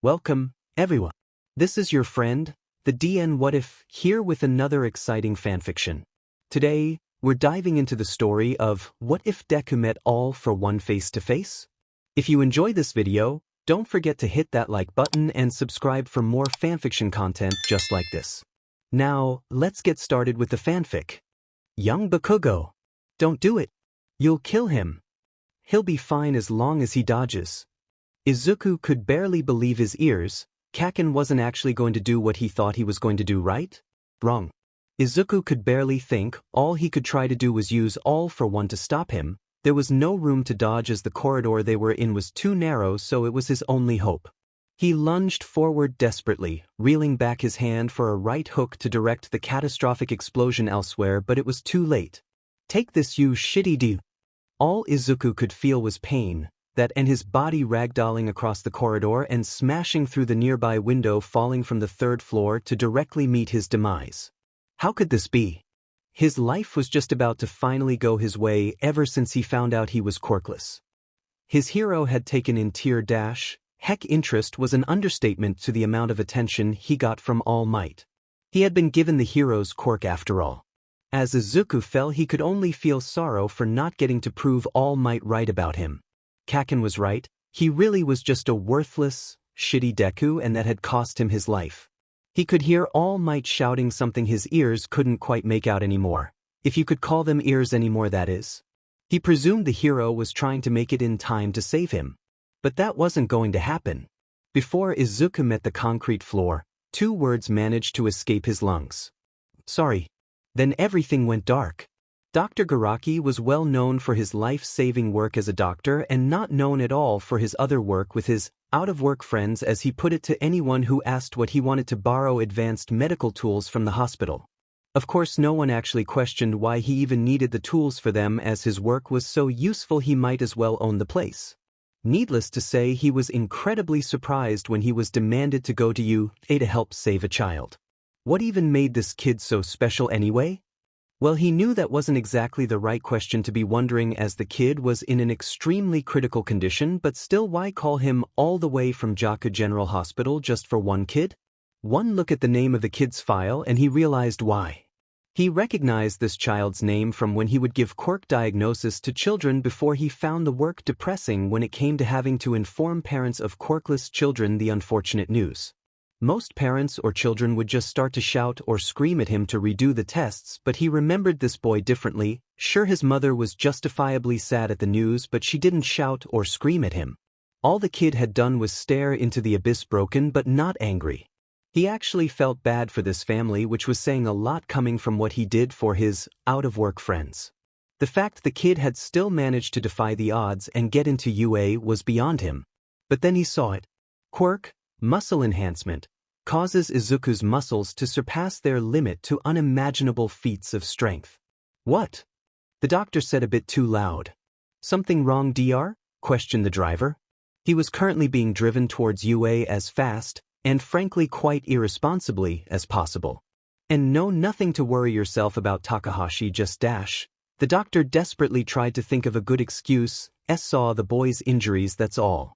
Welcome, everyone. This is your friend, the DN What If, here with another exciting fanfiction. Today, we're diving into the story of What If Deku Met All for One Face-to-Face? If you enjoy this video, don't forget to hit that like button and subscribe for more fanfiction content just like this. Now, let's get started with the fanfic. Young Bakugo. Don't do it. You'll kill him. He'll be fine as long as he dodges. Izuku could barely believe his ears. Kaken wasn't actually going to do what he thought he was going to do, right? Wrong. Izuku could barely think. All he could try to do was use all for one to stop him. There was no room to dodge as the corridor they were in was too narrow, so it was his only hope. He lunged forward desperately, reeling back his hand for a right hook to direct the catastrophic explosion elsewhere, but it was too late. Take this, you shitty dude. All Izuku could feel was pain, that and his body ragdolling across the corridor and smashing through the nearby window, falling from the third floor to directly meet his demise. How could this be? His life was just about to finally go his way ever since he found out he was quirkless. His hero had taken in tier dash. Heck, interest was an understatement to the amount of attention he got from All Might. He had been given the hero's quirk after all. As Izuku fell, he could only feel sorrow for not getting to prove All Might right about him. Kaken was right. He really was just a worthless, shitty Deku, and that had cost him his life. He could hear All Might shouting something his ears couldn't quite make out anymore. If you could call them ears anymore, that is. He presumed the hero was trying to make it in time to save him. But that wasn't going to happen. Before Izuku met the concrete floor, two words managed to escape his lungs. Sorry. Then everything went dark. Dr. Garaki was well known for his life-saving work as a doctor and not known at all for his other work with his out-of-work friends, as he put it to anyone who asked what he wanted to borrow advanced medical tools from the hospital. Of course, no one actually questioned why he even needed the tools for them, as his work was so useful he might as well own the place. Needless to say, he was incredibly surprised when he was demanded to go to UA to help save a child. What even made this kid so special anyway? Well, he knew that wasn't exactly the right question to be wondering, as the kid was in an extremely critical condition, but still, why call him all the way from Jaku General Hospital just for one kid? One look at the name of the kid's file and he realized why. He recognized this child's name from when he would give quirk diagnosis to children before he found the work depressing when it came to having to inform parents of quirkless children the unfortunate news. Most parents or children would just start to shout or scream at him to redo the tests, but he remembered this boy differently. Sure, his mother was justifiably sad at the news, but she didn't shout or scream at him. All the kid had done was stare into the abyss, broken but not angry. He actually felt bad for this family, which was saying a lot coming from what he did for his out-of-work friends. The fact the kid had still managed to defy the odds and get into UA was beyond him. But then he saw it. Quirk, muscle enhancement, causes Izuku's muscles to surpass their limit to unimaginable feats of strength. What? The doctor said a bit too loud. Something wrong, Dr.? Questioned the driver. He was currently being driven towards UA as fast, and frankly quite irresponsibly, as possible. And no, nothing to worry yourself about, Takahashi, just dash. The doctor desperately tried to think of a good excuse. Saw the boy's injuries, that's all.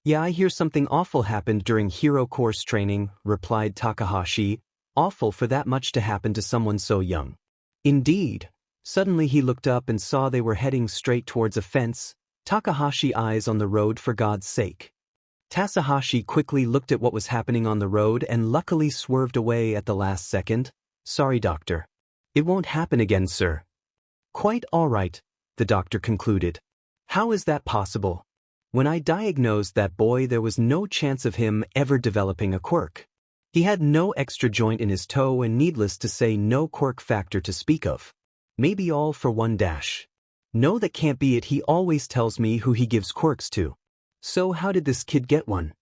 Yeah, I hear something awful happened during hero course training, replied Takahashi. Awful for that much to happen to someone so young. Indeed. Suddenly he looked up and saw they were heading straight towards a fence. Takahashi, eyes on the road, for God's sake. Takahashi quickly looked at what was happening on the road and luckily swerved away at the last second. Sorry, doctor. It won't happen again, sir. Quite all right, the doctor concluded. How is that possible? When I diagnosed that boy, there was no chance of him ever developing a quirk. He had no extra joint in his toe and, needless to say, no quirk factor to speak of. Maybe all for one dash. No, that can't be it. He always tells me who he gives quirks to. So how did this kid get one?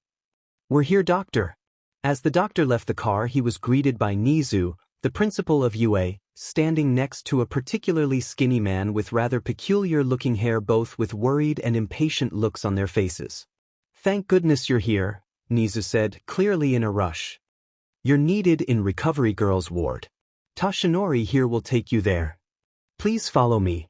We're here, doctor. As the doctor left the car, he was greeted by Nizu, the principal of UA, standing next to a particularly skinny man with rather peculiar-looking hair, both with worried and impatient looks on their faces. Thank goodness you're here, Nizu said, clearly in a rush. You're needed in recovery girls' ward. Tashinori here will take you there. Please follow me.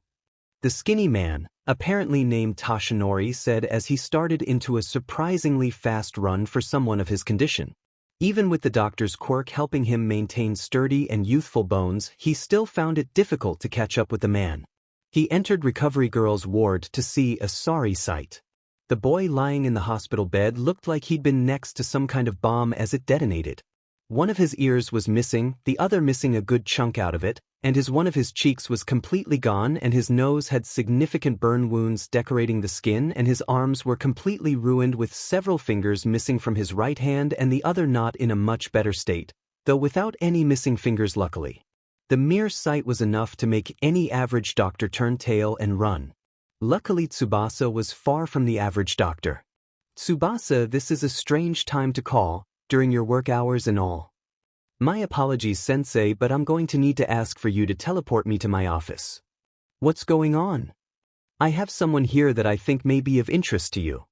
The skinny man, apparently named Tashinori, said as he started into a surprisingly fast run for someone of his condition. Even with the doctor's quirk helping him maintain sturdy and youthful bones, he still found it difficult to catch up with the man. He entered Recovery Girl's ward to see a sorry sight. The boy lying in the hospital bed looked like he'd been next to some kind of bomb as it detonated. One of his ears was missing, the other missing a good chunk out of it, and one of his cheeks was completely gone, and his nose had significant burn wounds decorating the skin, and his arms were completely ruined with several fingers missing from his right hand and the other not in a much better state, though without any missing fingers luckily. The mere sight was enough to make any average doctor turn tail and run. Luckily Tsubasa was far from the average doctor. "Tsubasa, this is a strange time to call, during your work hours and all. My apologies, Sensei, but I'm going to need to ask for you to teleport me to my office." "What's going on?" "I have someone here that I think may be of interest to you."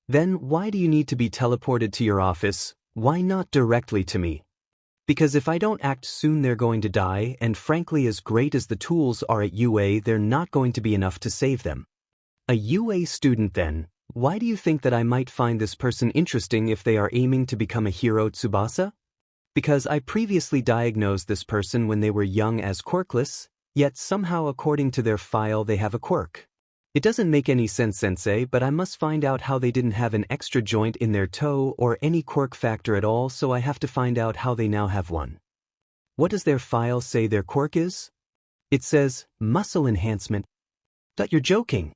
"Then why do you need to be teleported to your office? Why not directly to me?" "Because if I don't act soon they're going to die, and frankly as great as the tools are at UA they're not going to be enough to save them." "A UA student then? Why do you think that I might find this person interesting if they are aiming to become a hero, Tsubasa?" "Because I previously diagnosed this person when they were young as quirkless, yet somehow according to their file they have a quirk. It doesn't make any sense, Sensei, but I must find out how they didn't have an extra joint in their toe or any quirk factor at all, so I have to find out how they now have one." "What does their file say their quirk is?" "It says, muscle enhancement." "You're joking."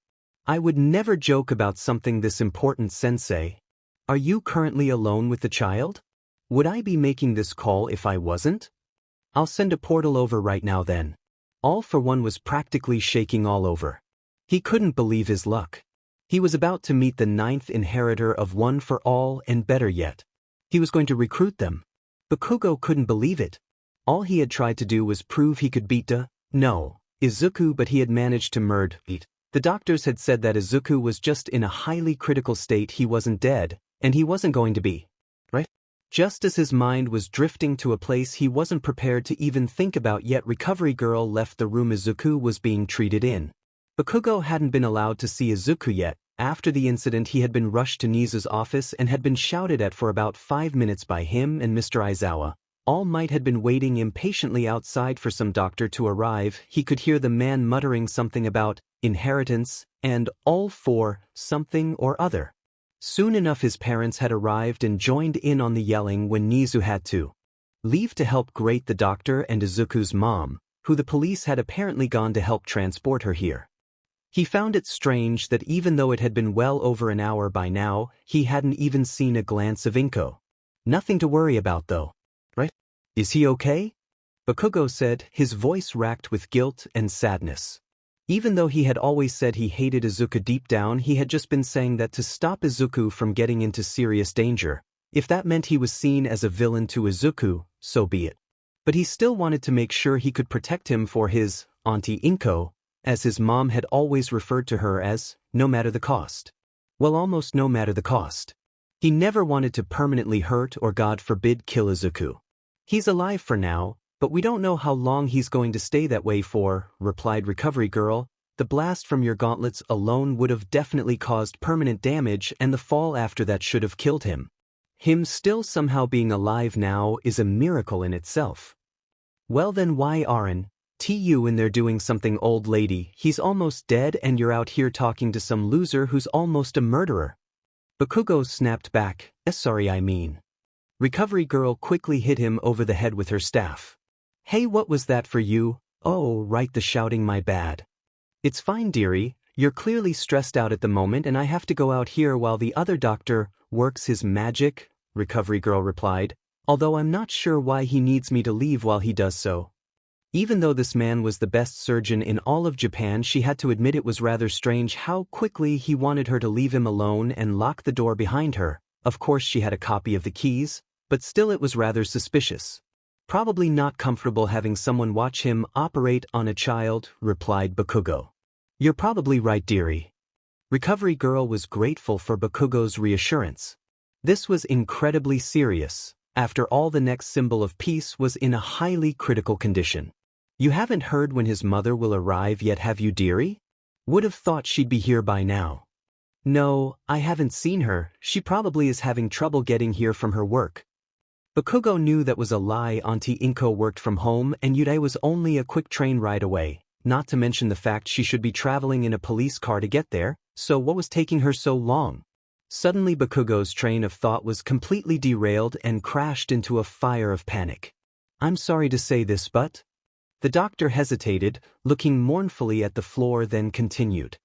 "I would never joke about something this important, Sensei. Are you currently alone with the child? Would I be making this call if I wasn't?" "I'll send a portal over right now then." All for One was practically shaking all over. He couldn't believe his luck. He was about to meet the 9th inheritor of One for All, and better yet, he was going to recruit them. Bakugo couldn't believe it. All he had tried to do was prove he could beat Izuku, but he had managed to murder it. The doctors had said that Izuku was just in a highly critical state, he wasn't dead, and he wasn't going to be. Right? Just as his mind was drifting to a place he wasn't prepared to even think about yet, Recovery Girl left the room Izuku was being treated in. Bakugo hadn't been allowed to see Izuku yet. After the incident he had been rushed to Nizu's office and had been shouted at for about 5 minutes by him and Mr. Aizawa. All Might had been waiting impatiently outside for some doctor to arrive. He could hear the man muttering something about inheritance and all for something or other. Soon enough his parents had arrived and joined in on the yelling when Nizu had to leave to help greet the doctor and Izuku's mom, who the police had apparently gone to help transport her here. He found it strange that even though it had been well over an hour by now, he hadn't even seen a glance of Inko. "Nothing to worry about though, right? Is he okay?" Bakugo said, his voice racked with guilt and sadness. Even though he had always said he hated Izuku deep down, he had just been saying that to stop Izuku from getting into serious danger. If that meant he was seen as a villain to Izuku, so be it. But he still wanted to make sure he could protect him for his Auntie Inko, as his mom had always referred to her as, no matter the cost. Well, almost no matter the cost. He never wanted to permanently hurt or, God forbid, kill Izuku. "He's alive for now, but we don't know how long he's going to stay that way for," replied Recovery Girl. "The blast from your gauntlets alone would have definitely caused permanent damage, and the fall after that should have killed him. Him still somehow being alive now is a miracle in itself." "Well then why aren't you in there doing something, old lady? He's almost dead and you're out here talking to some loser who's almost a murderer." Bakugo snapped back, "Sorry, I mean." Recovery Girl quickly hit him over the head with her staff. "Hey, what was that for you?" "Oh, right, the shouting, my bad." "It's fine, dearie. You're clearly stressed out at the moment and I have to go out here while the other doctor works his magic," Recovery Girl replied, "although I'm not sure why he needs me to leave while he does so." Even though this man was the best surgeon in all of Japan, she had to admit it was rather strange how quickly he wanted her to leave him alone and lock the door behind her. Of course she had a copy of the keys, but still it was rather suspicious. "Probably not comfortable having someone watch him operate on a child," replied Bakugo. "You're probably right, dearie." Recovery Girl was grateful for Bakugo's reassurance. This was incredibly serious. After all, the next symbol of peace was in a highly critical condition. "You haven't heard when his mother will arrive yet, have you, dearie?" Would have thought she'd be here by now. No, I haven't seen her, she probably is having trouble getting here from her work. Bakugo knew that was a lie. Auntie Inko worked from home and Yude was only a quick train ride away, not to mention the fact she should be traveling in a police car to get there, so what was taking her so long? Suddenly Bakugo's train of thought was completely derailed and crashed into a fire of panic. I'm sorry to say this but… The doctor hesitated, looking mournfully at the floor, then continued.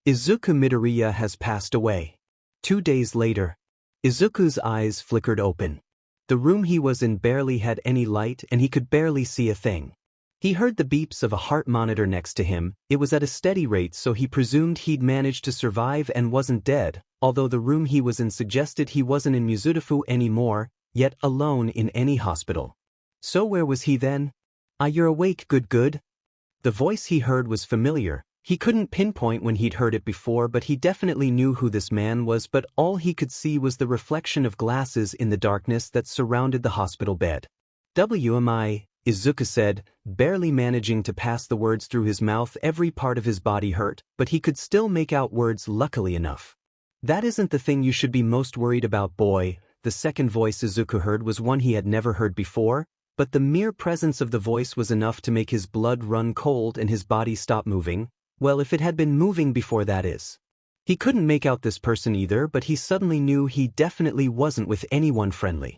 Izuku Midoriya has passed away. 2 days later. Izuku's eyes flickered open. The room he was in barely had any light and he could barely see a thing. He heard the beeps of a heart monitor next to him. It was at a steady rate, so he presumed he'd managed to survive and wasn't dead, although the room he was in suggested he wasn't in Mizurufu anymore, yet alone in any hospital. So where was he then? Ah, you're awake, good. The voice he heard was familiar. He couldn't pinpoint when he'd heard it before, but he definitely knew who this man was, but all he could see was the reflection of glasses in the darkness that surrounded the hospital bed. WMI, Izuku said, barely managing to pass the words through his mouth. Every part of his body hurt, but he could still make out words luckily enough. That isn't the thing you should be most worried about, boy. The second voice Izuku heard was one he had never heard before, but the mere presence of the voice was enough to make his blood run cold and his body stop moving. Well, if it had been moving before, that is. He couldn't make out this person either, but he suddenly knew he definitely wasn't with anyone friendly.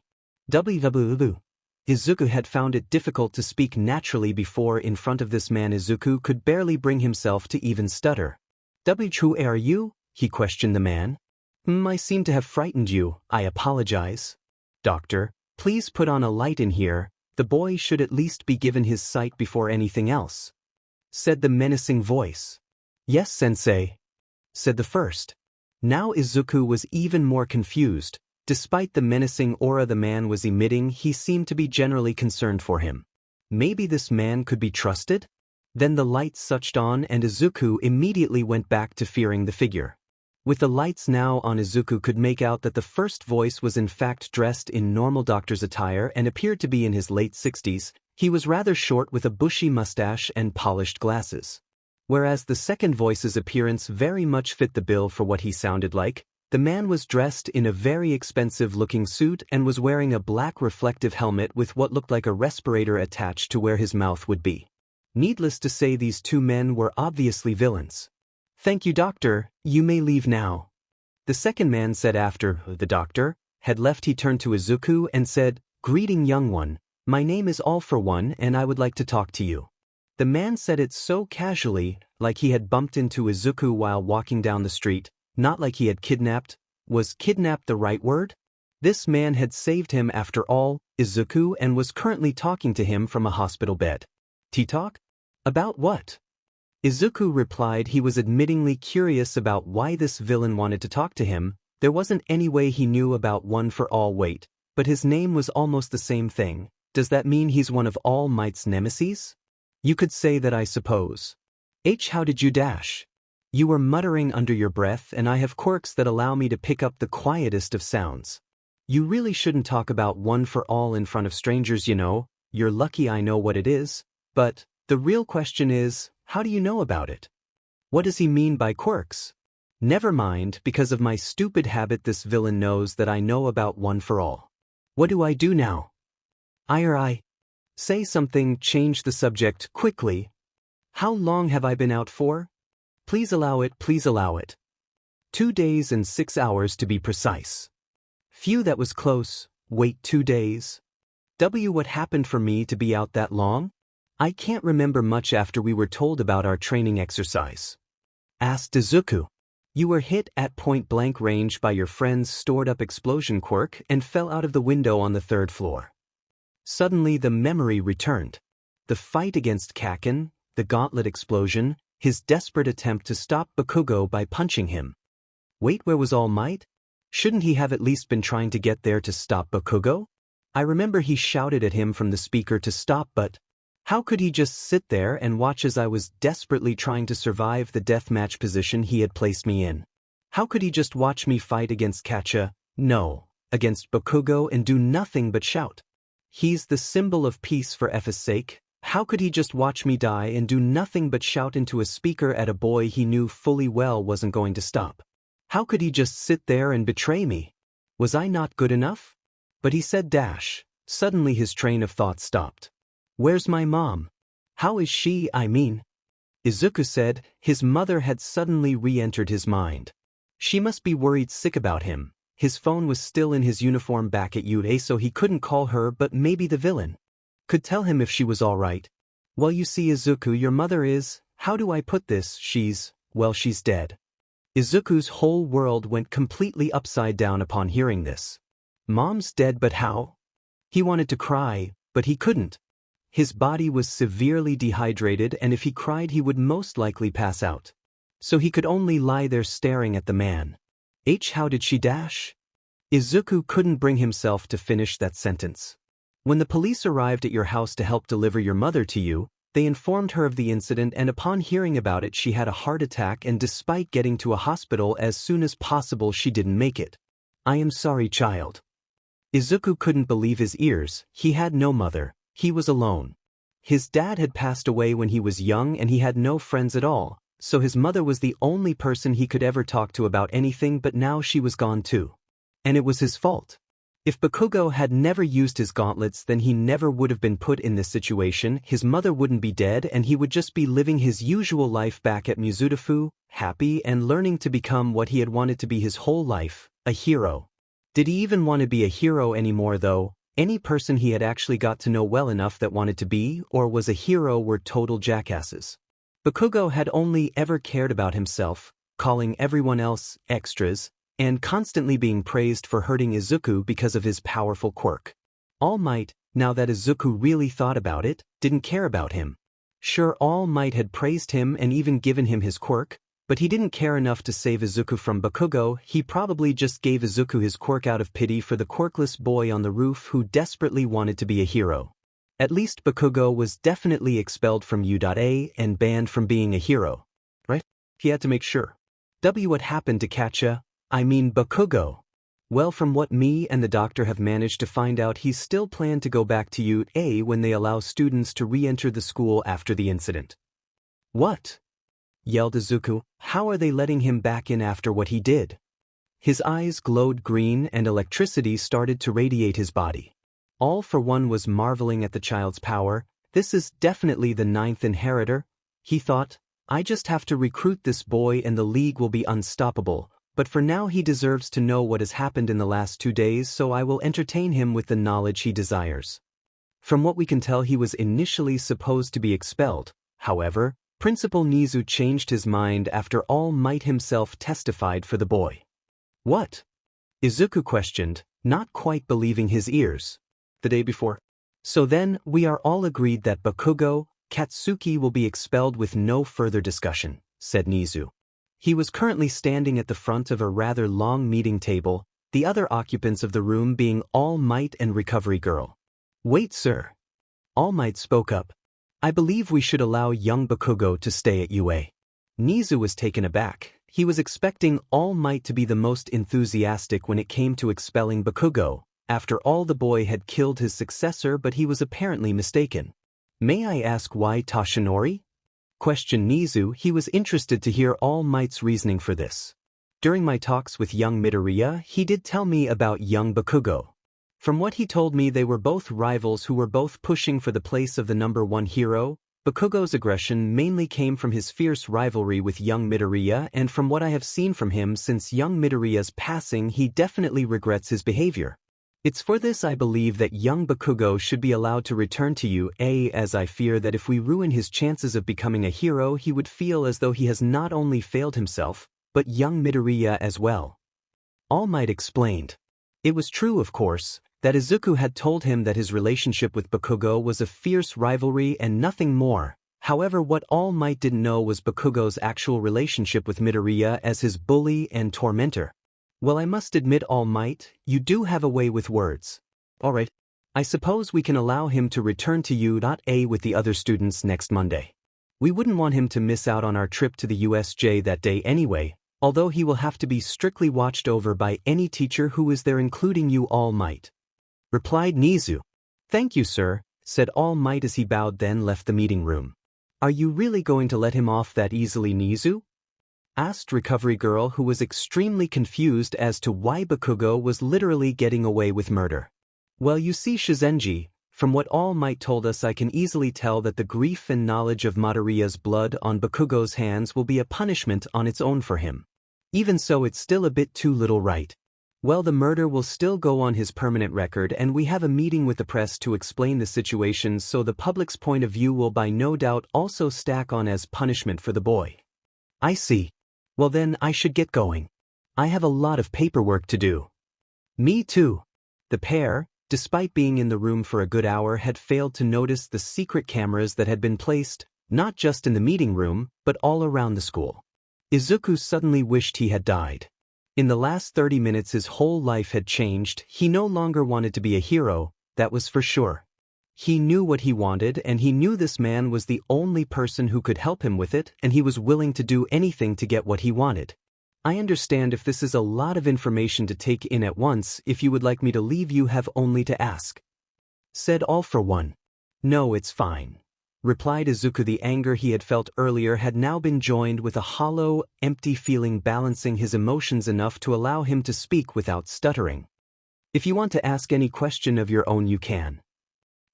Izuku had found it difficult to speak naturally before in front of this man. Izuku could barely bring himself to even stutter. Who are you? He questioned the man. I seem to have frightened you. I apologize. Doctor, please put on a light in here. The boy should at least be given his sight before anything else, said the menacing voice. Yes, sensei, said the first. Now Izuku was even more confused. Despite the menacing aura the man was emitting, he seemed to be generally concerned for him. Maybe this man could be trusted? Then the lights switched on and Izuku immediately went back to fearing the figure. With the lights now on, Izuku could make out that the first voice was in fact dressed in normal doctor's attire and appeared to be in his late 60s. He was rather short with a bushy mustache and polished glasses. Whereas the second voice's appearance very much fit the bill for what he sounded like. The man was dressed in a very expensive-looking suit and was wearing a black reflective helmet with what looked like a respirator attached to where his mouth would be. Needless to say, these two men were obviously villains. Thank you, doctor, you may leave now, the second man said. After the doctor had left, he turned to Izuku and said, Greeting, young one. My name is All For One and I would like to talk to you. The man said it so casually, like he had bumped into Izuku while walking down the street, not like he had kidnapped. Was kidnapped the right word? This man had saved him after all, Izuku, and was currently talking to him from a hospital bed. Talk? About what? Izuku replied he was admittingly curious about why this villain wanted to talk to him. There wasn't any way he knew about One For All. Wait, but his name was almost the same thing. Does that mean he's one of All Might's nemesis? You could say that, I suppose. How did you dash? You were muttering under your breath, and I have quirks that allow me to pick up the quietest of sounds. You really shouldn't talk about One For All in front of strangers, you know. You're lucky I know what it is. But the real question is, how do you know about it? What does he mean by quirks? Never mind, because of my stupid habit this villain knows that I know about One For All. What do I do now? I say something, change the subject quickly. How long have I been out for? Please allow it, please allow it. 2 days and 6 hours to be precise. Phew, that was close. Wait, 2 days? What happened for me to be out that long? I can't remember much after we were told about our training exercise, asked Izuku. You were hit at point-blank range by your friend's stored-up explosion quirk and fell out of the window on the 3rd floor. Suddenly the memory returned. The fight against Kaken, the gauntlet explosion, his desperate attempt to stop Bakugo by punching him. Wait, where was All Might? Shouldn't he have at least been trying to get there to stop Bakugo? I remember he shouted at him from the speaker to stop, but how could he just sit there and watch as I was desperately trying to survive the deathmatch position he had placed me in? How could he just watch me fight against against Bakugo and do nothing but shout? He's the symbol of peace for F's sake, How could he just watch me die and do nothing but shout into a speaker at a boy he knew fully well wasn't going to stop? How could he just sit there and betray me? Was I not good enough? But he said dash. Suddenly his train of thought stopped. Where's my mom? How is she, I mean? Izuku said. His mother had suddenly re-entered his mind. She must be worried sick about him. His phone was still in his uniform back at Yude, so he couldn't call her, but maybe the villain could tell him if she was all right. Well, you see, Izuku, your mother is, how do I put this, she's dead. Izuku's whole world went completely upside down upon hearing this. Mom's dead, but how? He wanted to cry, but he couldn't. His body was severely dehydrated, and if he cried he would most likely pass out. So he could only lie there staring at the man. How did she dash? Izuku couldn't bring himself to finish that sentence. When the police arrived at your house to help deliver your mother to you, they informed her of the incident, and upon hearing about it she had a heart attack, and despite getting to a hospital as soon as possible she didn't make it. I am sorry, child. Izuku couldn't believe his ears. He had no mother. He was alone. His dad had passed away when he was young and he had no friends at all, so his mother was the only person he could ever talk to about anything, but now she was gone too. And it was his fault. If Bakugo had never used his gauntlets, then he never would have been put in this situation. His mother wouldn't be dead and he would just be living his usual life back at Mizudafu, happy and learning to become what he had wanted to be his whole life, a hero. Did he even want to be a hero anymore though? Any person he had actually got to know well enough that wanted to be, or was a hero, were total jackasses. Bakugo had only ever cared about himself, calling everyone else extras, and constantly being praised for hurting Izuku because of his powerful quirk. All Might, now that Izuku really thought about it, didn't care about him. Sure, All Might had praised him and even given him his quirk, but he didn't care enough to save Izuku from Bakugo. He probably just gave Izuku his quirk out of pity for the quirkless boy on the roof who desperately wanted to be a hero. At least Bakugo was definitely expelled from U.A and banned from being a hero. Right? He had to make sure. What happened to Bakugo? Well, from what me and the doctor have managed to find out, he's still planned to go back to U.A when they allow students to re-enter the school after the incident. What? Yelled Izuku. How are they letting him back in after what he did? His eyes glowed green and electricity started to radiate his body. All for One was marveling at the child's power. This is definitely the 9th inheritor, he thought. I just have to recruit this boy and the league will be unstoppable, but for now he deserves to know what has happened in the last 2 days, so I will entertain him with the knowledge he desires. From what we can tell, he was initially supposed to be expelled. However, Principal Nizu changed his mind after All Might himself testified for the boy. What? Izuku questioned, not quite believing his ears. The day before. So then, we are all agreed that Bakugo, Katsuki will be expelled with no further discussion, said Nizu. He was currently standing at the front of a rather long meeting table, the other occupants of the room being All Might and Recovery Girl. Wait, sir. All Might spoke up. I believe we should allow young Bakugo to stay at UA. Nizu was taken aback. He was expecting All Might to be the most enthusiastic when it came to expelling Bakugo. After all, the boy had killed his successor, but he was apparently mistaken. May I ask why, Toshinori? Questioned Nizu. He was interested to hear All Might's reasoning for this. During my talks with young Midoriya, he did tell me about young Bakugo. From what he told me, they were both rivals who were both pushing for the place of the #1 hero. Bakugo's aggression mainly came from his fierce rivalry with young Midoriya, and from what I have seen from him since young Midoriya's passing, he definitely regrets his behavior. It's for this I believe that young Bakugo should be allowed to return to UA, as I fear that if we ruin his chances of becoming a hero, he would feel as though he has not only failed himself, but young Midoriya as well. All Might explained. It was true, of course, that Izuku had told him that his relationship with Bakugo was a fierce rivalry and nothing more. However, what All Might didn't know was Bakugo's actual relationship with Midoriya as his bully and tormentor. Well, I must admit, All Might, you do have a way with words. Alright, I suppose we can allow him to return to U.A with the other students next Monday. We wouldn't want him to miss out on our trip to the USJ that day anyway, although he will have to be strictly watched over by any teacher who is there, including you, All Might. Replied Nizu. Thank you, sir. said All Might as he bowed then left the meeting room. Are you really going to let him off that easily, Nizu? Asked Recovery Girl, who was extremely confused as to why Bakugo was literally getting away with murder. Well, you see, Shizenji, from what All Might told us, I can easily tell that the grief and knowledge of Madaria's blood on Bakugo's hands will be a punishment on its own for him. Even so, it's still a bit too little, right? Well, the murder will still go on his permanent record, and we have a meeting with the press to explain the situation, so the public's point of view will by no doubt also stack on as punishment for the boy. I see. Well then, I should get going. I have a lot of paperwork to do. Me too. The pair, despite being in the room for a good hour, had failed to notice the secret cameras that had been placed, not just in the meeting room, but all around the school. Izuku suddenly wished he had died. In the last 30 minutes his whole life had changed. He no longer wanted to be a hero, that was for sure. He knew what he wanted, and he knew this man was the only person who could help him with it, and he was willing to do anything to get what he wanted. I understand if this is a lot of information to take in at once. If you would like me to leave, you have only to ask, said All for One. No, it's fine, replied Izuku. The anger he had felt earlier had now been joined with a hollow, empty feeling balancing his emotions enough to allow him to speak without stuttering. If you want to ask any question of your own, you can.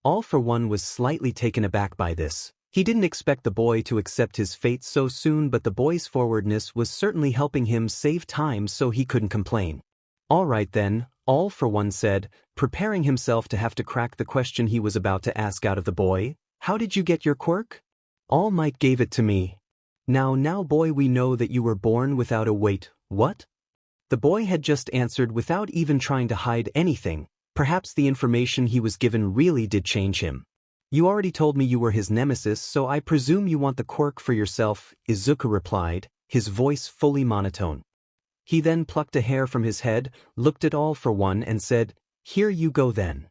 All for One was slightly taken aback by this. He didn't expect the boy to accept his fate so soon, but the boy's forwardness was certainly helping him save time, so he couldn't complain. All right then, All for One said, preparing himself to have to crack the question he was about to ask out of the boy. How did you get your quirk? All Might gave it to me. Now boy, we know that you were born without a weight. What? The boy had just answered without even trying to hide anything. Perhaps the information he was given really did change him. You already told me you were his nemesis, so I presume you want the quirk for yourself, Izuku replied, his voice fully monotone. He then plucked a hair from his head, looked at All for One and said, here you go then.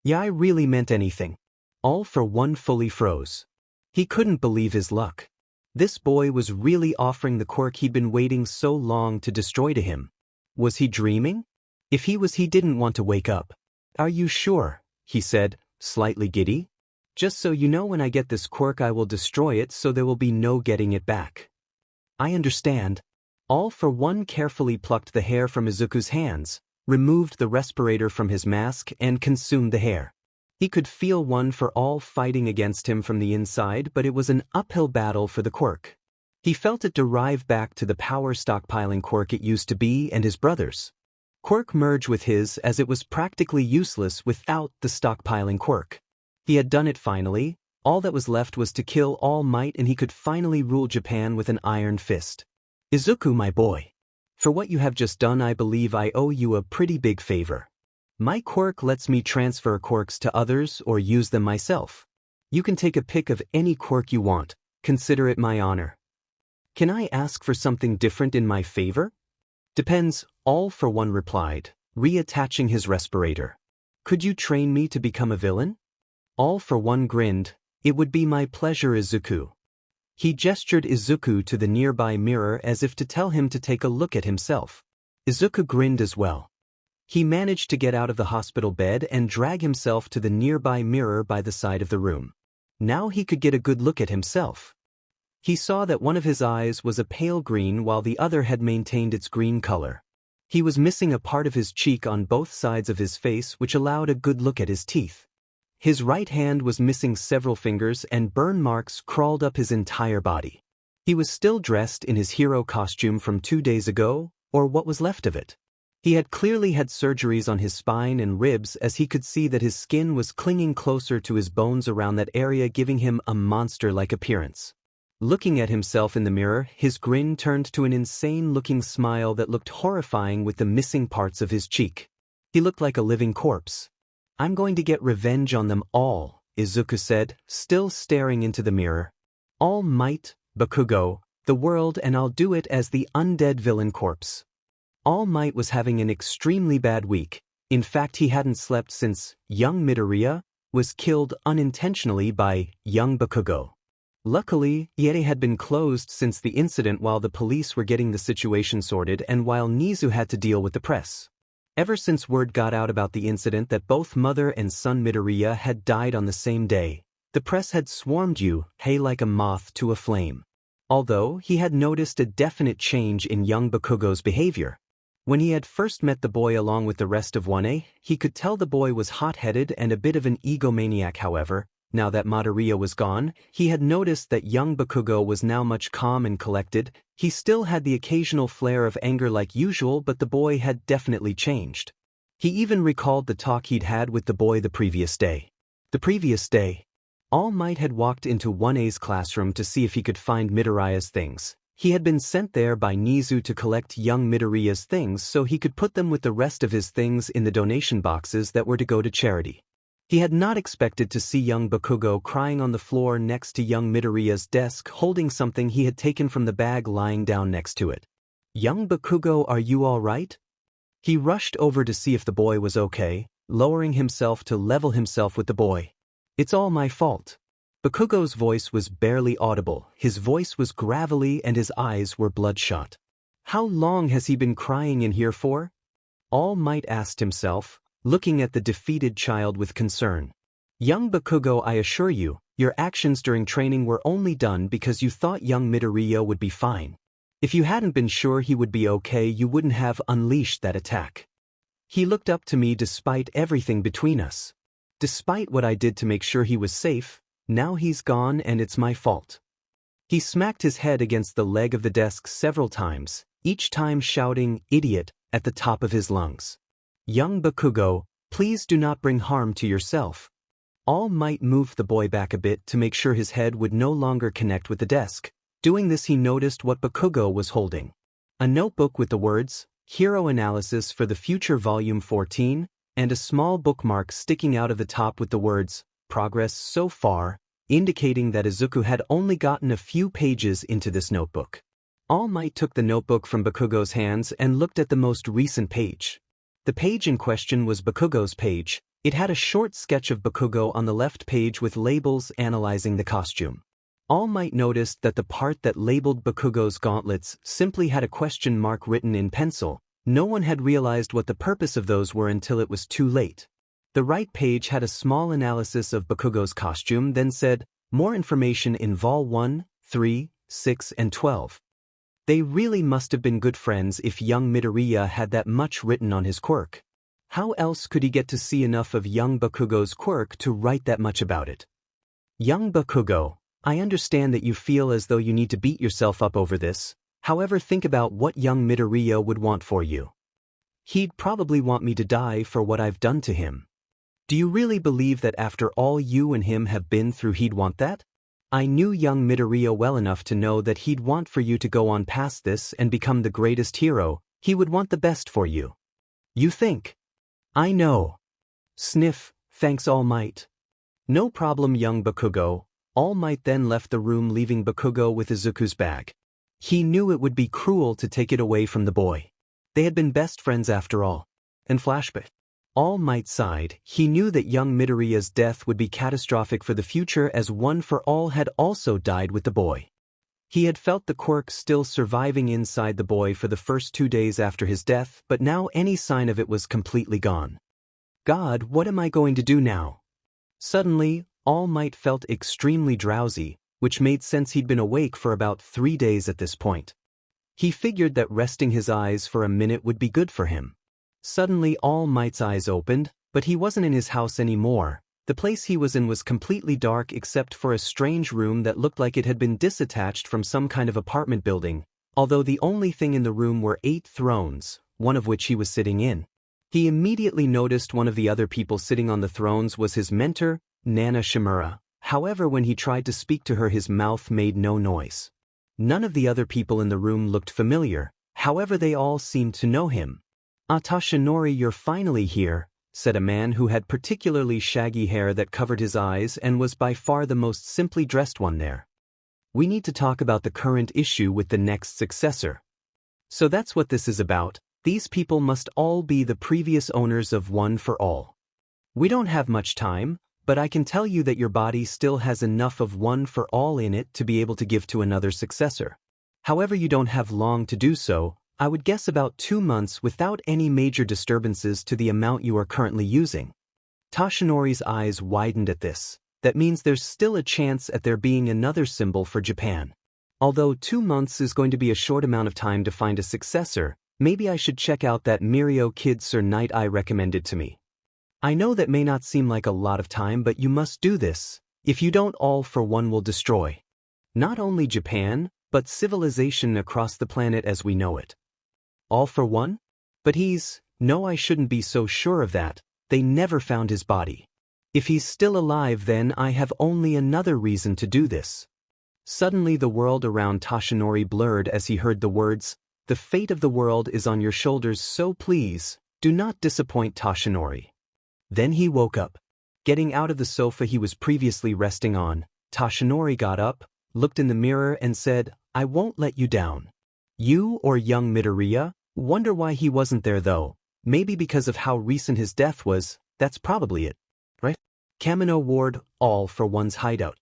Yeah, I really meant anything. All for One fully froze. He couldn't believe his luck. This boy was really offering the quirk he'd been waiting so long to destroy to him. Was he dreaming? If he was, he didn't want to wake up. Are you sure? He said, slightly giddy. Just so you know, when I get this quirk I will destroy it, so there will be no getting it back. I understand. All for One carefully plucked the hair from Izuku's hands, removed the respirator from his mask and consumed the hair. He could feel One for All fighting against him from the inside, but it was an uphill battle for the quirk. He felt it derive back to the power stockpiling quirk it used to be, and his brother's quirk merged with his, as it was practically useless without the stockpiling quirk. He had done it finally. All that was left was to kill All Might, and he could finally rule Japan with an iron fist. Izuku, my boy, for what you have just done, I believe I owe you a pretty big favor. My quirk lets me transfer quirks to others or use them myself. You can take a pick of any quirk you want. Consider it my honor. Can I ask for something different in my favor? Depends, All for One replied, reattaching his respirator. Could you train me to become a villain? All for One grinned. It would be my pleasure, Izuku. He gestured Izuku to the nearby mirror as if to tell him to take a look at himself. Izuku grinned as well. He managed to get out of the hospital bed and drag himself to the nearby mirror by the side of the room. Now he could get a good look at himself. He saw that one of his eyes was a pale green while the other had maintained its green color. He was missing a part of his cheek on both sides of his face, which allowed a good look at his teeth. His right hand was missing several fingers, and burn marks crawled up his entire body. He was still dressed in his hero costume from 2 days ago, or what was left of it. He had clearly had surgeries on his spine and ribs, as he could see that his skin was clinging closer to his bones around that area, giving him a monster-like appearance. Looking at himself in the mirror, his grin turned to an insane-looking smile that looked horrifying with the missing parts of his cheek. He looked like a living corpse. I'm going to get revenge on them all, Izuku said, still staring into the mirror. All Might, Bakugo, the world, and I'll do it as the undead villain corpse. All Might was having an extremely bad week. In fact, he hadn't slept since young Midoriya was killed unintentionally by young Bakugo. Luckily, Iere had been closed since the incident while the police were getting the situation sorted and while Nizu had to deal with the press. Ever since word got out about the incident that both mother and son Midoriya had died on the same day, the press had swarmed you, hey, like a moth to a flame. Although he had noticed a definite change in young Bakugo's behavior. When he had first met the boy along with the rest of 1A, he could tell the boy was hot-headed and a bit of an egomaniac. However, now that Midoriya was gone, he had noticed that young Bakugo was now much calm and collected. He still had the occasional flare of anger like usual, but the boy had definitely changed. He even recalled the talk he'd had with the boy the previous day. The previous day, All Might had walked into 1A's classroom to see if he could find Midoriya's things. He had been sent there by Nizu to collect young Midoriya's things so he could put them with the rest of his things in the donation boxes that were to go to charity. He had not expected to see young Bakugo crying on the floor next to young Midoriya's desk holding something he had taken from the bag lying down next to it. "Young Bakugo, are you all right?" He rushed over to see if the boy was okay, lowering himself to level himself with the boy. "It's all my fault." Bakugo's voice was barely audible, his voice was gravelly and his eyes were bloodshot. "How long has he been crying in here for?" All Might asked himself, looking at the defeated child with concern. "Young Bakugo, I assure you, your actions during training were only done because you thought young Midoriya would be fine. If you hadn't been sure he would be okay, you wouldn't have unleashed that attack. He looked up to me despite everything between us. Despite what I did to make sure he was safe, now he's gone and it's my fault." He smacked his head against the leg of the desk several times, each time shouting, "Idiot," at the top of his lungs. "Young Bakugo, please do not bring harm to yourself." All Might moved the boy back a bit to make sure his head would no longer connect with the desk. Doing this, he noticed what Bakugo was holding. A notebook with the words, "Hero Analysis for the Future Volume 14, and a small bookmark sticking out of the top with the words, "Progress so far," indicating that Izuku had only gotten a few pages into this notebook. All Might took the notebook from Bakugo's hands and looked at the most recent page. The page in question was Bakugo's page. It had a short sketch of Bakugo on the left page with labels analyzing the costume. All Might noticed that the part that labeled Bakugo's gauntlets simply had a question mark written in pencil. No one had realized what the purpose of those were until it was too late. The right page had a small analysis of Bakugo's costume, then said, "More information in Vol 1, 3, 6 and 12. They really must have been good friends if young Midoriya had that much written on his quirk. How else could he get to see enough of young Bakugo's quirk to write that much about it? Young Bakugo, I understand that you feel as though you need to beat yourself up over this. However, think about what young Midoriya would want for you. He'd probably want me to die for what I've done to him. Do you really believe that after all you and him have been through he'd want that? I knew young Midoriya well enough to know that he'd want for you to go on past this and become the greatest hero. He would want the best for you." "You think?" "I know." Sniff, "Thanks, All Might." "No problem, young Bakugo." All Might then left the room, leaving Bakugo with Izuku's bag. He knew it would be cruel to take it away from the boy. They had been best friends after all. And flashback. All Might sighed. He knew that young Midoriya's death would be catastrophic for the future, as One for All had also died with the boy. He had felt the quirk still surviving inside the boy for the first 2 days after his death, but now any sign of it was completely gone. God, what am I going to do now? Suddenly, All Might felt extremely drowsy, which made sense. He'd been awake for about 3 days at this point. He figured that resting his eyes for a minute would be good for him. Suddenly All Might's eyes opened, but he wasn't in his house anymore. The place he was in was completely dark except for a strange room that looked like it had been disattached from some kind of apartment building, although the only thing in the room were 8 thrones, one of which he was sitting in. He immediately noticed one of the other people sitting on the thrones was his mentor, Nana Shimura. However, when he tried to speak to her, his mouth made no noise. None of the other people in the room looked familiar, however they all seemed to know him. "Tashinori, you're finally here," said a man who had particularly shaggy hair that covered his eyes and was by far the most simply dressed one there. "We need to talk about the current issue with the next successor." "So that's what this is about. These people must all be the previous owners of One for All. We don't have much time, but I can tell you that your body still has enough of One for All in it to be able to give to another successor. However, you don't have long to do so. I would guess about 2 months without any major disturbances to the amount you are currently using. Toshinori's eyes widened at this. That means there's still a chance at there being another symbol for Japan. Although 2 months is going to be a short amount of time to find a successor, maybe I should check out that Mirio kid Sir Night Eye recommended to me. I know that may not seem like a lot of time, but you must do this. If you don't, all for one will destroy not only Japan, but civilization across the planet as we know it. All for one? But no, I shouldn't be so sure of that. They never found his body. If he's still alive, then I have only another reason to do this. Suddenly the world around Toshinori blurred as he heard the words, "The fate of the world is on your shoulders, so please, do not disappoint Toshinori." Then he woke up. Getting out of the sofa he was previously resting on, Toshinori got up, looked in the mirror and said, "I won't let you down." You or young Midoriya? Wonder why he wasn't there though. Maybe because of how recent his death was. That's probably it. Right? Kamino Ward, all for one's hideout.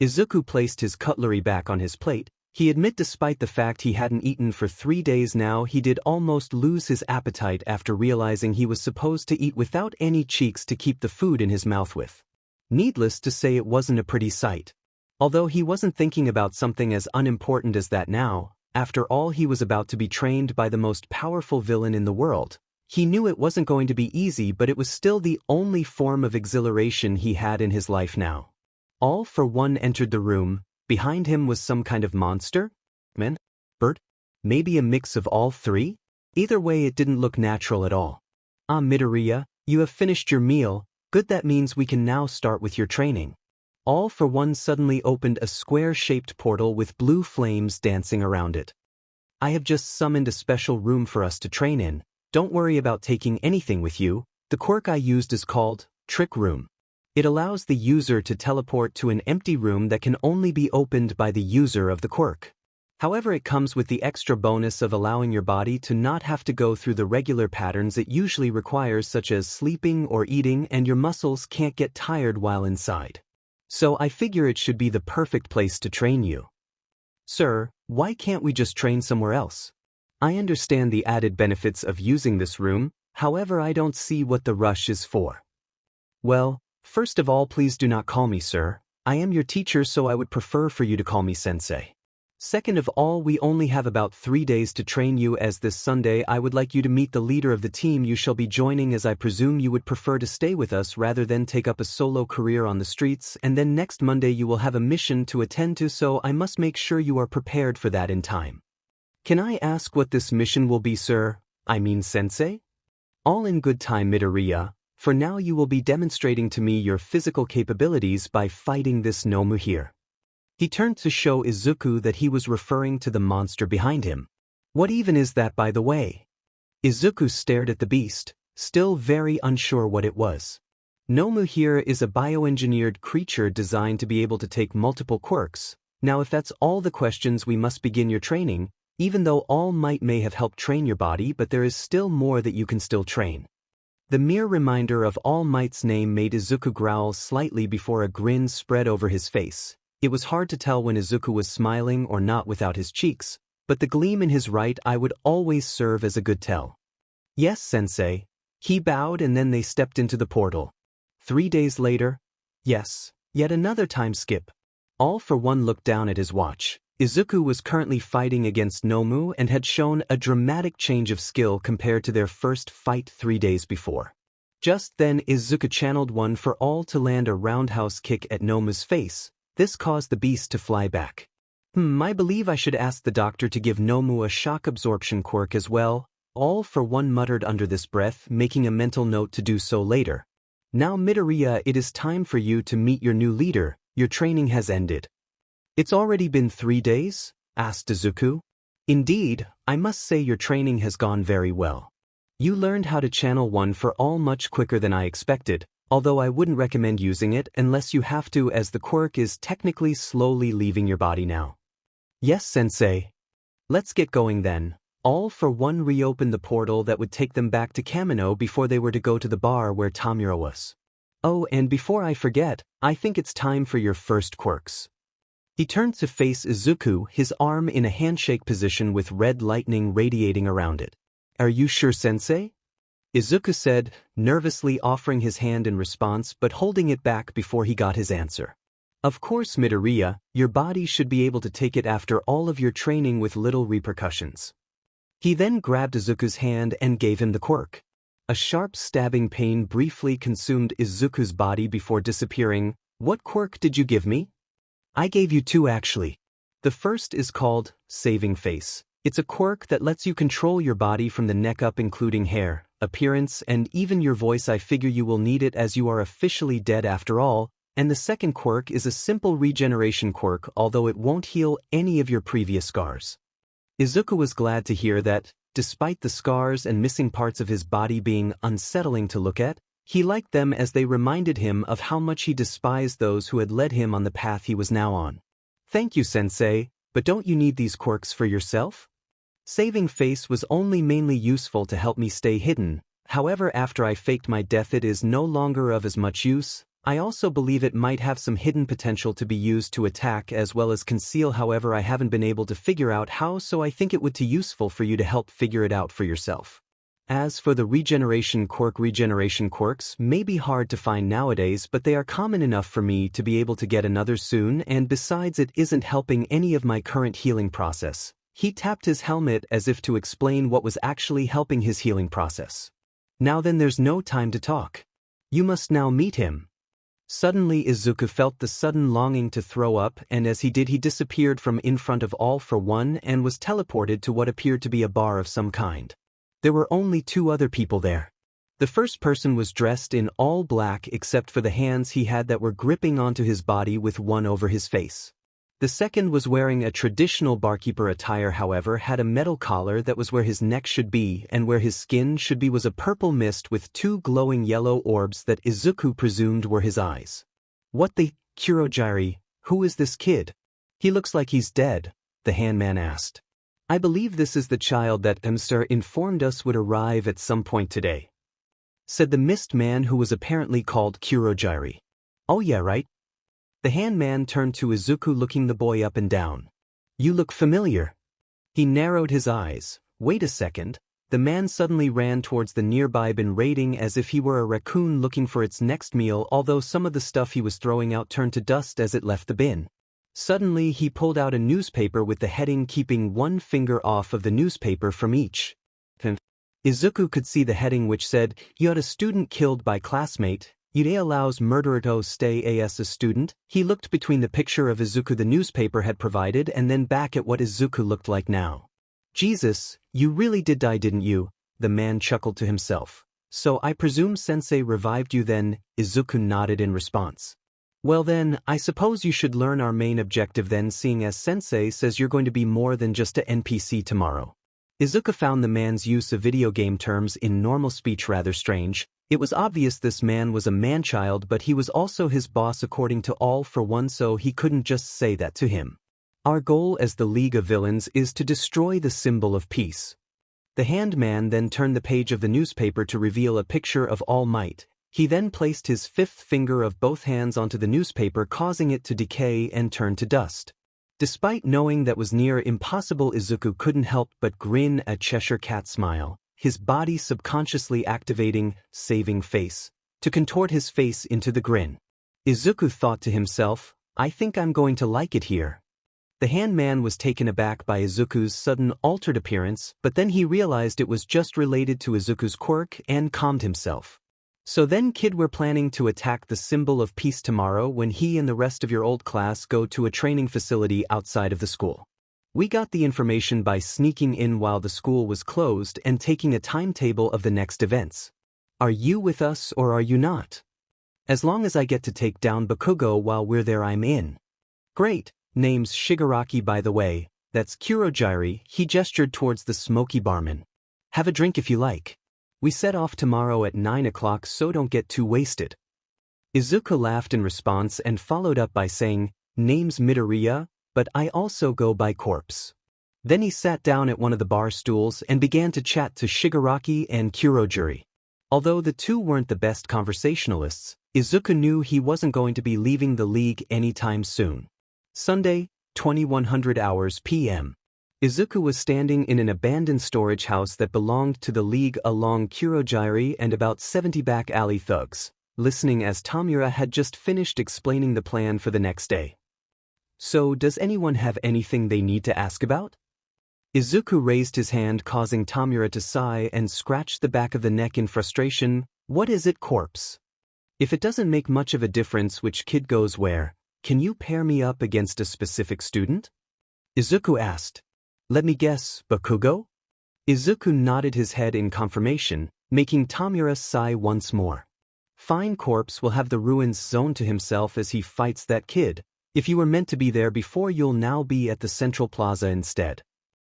Izuku placed his cutlery back on his plate. He admit despite the fact he hadn't eaten for 3 days now, he did almost lose his appetite after realizing he was supposed to eat without any cheeks to keep the food in his mouth with. Needless to say, it wasn't a pretty sight. Although he wasn't thinking about something as unimportant as that now, after all he was about to be trained by the most powerful villain in the world. He knew it wasn't going to be easy, but it was still the only form of exhilaration he had in his life now. All for one entered the room. Behind him was some kind of monster? Man? Bird? Maybe a mix of all three? Either way, it didn't look natural at all. "Ah, Midoriya, you have finished your meal. Good, that means we can now start with your training." All for one suddenly opened a square-shaped portal with blue flames dancing around it. "I have just summoned a special room for us to train in. Don't worry about taking anything with you. The quirk I used is called Trick Room. It allows the user to teleport to an empty room that can only be opened by the user of the quirk. However, it comes with the extra bonus of allowing your body to not have to go through the regular patterns it usually requires, such as sleeping or eating, and your muscles can't get tired while inside. So I figure it should be the perfect place to train you." "Sir, why can't we just train somewhere else? I understand the added benefits of using this room, however I don't see what the rush is for." "Well, first of all, please do not call me sir. I am your teacher, so I would prefer for you to call me sensei. Second of all, we only have about 3 days to train you, as this Sunday I would like you to meet the leader of the team you shall be joining, as I presume you would prefer to stay with us rather than take up a solo career on the streets, and then next Monday you will have a mission to attend to, so I must make sure you are prepared for that in time." "Can I ask what this mission will be, sir? I mean sensei?" "All in good time, Midoriya. For now you will be demonstrating to me your physical capabilities by fighting this Nomu here." He turned to show Izuku that he was referring to the monster behind him. "What even is that, by the way?" Izuku stared at the beast, still very unsure what it was. Nomu here is a bioengineered creature designed to be able to take multiple quirks. Now if that's all the questions, we must begin your training, even though All Might may have helped train your body, but there is still more that you can still train. The mere reminder of All Might's name made Izuku growl slightly before a grin spread over his face. It was hard to tell when Izuku was smiling or not without his cheeks, but the gleam in his right eye would always serve as a good tell. "Yes, sensei." He bowed and then they stepped into the portal. 3 days later? Yes, yet another time skip. All for one looked down at his watch. Izuku was currently fighting against Nomu and had shown a dramatic change of skill compared to their first fight 3 days before. Just then Izuku channeled one for all to land a roundhouse kick at Nomu's face. This caused the beast to fly back. I believe I should ask the doctor to give Nomu a shock absorption quirk as well." All for one muttered under this breath, making a mental note to do so later. "Now Midoriya, it is time for you to meet your new leader. Your training has ended." "It's already been 3 days?" asked Izuku. "Indeed, I must say your training has gone very well. You learned how to channel one for all much quicker than I expected, although I wouldn't recommend using it unless you have to, as the quirk is technically slowly leaving your body now." "Yes, sensei." "Let's get going then." All for one reopened the portal that would take them back to Kamino before they were to go to the bar where Tamura was. "Oh, and before I forget, I think it's time for your first quirks." He turned to face Izuku, his arm in a handshake position with red lightning radiating around it. "Are you sure, sensei?" Izuku said, nervously offering his hand in response but holding it back before he got his answer. "Of course, Midoriya, your body should be able to take it after all of your training with little repercussions." He then grabbed Izuku's hand and gave him the quirk. A sharp stabbing pain briefly consumed Izuku's body before disappearing. "What quirk did you give me?" "I gave you two actually. The first is called Saving Face. It's a quirk that lets you control your body from the neck up, including hair, appearance, and even your voice. I figure you will need it as you are officially dead after all. And the second quirk is a simple regeneration quirk, although it won't heal any of your previous scars." Izuku was glad to hear that, despite the scars and missing parts of his body being unsettling to look at, he liked them as they reminded him of how much he despised those who had led him on the path he was now on. "Thank you, sensei, but don't you need these quirks for yourself?" "Saving Face was only mainly useful to help me stay hidden. However, after I faked my death it is no longer of as much use. I also believe it might have some hidden potential to be used to attack as well as conceal. However, I haven't been able to figure out how, so I think it would be useful for you to help figure it out for yourself. As for the regeneration quirks may be hard to find nowadays, but they are common enough for me to be able to get another soon, and besides it isn't helping any of my current healing process." He tapped his helmet as if to explain what was actually helping his healing process. "Now then, there's no time to talk. You must now meet him." Suddenly Izuku felt the sudden longing to throw up, and as he did he disappeared from in front of all for one and was teleported to what appeared to be a bar of some kind. There were only two other people there. The first person was dressed in all black except for the hands he had that were gripping onto his body with one over his face. The second was wearing a traditional barkeeper attire, however had a metal collar that was where his neck should be, and where his skin should be was a purple mist with two glowing yellow orbs that Izuku presumed were his eyes. "What the, Kurogiri, who is this kid? He looks like he's dead," the handman asked. "I believe this is the child that Sir informed us would arrive at some point today," said the mist man who was apparently called Kurogiri. "Oh yeah, right." The handman turned to Izuku, looking the boy up and down. "You look familiar." He narrowed his eyes. "Wait a second." The man suddenly ran towards the nearby bin raiding as if he were a raccoon looking for its next meal, although some of the stuff he was throwing out turned to dust as it left the bin. Suddenly he pulled out a newspaper with the heading, keeping one finger off of the newspaper from each. Izuku could see the heading which said, "You had a student killed by classmate. Yude allows murderer to stay as a student." He looked between the picture of Izuku the newspaper had provided and then back at what Izuku looked like now. "Jesus, you really did die, didn't you?" the man chuckled to himself. "So I presume sensei revived you then?" Izuku nodded in response. "Well then, I suppose you should learn our main objective then, seeing as sensei says you're going to be more than just a NPC tomorrow." Izuku found the man's use of video game terms in normal speech rather strange. It was obvious this man was a man-child, but he was also his boss according to all for one, so he couldn't just say that to him. "Our goal as the League of Villains is to destroy the symbol of peace." The handman then turned the page of the newspaper to reveal a picture of All Might. He then placed his fifth finger of both hands onto the newspaper, causing it to decay and turn to dust. Despite knowing that was near impossible, Izuku couldn't help but grin a Cheshire Cat smile, his body subconsciously activating Saving Face to contort his face into the grin. Izuku thought to himself, "I think I'm going to like it here." The handman was taken aback by Izuku's sudden altered appearance, but then he realized it was just related to Izuku's quirk and calmed himself. "So then kid, we're planning to attack the symbol of peace tomorrow when he and the rest of your old class go to a training facility outside of the school. We got the information by sneaking in while the school was closed and taking a timetable of the next events. Are you with us or are you not? As long as I get to take down Bakugo while we're there, I'm in." "Great. Name's Shigaraki, by the way. That's Kurogiri." He gestured towards the smoky barman. "Have a drink if you like. We set off tomorrow at 9 o'clock, so don't get too wasted." Izuku laughed in response and followed up by saying, "Name's Midoriya, but I also go by Corpse." Then he sat down at one of the bar stools and began to chat to Shigaraki and Kurogiri. Although the two weren't the best conversationalists, Izuku knew he wasn't going to be leaving the league anytime soon. Sunday, 2100 hours p.m. Izuku was standing in an abandoned storage house that belonged to the League along Kurogiri and about 70 back alley thugs, listening as Tamura had just finished explaining the plan for the next day. So, does anyone have anything they need to ask about? Izuku raised his hand, causing Tamura to sigh and scratch the back of the neck in frustration. What is it, corpse? If it doesn't make much of a difference which kid goes where, can you pair me up against a specific student? Izuku asked. Let me guess, Bakugo? Izuku nodded his head in confirmation, making Tamura sigh once more. Fine, corpse will have the ruins zone to himself as he fights that kid. If you were meant to be there before, you'll now be at the Central Plaza instead.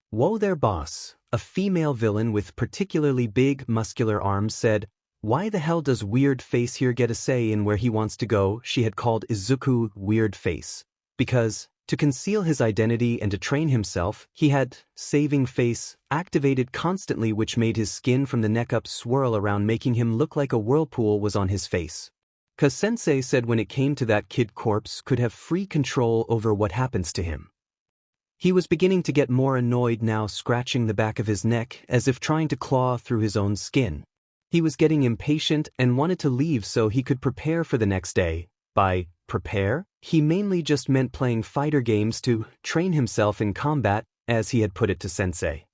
Whoa there, boss, a female villain with particularly big, muscular arms said. Why the hell does Weird Face here get a say in where he wants to go? She had called Izuku Weird Face. Because, to conceal his identity and to train himself, he had Saving Face activated constantly, which made his skin from the neck up swirl around, making him look like a whirlpool was on his face. 'Cause Sensei said when it came to that kid, corpse could have free control over what happens to him. He was beginning to get more annoyed now, scratching the back of his neck as if trying to claw through his own skin. He was getting impatient and wanted to leave so he could prepare for the next day. By prepare, he mainly just meant playing fighter games to train himself in combat, as he had put it to Sensei.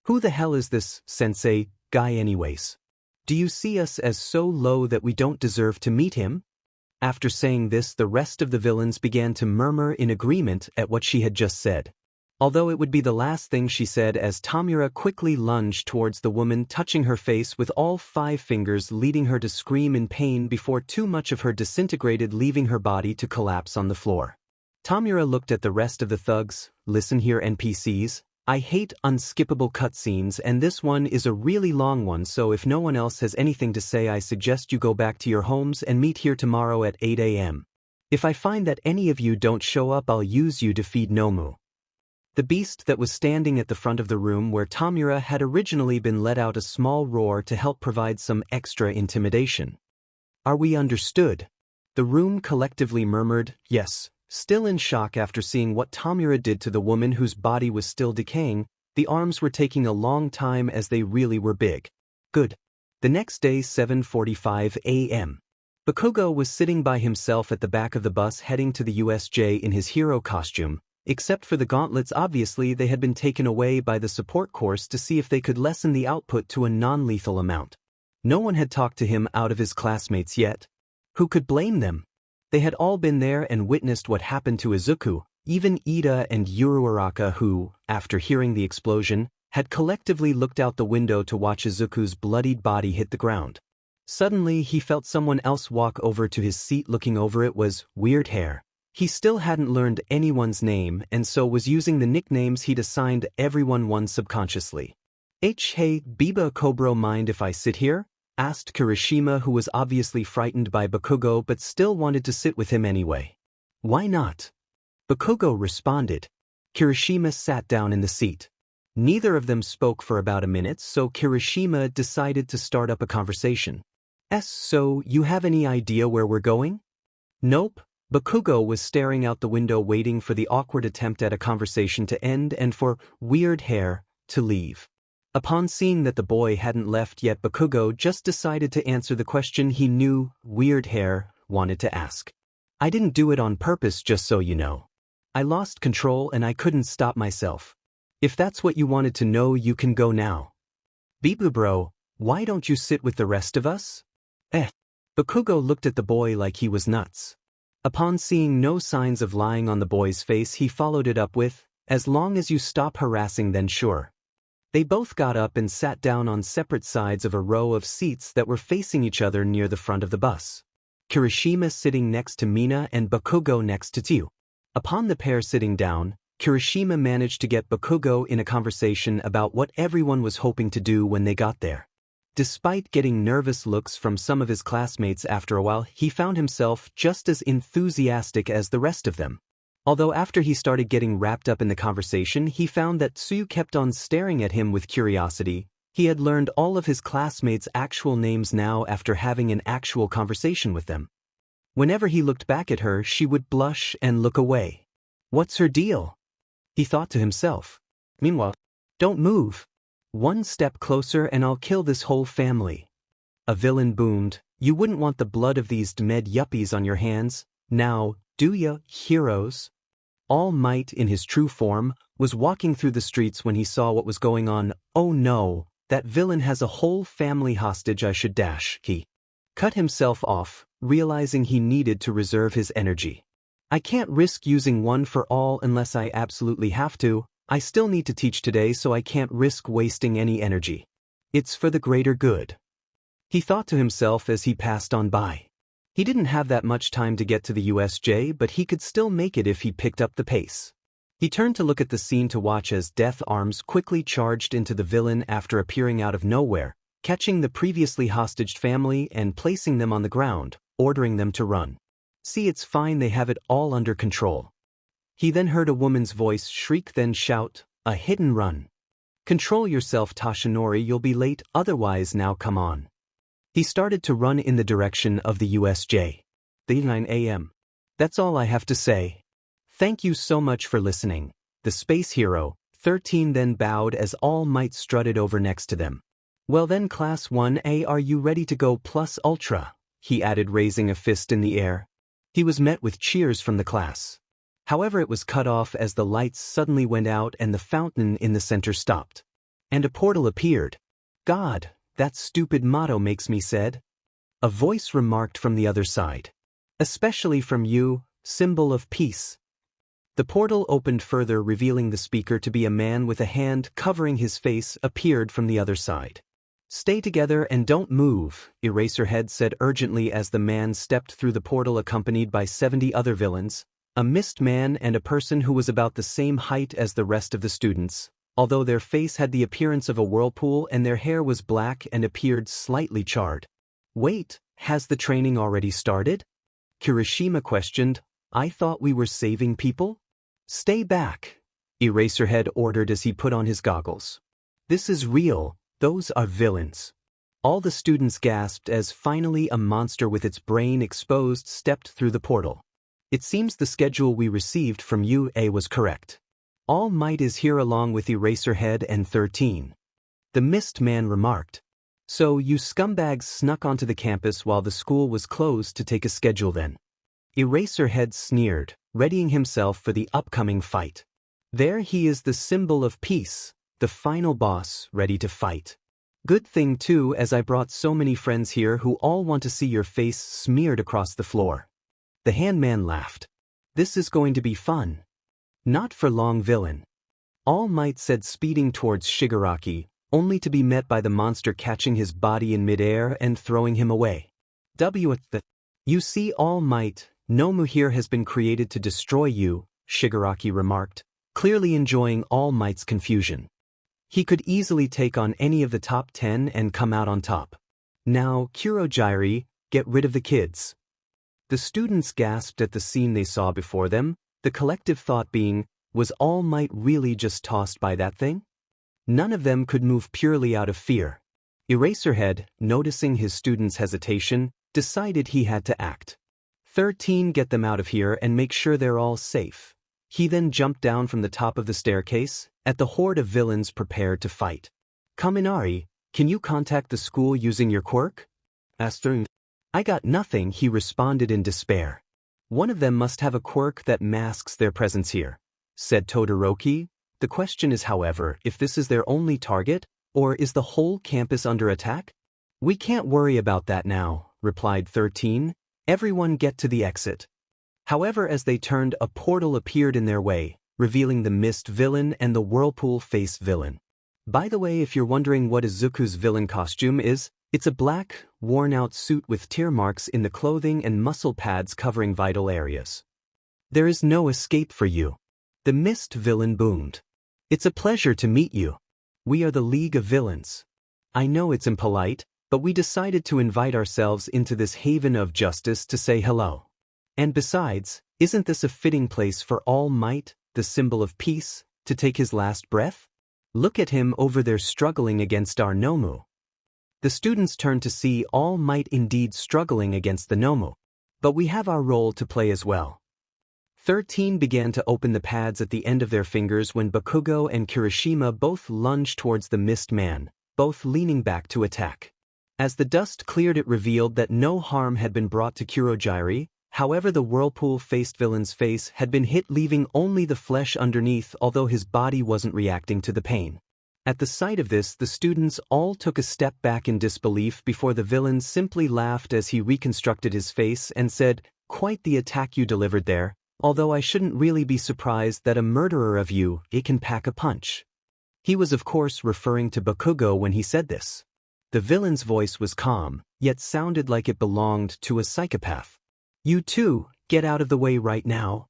Who the hell is this Sensei guy anyways? Do you see us as so low that we don't deserve to meet him? After saying this, the rest of the villains began to murmur in agreement at what she had just said. Although it would be the last thing she said, as Tamura quickly lunged towards the woman, touching her face with all 5 fingers, leading her to scream in pain before too much of her disintegrated, leaving her body to collapse on the floor. Tamura looked at the rest of the thugs. Listen here, NPCs. I hate unskippable cutscenes, and this one is a really long one, so if no one else has anything to say, I suggest you go back to your homes and meet here tomorrow at 8 a.m. If I find that any of you don't show up, I'll use you to feed Nomu. The beast that was standing at the front of the room where Tamura had originally been let out a small roar to help provide some extra intimidation. Are we understood? The room collectively murmured, yes, still in shock after seeing what Tamura did to the woman whose body was still decaying. The arms were taking a long time as they really were big. Good. The next day, 7:45 a.m. Bakugo was sitting by himself at the back of the bus heading to the USJ in his hero costume. Except for the gauntlets, obviously they had been taken away by the support course to see if they could lessen the output to a non-lethal amount. No one had talked to him out of his classmates yet. Who could blame them? They had all been there and witnessed what happened to Izuku, even Ida and Yuruaraka, who, after hearing the explosion, had collectively looked out the window to watch Izuku's bloodied body hit the ground. Suddenly he felt someone else walk over to his seat. Looking over, it was Weird Hair. He still hadn't learned anyone's name and so was using the nicknames he'd assigned everyone subconsciously. Hey, Biba Cobra, mind if I sit here? Asked Kirishima, who was obviously frightened by Bakugo but still wanted to sit with him anyway. Why not? Bakugo responded. Kirishima sat down in the seat. Neither of them spoke for about a minute, so Kirishima decided to start up a conversation. So you have any idea where we're going? Nope. Bakugo was staring out the window, waiting for the awkward attempt at a conversation to end and for Weird Hair to leave. Upon seeing that the boy hadn't left yet, Bakugo just decided to answer the question he knew Weird Hair wanted to ask. I didn't do it on purpose, just so you know. I lost control and I couldn't stop myself. If that's what you wanted to know, you can go now. Bibu bro, why don't you sit with the rest of us? Bakugo looked at the boy like he was nuts. Upon seeing no signs of lying on the boy's face, he followed it up with, as long as you stop harassing, then sure. They both got up and sat down on separate sides of a row of seats that were facing each other near the front of the bus. Kirishima sitting next to Mina and Bakugo next to Tsu. Upon the pair sitting down, Kirishima managed to get Bakugo in a conversation about what everyone was hoping to do when they got there. Despite getting nervous looks from some of his classmates after a while, he found himself just as enthusiastic as the rest of them. Although after he started getting wrapped up in the conversation, he found that Tsu kept on staring at him with curiosity. He had learned all of his classmates' actual names now after having an actual conversation with them. Whenever he looked back at her, she would blush and look away. What's her deal? He thought to himself. Meanwhile, don't move. One step closer and I'll kill this whole family. A villain boomed, you wouldn't want the blood of these demed yuppies on your hands, now, do ya, heroes? All Might, in his true form, was walking through the streets when he saw what was going on. Oh no, that villain has a whole family hostage. I should dash. He cut himself off, realizing he needed to reserve his energy. I can't risk using one for all unless I absolutely have to. I still need to teach today, so I can't risk wasting any energy. It's for the greater good. He thought to himself as he passed on by. He didn't have that much time to get to the USJ, but he could still make it if he picked up the pace. He turned to look at the scene to watch as Death Arms quickly charged into the villain after appearing out of nowhere, catching the previously hostaged family and placing them on the ground, ordering them to run. See, it's fine, they have it all under control. He then heard a woman's voice shriek, then shout, a hit and run. Control yourself, Tashinori, you'll be late otherwise, now come on. He started to run in the direction of the USJ. The 9 a.m. That's all I have to say. Thank you so much for listening. The Space Hero, 13 then bowed as All Might strutted over next to them. Well then, Class 1A, are you ready to go plus ultra? He added, raising a fist in the air. He was met with cheers from the class. However, it was cut off as the lights suddenly went out and the fountain in the center stopped. And a portal appeared. God, that stupid motto makes me sad. A voice remarked from the other side. Especially from you, symbol of peace. The portal opened further, revealing the speaker to be a man with a hand covering his face appeared from the other side. Stay together and don't move, Eraserhead said urgently as the man stepped through the portal accompanied by 70 other villains, a mist man and a person who was about the same height as the rest of the students, although their face had the appearance of a whirlpool and their hair was black and appeared slightly charred. Wait, has the training already started? Kirishima questioned. I thought we were saving people? Stay back, Eraserhead ordered as he put on his goggles. This is real, those are villains. All the students gasped as finally a monster with its brain exposed stepped through the portal. It seems the schedule we received from UA was correct. All Might is here along with Eraserhead and 13. The Mist Man remarked. So you scumbags snuck onto the campus while the school was closed to take a schedule then. Eraserhead sneered, readying himself for the upcoming fight. There he is, the symbol of peace, the final boss, ready to fight. Good thing too, as I brought so many friends here who all want to see your face smeared across the floor. The Handman laughed. This is going to be fun. Not for long, villain. All Might said, speeding towards Shigaraki, only to be met by the monster catching his body in midair and throwing him away. You see, All Might, Nomu here has been created to destroy you, Shigaraki remarked, clearly enjoying All Might's confusion. He could easily take on any of the top 10 and come out on top. Now, Kurogyri, get rid of the kids. The students gasped at the scene they saw before them, the collective thought being, was All Might really just tossed by that thing? None of them could move purely out of fear. Eraserhead, noticing his students' hesitation, decided he had to act. 13, get them out of here and make sure they're all safe. He then jumped down from the top of the staircase, at the horde of villains prepared to fight. Kaminari, can you contact the school using your quirk? Asked. I got nothing, he responded in despair. One of them must have a quirk that masks their presence here, said Todoroki. The question is, however, if this is their only target, or is the whole campus under attack? We can't worry about that now, replied 13. Everyone get to the exit. However, as they turned, a portal appeared in their way, revealing the Mist villain and the Whirlpool face villain. By the way, if you're wondering what Izuku's villain costume is, it's a black, worn-out suit with tear marks in the clothing and muscle pads covering vital areas. There is no escape for you. The Mist villain boomed. It's a pleasure to meet you. We are the League of Villains. I know it's impolite, but we decided to invite ourselves into this haven of justice to say hello. And besides, isn't this a fitting place for All Might, the symbol of peace, to take his last breath? Look at him over there struggling against our Nomu. The students turned to see All Might indeed struggling against the Nomu. But we have our role to play as well. 13 began to open the pads at the end of their fingers when Bakugo and Kirishima both lunged towards the mist man, both leaning back to attack. As the dust cleared, it revealed that no harm had been brought to Kurogyari. However, the whirlpool-faced villain's face had been hit, leaving only the flesh underneath, although his body wasn't reacting to the pain. At the sight of this, the students all took a step back in disbelief before the villain simply laughed as he reconstructed his face and said, "Quite the attack you delivered there, although I shouldn't really be surprised that a murderer of you, it can pack a punch." He was of course referring to Bakugo when he said this. The villain's voice was calm, yet sounded like it belonged to a psychopath. "You two, get out of the way right now,"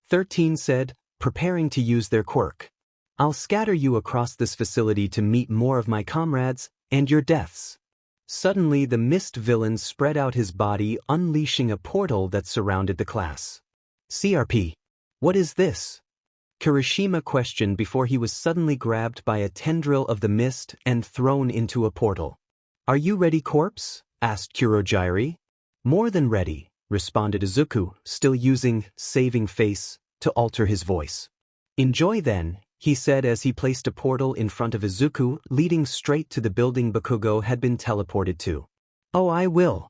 13 said, preparing to use their quirk. "I'll scatter you across this facility to meet more of my comrades, and your deaths." Suddenly the mist villain spread out his body, unleashing a portal that surrounded the class. "CRP. What is this?" Kirishima questioned before he was suddenly grabbed by a tendril of the mist and thrown into a portal. "Are you ready, corpse?" asked Kurogyari. "More than ready," responded Izuku, still using saving face to alter his voice. "Enjoy then," he said as he placed a portal in front of Izuku, leading straight to the building Bakugo had been teleported to. "Oh, I will."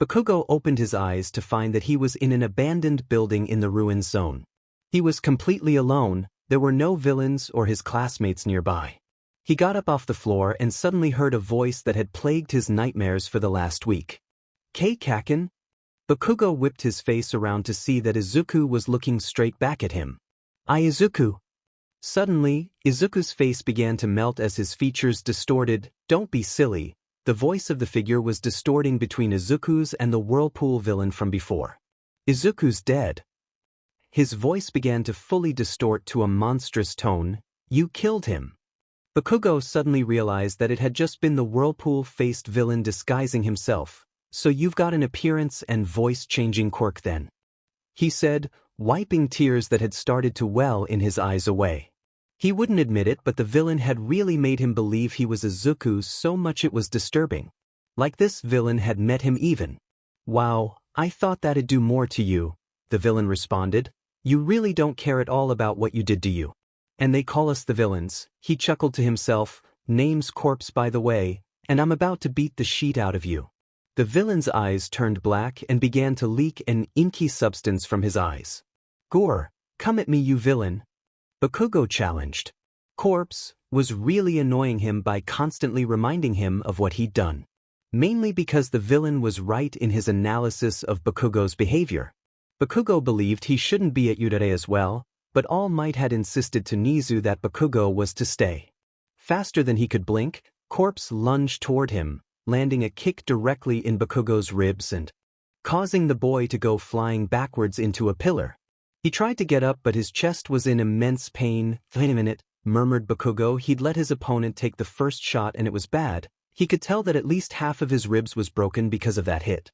Bakugo opened his eyes to find that he was in an abandoned building in the ruins zone. He was completely alone. There were no villains or his classmates nearby. He got up off the floor and suddenly heard a voice that had plagued his nightmares for the last week. "Kaken?" Bakugo whipped his face around to see that Izuku was looking straight back at him. "I, Izuku." Suddenly, Izuku's face began to melt as his features distorted. "Don't be silly." The voice of the figure was distorting between Izuku's and the whirlpool villain from before. "Izuku's dead." His voice began to fully distort to a monstrous tone. "You killed him." Bakugo suddenly realized that it had just been the whirlpool-faced villain disguising himself. "So you've got an appearance and voice-changing quirk then?" he said, wiping tears that had started to well in his eyes away. He wouldn't admit it, but the villain had really made him believe he was Izuku so much it was disturbing. Like this villain had met him even. "Wow, I thought that'd do more to you," the villain responded. "You really don't care at all about what you did to you. And they call us the villains," he chuckled to himself. "Name's Corpse, by the way, and I'm about to beat the sheet out of you." The villain's eyes turned black and began to leak an inky substance from his eyes. "Gore, come at me, you villain," Bakugo challenged. Corpse was really annoying him by constantly reminding him of what he'd done. Mainly because the villain was right in his analysis of Bakugo's behavior. Bakugo believed he shouldn't be at Yurare as well, but All Might had insisted to Nizu that Bakugo was to stay. Faster than he could blink, Corpse lunged toward him, landing a kick directly in Bakugo's ribs and causing the boy to go flying backwards into a pillar. He tried to get up, but his chest was in immense pain. "Wait a minute," murmured Bakugo. He'd let his opponent take the first shot and it was bad. He could tell that at least half of his ribs was broken because of that hit.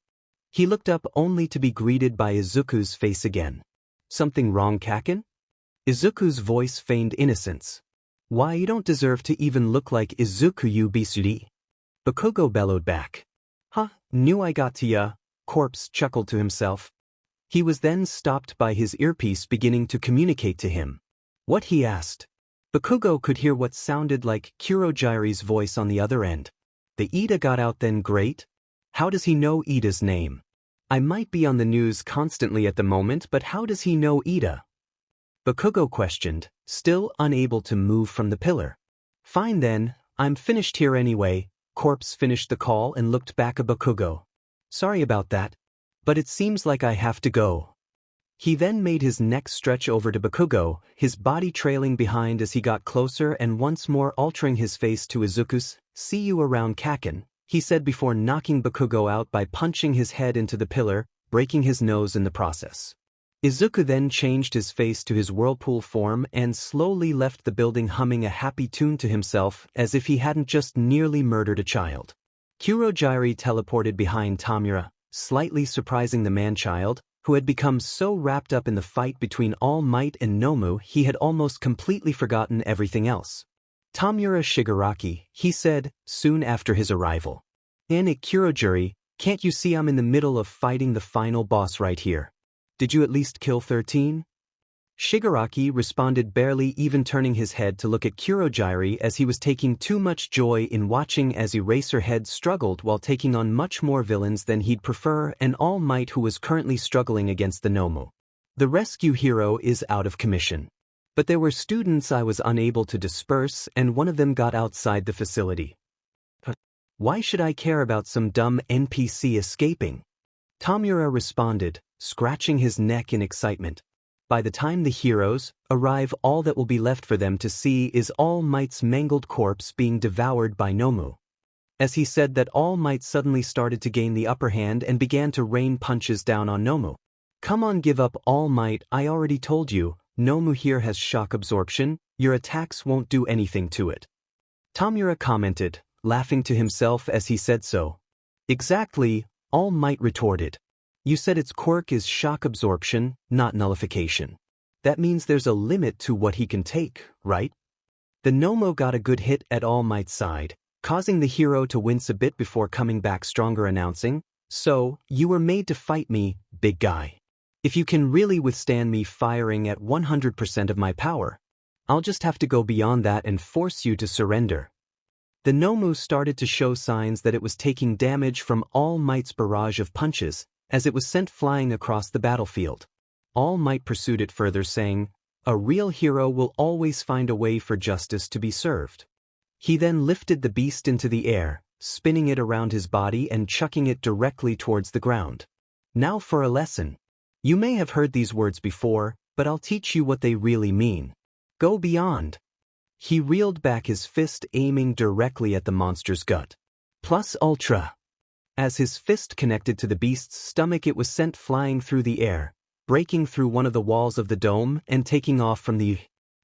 He looked up only to be greeted by Izuku's face again. "Something wrong, Kaken?" Izuku's voice feigned innocence. "Why, you don't deserve to even look like Izuku, you Bisuri." Bakugo bellowed back. "Huh, knew I got to ya," Corpse chuckled to himself. He was then stopped by his earpiece beginning to communicate to him. "What?" he asked. Bakugo could hear what sounded like Kurogyari's voice on the other end. "The Ida got out then, great? How does he know Ida's name? I might be on the news constantly at the moment, but how does he know Ida?" Bakugo questioned, still unable to move from the pillar. "Fine then, I'm finished here anyway." Corpse finished the call and looked back at Bakugo. "Sorry about that, but it seems like I have to go." He then made his neck stretch over to Bakugo, his body trailing behind as he got closer and once more altering his face to Izuku's. "See you around, Kaken," he said before knocking Bakugo out by punching his head into the pillar, breaking his nose in the process. Izuku then changed his face to his whirlpool form and slowly left the building humming a happy tune to himself as if he hadn't just nearly murdered a child. Kurogyari teleported behind Tamura, slightly surprising the man-child, who had become so wrapped up in the fight between All Might and Nomu he had almost completely forgotten everything else. "Tamura Shigaraki," he said, soon after his arrival. Kurogyari, can't you see I'm in the middle of fighting the final boss right here? Did you at least kill 13? Shigaraki responded, barely even turning his head to look at Kurogiri, as he was taking too much joy in watching as Eraserhead struggled while taking on much more villains than he'd prefer, and All Might, who was currently struggling against the Nomu. The rescue hero is out of commission. But there were students I was unable to disperse, and one of them got outside the facility. Why should I care about some dumb NPC escaping? Tamura responded, scratching his neck in excitement. By the time the heroes arrive, all that will be left for them to see is All Might's mangled corpse being devoured by Nomu. As he said that, All Might suddenly started to gain the upper hand and began to rain punches down on Nomu. Come on, give up, All Might, I already told you, Nomu here has shock absorption, your attacks won't do anything to it. Tamura commented, laughing to himself as he said so. Exactly, All Might retorted. You said its quirk is shock absorption, not nullification. That means there's a limit to what he can take, right? The Nomu got a good hit at All Might's side, causing the hero to wince a bit before coming back stronger, announcing, "So, you were made to fight me, big guy. If you can really withstand me firing at 100% of my power, I'll just have to go beyond that and force you to surrender." The Nomu started to show signs that it was taking damage from All Might's barrage of punches, as it was sent flying across the battlefield. All Might pursued it further, saying, "A real hero will always find a way for justice to be served." He then lifted the beast into the air, spinning it around his body and chucking it directly towards the ground. Now for a lesson. You may have heard these words before, but I'll teach you what they really mean. Go beyond. He reeled back his fist, aiming directly at the monster's gut. Plus ultra. As his fist connected to the beast's stomach, it was sent flying through the air, breaking through one of the walls of the dome and taking off from the...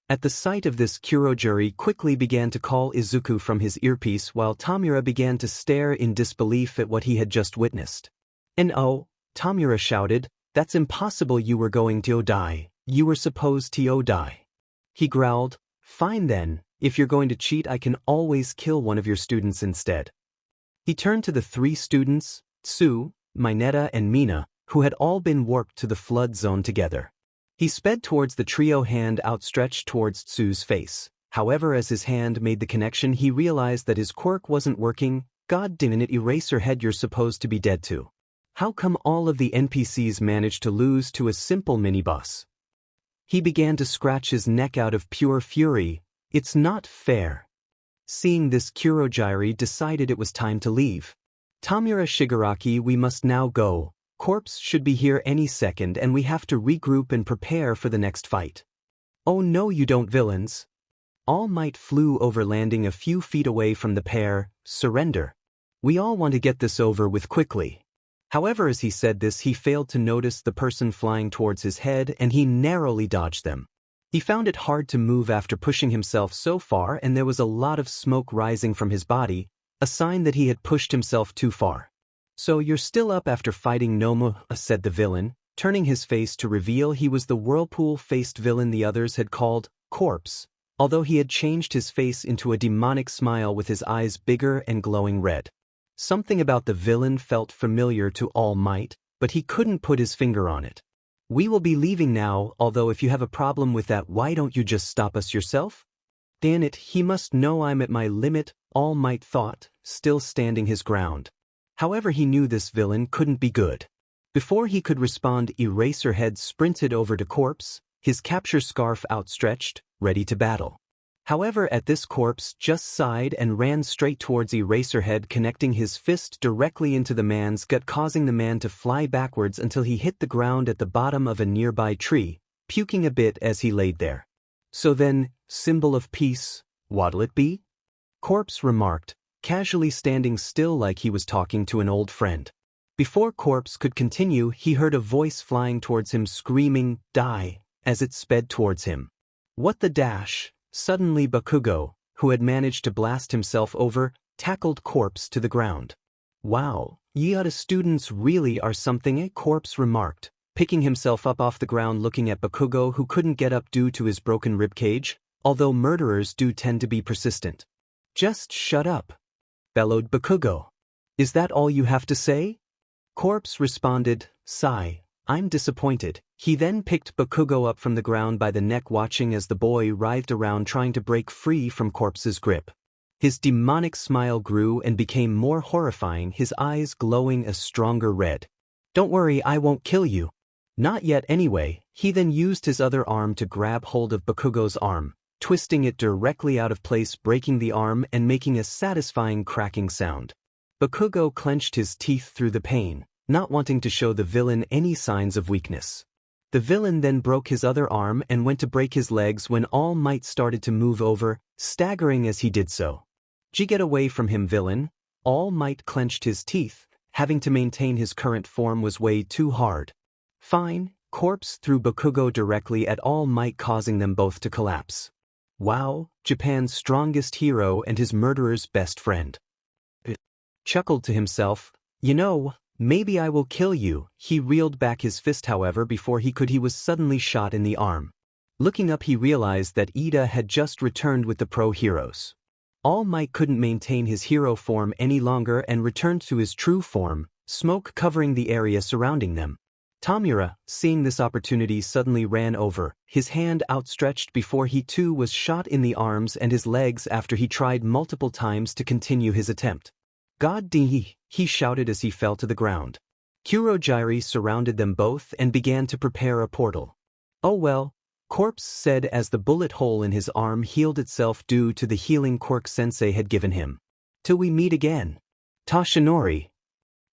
At the sight of this, Kurogiri quickly began to call Izuku from his earpiece, while Tamura began to stare in disbelief at what he had just witnessed. "And oh," Tamura shouted, "that's impossible, you were going to die. You were supposed to die." He growled, "Fine then, if you're going to cheat, I can always kill one of your students instead." He turned to the three students, Tsu, Mineta and Mina, who had all been warped to the flood zone together. He sped towards the trio, hand outstretched towards Tsu's face. However, as his hand made the connection, he realized that his quirk wasn't working. God damn it, Eraserhead, you're supposed to be dead too. How come all of the NPCs managed to lose to a simple mini-boss? He began to scratch his neck out of pure fury. It's not fair. Seeing this, Kurogiri decided it was time to leave. Tamura, Shigaraki, we must now go. Corpse should be here any second and we have to regroup and prepare for the next fight. Oh no, you don't, villains. All Might flew over, landing a few feet away from the pair. Surrender. We all want to get this over with quickly. However, as he said this, he failed to notice the person flying towards his head, and he narrowly dodged them. He found it hard to move after pushing himself so far, and there was a lot of smoke rising from his body, a sign that he had pushed himself too far. "So you're still up after fighting Nomu," said the villain, turning his face to reveal he was the whirlpool-faced villain the others had called Corpse, although he had changed his face into a demonic smile with his eyes bigger and glowing red. Something about the villain felt familiar to All Might, but he couldn't put his finger on it. "We will be leaving now, although if you have a problem with that, why don't you just stop us yourself?" Damn it, he must know I'm at my limit, All Might thought, still standing his ground. However, he knew this villain couldn't be good. Before he could respond, Eraserhead sprinted over to Corpse, his capture scarf outstretched, ready to battle. However, at this, Corpse just sighed and ran straight towards Eraserhead, connecting his fist directly into the man's gut, causing the man to fly backwards until he hit the ground at the bottom of a nearby tree, puking a bit as he laid there. "So then, symbol of peace, what'll it be?" Corpse remarked, casually standing still like he was talking to an old friend. Before Corpse could continue, he heard a voice flying towards him screaming, "Die," as it sped towards him. What the dash? Suddenly Bakugo, who had managed to blast himself over, tackled Corpse to the ground. "Wow, ye other students really are something," Corpse remarked, picking himself up off the ground, looking at Bakugo, who couldn't get up due to his broken ribcage, although murderers do tend to be persistent. "Just shut up," bellowed Bakugo. "Is that all you have to say?" Corpse responded, sigh, I'm disappointed. He then picked Bakugo up from the ground by the neck, watching as the boy writhed around trying to break free from Corpse's grip. His demonic smile grew and became more horrifying, his eyes glowing a stronger red. Don't worry, I won't kill you. Not yet anyway. He then used his other arm to grab hold of Bakugo's arm, twisting it directly out of place, breaking the arm and making a satisfying cracking sound. Bakugo clenched his teeth through the pain, not wanting to show the villain any signs of weakness. The villain then broke his other arm and went to break his legs when All Might started to move over, staggering as he did so. Get away from him, villain. All Might clenched his teeth. Having to maintain his current form was way too hard. Fine. Corpse threw Bakugo directly at All Might, causing them both to collapse. Wow, Japan's strongest hero and his murderer's best friend. Chuckled to himself, you know, maybe I will kill you. He reeled back his fist, however, before he was suddenly shot in the arm. Looking up, he realized that Ida had just returned with the pro heroes. All Might couldn't maintain his hero form any longer and returned to his true form, smoke covering the area surrounding them. Tamura, seeing this opportunity, suddenly ran over, his hand outstretched before he too was shot in the arms and his legs after he tried multiple times to continue his attempt. God damn, he shouted as he fell to the ground. Kurogyri surrounded them both and began to prepare a portal. Oh well, Corpse said as the bullet hole in his arm healed itself due to the healing quirk Sensei had given him. Till we meet again. Toshinori.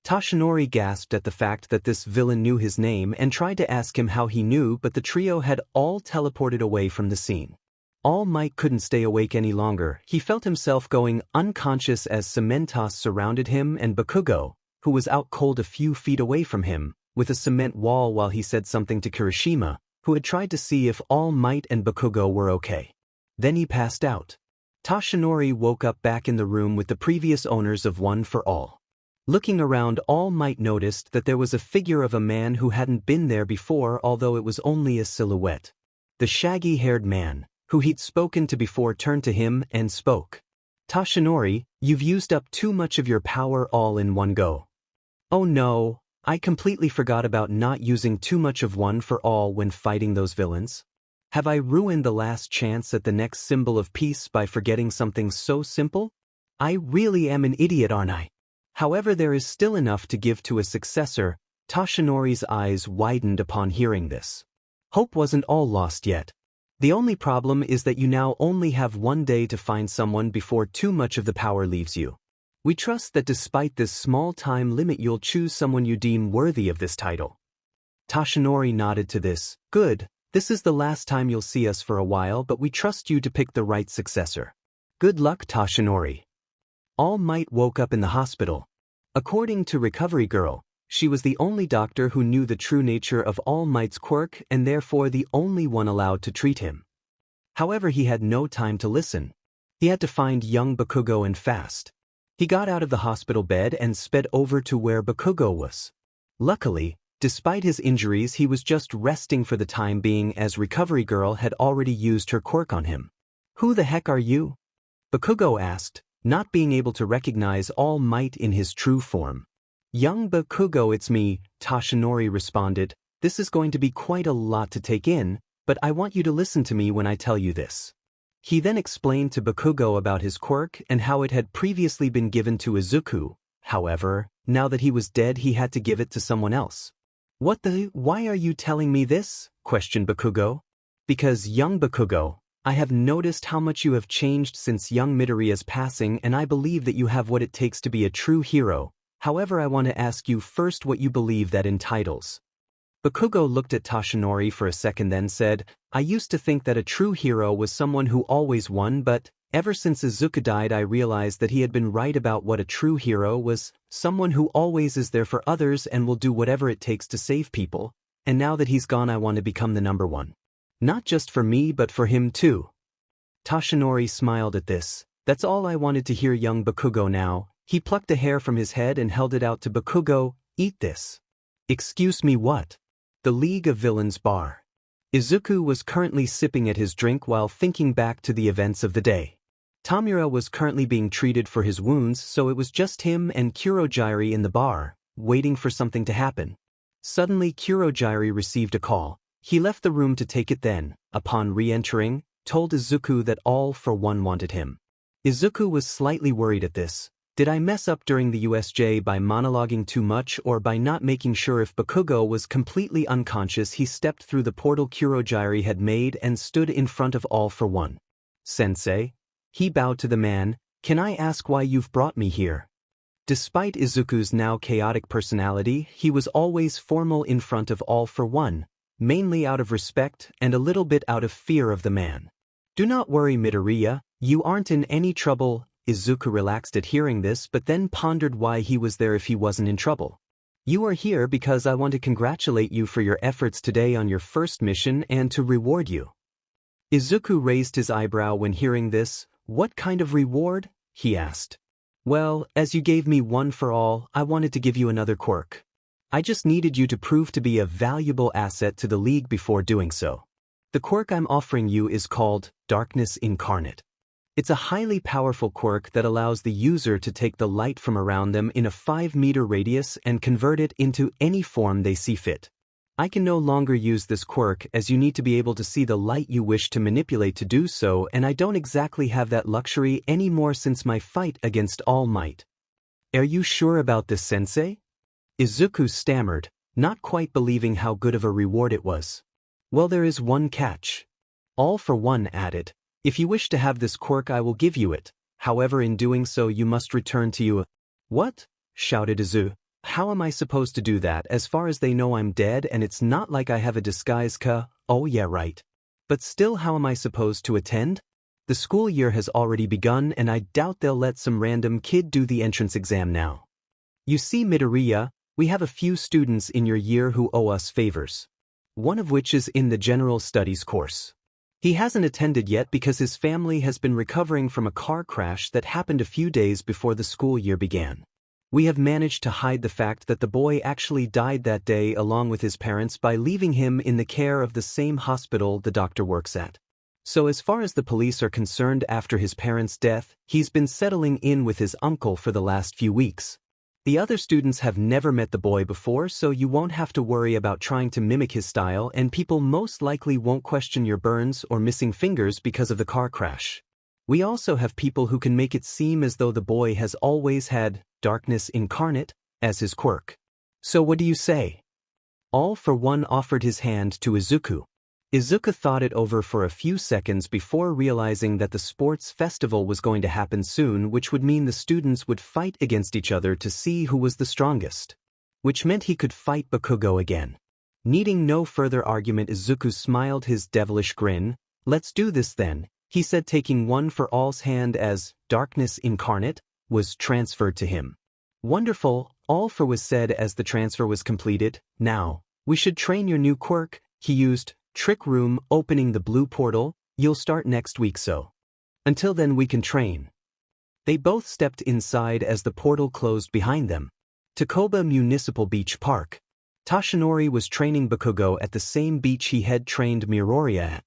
Toshinori gasped at the fact that this villain knew his name and tried to ask him how he knew, but the trio had all teleported away from the scene. All Might couldn't stay awake any longer. He felt himself going unconscious as Cementos surrounded him and Bakugo, who was out cold a few feet away from him, with a cement wall, while he said something to Kirishima, who had tried to see if All Might and Bakugo were okay. Then he passed out. Toshinori woke up back in the room with the previous owners of One for All. Looking around, All Might noticed that there was a figure of a man who hadn't been there before, although it was only a silhouette. The shaggy-haired man, who he'd spoken to before, turned to him and spoke. Toshinori, you've used up too much of your power all in one go. Oh no, I completely forgot about not using too much of One for All when fighting those villains. Have I ruined the last chance at the next symbol of peace by forgetting something so simple? I really am an idiot, aren't I? However, there is still enough to give to a successor. Toshinori's eyes widened upon hearing this. Hope wasn't all lost yet. The only problem is that you now only have 1 day to find someone before too much of the power leaves you. We trust that despite this small time limit you'll choose someone you deem worthy of this title. Toshinori nodded to this. Good, this is the last time you'll see us for a while, but we trust you to pick the right successor. Good luck, Toshinori. All Might woke up in the hospital. According to Recovery Girl, she was the only doctor who knew the true nature of All Might's quirk and therefore the only one allowed to treat him. However, he had no time to listen. He had to find young Bakugo and fast. He got out of the hospital bed and sped over to where Bakugo was. Luckily, despite his injuries, he was just resting for the time being, as Recovery Girl had already used her quirk on him. Who the heck are you? Bakugo asked, not being able to recognize All Might in his true form. Young Bakugo, it's me, Toshinori responded. This is going to be quite a lot to take in, but I want you to listen to me when I tell you this. He then explained to Bakugo about his quirk and how it had previously been given to Izuku. However, now that he was dead, he had to give it to someone else. Why are you telling me this? Questioned Bakugo. Because, young Bakugo, I have noticed how much you have changed since young Midoriya's passing, and I believe that you have what it takes to be a true hero. However, I want to ask you first what you believe that entitles. Bakugo looked at Toshinori for a second, then said, I used to think that a true hero was someone who always won, but ever since Izuku died I realized that he had been right about what a true hero was, someone who always is there for others and will do whatever it takes to save people, and now that he's gone I want to become the number one. Not just for me but for him too. Toshinori smiled at this. That's all I wanted to hear, young Bakugo. Now, he plucked a hair from his head and held it out to Bakugo. Eat this. Excuse me, what? The League of Villains bar. Izuku was currently sipping at his drink while thinking back to the events of the day. Tamura was currently being treated for his wounds, so it was just him and Kurogyri in the bar, waiting for something to happen. Suddenly Kurogiri received a call. He left the room to take it then, upon re-entering, told Izuku that all for one wanted him. Izuku was slightly worried at this. Did I mess up during the USJ by monologuing too much or by not making sure if Bakugo was completely unconscious? He stepped through the portal Kurogiri had made and stood in front of all for one. Sensei? He bowed to the man. Can I ask why you've brought me here? Despite Izuku's now chaotic personality, he was always formal in front of all for one, mainly out of respect and a little bit out of fear of the man. Do not worry, Midoriya, you aren't in any trouble. Izuku relaxed at hearing this but then pondered why he was there if he wasn't in trouble. You are here because I want to congratulate you for your efforts today on your first mission and to reward you. Izuku raised his eyebrow when hearing this. What kind of reward? He asked. Well, as you gave me one for all, I wanted to give you another quirk. I just needed you to prove to be a valuable asset to the league before doing so. The quirk I'm offering you is called Darkness Incarnate. It's a highly powerful quirk that allows the user to take the light from around them in a 5-meter radius and convert it into any form they see fit. I can no longer use this quirk as you need to be able to see the light you wish to manipulate to do so, and I don't exactly have that luxury anymore since my fight against All Might. Are you sure about this, Sensei? Izuku stammered, not quite believing how good of a reward it was. Well, there is one catch. All for one added. If you wish to have this quirk, I will give you it. However, in doing so, you must return to you. What? Shouted Izuku. How am I supposed to do that? As far as they know, I'm dead and it's not like I have a disguise. Oh yeah, right. But still, how am I supposed to attend? The school year has already begun and I doubt they'll let some random kid do the entrance exam now. You see, Midoriya, we have a few students in your year who owe us favors. One of which is in the general studies course. He hasn't attended yet because his family has been recovering from a car crash that happened a few days before the school year began. We have managed to hide the fact that the boy actually died that day along with his parents by leaving him in the care of the same hospital the doctor works at. So as far as the police are concerned, after his parents' death, he's been settling in with his uncle for the last few weeks. The other students have never met the boy before, so you won't have to worry about trying to mimic his style, and people most likely won't question your burns or missing fingers because of the car crash. We also have people who can make it seem as though the boy has always had Darkness Incarnate as his quirk. So what do you say? All for one offered his hand to Izuku. Izuku thought it over for a few seconds before realizing that the sports festival was going to happen soon, which would mean the students would fight against each other to see who was the strongest. Which meant he could fight Bakugo again. Needing no further argument, Izuku smiled his devilish grin. Let's do this then, he said, taking one for all's hand as Darkness Incarnate was transferred to him. Wonderful, all for was said as the transfer was completed. Now, we should train your new quirk. He used Trick Room, opening the blue portal. You'll start next week, so until then we can train. They both stepped inside as the portal closed behind them. Takoba Municipal Beach Park. Toshinori was training Bakugo at the same beach he had trained Midoriya at.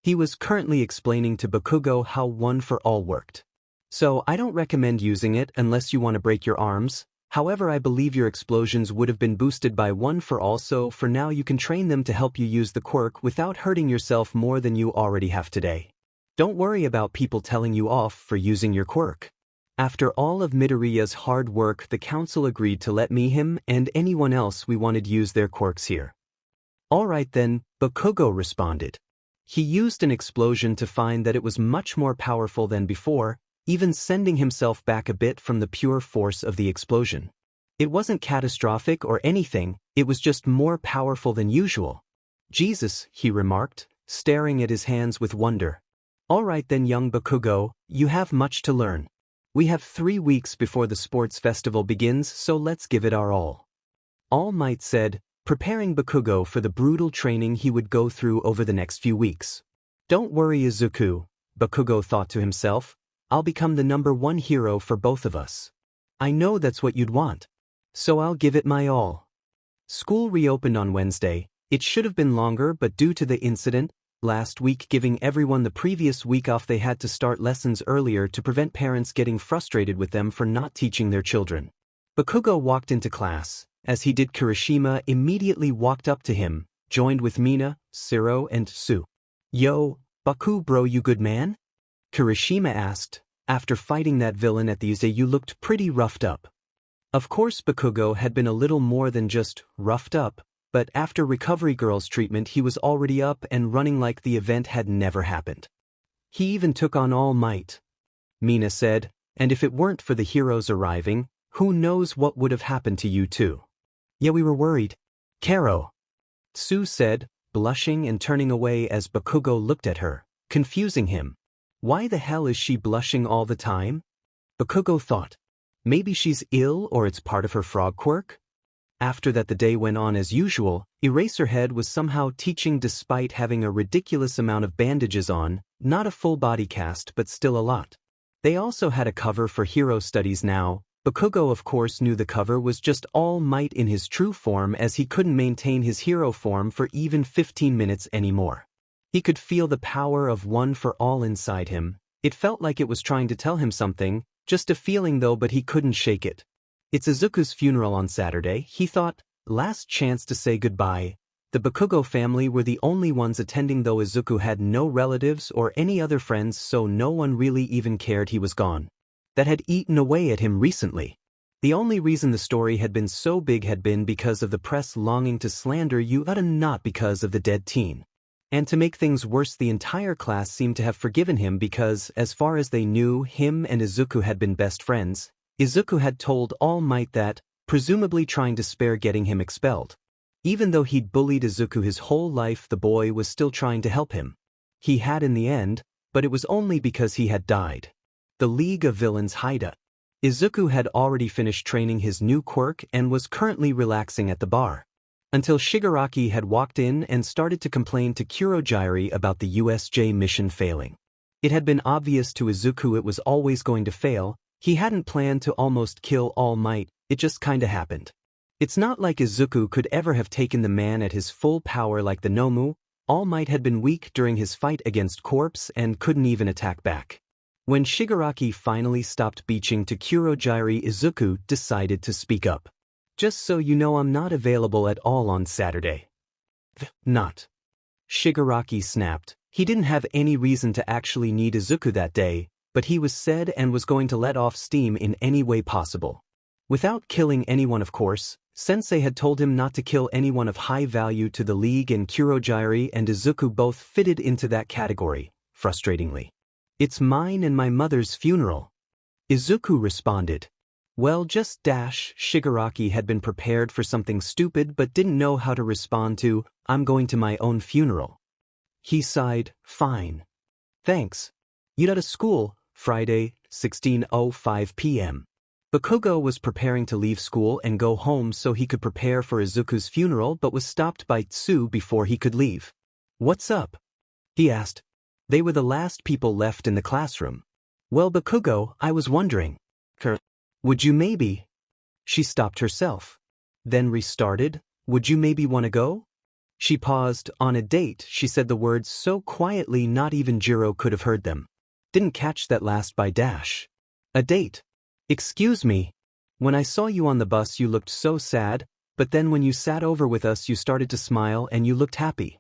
He was currently explaining to Bakugo how one for all worked. So I don't recommend using it unless you want to break your arms. However, I believe your explosions would have been boosted by one for all, so for now you can train them to help you use the quirk without hurting yourself more than you already have today. Don't worry about people telling you off for using your quirk. After all of Midoriya's hard work, the council agreed to let me, him, and anyone else we wanted use their quirks here. Alright then, Bakugo responded. He used an explosion to find that it was much more powerful than before, even sending himself back a bit from the pure force of the explosion. It wasn't catastrophic or anything, it was just more powerful than usual. Jesus, he remarked, staring at his hands with wonder. Alright then, young Bakugo, you have much to learn. We have 3 weeks before the sports festival begins, so let's give it our all. All Might said, preparing Bakugo for the brutal training he would go through over the next few weeks. Don't worry, Izuku, Bakugo thought to himself. I'll become the #1 hero for both of us. I know that's what you'd want. So I'll give it my all. School reopened on Wednesday. It should have been longer, but due to the incident last week giving everyone the previous week off, they had to start lessons earlier to prevent parents getting frustrated with them for not teaching their children. Bakugo walked into class. As he did, Kirishima immediately walked up to him, joined with Mina, Siro and Tsu. "Yo, Baku bro, you good man?" Kirishima asked. "After fighting that villain at the Uze, you looked pretty roughed up." Of course Bakugo had been a little more than just roughed up, but after Recovery Girl's treatment he was already up and running like the event had never happened. He even took on All Might. Mina said, "And if it weren't for the heroes arriving, who knows what would have happened to you too." "Yeah, we were worried." "Karo," Tsu said, blushing and turning away as Bakugo looked at her, confusing him. Why the hell is she blushing all the time? Bakugo thought. Maybe she's ill or it's part of her frog quirk? After that the day went on as usual. Eraserhead was somehow teaching despite having a ridiculous amount of bandages on, not a full body cast but still a lot. They also had a cover for hero studies now. Bakugo of course knew the cover was just All Might in his true form, as he couldn't maintain his hero form for even 15 minutes anymore. He could feel the power of One for All inside him. It felt like it was trying to tell him something, just a feeling though, but he couldn't shake it. It's Izuku's funeral on Saturday, he thought, last chance to say goodbye. The Bakugo family were the only ones attending, though Izuku had no relatives or any other friends, so no one really even cared he was gone. That had eaten away at him recently. The only reason the story had been so big had been because of the press longing to slander Yuta, not because of the dead teen. And to make things worse, the entire class seemed to have forgiven him because, as far as they knew, him and Izuku had been best friends. Izuku had told All Might that, presumably trying to spare getting him expelled. Even though he'd bullied Izuku his whole life, the boy was still trying to help him. He had in the end, but it was only because he had died. The League of Villains hideout. Izuku had already finished training his new quirk and was currently relaxing at the bar. Until Shigaraki had walked in and started to complain to Kurogyari about the USJ mission failing. It had been obvious to Izuku it was always going to fail. He hadn't planned to almost kill All Might, it just kinda happened. It's not like Izuku could ever have taken the man at his full power like the Nomu. All Might had been weak during his fight against Corpse and couldn't even attack back. When Shigaraki finally stopped beaching to Kurogyari, Izuku decided to speak up. "Just so you know, I'm not available at all on Saturday." Not. Shigaraki snapped. He didn't have any reason to actually need Izuku that day, but he was said and was going to let off steam in any way possible. Without killing anyone, of course. Sensei had told him not to kill anyone of high value to the League, and Kurogyari and Izuku both fitted into that category, frustratingly. "It's mine and my mother's funeral," Izuku responded. Well, just dash. Shigaraki had been prepared for something stupid but didn't know how to respond to, "I'm going to my own funeral." He sighed, "Fine. Thanks. You'd to school, Friday, 16:05 p.m. Bakugo was preparing to leave school and go home so he could prepare for Izuku's funeral, but was stopped by Tsu before he could leave. "What's up?" he asked. They were the last people left in the classroom. "Well, Bakugo, I was wondering. Would you maybe?" She stopped herself. Then restarted. "Would you maybe want to go?" She paused. "On a date," she said the words so quietly not even Jiro could have heard them. Didn't catch that last by dash. "A date? Excuse me. When I saw you on the bus you looked so sad, but then when you sat over with us you started to smile and you looked happy."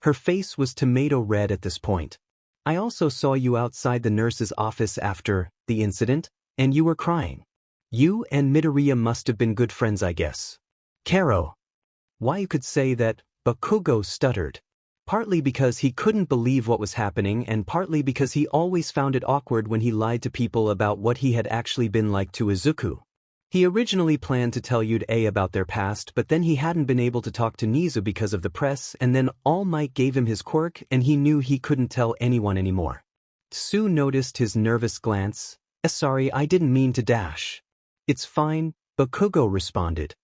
Her face was tomato red at this point. "I also saw you outside the nurse's office after the incident, and you were crying. You and Midoriya must have been good friends, I guess." "Karo." Why you could say that, Bakugo stuttered. Partly because he couldn't believe what was happening and partly because he always found it awkward when he lied to people about what he had actually been like to Izuku. He originally planned to tell Yuta about their past, but then he hadn't been able to talk to Nizu because of the press, and then All Might gave him his quirk and he knew he couldn't tell anyone anymore. Tsu noticed his nervous glance. Sorry, I didn't mean to dash." "It's fine," Bakugo responded.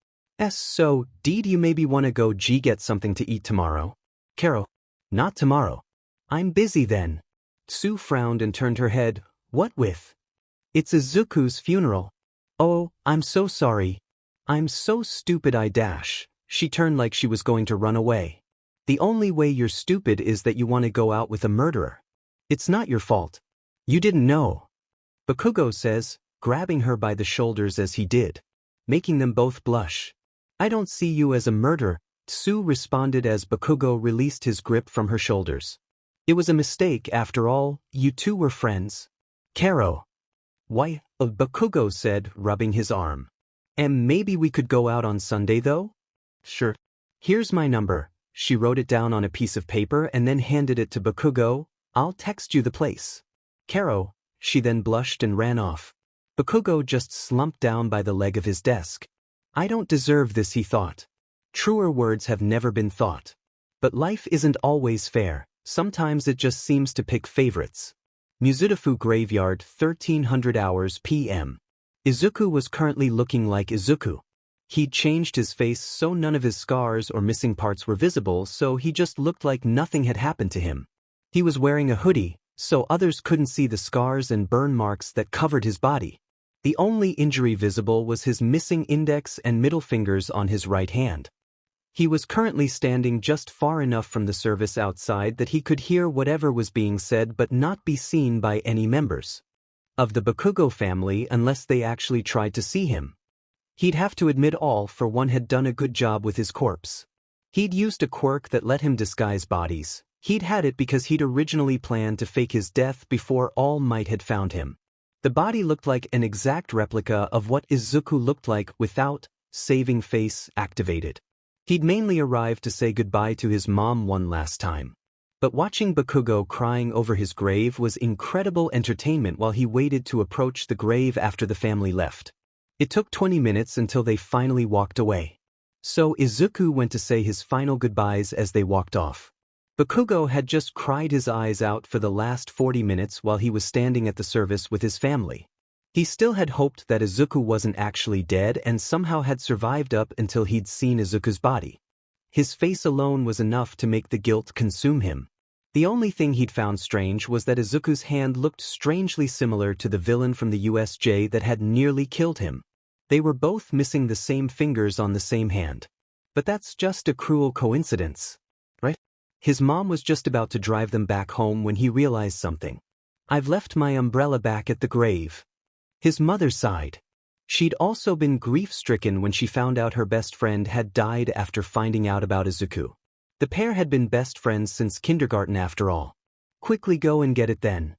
So, did you maybe want to go get something to eat tomorrow?" "Karo." "Not tomorrow. I'm busy then." Tsu frowned and turned her head. "What with?" "It's Izuku's funeral." "Oh, I'm so sorry. I'm so stupid, I dash." She turned like she was going to run away. "The only way you're stupid is that you want to go out with a murderer. It's not your fault. You didn't know," Bakugo says, grabbing her by the shoulders as he did, making them both blush. I don't see you as a murderer, Tsu responded as Bakugo released his grip from her shoulders. It was a mistake after all, you two were friends. Karo. Why, Bakugo said, rubbing his arm. And maybe we could go out on Sunday though? Sure. Here's my number. She wrote it down on a piece of paper and then handed it to Bakugo. I'll text you the place. Karo. She then blushed and ran off. Bakugo just slumped down by the leg of his desk. I don't deserve this, he thought. Truer words have never been thought. But life isn't always fair, sometimes it just seems to pick favorites. Mizudafu Graveyard, 1300 hours p.m. Izuku was currently looking like Izuku. He'd changed his face so none of his scars or missing parts were visible, so he just looked like nothing had happened to him. He was wearing a hoodie, so others couldn't see the scars and burn marks that covered his body. The only injury visible was his missing index and middle fingers on his right hand. He was currently standing just far enough from the service outside that he could hear whatever was being said but not be seen by any members of the Bakugo family unless they actually tried to see him. He'd have to admit all for one had done a good job with his corpse. He'd used a quirk that let him disguise bodies. He'd had it because he'd originally planned to fake his death before All Might had found him. The body looked like an exact replica of what Izuku looked like without saving face activated. He'd mainly arrived to say goodbye to his mom one last time. But watching Bakugo crying over his grave was incredible entertainment while he waited to approach the grave after the family left. It took 20 minutes until they finally walked away. So Izuku went to say his final goodbyes as they walked off. Bakugo had just cried his eyes out for the last 40 minutes while he was standing at the service with his family. He still had hoped that Izuku wasn't actually dead and somehow had survived up until he'd seen Izuku's body. His face alone was enough to make the guilt consume him. The only thing he'd found strange was that Izuku's hand looked strangely similar to the villain from the USJ that had nearly killed him. They were both missing the same fingers on the same hand. But that's just a cruel coincidence, right? His mom was just about to drive them back home when he realized something. I've left my umbrella back at the grave. His mother sighed. She'd also been grief-stricken when she found out her best friend had died after finding out about Izuku. The pair had been best friends since kindergarten after all. Quickly go and get it then.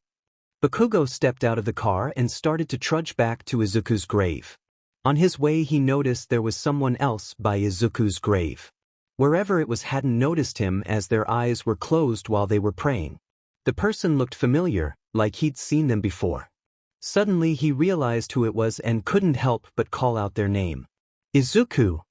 Bakugo stepped out of the car and started to trudge back to Izuku's grave. On his way he noticed there was someone else by Izuku's grave. Wherever it was hadn't noticed him as their eyes were closed while they were praying. The person looked familiar, like he'd seen them before. Suddenly he realized who it was and couldn't help but call out their name. Izuku!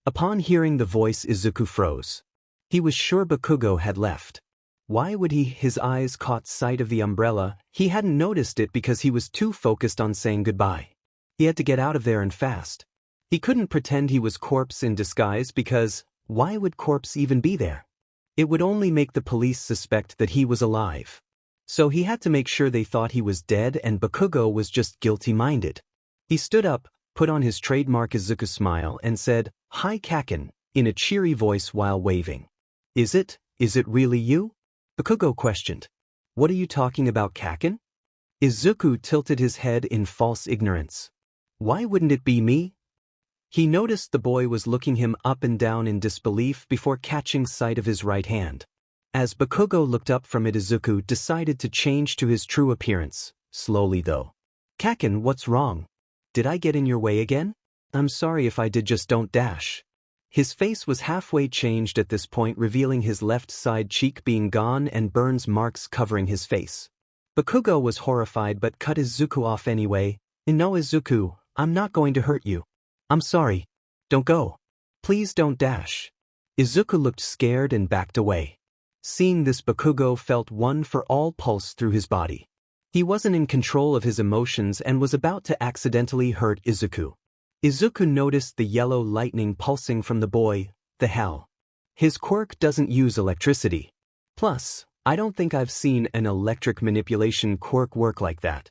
Upon hearing the voice, Izuku froze. He was sure Bakugo had left. Why would he? His eyes caught sight of the umbrella. He hadn't noticed it because he was too focused on saying goodbye. He had to get out of there and fast. He couldn't pretend he was corpse in disguise because why would corpse even be there? It would only make the police suspect that he was alive. So he had to make sure they thought he was dead and Bakugo was just guilty-minded. He stood up, put on his trademark Izuku smile and said, "Hi Kaken," in a cheery voice while waving. Is it really you? Bakugo questioned. What are you talking about, Kaken? Izuku tilted his head in false ignorance. Why wouldn't it be me? He noticed the boy was looking him up and down in disbelief before catching sight of his right hand. As Bakugo looked up from it, Izuku decided to change to his true appearance, slowly though. Kaken, what's wrong? Did I get in your way again? I'm sorry if I did, just don't dash. His face was halfway changed at this point, revealing his left side cheek being gone and burns marks covering his face. Bakugo was horrified but cut Izuku off anyway. No, Izuku, I'm not going to hurt you. I'm sorry. Don't go. Please don't dash. Izuku looked scared and backed away. Seeing this, Bakugo felt one for all pulse through his body. He wasn't in control of his emotions and was about to accidentally hurt Izuku. Izuku noticed the yellow lightning pulsing from the boy. The hell? His quirk doesn't use electricity. Plus, I don't think I've seen an electric manipulation quirk work like that.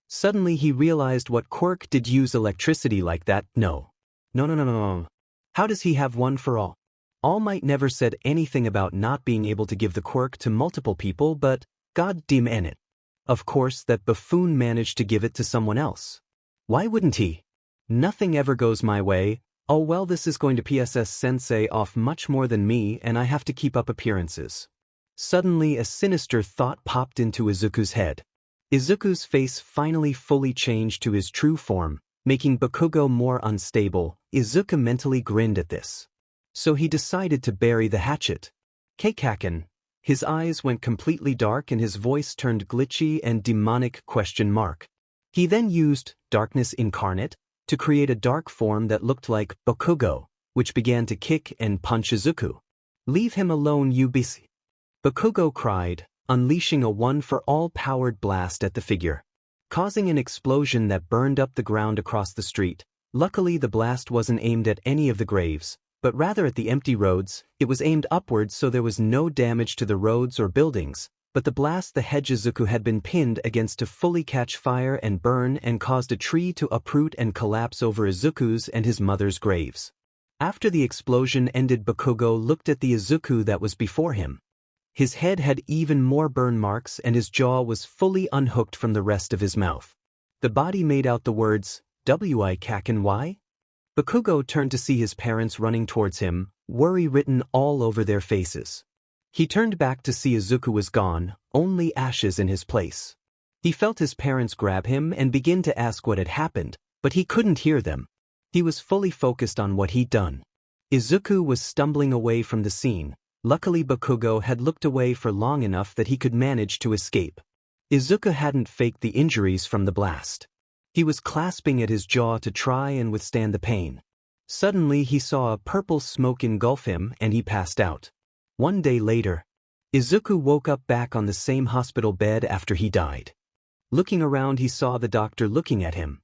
Suddenly he realized what quirk did use electricity like that. No. How does he have one for all? All Might never said anything about not being able to give the quirk to multiple people, but god damn it. Of course that buffoon managed to give it to someone else. Why wouldn't he? Nothing ever goes my way. Oh well, this is going to PSS Sensei off much more than me and I have to keep up appearances. Suddenly a sinister thought popped into Izuku's head. Izuku's face finally fully changed to his true form, making Bakugo more unstable. Izuku mentally grinned at this. So he decided to bury the hatchet. Keikaken. His eyes went completely dark and his voice turned glitchy and demonic ? He then used darkness incarnate to create a dark form that looked like Bakugo, which began to kick and punch Izuku. Leave him alone, you beast! Bakugo cried, unleashing a one-for-all powered blast at the figure, causing an explosion that burned up the ground across the street. Luckily the blast wasn't aimed at any of the graves, but rather at the empty roads. It was aimed upwards so there was no damage to the roads or buildings, but the blast the hedge Izuku had been pinned against to fully catch fire and burn and caused a tree to uproot and collapse over Izuku's and his mother's graves. After the explosion ended, Bakugo looked at the Izuku that was before him. His head had even more burn marks and his jaw was fully unhooked from the rest of his mouth. The body made out the words, "Wikaken-y?" Bakugo turned to see his parents running towards him, worry written all over their faces. He turned back to see Izuku was gone, only ashes in his place. He felt his parents grab him and begin to ask what had happened, but he couldn't hear them. He was fully focused on what he'd done. Izuku was stumbling away from the scene. Luckily Bakugo had looked away for long enough that he could manage to escape. Izuku hadn't faked the injuries from the blast. He was clasping at his jaw to try and withstand the pain. Suddenly he saw a purple smoke engulf him and he passed out. One day later, Izuku woke up back on the same hospital bed after he died. Looking around he saw the doctor looking at him.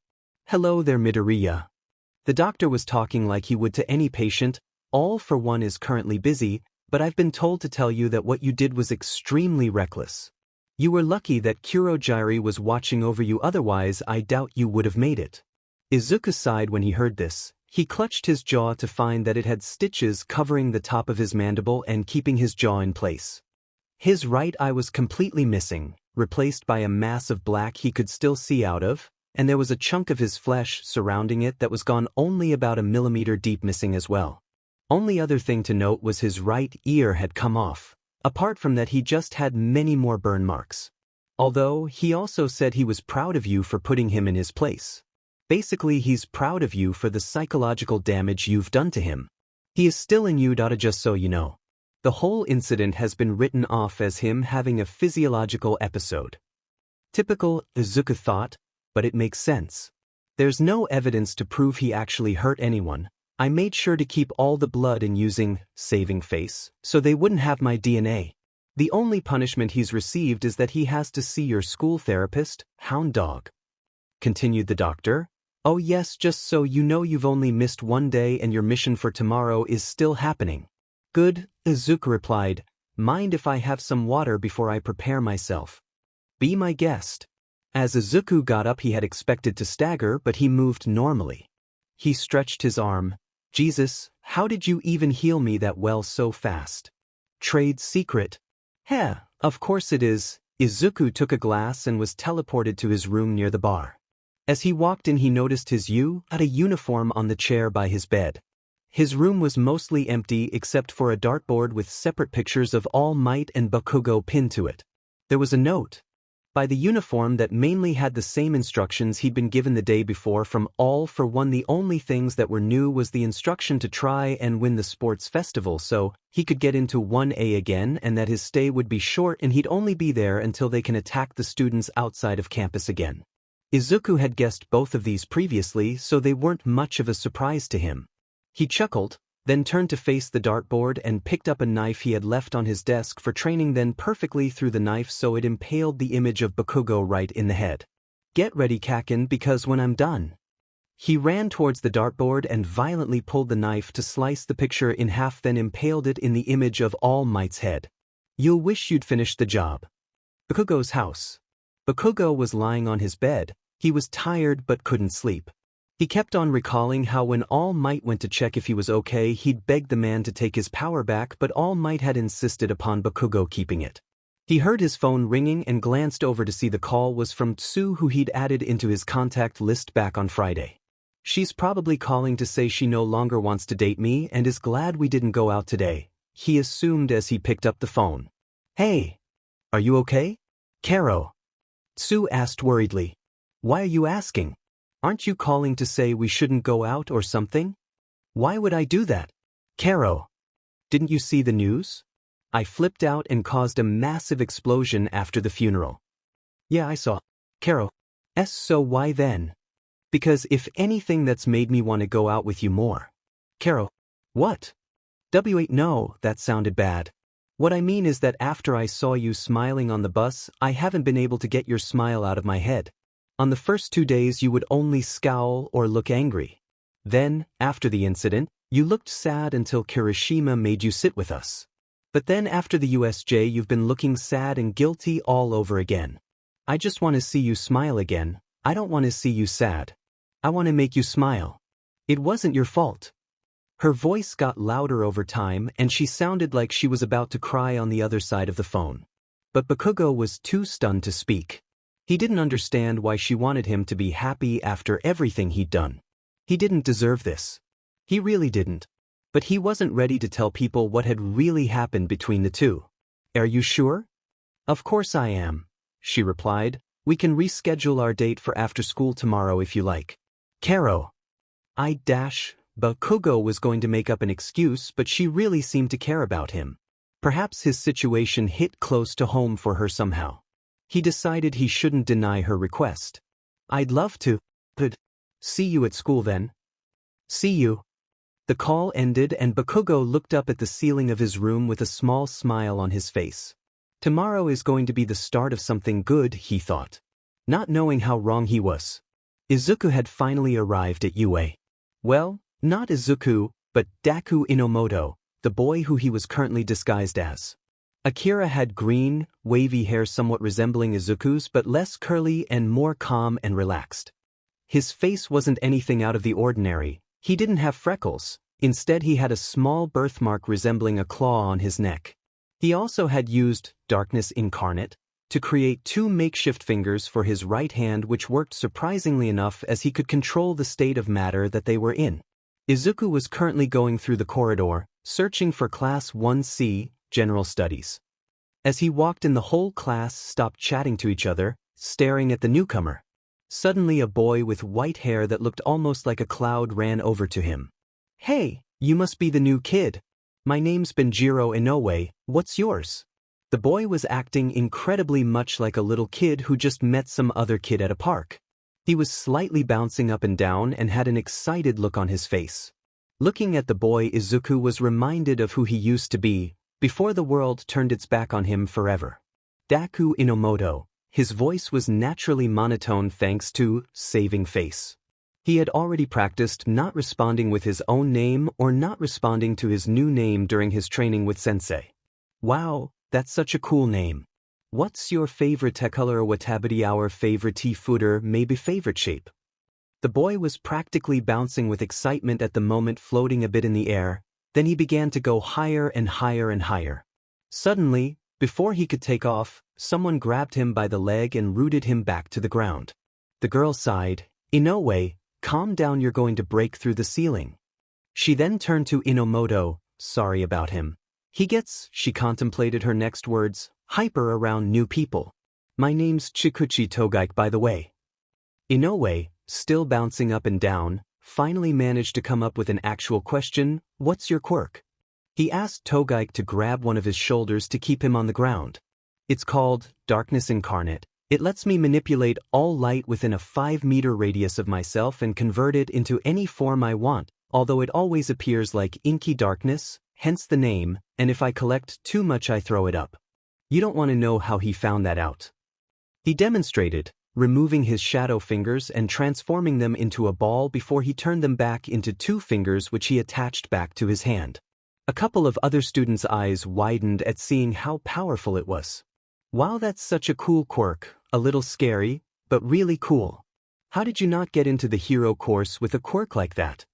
"Hello there, Midoriya." The doctor was talking like he would to any patient. "All for one is currently busy, but I've been told to tell you that what you did was extremely reckless. You were lucky that Kurojirai was watching over you, otherwise I doubt you would have made it." Izuku sighed when he heard this. He clutched his jaw to find that it had stitches covering the top of his mandible and keeping his jaw in place. His right eye was completely missing, replaced by a mass of black he could still see out of, and there was a chunk of his flesh surrounding it that was gone only about a millimeter deep missing as well. Only other thing to note was his right ear had come off. Apart from that he just had many more burn marks. Although, he also said he was proud of you for putting him in his place. Basically he's proud of you for the psychological damage you've done to him. He is still in you. Just so you know. The whole incident has been written off as him having a physiological episode. Typical, Izuku thought, but it makes sense. There's no evidence to prove he actually hurt anyone. I made sure to keep all the blood in using saving face, so they wouldn't have my DNA. The only punishment he's received is that he has to see your school therapist, hound dog. Continued the doctor. Oh yes, just so you know, you've only missed one day and your mission for tomorrow is still happening. Good, Izuku replied. Mind if I have some water before I prepare myself? Be my guest. As Izuku got up he had expected to stagger, but he moved normally. He stretched his arm. Jesus, how did you even heal me that well so fast? Trade secret? Heh, of course it is. Izuku took a glass and was teleported to his room near the bar. As he walked in he noticed his at a uniform on the chair by his bed. His room was mostly empty except for a dartboard with separate pictures of All Might and Bakugo pinned to it. There was a note by the uniform that mainly had the same instructions he'd been given the day before from All for One. The only things that were new was the instruction to try and win the sports festival so he could get into 1A again, and that his stay would be short and he'd only be there until they can attack the students outside of campus again. Izuku had guessed both of these previously, so they weren't much of a surprise to him. He chuckled, then turned to face the dartboard and picked up a knife he had left on his desk for training, then perfectly threw the knife so it impaled the image of Bakugo right in the head. Get ready, Kaken, because when I'm done. He ran towards the dartboard and violently pulled the knife to slice the picture in half, then impaled it in the image of All Might's head. You'll wish you'd finished the job. Bakugo's house. Bakugo was lying on his bed. He was tired but couldn't sleep. He kept on recalling how when All Might went to check if he was okay he'd begged the man to take his power back, but All Might had insisted upon Bakugo keeping it. He heard his phone ringing and glanced over to see the call was from Tsu, who he'd added into his contact list back on Friday. She's probably calling to say she no longer wants to date me and is glad we didn't go out today, he assumed as he picked up the phone. Hey! Are you okay? Karo. Tsu asked worriedly. Why are you asking? Aren't you calling to say we shouldn't go out or something? Why would I do that? Karo. Didn't you see the news? I flipped out and caused a massive explosion after the funeral. Yeah, I saw. Karo. So why then? Because if anything, that's made me want to go out with you more. Karo. What? W8 No, that sounded bad. What I mean is that after I saw you smiling on the bus, I haven't been able to get your smile out of my head. On the first 2 days you would only scowl or look angry. Then, after the incident, you looked sad until Kirishima made you sit with us. But then after the USJ you've been looking sad and guilty all over again. I just want to see you smile again. I don't want to see you sad. I want to make you smile. It wasn't your fault. Her voice got louder over time and she sounded like she was about to cry on the other side of the phone. But Bakugo was too stunned to speak. He didn't understand why she wanted him to be happy after everything he'd done. He didn't deserve this. He really didn't. But he wasn't ready to tell people what had really happened between the two. Are you sure? Of course I am, she replied. We can reschedule our date for after school tomorrow if you like. Karo. Bakugo was going to make up an excuse, but she really seemed to care about him. Perhaps his situation hit close to home for her somehow. He decided he shouldn't deny her request. I'd love to, but see you at school then. See you. The call ended and Bakugo looked up at the ceiling of his room with a small smile on his face. Tomorrow is going to be the start of something good, he thought. Not knowing how wrong he was. Izuku had finally arrived at UA. Well, not Izuku, but Deku Inomoto, the boy who he was currently disguised as. Akira had green, wavy hair somewhat resembling Izuku's but less curly and more calm and relaxed. His face wasn't anything out of the ordinary. He didn't have freckles. Instead he had a small birthmark resembling a claw on his neck. He also had used darkness incarnate to create 2 makeshift fingers for his right hand, which worked surprisingly enough as he could control the state of matter that they were in. Izuku was currently going through the corridor, searching for Class 1C, General Studies. As he walked in, the whole class stopped chatting to each other, staring at the newcomer. Suddenly a boy with white hair that looked almost like a cloud ran over to him. Hey, you must be the new kid. My name's Benjiro Inoue, what's yours? The boy was acting incredibly much like a little kid who just met some other kid at a park. He was slightly bouncing up and down and had an excited look on his face. Looking at the boy, Izuku was reminded of who he used to be, before the world turned its back on him forever. Deku Inomoto. His voice was naturally monotone thanks to saving face. He had already practiced not responding with his own name or not responding to his new name during his training with sensei. Wow, that's such a cool name. What's your favorite color or whatabity our favorite fooder maybe favorite shape? The boy was practically bouncing with excitement at the moment, floating a bit in the air, then he began to go higher and higher and higher. Suddenly, before he could take off, someone grabbed him by the leg and rooted him back to the ground. The girl sighed. Inoue, calm down, you're going to break through the ceiling. She then turned to Inomoto. Sorry about him. He gets, she contemplated her next words, hyper around new people. My name's Chikuchi Togaike, by the way. Inoue, still bouncing up and down, finally managed to come up with an actual question. What's your quirk? He asked Togaike to grab one of his shoulders to keep him on the ground. It's called Darkness Incarnate. It lets me manipulate all light within a 5-meter radius of myself and convert it into any form I want, although it always appears like inky darkness, hence the name, and if I collect too much I throw it up. You don't want to know how he found that out. He demonstrated, removing his shadow fingers and transforming them into a ball before he turned them back into 2 fingers which he attached back to his hand. A couple of other students' eyes widened at seeing how powerful it was. Wow, that's such a cool quirk, a little scary, but really cool. How did you not get into the hero course with a quirk like that?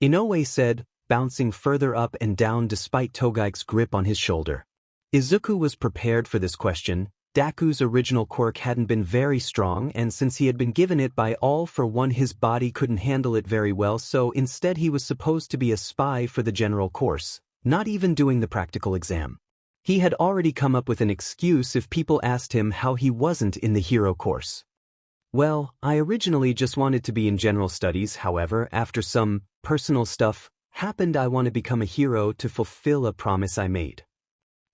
Inoue said, bouncing further up and down despite Togaike's grip on his shoulder. Izuku was prepared for this question. Daku's original quirk hadn't been very strong, and since he had been given it by All for One, his body couldn't handle it very well, so instead he was supposed to be a spy for the general course, not even doing the practical exam. He had already come up with an excuse if people asked him how he wasn't in the hero course. Well, I originally just wanted to be in general studies, however, after some personal stuff happened, I want to become a hero to fulfill a promise I made.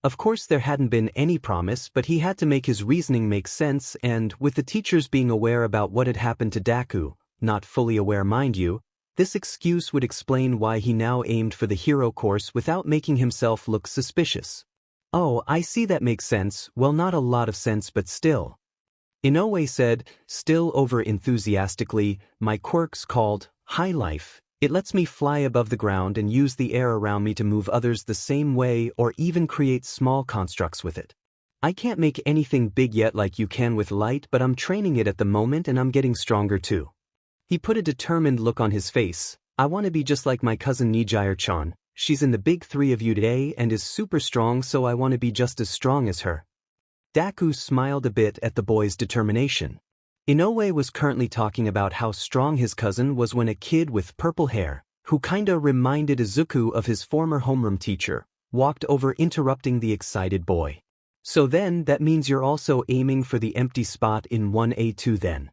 Of course there hadn't been any promise, but he had to make his reasoning make sense, and with the teachers being aware about what had happened to Deku, not fully aware mind you, this excuse would explain why he now aimed for the hero course without making himself look suspicious. Oh, I see, that makes sense. Well, not a lot of sense, but still. Inoue said, still over-enthusiastically, my quirk's called High Life. It lets me fly above the ground and use the air around me to move others the same way or even create small constructs with it. I can't make anything big yet like you can with light, but I'm training it at the moment and I'm getting stronger too. He put a determined look on his face. I want to be just like my cousin Nijire-chan. She's in the big three of you today and is super strong, so I want to be just as strong as her. Deku smiled a bit at the boy's determination. Inoue was currently talking about how strong his cousin was when a kid with purple hair, who kinda reminded Izuku of his former homeroom teacher, walked over, interrupting the excited boy. So then, that means you're also aiming for the empty spot in 1A2 then?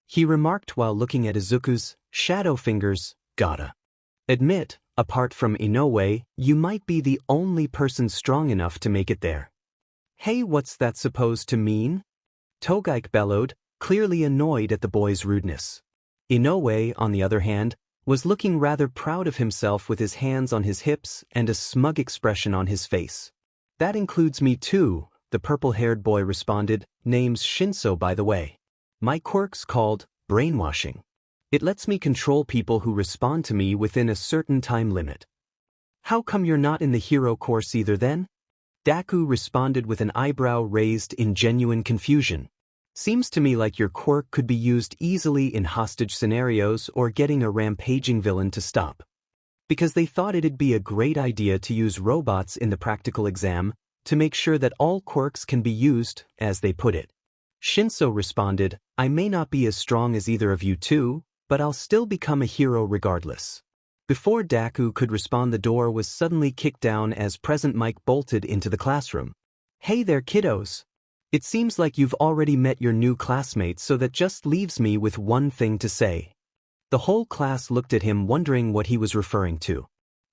He remarked while looking at Izuku's shadow fingers. Gotta admit, apart from Inoue, you might be the only person strong enough to make it there. Hey, what's that supposed to mean? Togaike bellowed, clearly annoyed at the boy's rudeness. Inoue, on the other hand, was looking rather proud of himself with his hands on his hips and a smug expression on his face. That includes me too, the purple-haired boy responded. Name's Shinszo, by the way. My quirk's called brainwashing. It lets me control people who respond to me within a certain time limit. How come you're not in the hero course either then? Deku responded with an eyebrow raised in genuine confusion. Seems to me like your quirk could be used easily in hostage scenarios or getting a rampaging villain to stop. Because they thought it'd be a great idea to use robots in the practical exam to make sure that all quirks can be used, as they put it. Shinszo responded, I may not be as strong as either of you two, but I'll still become a hero regardless. Before Deku could respond, the door was suddenly kicked down as Present Mike bolted into the classroom. Hey there, kiddos. It seems like you've already met your new classmates, so that just leaves me with one thing to say. The whole class looked at him, wondering what he was referring to.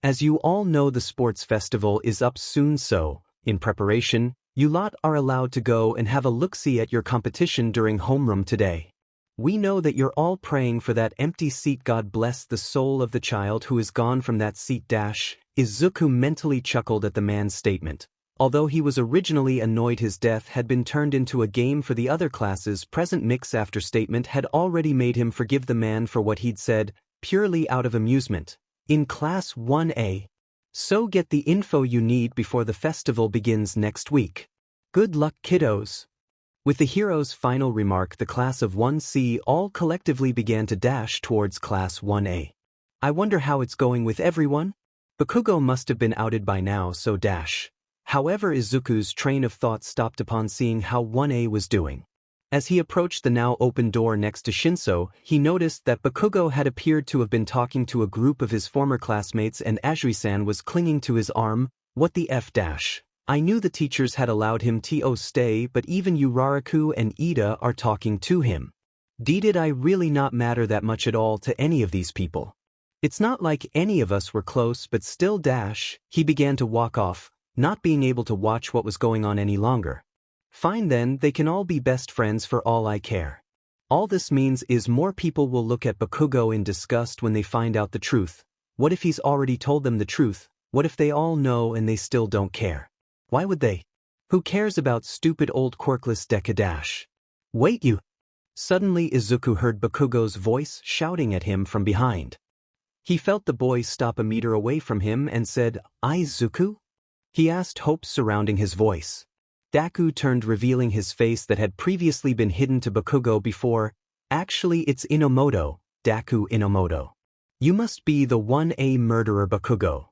As you all know, the sports festival is up soon, so, in preparation, you lot are allowed to go and have a look-see at your competition during homeroom today. We know that you're all praying for that empty seat. God bless the soul of the child who is gone from that seat. Izuku mentally chuckled at the man's statement. Although he was originally annoyed his death had been turned into a game for the other classes, present mix after statement had already made him forgive the man for what he'd said, purely out of amusement. In Class 1A. So get the info you need before the festival begins next week. Good luck, kiddos. With the hero's final remark, the class of 1C all collectively began to dash towards Class 1A. I wonder how it's going with everyone? Bakugo must have been outed by now, so dash. However, Izuku's train of thought stopped upon seeing how 1A was doing. As he approached the now open door next to Shinszo, he noticed that Bakugo had appeared to have been talking to a group of his former classmates and Ajiri-san was clinging to his arm. What the F dash? I knew the teachers had allowed him to stay, but even Uraraku and Ida are talking to him. Did I really not matter that much at all to any of these people? It's not like any of us were close, but still dash. He began to walk off, not being able to watch what was going on any longer. Fine then, they can all be best friends for all I care. All this means is more people will look at Bakugo in disgust when they find out the truth. What if he's already told them the truth? What if they all know and they still don't care? Why would they? Who cares about stupid old quirkless Deku? Wait, you! Suddenly Izuku heard Bakugo's voice shouting at him from behind. He felt the boy stop a meter away from him and said, Izuku? He asked, hopes surrounding his voice. Deku turned, revealing his face that had previously been hidden to Bakugo before. Actually, it's Inomoto, Deku Inomoto. You must be the 1A murderer Bakugo.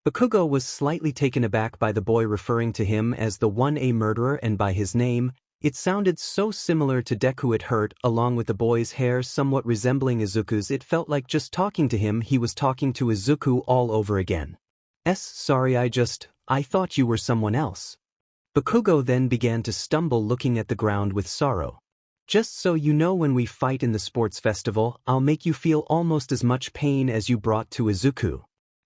Bakugo was slightly taken aback by the boy referring to him as the 1A murderer and by his name. It sounded so similar to Deku it hurt, along with the boy's hair somewhat resembling Izuku's. It felt like just talking to him he was talking to Izuku all over again. Sorry, I thought you were someone else. Bakugo then began to stumble, looking at the ground with sorrow. Just so you know, when we fight in the sports festival, I'll make you feel almost as much pain as you brought to Izuku,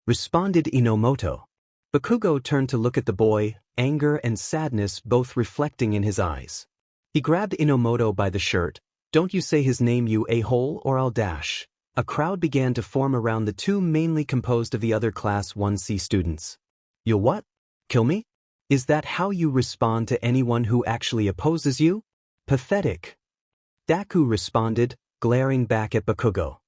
responded Inomoto. Bakugo turned to look at the boy, anger and sadness both reflecting in his eyes. He grabbed Inomoto by the shirt. Don't you say his name, you a-hole, or I'll dash. A crowd began to form around the two, mainly composed of the other Class 1C students. You'll what? Kill me? Is that how you respond to anyone who actually opposes you? Pathetic. Deku responded, glaring back at Bakugo.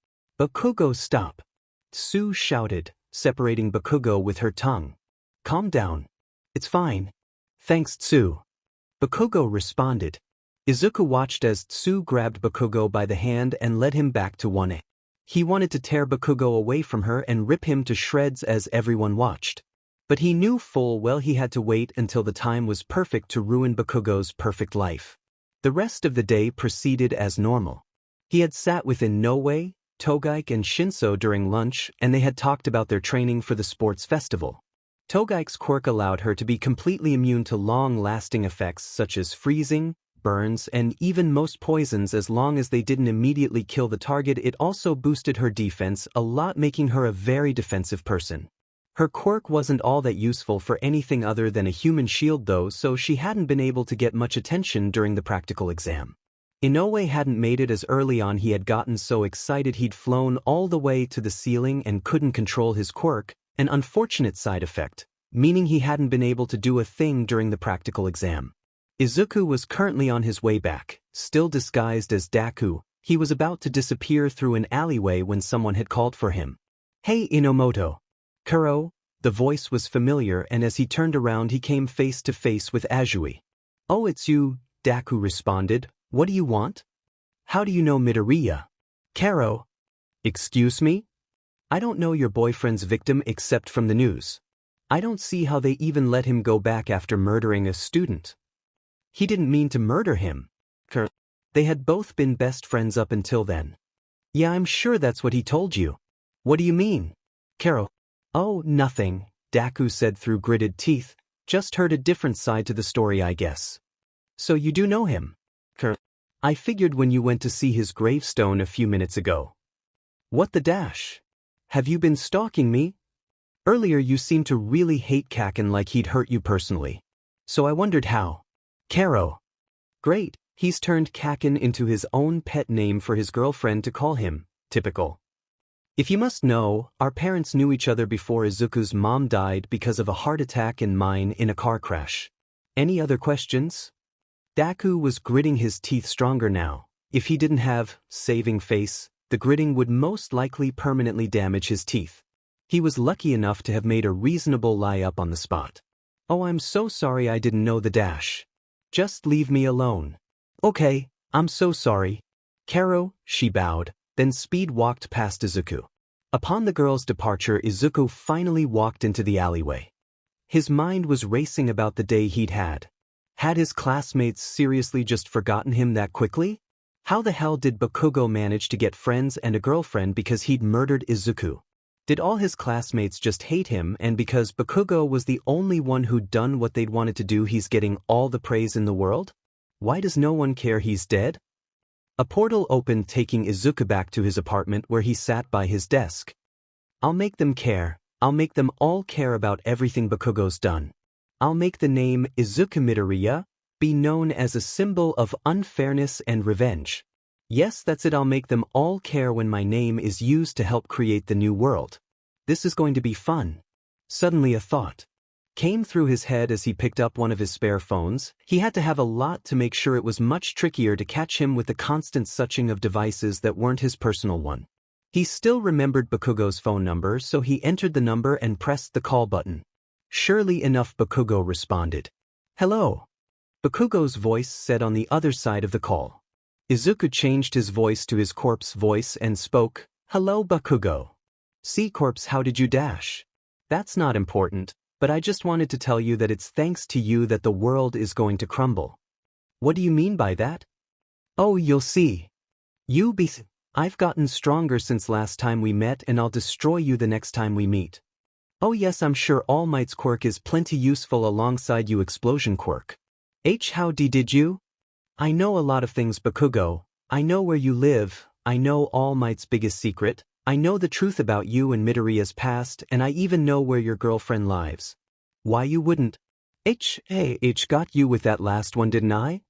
Bakugo, stop. Tsu shouted, separating Bakugo with her tongue. Calm down. It's fine. Thanks, Tsu. Bakugo responded. Izuku watched as Tsu grabbed Bakugo by the hand and led him back to 1A. He wanted to tear Bakugo away from her and rip him to shreds as everyone watched. But he knew full well he had to wait until the time was perfect to ruin Bakugo's perfect life. The rest of the day proceeded as normal. He had sat with Inoue, Togaike and Shinszo during lunch, and they had talked about their training for the sports festival. Togaike's quirk allowed her to be completely immune to long-lasting effects such as freezing, burns, and even most poisons as long as they didn't immediately kill the target. It also boosted her defense a lot, making her a very defensive person. Her quirk wasn't all that useful for anything other than a human shield though, so she hadn't been able to get much attention during the practical exam. Inoue hadn't made it as early on. He had gotten so excited he'd flown all the way to the ceiling and couldn't control his quirk, an unfortunate side effect, meaning he hadn't been able to do a thing during the practical exam. Izuku was currently on his way back, still disguised as Deku. He was about to disappear through an alleyway when someone had called for him. Hey, Inomoto. Kuro, the voice was familiar, and as he turned around he came face to face with Azui. Oh, it's you, Deku responded. What do you want? How do you know Midoriya? Kuro. Excuse me? I don't know your boyfriend's victim except from the news. I don't see how they even let him go back after murdering a student. He didn't mean to murder him. They had both been best friends up until then. Yeah, I'm sure that's what he told you. What do you mean? Kuro. Oh, nothing, Deku said through gritted teeth. Just heard a different side to the story, I guess. So you do know him? I figured when you went to see his gravestone a few minutes ago. What the dash? Have you been stalking me? Earlier you seemed to really hate Kaken, like he'd hurt you personally. So I wondered how. Kuro. Great, he's turned Kaken into his own pet name for his girlfriend to call him. Typical. If you must know, our parents knew each other before Izuku's mom died because of a heart attack and mine in a car crash. Any other questions? Deku was gritting his teeth stronger now. If he didn't have saving face, the gritting would most likely permanently damage his teeth. He was lucky enough to have made a reasonable lie up on the spot. Oh, I'm so sorry, I didn't know the dash. Just leave me alone. Okay, I'm so sorry. Kuro, she bowed, then speed walked past Izuku. Upon the girl's departure, Izuku finally walked into the alleyway. His mind was racing about the day he'd had. Had his classmates seriously just forgotten him that quickly? How the hell did Bakugo manage to get friends and a girlfriend because he'd murdered Izuku? Did all his classmates just hate him, and because Bakugo was the only one who'd done what they'd wanted to do, he's getting all the praise in the world? Why does no one care he's dead? A portal opened, taking Izuku back to his apartment where he sat by his desk. I'll make them care. I'll make them all care about everything Bakugo's done. I'll make the name Izuku Midoriya be known as a symbol of unfairness and revenge. Yes, that's it, I'll make them all care when my name is used to help create the new world. This is going to be fun. Suddenly a thought came through his head as he picked up one of his spare phones. He had to have a lot to make sure it was much trickier to catch him with the constant switching of devices that weren't his personal one. He still remembered Bakugo's phone number, so he entered the number and pressed the call button. Surely enough, Bakugo responded. Hello. Bakugo's voice said on the other side of the call. Izuku changed his voice to his corpse voice and spoke, Hello, Bakugo. See, corpse, how did you dash? That's not important, but I just wanted to tell you that it's thanks to you that the world is going to crumble. What do you mean by that? Oh, you'll see. I've gotten stronger since last time we met and I'll destroy you the next time we meet. Oh yes, I'm sure All Might's quirk is plenty useful alongside you explosion quirk. Howdy did you? I know a lot of things Bakugo, I know where you live, I know All Might's biggest secret, I know the truth about you and Midoriya's past and I even know where your girlfriend lives. Why you wouldn't? Got you with that last one didn't I?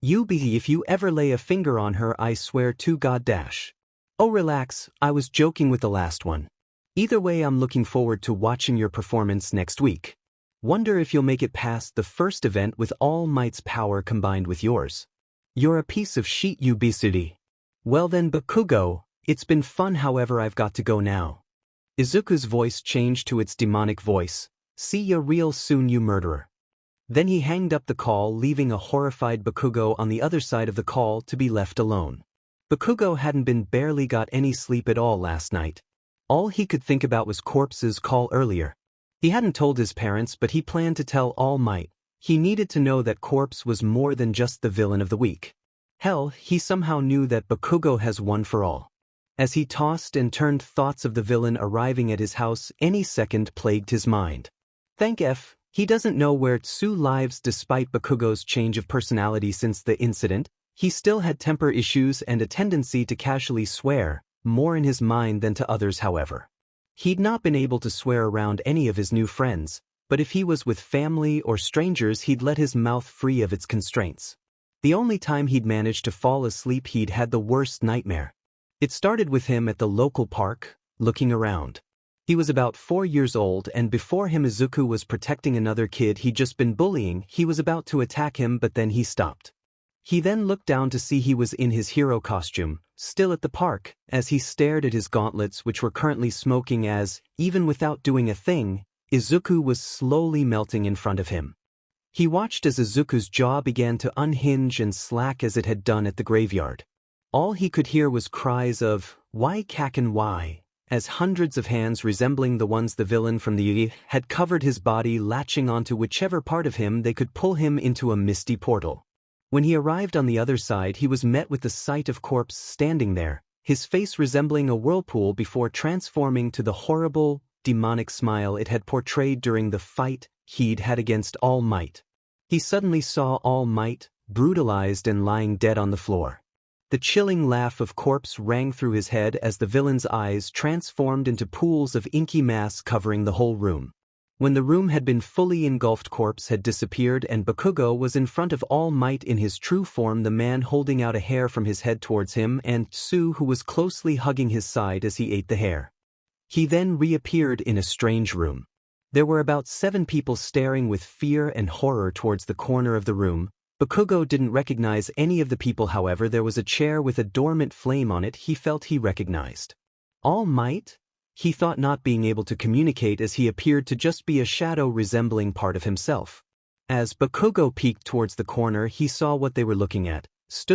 If you ever lay a finger on her I swear to God dash. Oh relax, I was joking with the last one. Either way I'm looking forward to watching your performance next week. Wonder if you'll make it past the first event with All Might's power combined with yours. You're a piece of shit Ubisity. Well then Bakugo, it's been fun however I've got to go now. Izuku's voice changed to its demonic voice. See ya real soon you murderer. Then he hanged up the call leaving a horrified Bakugo on the other side of the call to be left alone. Bakugo hadn't been barely got any sleep at all last night. All he could think about was Corpse's call earlier. He hadn't told his parents but he planned to tell All Might. He needed to know that Corpse was more than just the villain of the week. Hell, he somehow knew that Bakugo has won for all. As he tossed and turned thoughts of the villain arriving at his house any second plagued his mind. Thank F. He doesn't know where Tsu lives despite Bakugo's change of personality since the incident. He still had temper issues and a tendency to casually swear, more in his mind than to others however. He'd not been able to swear around any of his new friends, but if he was with family or strangers he'd let his mouth free of its constraints. The only time he'd managed to fall asleep he'd had the worst nightmare. It started with him at the local park, looking around. He was about 4 years old and before him Izuku was protecting another kid he'd just been bullying. He was about to attack him but then he stopped. He then looked down to see he was in his hero costume, still at the park, as he stared at his gauntlets which were currently smoking as, even without doing a thing, Izuku was slowly melting in front of him. He watched as Izuku's jaw began to unhinge and slack as it had done at the graveyard. All he could hear was cries of, "Why Kaken why?" as hundreds of hands resembling the ones the villain from the had covered his body latching onto whichever part of him they could pull him into a misty portal. When he arrived on the other side he was met with the sight of Corpse standing there, his face resembling a whirlpool before transforming to the horrible, demonic smile it had portrayed during the fight he'd had against All Might. He suddenly saw All Might, brutalized and lying dead on the floor. The chilling laugh of Corpse rang through his head as the villain's eyes transformed into pools of inky mass covering the whole room. When the room had been fully engulfed Corpse had disappeared and Bakugo was in front of All Might in his true form, the man holding out a hair from his head towards him and Tsu who was closely hugging his side as he ate the hair. He then reappeared in a strange room. There were about 7 people staring with fear and horror towards the corner of the room. Bakugo didn't recognize any of the people however there was a chair with a dormant flame on it he felt he recognized. All Might? He thought, not being able to communicate as he appeared to just be a shadow resembling part of himself. As Bakugo peeked towards the corner he saw what they were looking at.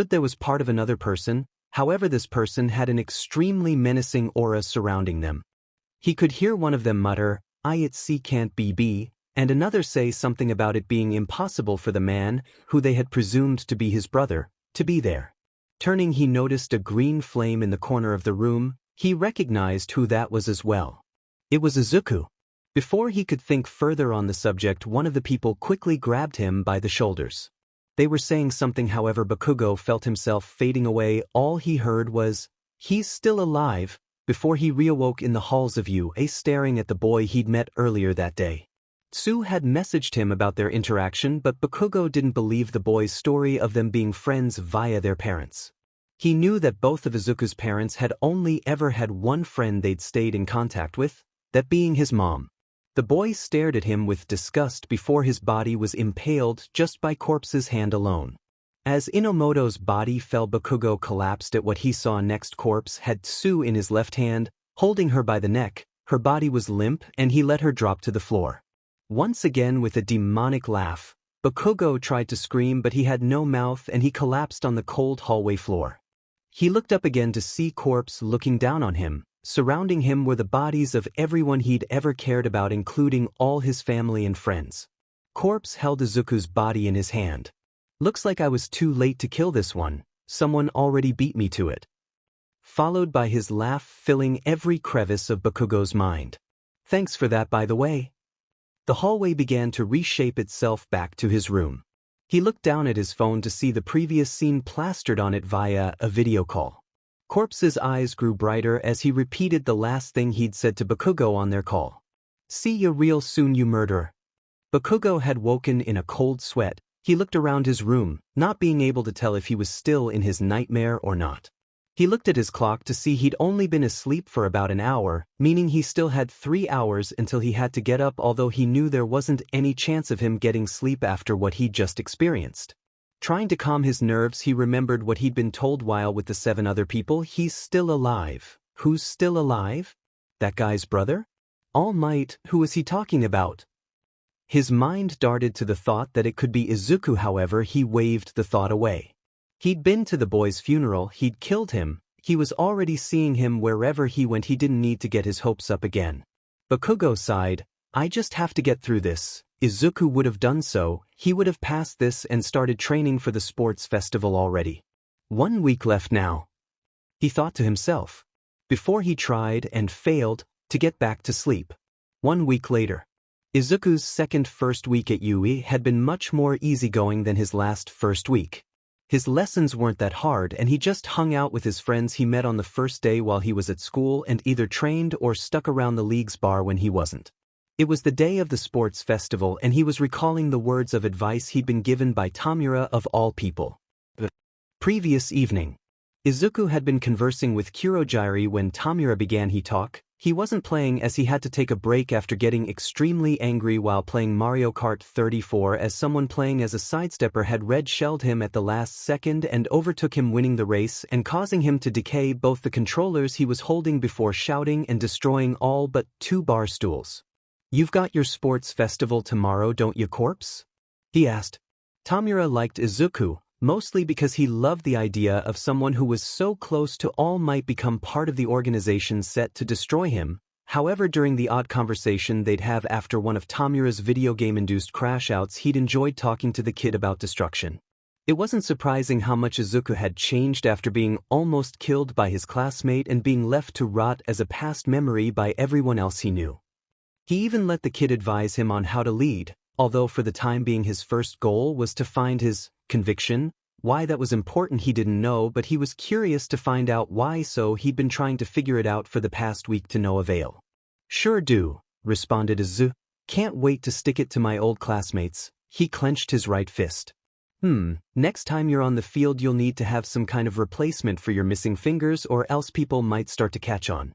There was part of another person, however this person had an extremely menacing aura surrounding them. He could hear one of them mutter, "It can't be," and another say something about it being impossible for the man, who they had presumed to be his brother, to be there. Turning he noticed a green flame in the corner of the room. He recognized who that was as well. It was Izuku. Before he could think further on the subject one of the people quickly grabbed him by the shoulders. They were saying something however Bakugo felt himself fading away. All he heard was, "He's still alive," before he reawoke in the halls of UA staring at the boy he'd met earlier that day. Tsu had messaged him about their interaction but Bakugo didn't believe the boy's story of them being friends via their parents. He knew that both of Izuku's parents had only ever had one friend they'd stayed in contact with, that being his mom. The boy stared at him with disgust before his body was impaled just by Corpse's hand alone. As Inomoto's body fell Bakugo collapsed at what he saw next. Corpse had Tsu in his left hand, holding her by the neck, her body was limp and he let her drop to the floor. Once again with a demonic laugh, Bakugo tried to scream but he had no mouth and he collapsed on the cold hallway floor. He looked up again to see Corpse looking down on him, Surrounding him were the bodies of everyone he'd ever cared about, including all his family and friends. Corpse held Izuku's body in his hand. Looks like I was too late to kill this one, someone already beat me to it. Followed by his laugh filling every crevice of Bakugo's mind. Thanks for that, by the way. The hallway began to reshape itself back to his room. He looked down at his phone to see the previous scene plastered on it via a video call. Corpse's eyes grew brighter as he repeated the last thing he'd said to Bakugo on their call. See you real soon, you murderer. Bakugo had woken in a cold sweat. He looked around his room, not being able to tell if he was still in his nightmare or not. He looked at his clock to see he'd only been asleep for about an hour, meaning he still had 3 hours until he had to get up, although he knew there wasn't any chance of him getting sleep after what he'd just experienced. Trying to calm his nerves, he remembered what he'd been told while with the 7 other people. He's still alive. Who's still alive? That guy's brother? All Might, who was he talking about? His mind darted to the thought that it could be Izuku, however, he waved the thought away. He'd been to the boy's funeral, he'd killed him, he was already seeing him wherever he went, he didn't need to get his hopes up again. Bakugo sighed, I just have to get through this. Izuku would have done so, he would have passed this and started training for the sports festival already. 1 week left now. He thought to himself. Before he tried and failed to get back to sleep. 1 week later. Izuku's first week at UE had been much more easygoing than his last first week. His lessons weren't that hard and he just hung out with his friends he met on the first day while he was at school and either trained or stuck around the league's bar when he wasn't. It was the day of the sports festival and he was recalling the words of advice he'd been given by Tamura of all people. The previous evening, Izuku had been conversing with Kurogiri when Tamura began he talk. He wasn't playing as he had to take a break after getting extremely angry while playing Mario Kart 34 as someone playing as a sidestepper had red-shelled him at the last second and overtook him, winning the race and causing him to decay both the controllers he was holding before shouting and destroying all but 2 bar stools. You've got your sports festival tomorrow, don't you, Corpse? He asked. Tamura liked Izuku, mostly because he loved the idea of someone who was so close to All Might become part of the organization set to destroy him. However, during the odd conversation they'd have after one of Tamura's video game-induced crash-outs, he'd enjoyed talking to the kid about destruction. It wasn't surprising how much Izuku had changed after being almost killed by his classmate and being left to rot as a past memory by everyone else he knew. He even let the kid advise him on how to lead, although for the time being his first goal was to find his conviction. Why that was important he didn't know, but he was curious to find out why, so he'd been trying to figure it out for the past week to no avail. Sure do, responded Izuku. Can't wait to stick it to my old classmates. He clenched his right fist. Next time you're on the field you'll need to have some kind of replacement for your missing fingers or else people might start to catch on.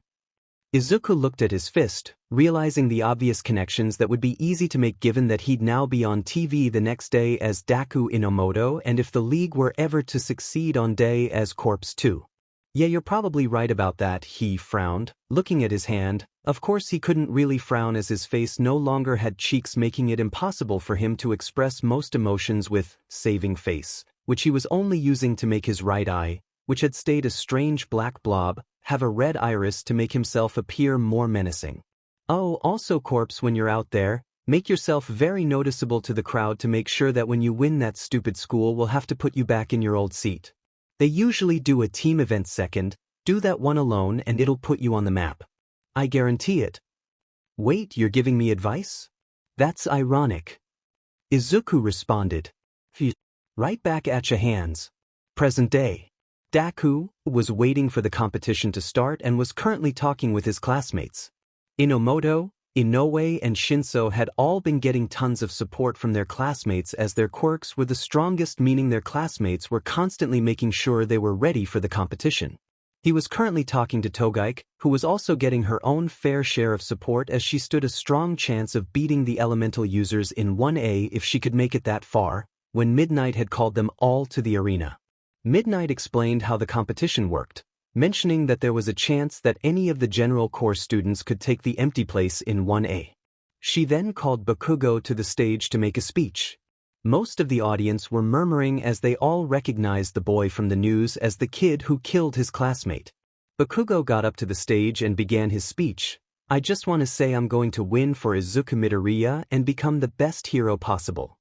Izuku looked at his fist, realizing the obvious connections that would be easy to make given that he'd now be on TV the next day as Deku Inomoto and if the league were ever to succeed on day as Corpse too. Yeah, you're probably right about that, he frowned, looking at his hand. Of course he couldn't really frown as his face no longer had cheeks, making it impossible for him to express most emotions with saving face, which he was only using to make his right eye, which had stayed a strange black blob, have a red iris to make himself appear more menacing. Oh, also Corpse, when you're out there, make yourself very noticeable to the crowd to make sure that when you win that stupid school we'll have to put you back in your old seat. They usually do a team event second, do that one alone and it'll put you on the map. I guarantee it. Wait, you're giving me advice? That's ironic. Izuku responded. Phew. Right back at ya hands. Present day. Deku was waiting for the competition to start and was currently talking with his classmates. Inomoto, Inoue and Shinszo had all been getting tons of support from their classmates as their quirks were the strongest, meaning their classmates were constantly making sure they were ready for the competition. He was currently talking to Togaike, who was also getting her own fair share of support as she stood a strong chance of beating the elemental users in 1A if she could make it that far, when Midnight had called them all to the arena. Midnight explained how the competition worked, mentioning that there was a chance that any of the general course students could take the empty place in 1A. She then called Bakugo to the stage to make a speech. Most of the audience were murmuring as they all recognized the boy from the news as the kid who killed his classmate. Bakugo got up to the stage and began his speech. I just want to say I'm going to win for Izuku Midoriya and become the best hero possible.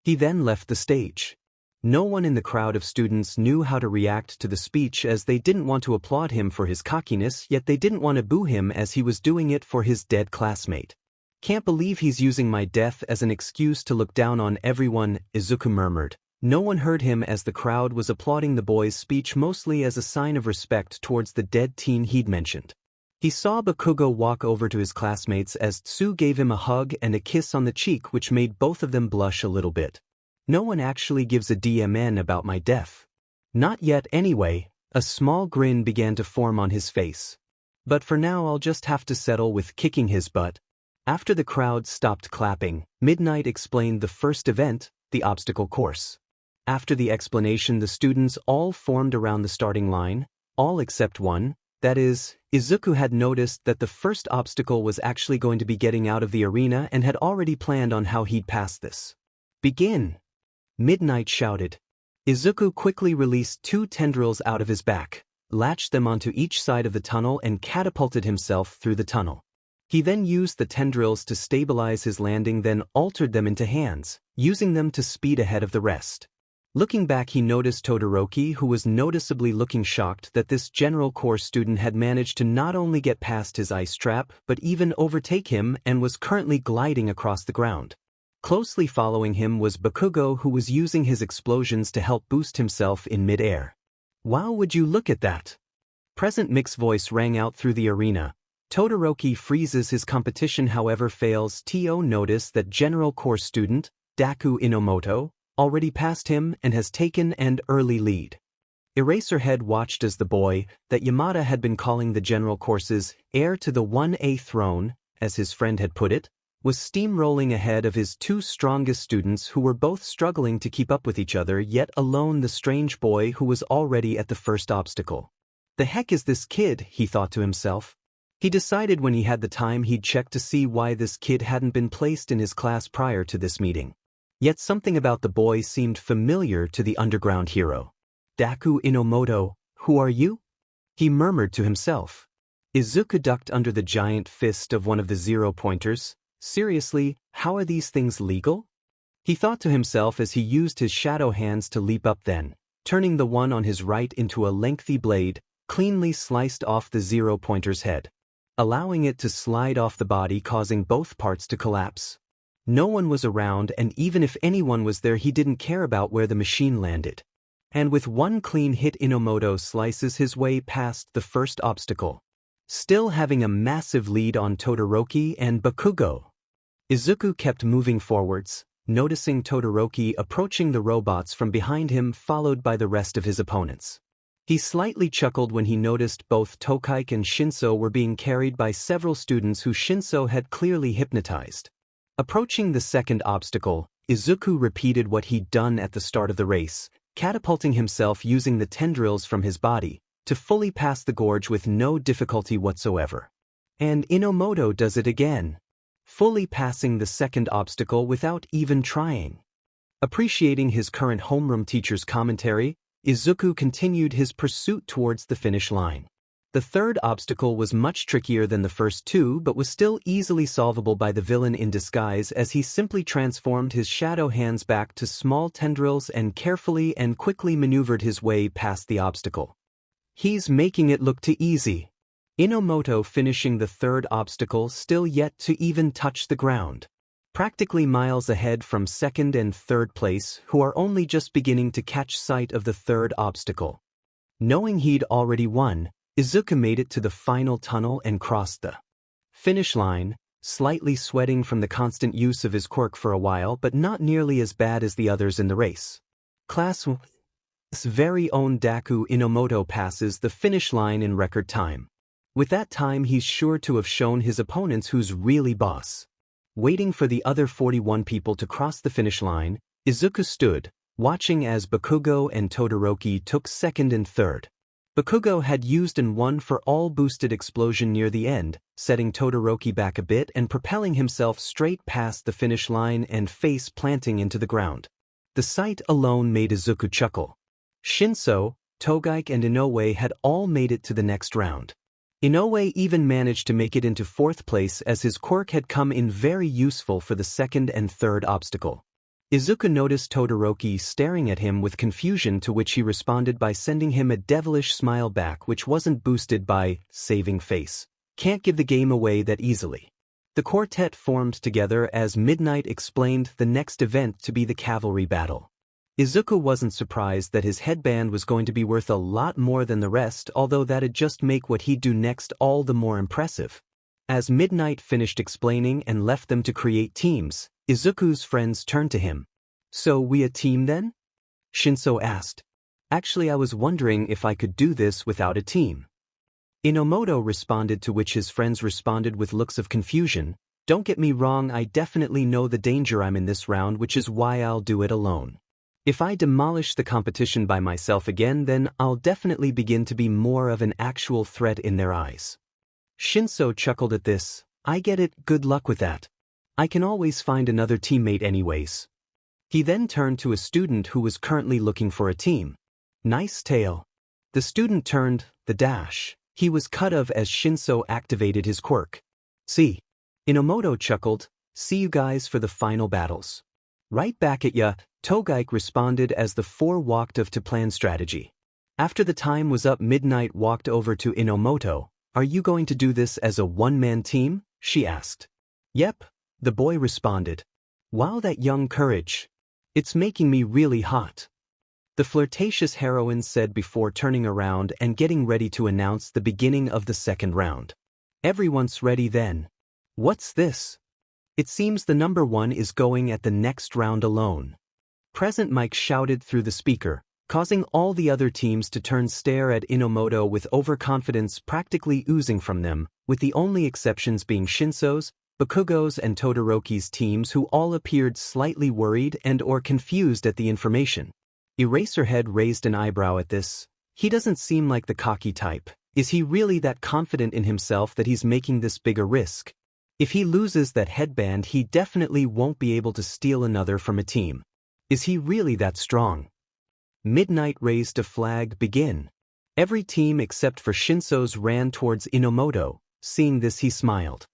He then left the stage. No one in the crowd of students knew how to react to the speech, as they didn't want to applaud him for his cockiness, yet they didn't want to boo him as he was doing it for his dead classmate. Can't believe he's using my death as an excuse to look down on everyone, Izuku murmured. No one heard him as the crowd was applauding the boy's speech mostly as a sign of respect towards the dead teen he'd mentioned. He saw Bakugo walk over to his classmates as Tsu gave him a hug and a kiss on the cheek, which made both of them blush a little bit. No one actually gives a DMN about my death. Not yet anyway. A small grin began to form on his face. But for now I'll just have to settle with kicking his butt. After the crowd stopped clapping, Midnight explained the first event, the obstacle course. After the explanation, the students all formed around the starting line, all except one. That is, Izuku had noticed that the first obstacle was actually going to be getting out of the arena and had already planned on how he'd pass this. Begin! Midnight shouted. Izuku quickly released 2 tendrils out of his back, latched them onto each side of the tunnel and catapulted himself through the tunnel. He then used the tendrils to stabilize his landing, then altered them into hands, using them to speed ahead of the rest. Looking back, he noticed Todoroki, who was noticeably looking shocked that this general course student had managed to not only get past his ice trap but even overtake him and was currently gliding across the ground. Closely following him was Bakugo, who was using his explosions to help boost himself in mid-air. Wow, would you look at that? Present Mick's voice rang out through the arena. Todoroki freezes his competition, however fails to notice that general course student, Deku Inomoto, already passed him and has taken an early lead. Eraserhead watched as the boy, that Yamada had been calling the general course's heir to the 1A throne, as his friend had put it, was steamrolling ahead of his 2 strongest students who were both struggling to keep up with each other, yet alone the strange boy who was already at the first obstacle. The heck is this kid, he thought to himself. He decided when he had the time he'd check to see why this kid hadn't been placed in his class prior to this meeting. Yet something about the boy seemed familiar to the underground hero. Deku Inomoto, who are you? He murmured to himself. Izuku ducked under the giant fist of one of the 0-pointers. Seriously, how are these things legal? He thought to himself as he used his shadow hands to leap up, then, turning the one on his right into a lengthy blade, cleanly sliced off the 0-pointer's head, allowing it to slide off the body, causing both parts to collapse. No one was around, and even if anyone was there, he didn't care about where the machine landed. And with one clean hit, Inomoto slices his way past the first obstacle, still having a massive lead on Todoroki and Bakugo. Izuku kept moving forwards, noticing Todoroki approaching the robots from behind him, followed by the rest of his opponents. He slightly chuckled when he noticed both Tokaique and Shinszo were being carried by several students who Shinszo had clearly hypnotized. Approaching the second obstacle, Izuku repeated what he'd done at the start of the race, catapulting himself using the tendrils from his body to fully pass the gorge with no difficulty whatsoever. And Inomoto does it again, fully passing the second obstacle without even trying. Appreciating his current homeroom teacher's commentary, Izuku continued his pursuit towards the finish line. The third obstacle was much trickier than the first 2, but was still easily solvable by the villain in disguise, as he simply transformed his shadow hands back to small tendrils and carefully and quickly maneuvered his way past the obstacle. He's making it look too easy. Inomoto finishing the third obstacle, still yet to even touch the ground, practically miles ahead from second and third place, who are only just beginning to catch sight of the third obstacle. Knowing he'd already won, Izuku made it to the final tunnel and crossed the finish line, slightly sweating from the constant use of his quirk for a while, but not nearly as bad as the others in the race. Class' very own Deku Inomoto passes the finish line in record time. With that time, he's sure to have shown his opponents who's really boss. Waiting for the other 41 people to cross the finish line, Izuku stood, watching as Bakugo and Todoroki took second and third. Bakugo had used an 1-for-all boosted explosion near the end, setting Todoroki back a bit and propelling himself straight past the finish line and face planting into the ground. The sight alone made Izuku chuckle. Shinszo, Togaik and Inoue had all made it to the next round. Inoue even managed to make it into 4th place as his quirk had come in very useful for the 2nd and 3rd obstacle. Izuku noticed Todoroki staring at him with confusion, to which he responded by sending him a devilish smile back, which wasn't boosted by saving face. Can't give the game away that easily. The quartet formed together as Midnight explained the next event to be the cavalry battle. Izuku wasn't surprised that his headband was going to be worth a lot more than the rest, although that'd just make what he'd do next all the more impressive. As Midnight finished explaining and left them to create teams, Izuku's friends turned to him. "So we a team then?" Shinszo asked. "Actually, I was wondering if I could do this without a team." Inomoto responded, to which his friends responded with looks of confusion. "Don't get me wrong, I definitely know the danger I'm in this round, which is why I'll do it alone. If I demolish the competition by myself again, then I'll definitely begin to be more of an actual threat in their eyes." Shinszo chuckled at this. "I get it, good luck with that. I can always find another teammate anyways." He then turned to a student who was currently looking for a team. "Nice tail." The student turned the dash. He was cut of as Shinszo activated his quirk. "See." Inomoto chuckled. "See you guys for the final battles." "Right back at ya," Togaik responded as the four walked off to plan strategy. After the time was up, Midnight walked over to Inomoto. "Are you going to do this as a one-man team?" she asked. "Yep," the boy responded. "Wow, that young courage. It's making me really hot," the flirtatious heroine said before turning around and getting ready to announce the beginning of the second round. "Everyone's ready then." "What's this? It seems the number one is going at the next round alone." Present Mike shouted through the speaker, causing all the other teams to turn stare at Inomoto with overconfidence practically oozing from them, with the only exceptions being Shinszo's, Bakugo's and Todoroki's teams, who all appeared slightly worried and or confused at the information. Eraserhead raised an eyebrow at this. He doesn't seem like the cocky type. Is he really that confident in himself that he's making this big a risk? If he loses that headband, he definitely won't be able to steal another from a team. Is he really that strong? Midnight raised a flag. "Begin." Every team except for Shinszo's ran towards Inomoto. Seeing this, he smiled.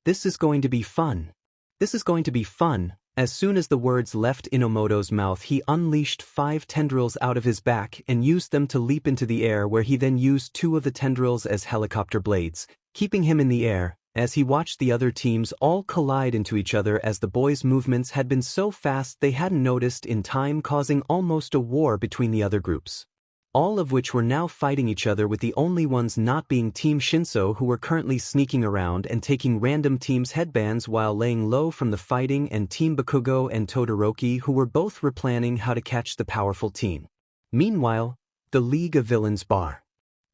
"This is going to be fun. This is going to be fun." As soon as the words left Inomoto's mouth, he unleashed 5 tendrils out of his back and used them to leap into the air, where he then used 2 of the tendrils as helicopter blades, keeping him in the air, as he watched the other teams all collide into each other, as the boys' movements had been so fast they hadn't noticed in time, causing almost a war between the other groups. All of which were now fighting each other, with the only ones not being Team Shinszo, who were currently sneaking around and taking random teams' headbands while laying low from the fighting, and Team Bakugo and Todoroki, who were both replanning how to catch the powerful team. Meanwhile, the League of Villains bar.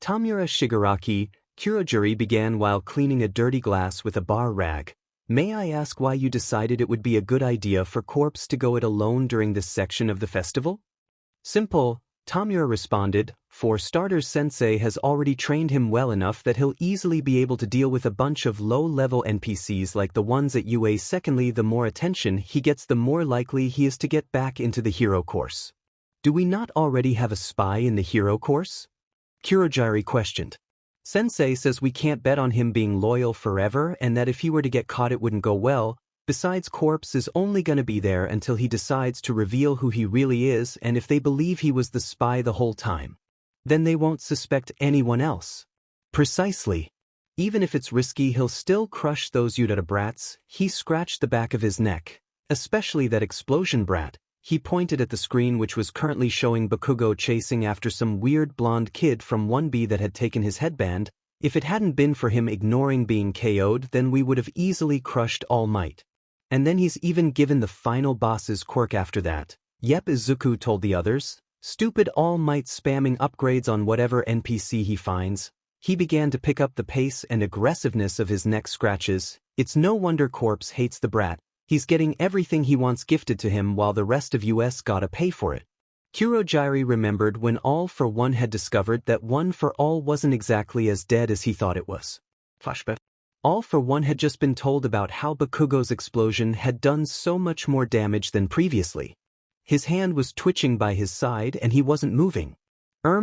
Tamura Shigaraki, Kurojuri began while cleaning a dirty glass with a bar rag. "May I ask why you decided it would be a good idea for Corpse to go it alone during this section of the festival?" "Simple," Tamura responded. "For starters, Sensei has already trained him well enough that he'll easily be able to deal with a bunch of low-level NPCs like the ones at UA. Secondly, the more attention he gets, the more likely he is to get back into the hero course." "Do we not already have a spy in the hero course?" Kurojuri questioned. "Sensei says we can't bet on him being loyal forever, and that if he were to get caught it wouldn't go well. Besides, Corpse is only gonna be there until he decides to reveal who he really is, and if they believe he was the spy the whole time, then they won't suspect anyone else." "Precisely. Even if it's risky, he'll still crush those Yudara brats." He scratched the back of his neck. "Especially that explosion brat." He pointed at the screen, which was currently showing Bakugo chasing after some weird blonde kid from 1B that had taken his headband. "If it hadn't been for him ignoring being KO'd, then we would have easily crushed All Might. And then he's even given the final boss's quirk after that." "Yep," Izuku told the others. "Stupid All Might spamming upgrades on whatever NPC he finds." He began to pick up the pace and aggressiveness of his neck scratches. "It's no wonder Corpse hates the brat. He's getting everything he wants gifted to him, while the rest of US gotta pay for it." Kurojiri remembered when All for One had discovered that One for All wasn't exactly as dead as he thought it was. Flashback. All for One had just been told about how Bakugo's explosion had done so much more damage than previously. His hand was twitching by his side and he wasn't moving.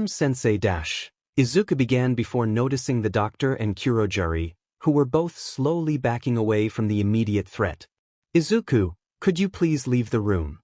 Sensei dash. Izuku began before noticing the doctor and Kurojari, who were both slowly backing away from the immediate threat. Izuku, could you please leave the room?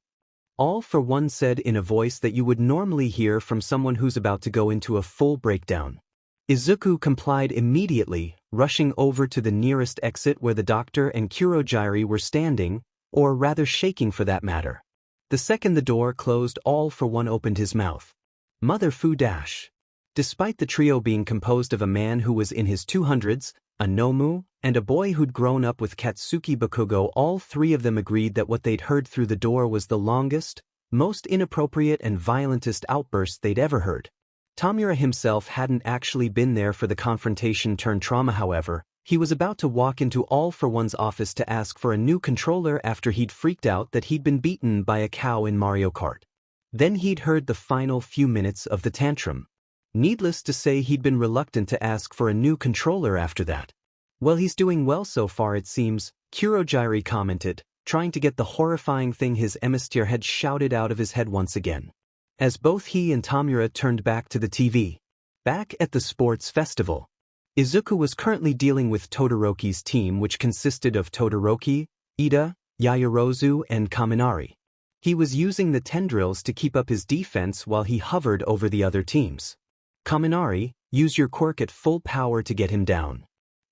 All for one said in a voice that you would normally hear from someone who's about to go into a full breakdown. Izuku complied immediately, rushing over to the nearest exit where the doctor and Kurojari were standing, or rather shaking for that matter. The second the door closed, all for one opened his mouth. Mother fu dash. Despite the trio being composed of a man who was in his 200s, a Nomu, and a boy who'd grown up with Katsuki Bakugo, all three of them agreed that what they'd heard through the door was the longest, most inappropriate and violentest outburst they'd ever heard. Tamura himself hadn't actually been there for the confrontation turned trauma. However, he was about to walk into All for One's office to ask for a new controller after he'd freaked out that he'd been beaten by a cow in Mario Kart. Then he'd heard the final few minutes of the tantrum. Needless to say, he'd been reluctant to ask for a new controller after that. Well, he's doing well so far it seems, Kurojari commented, trying to get the horrifying thing his emissary had shouted out of his head once again. As both he and Tamura turned back to the TV. Back at the sports festival. Izuku was currently dealing with Todoroki's team, which consisted of Todoroki, Ida, Yaoyorozu and Kaminari. He was using the tendrils to keep up his defense while he hovered over the other teams. Kaminari, use your quirk at full power to get him down.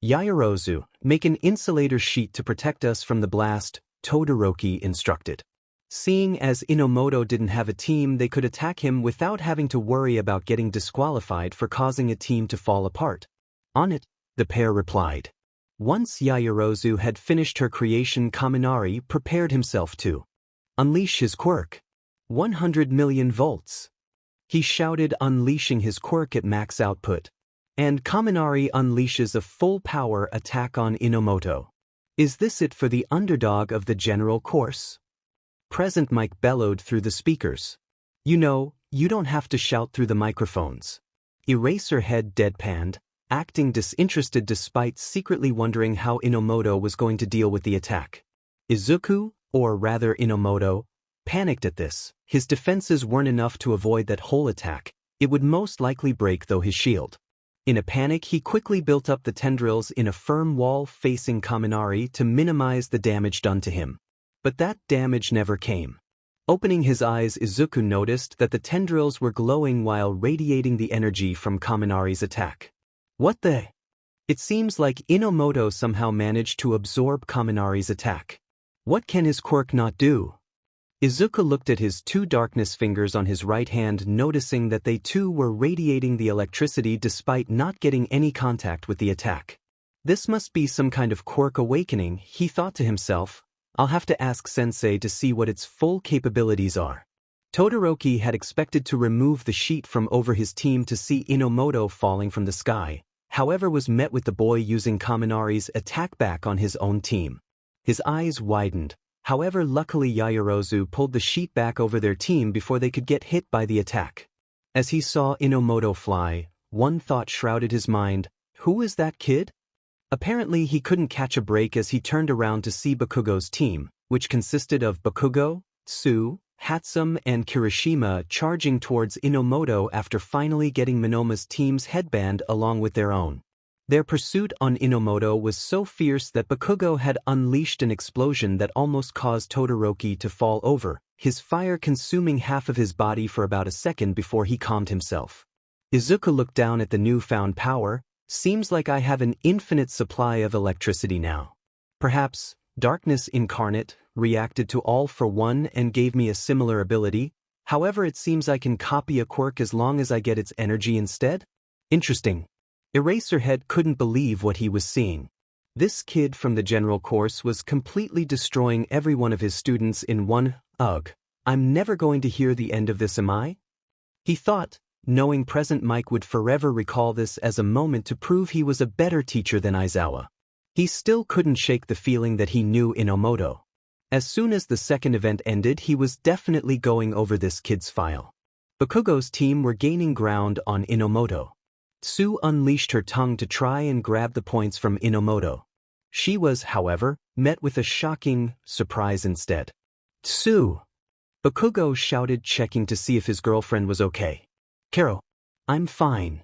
Yaoyorozu, make an insulator sheet to protect us from the blast, Todoroki instructed. Seeing as Inomoto didn't have a team, they could attack him without having to worry about getting disqualified for causing a team to fall apart. On it, the pair replied. Once Yaoyorozu had finished her creation, Kaminari prepared himself to unleash his quirk. 100 million volts. He shouted, unleashing his quirk at max output. And Kaminari unleashes a full-power attack on Inomoto. Is this it for the underdog of the general course? Present Mike bellowed through the speakers. You know, you don't have to shout through the microphones. Eraserhead deadpanned, acting disinterested despite secretly wondering how Inomoto was going to deal with the attack. Izuku, or rather Inomoto, panicked at this. His defenses weren't enough to avoid that whole attack. It would most likely break though his shield. In a panic, he quickly built up the tendrils in a firm wall facing Kaminari to minimize the damage done to him. But that damage never came. Opening his eyes, Izuku noticed that the tendrils were glowing while radiating the energy from Kaminari's attack. What the? It seems like Inomoto somehow managed to absorb Kaminari's attack. What can his quirk not do? Izuku looked at his two darkness fingers on his right hand, noticing that they too were radiating the electricity despite not getting any contact with the attack. This must be some kind of quirk awakening, he thought to himself. I'll have to ask Sensei to see what its full capabilities are. Todoroki had expected to remove the sheet from over his team to see Inomoto falling from the sky, however was met with the boy using Kaminari's attack back on his own team. His eyes widened. However, luckily Yaoyorozu pulled the sheet back over their team before they could get hit by the attack. As he saw Inomoto fly, one thought shrouded his mind. Who is that kid? Apparently he couldn't catch a break as he turned around to see Bakugo's team, which consisted of Bakugo, Tsu, Hatsum and Kirishima charging towards Inomoto after finally getting Monoma's team's headband along with their own. Their pursuit on Inomoto was so fierce that Bakugo had unleashed an explosion that almost caused Todoroki to fall over, his fire consuming half of his body for about a second before he calmed himself. Izuku looked down at the newfound power. Seems like I have an infinite supply of electricity now. Perhaps, Darkness Incarnate reacted to All for One and gave me a similar ability. However, it seems I can copy a quirk as long as I get its energy instead? Interesting. Eraserhead couldn't believe what he was seeing. This kid from the general course was completely destroying every one of his students in one. Ugh, I'm never going to hear the end of this, am I? He thought, knowing present Mike would forever recall this as a moment to prove he was a better teacher than Aizawa. He still couldn't shake the feeling that he knew Inomoto. As soon as the second event ended, he was definitely going over this kid's file. Bakugo's team were gaining ground on Inomoto. Tsu unleashed her tongue to try and grab the points from Inomoto. She was, however, met with a shocking surprise instead. Tsu! Bakugo shouted, checking to see if his girlfriend was okay. Karo, I'm fine.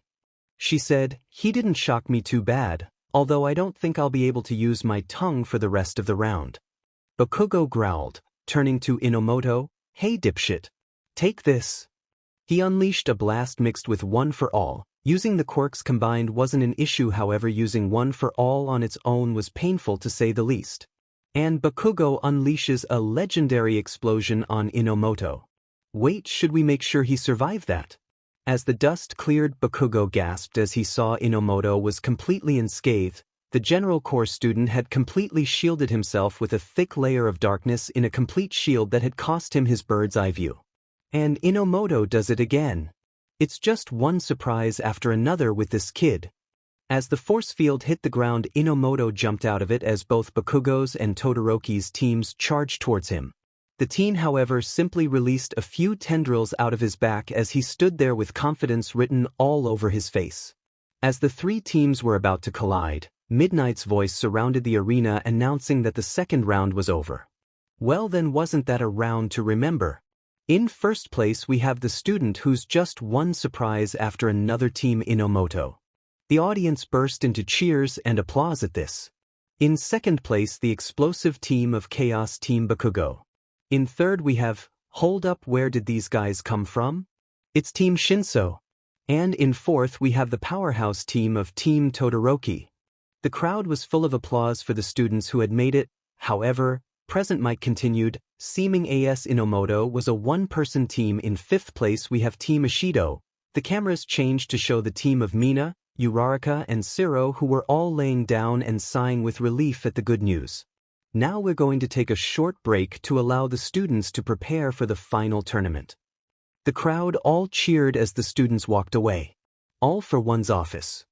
She said, he didn't shock me too bad, although I don't think I'll be able to use my tongue for the rest of the round. Bakugo growled, turning to Inomoto, hey dipshit. Take this. He unleashed a blast mixed with one for all. Using the quirks combined wasn't an issue, however using one for all on its own was painful to say the least. And Bakugo unleashes a legendary explosion on Inomoto. Wait, should we make sure he survived that? As the dust cleared, Bakugo gasped as he saw Inomoto was completely unscathed. The general core student had completely shielded himself with a thick layer of darkness in a complete shield that had cost him his bird's eye view. And Inomoto does it again. It's just one surprise after another with this kid. As the force field hit the ground, Inomoto jumped out of it as both Bakugo's and Todoroki's teams charged towards him. The teen, however, simply released a few tendrils out of his back as he stood there with confidence written all over his face. As the three teams were about to collide, Midnight's voice surrounded the arena announcing that the second round was over. Well then, wasn't that a round to remember? In first place we have the student who's just one surprise after another, Team Inomoto. The audience burst into cheers and applause at this. In second place, the explosive team of Chaos, Team Bakugo. In third we have, hold up, where did these guys come from? It's Team Shinszo. And in fourth we have the powerhouse team of Team Todoroki. The crowd was full of applause for the students who had made it. However, Present Mike continued, seeming as Inomoto was a one-person team. In fifth place we have Team Ishido. The cameras changed to show the team of Mina, Uraraka and Siro, who were all laying down and sighing with relief at the good news. Now we're going to take a short break to allow the students to prepare for the final tournament. The crowd all cheered as the students walked away. All for One's office.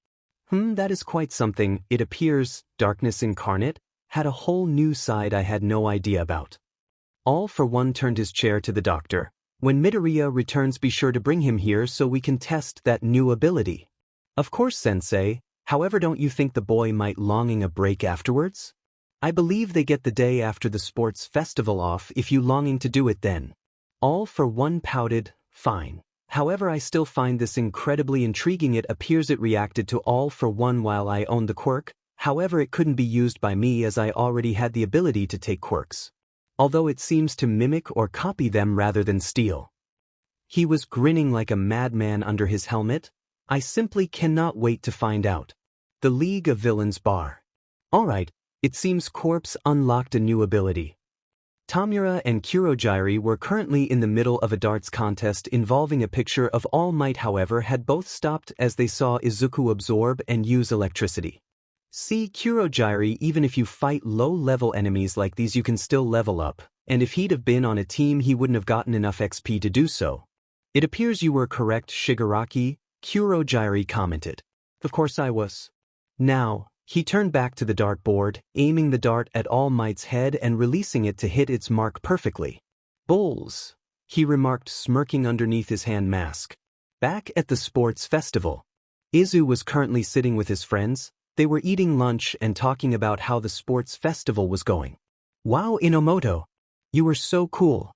That is quite something. It appears Darkness Incarnate had a whole new side I had no idea about. All for One turned his chair to the doctor. When Midoriya returns, be sure to bring him here so we can test that new ability. Of course, Sensei. However, don't you think the boy might longing a break afterwards? I believe they get the day after the sports festival off if you longing to do it then. All for One pouted, fine. However, I still find this incredibly intriguing. It appears it reacted to All for One while I owned the quirk. However, it couldn't be used by me as I already had the ability to take quirks. Although it seems to mimic or copy them rather than steal. He was grinning like a madman under his helmet. I simply cannot wait to find out. The League of Villains bar. Alright, it seems Corpse unlocked a new ability. Tamura and Kurogiri were currently in the middle of a darts contest involving a picture of All Might, however, had both stopped as they saw Izuku absorb and use electricity. See, Kurogiri, even if you fight low-level enemies like these you can still level up, and if he'd have been on a team he wouldn't have gotten enough XP to do so. It appears you were correct, Shigaraki, Kurogiri commented. Of course I was. Now, he turned back to the dartboard, aiming the dart at All Might's head and releasing it to hit its mark perfectly. Bulls, he remarked, smirking underneath his hand mask. Back at the sports festival, Izu was currently sitting with his friends. They were eating lunch and talking about how the sports festival was going. Wow, Inomoto, you were so cool.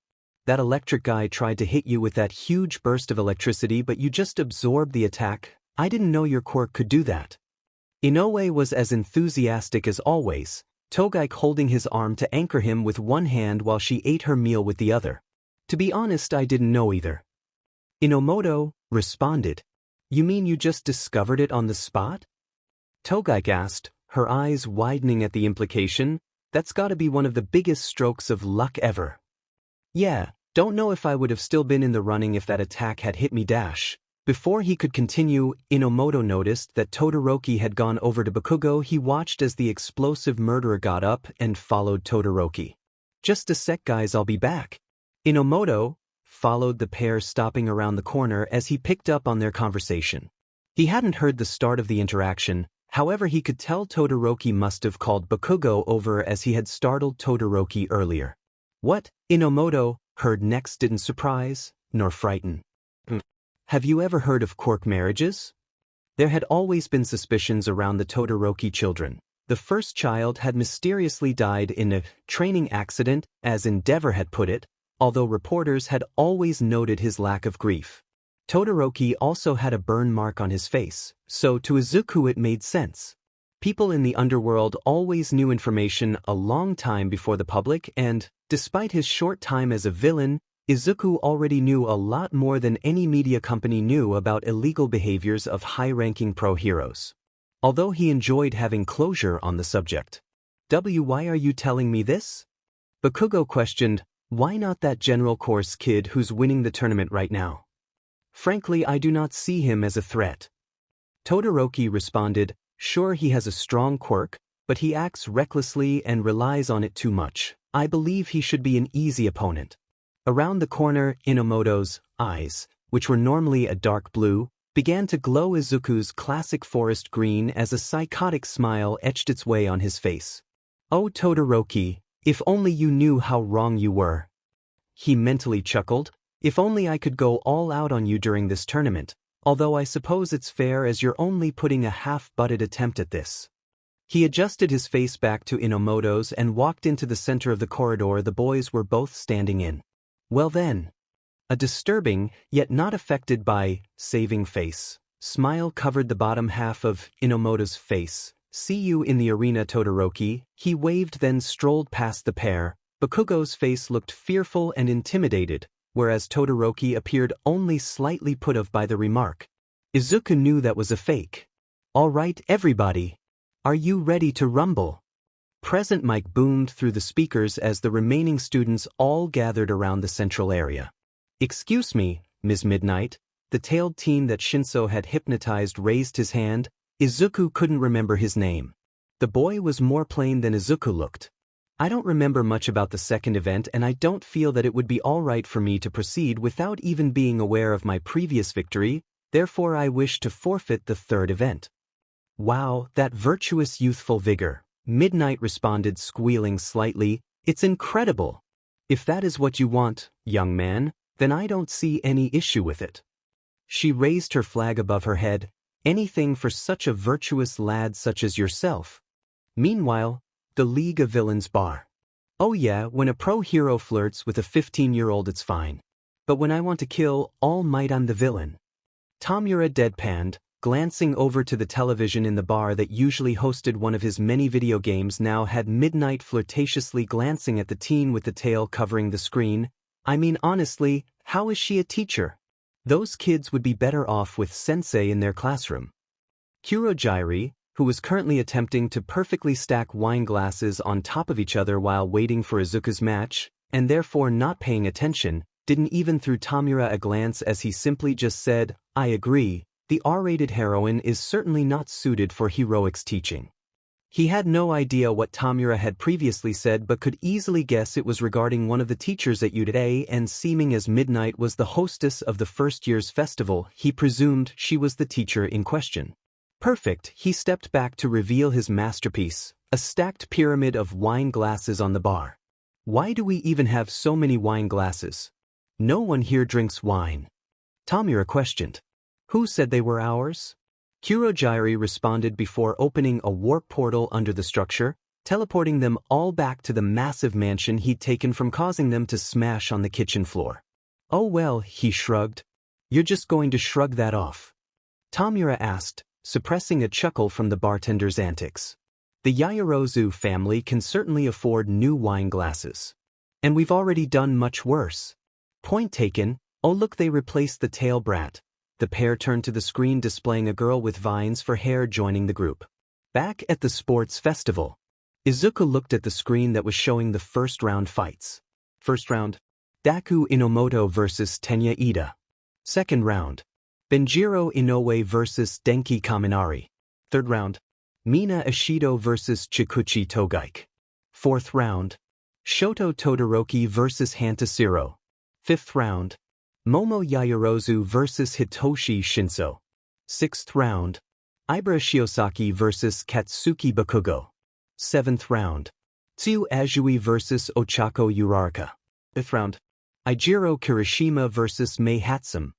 That electric guy tried to hit you with that huge burst of electricity, but you just absorbed the attack. I didn't know your quirk could do that. Inoue was as enthusiastic as always, Togaike holding his arm to anchor him with one hand while she ate her meal with the other. To be honest, I didn't know either. Inomoto responded. You mean you just discovered it on the spot? Togaike asked, her eyes widening at the implication. That's gotta be one of the biggest strokes of luck ever. Yeah, don't know if I would have still been in the running if that attack had hit me dash. Before he could continue, Inomoto noticed that Todoroki had gone over to Bakugo. He watched as the explosive murderer got up and followed Todoroki. Just a sec guys, I'll be back. Inomoto followed the pair, stopping around the corner as he picked up on their conversation. He hadn't heard the start of the interaction. However, he could tell Todoroki must have called Bakugo over as he had startled Todoroki earlier. What Inomoto heard next didn't surprise nor frighten. Have you ever heard of quirk marriages? There had always been suspicions around the Todoroki children. The first child had mysteriously died in a training accident, as Endeavor had put it, although reporters had always noted his lack of grief. Todoroki also had a burn mark on his face, so to Izuku it made sense. People in the underworld always knew information a long time before the public and, despite his short time as a villain, Izuku already knew a lot more than any media company knew about illegal behaviors of high-ranking pro-heroes. Although he enjoyed having closure on the subject. Why are you telling me this? Bakugo questioned, why not that general course kid who's winning the tournament right now? Frankly, I do not see him as a threat. Todoroki responded, sure he has a strong quirk, but he acts recklessly and relies on it too much. I believe he should be an easy opponent. Around the corner, Inomoto's eyes, which were normally a dark blue, began to glow. Izuku's classic forest green as a psychotic smile etched its way on his face. Oh Todoroki, if only you knew how wrong you were. He mentally chuckled, if only I could go all out on you during this tournament, although I suppose it's fair as you're only putting a half-butted attempt at this. He adjusted his face back to Inomoto's and walked into the center of the corridor the boys were both standing in. Well then. A disturbing, yet not affected by, saving face. Smile covered the bottom half of Inomoto's face. See you in the arena Todoroki, he waved then strolled past the pair. Bakugo's face looked fearful and intimidated, whereas Todoroki appeared only slightly put off by the remark. Izuku knew that was a fake. All right everybody. Are you ready to rumble? Present mic boomed through the speakers as the remaining students all gathered around the central area. Excuse me, Ms. Midnight, the tailed teen that Shinszo had hypnotized raised his hand. Izuku couldn't remember his name. The boy was more plain than Izuku looked. I don't remember much about the second event and I don't feel that it would be alright for me to proceed without even being aware of my previous victory, therefore I wish to forfeit the third event. Wow, that virtuous youthful vigor. Midnight responded squealing slightly, it's incredible. If that is what you want, young man, then I don't see any issue with it. She raised her flag above her head, anything for such a virtuous lad such as yourself. Meanwhile, the League of Villains bar. Oh yeah, when a pro-hero flirts with a 15-year-old it's fine. But when I want to kill All Might I'm the villain. Tamura deadpanned, glancing over to the television in the bar that usually hosted one of his many video games now had Midnight flirtatiously glancing at the teen with the tail covering the screen. I mean honestly, how is she a teacher? Those kids would be better off with sensei in their classroom. Kurojairi, who was currently attempting to perfectly stack wine glasses on top of each other while waiting for Izuku's match, and therefore not paying attention, didn't even throw Tamura a glance as he simply just said, I agree, the R-rated heroine is certainly not suited for heroics teaching. He had no idea what Tamura had previously said but could easily guess it was regarding one of the teachers at UTA and seeming as Midnight was the hostess of the first year's festival, he presumed she was the teacher in question. Perfect, he stepped back to reveal his masterpiece, a stacked pyramid of wine glasses on the bar. Why do we even have so many wine glasses? No one here drinks wine. Tamura questioned. Who said they were ours? Kurojairi responded before opening a warp portal under the structure, teleporting them all back to the massive mansion he'd taken from causing them to smash on the kitchen floor. Oh well, he shrugged. You're just going to shrug that off? Tamura asked, suppressing a chuckle from the bartender's antics. The Yaoyorozu family can certainly afford new wine glasses. And we've already done much worse. Point taken. Oh look, they replaced the tail brat. The pair turned to the screen displaying a girl with vines for hair joining the group. Back at the sports festival. Izuku looked at the screen that was showing the first round fights. First round. Deku Inomoto vs Tenya Ida. Second round. Benjiro Inoue vs Denki Kaminari. Third round. Mina Ishido vs Chikuchi Togaike. Fourth round. Shoto Todoroki vs Hantasiro. Fifth round. Momo Yaoyorozu vs Hitoshi Shinszo. Sixth round. Ibara Shiosaki vs Katsuki Bakugo. Seventh round. Tsu Azui vs Ochako Uraraka. Fifth round. Eijiro Kirishima vs Mei Hatsum.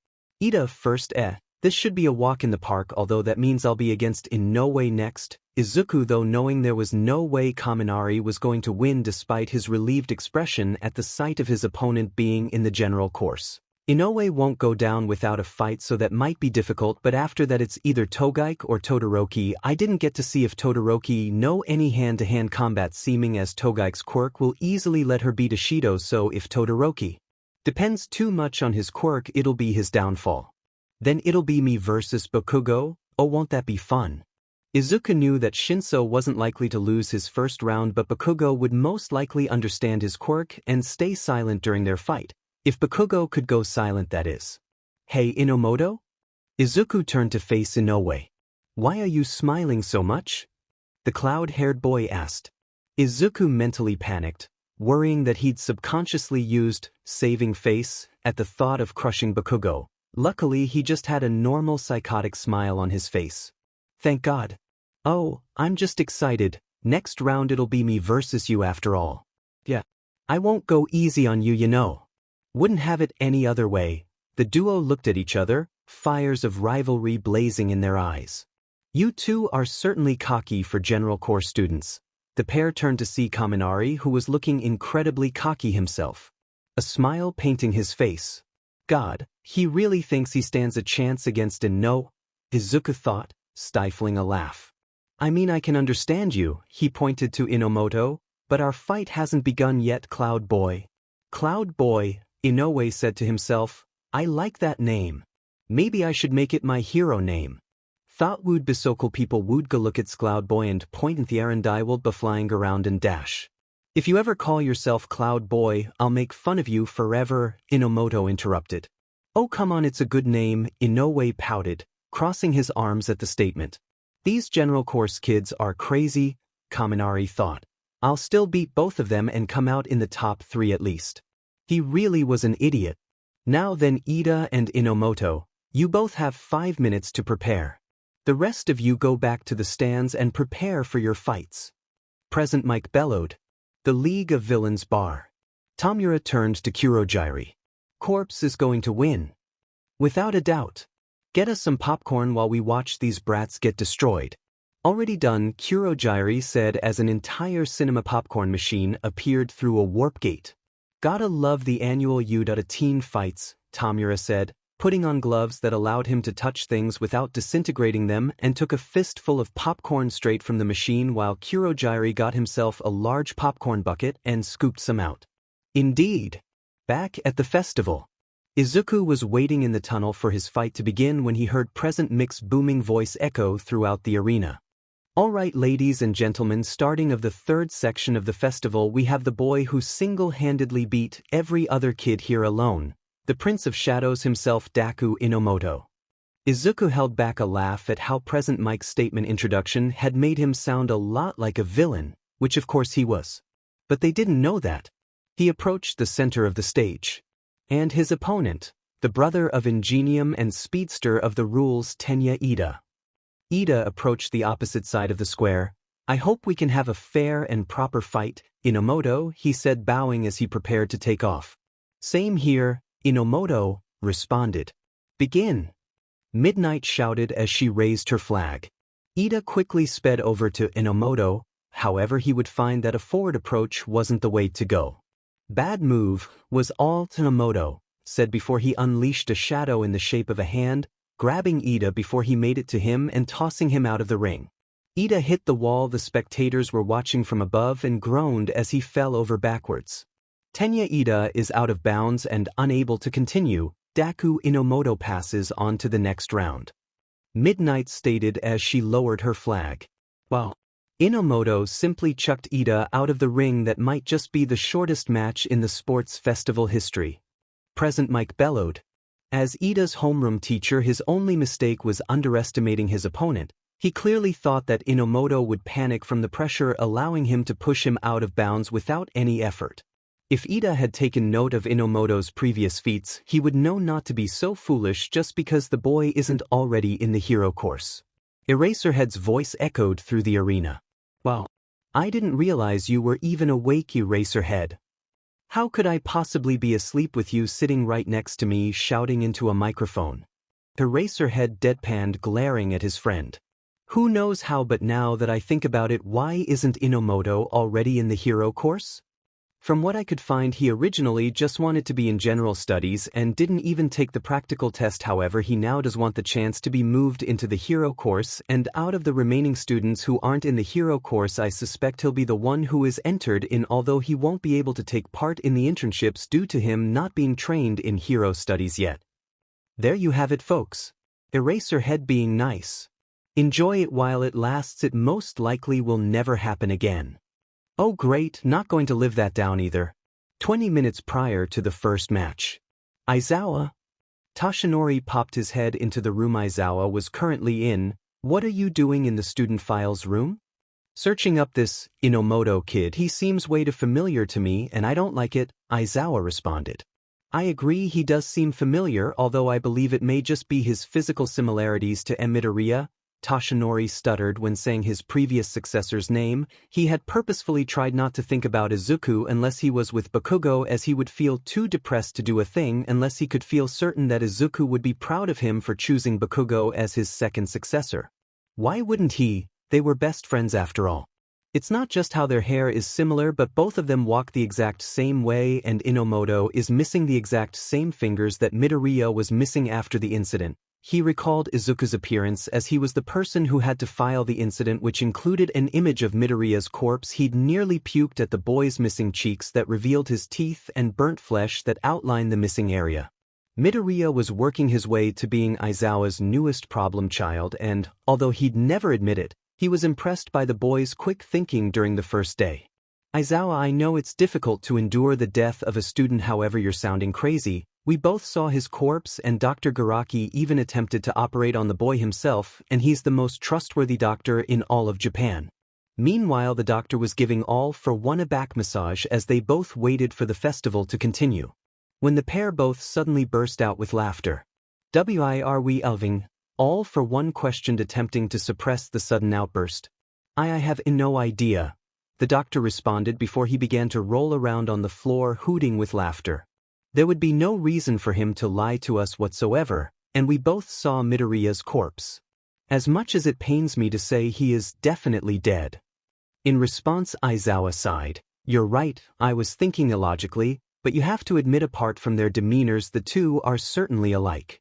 Ida first. This should be a walk in the park, although that means I'll be against Inoue next. Izuku, though, knowing there was no way Kaminari was going to win despite his relieved expression at the sight of his opponent being in the general course. Inoue won't go down without a fight, so that might be difficult, but after that it's either Togaike or Todoroki. I didn't get to see if Todoroki know any hand-to-hand combat, seeming as Togaike's quirk will easily let her beat Ishido, so if Todoroki depends too much on his quirk, it'll be his downfall. Then it'll be me versus Bakugo. Oh, won't that be fun? Izuku knew that Shinszo wasn't likely to lose his first round, but Bakugo would most likely understand his quirk and stay silent during their fight. If Bakugo could go silent, that is. Hey Inomoto? Izuku turned to face Inoue. Why are you smiling so much? The cloud-haired boy asked. Izuku mentally panicked, worrying that he'd subconsciously used saving face at the thought of crushing Bakugo. Luckily, he just had a normal psychotic smile on his face. Thank God. Oh, I'm just excited. Next round it'll be me versus you after all. Yeah. I won't go easy on you, you know. Wouldn't have it any other way. The duo looked at each other, fires of rivalry blazing in their eyes. You two are certainly cocky for general course students. The pair turned to see Kaminari, who was looking incredibly cocky himself. A smile painting his face. God, he really thinks he stands a chance against Ino? Izuku thought, stifling a laugh. I mean, I can understand you, he pointed to Inomoto, but our fight hasn't begun yet, Cloud Boy. Cloud Boy, Inoue said to himself, I like that name. Maybe I should make it my hero name. Thought would besokal people would go look at Cloud Boy and point in the air and I will be flying around and dash. If you ever call yourself Cloud Boy, I'll make fun of you forever, Inomoto interrupted. Oh come on, it's a good name, Inoue pouted, crossing his arms at the statement. These general course kids are crazy, Kaminari thought. I'll still beat both of them and come out in the top 3 at least. He really was an idiot. Now then, Ida and Inomoto, you both have 5 minutes to prepare. The rest of you go back to the stands and prepare for your fights. Present Mike bellowed. The League of Villains bar. Tamura turned to Kurogyri. Corpse is going to win. Without a doubt. Get us some popcorn while we watch these brats get destroyed. Already done, Kurogyri said as an entire cinema popcorn machine appeared through a warp gate. Gotta love the annual U.Teen fights, Tamura said, putting on gloves that allowed him to touch things without disintegrating them, and took a fistful of popcorn straight from the machine while Kurogyri got himself a large popcorn bucket and scooped some out. Indeed. Back at the festival. Izuku was waiting in the tunnel for his fight to begin when he heard Present Mic's booming voice echo throughout the arena. All right, ladies and gentlemen, starting of the 3rd section of the festival, we have the boy who single-handedly beat every other kid here alone, the Prince of Shadows himself, Deku Inomoto. Izuku held back a laugh at how Present Mic's statement introduction had made him sound a lot like a villain, which of course he was. But they didn't know that. He approached the center of the stage. And his opponent, the brother of Ingenium and speedster of the rules, Tenya Ida. Ida approached the opposite side of the square. I hope we can have a fair and proper fight, Inomoto, he said, bowing as he prepared to take off. Same here, Inomoto responded. Begin. Midnight shouted as she raised her flag. Ida quickly sped over to Inomoto, however he would find that a forward approach wasn't the way to go. Bad move, was all Inomoto said before he unleashed a shadow in the shape of a hand, grabbing Ida before he made it to him and tossing him out of the ring. Ida hit the wall the spectators were watching from above and groaned as he fell over backwards. Tenya Ida is out of bounds and unable to continue. Deku Inomoto passes on to the next round. Midnight stated as she lowered her flag. Wow. Inomoto simply chucked Ida out of the ring. That might just be the shortest match in the sports festival history. Present Mike bellowed. As Ida's homeroom teacher, his only mistake was underestimating his opponent. He clearly thought that Inomoto would panic from the pressure, allowing him to push him out of bounds without any effort. If Ida had taken note of Inomoto's previous feats, he would know not to be so foolish just because the boy isn't already in the hero course. Eraserhead's voice echoed through the arena. Wow. I didn't realize you were even awake, Eraserhead. How could I possibly be asleep with you sitting right next to me, shouting into a microphone? Eraserhead deadpanned, glaring at his friend. Who knows how, but now that I think about it, why isn't Inomoto already in the hero course? From what I could find, he originally just wanted to be in general studies and didn't even take the practical test. However, he now does want the chance to be moved into the hero course, and out of the remaining students who aren't in the hero course, I suspect he'll be the one who is entered in, although he won't be able to take part in the internships due to him not being trained in hero studies yet. There you have it, folks. Eraserhead being nice. Enjoy it while it lasts. It most likely will never happen again. Oh great, not going to live that down either. 20 minutes prior to the first match. Aizawa? Toshinori popped his head into the room Aizawa was currently in. What are you doing in the student files room? Searching up this Inomoto kid. He seems way too familiar to me and I don't like it, Aizawa responded. I agree, he does seem familiar, although I believe it may just be his physical similarities to Midoriya. Toshinori stuttered when saying his previous successor's name. He had purposefully tried not to think about Izuku unless he was with Bakugo, as he would feel too depressed to do a thing unless he could feel certain that Izuku would be proud of him for choosing Bakugo as his second successor. Why wouldn't he? They were best friends after all. It's not just how their hair is similar, but both of them walk the exact same way, and Inomoto is missing the exact same fingers that Midoriya was missing after the incident. He recalled Izuku's appearance as he was the person who had to file the incident, which included an image of Midoriya's corpse. He'd nearly puked at the boy's missing cheeks that revealed his teeth and burnt flesh that outlined the missing area. Midoriya was working his way to being Aizawa's newest problem child, and, although he'd never admit it, he was impressed by the boy's quick thinking during the first day. Aizawa, I know it's difficult to endure the death of a student, however you're sounding crazy. We both saw his corpse, and Dr. Garaki even attempted to operate on the boy himself, and he's the most trustworthy doctor in all of Japan. Meanwhile, the doctor was giving all for one a back massage as they both waited for the festival to continue. When the pair both suddenly burst out with laughter. "Why are we elving?" All for one questioned, attempting to suppress the sudden outburst. I have no idea," the doctor responded before he began to roll around on the floor hooting with laughter. There would be no reason for him to lie to us whatsoever, and we both saw Midoriya's corpse. As much as it pains me to say, he is definitely dead. In response, Aizawa sighed. You're right, I was thinking illogically, but you have to admit, apart from their demeanors, the two are certainly alike.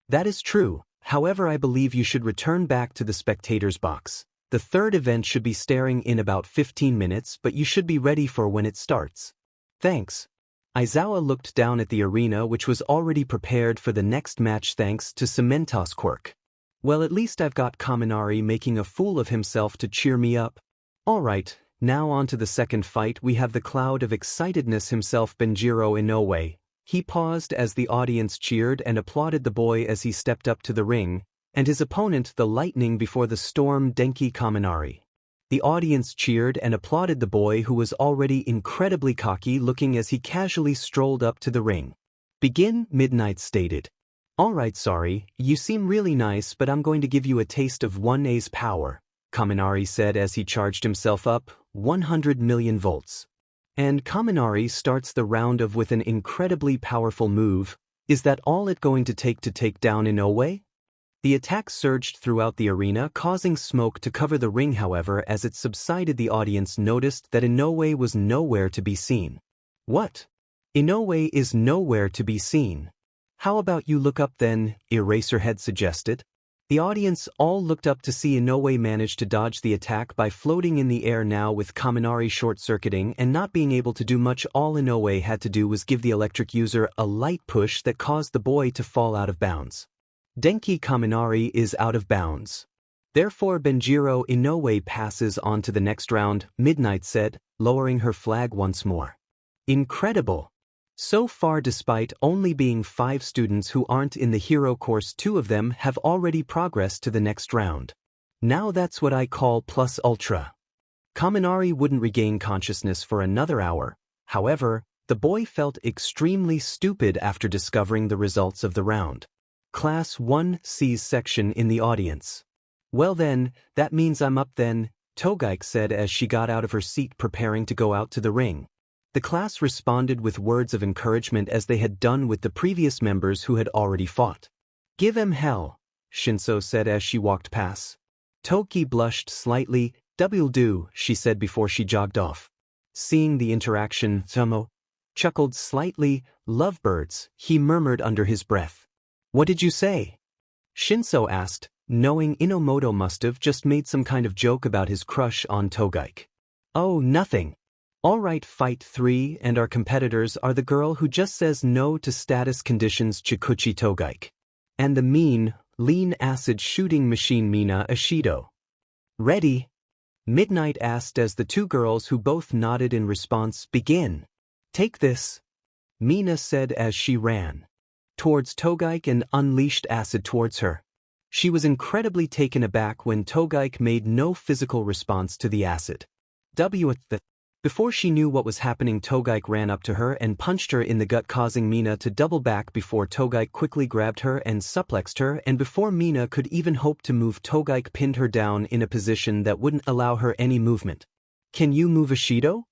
That is true, however I believe you should return back to the spectators box. The third event should be starting in about 15 minutes, but you should be ready for when it starts. Thanks. Aizawa looked down at the arena, which was already prepared for the next match thanks to Cementos' quirk. Well, at least I've got Kaminari making a fool of himself to cheer me up. Alright, now on to the second fight. We have the cloud of excitedness himself, Benjiro Inoue. He paused as the audience cheered and applauded the boy as he stepped up to the ring, and his opponent, the lightning before the storm, Denki Kaminari. The audience cheered and applauded the boy, who was already incredibly cocky looking as he casually strolled up to the ring. Begin, Midnight stated. Alright, sorry, you seem really nice, but I'm going to give you a taste of 1A's power, Kaminari said as he charged himself up, 100 million volts. And Kaminari starts the round of with an incredibly powerful move. Is that all it's going to take down Inoue? The attack surged throughout the arena, causing smoke to cover the ring. However, as it subsided, the audience noticed that Inoue was nowhere to be seen. What? Inoue is nowhere to be seen. How about you look up then, Eraserhead suggested. The audience all looked up to see Inoue manage to dodge the attack by floating in the air. Now, with Kaminari short-circuiting and not being able to do much, all Inoue had to do was give the electric user a light push that caused the boy to fall out of bounds. Denki Kaminari is out of bounds. Therefore, Benjiro Inoue passes on to the next round, Midnight said, lowering her flag once more. Incredible. So far, despite only being 5 students who aren't in the hero course, 2 of them have already progressed to the next round. Now that's what I call plus ultra. Kaminari wouldn't regain consciousness for another hour. However, the boy felt extremely stupid after discovering the results of the round. Class 1C's section in the audience. Well then, that means I'm up then, Togaike said as she got out of her seat preparing to go out to the ring. The class responded with words of encouragement as they had done with the previous members who had already fought. Give 'em hell, Shinszo said as she walked past. Toki blushed slightly. Will do, she said before she jogged off. Seeing the interaction, Tomo chuckled slightly. Lovebirds, he murmured under his breath. What did you say? Shinszo asked, knowing Inomoto must have just made some kind of joke about his crush on Togaik. Oh, nothing. Alright, fight 3, and our competitors are the girl who just says no to status conditions Chikuchi Togaik. And the mean, lean acid shooting machine Mina Ishido. Ready? Midnight asked as the two girls who both nodded in response begin. Take this, Mina said as she ran towards Togaik and unleashed acid towards her. She was incredibly taken aback when Togaik made no physical response to the acid. Before she knew what was happening, Togaik ran up to her and punched her in the gut, causing Mina to double back before Togaik quickly grabbed her and suplexed her, and before Mina could even hope to move, Togaik pinned her down in a position that wouldn't allow her any movement. Can you move, Ishido?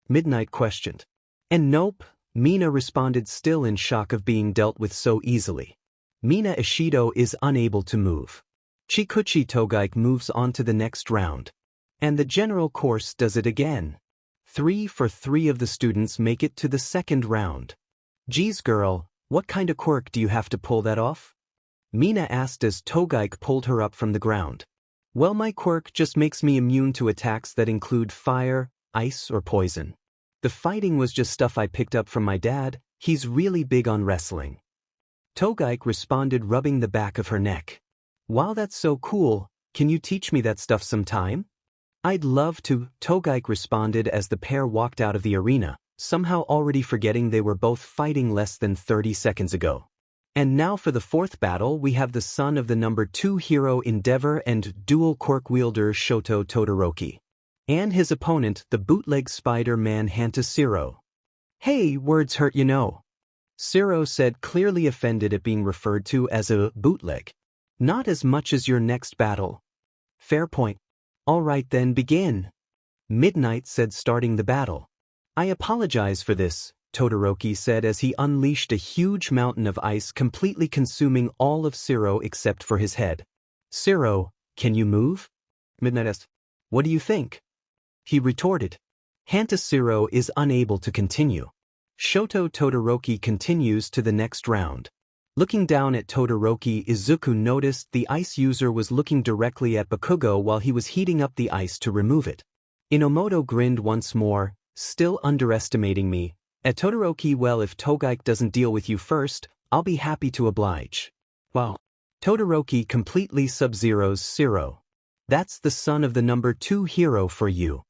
Midnight questioned. And nope, Mina responded, still in shock of being dealt with so easily. Mina Ishido is unable to move. Chikuchi Togaik moves on to the next round. And the general course does it again. 3 for 3 of the students make it to the second round. Geez girl, what kind of quirk do you have to pull that off? Mina asked as Togaik pulled her up from the ground. Well, my quirk just makes me immune to attacks that include fire, ice, or poison. The fighting was just stuff I picked up from my dad, he's really big on wrestling. Togaik responded, rubbing the back of her neck. Wow, that's so cool, can you teach me that stuff sometime? I'd love to, Togaik responded as the pair walked out of the arena, somehow already forgetting they were both fighting less than 30 seconds ago. And now for the fourth battle, we have the son of the number 2 hero Endeavor and dual quirk wielder Shoto Todoroki. And his opponent, the bootleg Spider-Man Hantashiro. Hey, words hurt, you know. Shiro said, clearly offended at being referred to as a bootleg. Not as much as your next battle. Fair point. Alright then, begin. Midnight said, starting the battle. I apologize for this, Todoroki said as he unleashed a huge mountain of ice, completely consuming all of Shiro except for his head. Shiro, can you move? Midnight asked. What do you think? He retorted. Hantashiro is unable to continue. Shoto Todoroki continues to the next round. Looking down at Todoroki, Izuku noticed the ice user was looking directly at Bakugo while he was heating up the ice to remove it. Inomoto grinned once more, still underestimating me. At Todoroki, well, if Togaik doesn't deal with you first, I'll be happy to oblige. Wow. Todoroki completely sub-zeros Shiro. That's the son of the number 2 hero for you.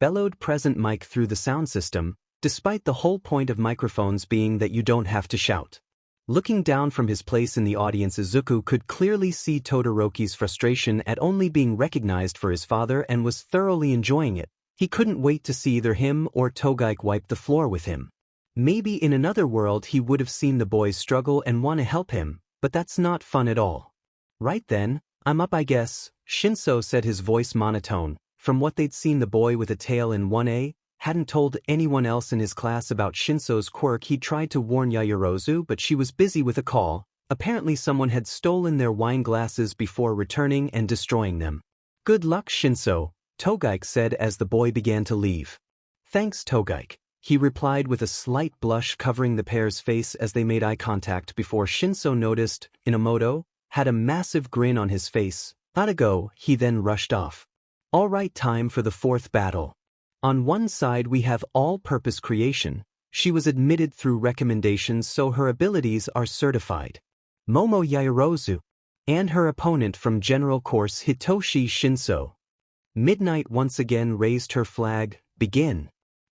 Bellowed present mic through the sound system, despite the whole point of microphones being that you don't have to shout. Looking down from his place in the audience, Izuku could clearly see Todoroki's frustration at only being recognized for his father and was thoroughly enjoying it. He couldn't wait to see either him or Togaik wipe the floor with him. Maybe in another world he would have seen the boy struggle and want to help him, but that's not fun at all. Right then, I'm up, I guess, Shinszo said, his voice monotone. From what they'd seen, the boy with a tail in 1A hadn't told anyone else in his class about Shinszo's quirk. He tried to warn Yaoyorozu, but she was busy with a call. Apparently someone had stolen their wine glasses before returning and destroying them. Good luck, Shinszo, Togaik said as the boy began to leave. Thanks, Togaik, he replied with a slight blush covering the pair's face as they made eye contact before Shinszo noticed Inomoto had a massive grin on his face. Gotta go, he then rushed off. Alright, time for the fourth battle. On one side we have all-purpose creation. She was admitted through recommendations, so her abilities are certified. Momo Yaoyorozu. And her opponent from general course, Hitoshi Shinszo. Midnight once again raised her flag. Begin.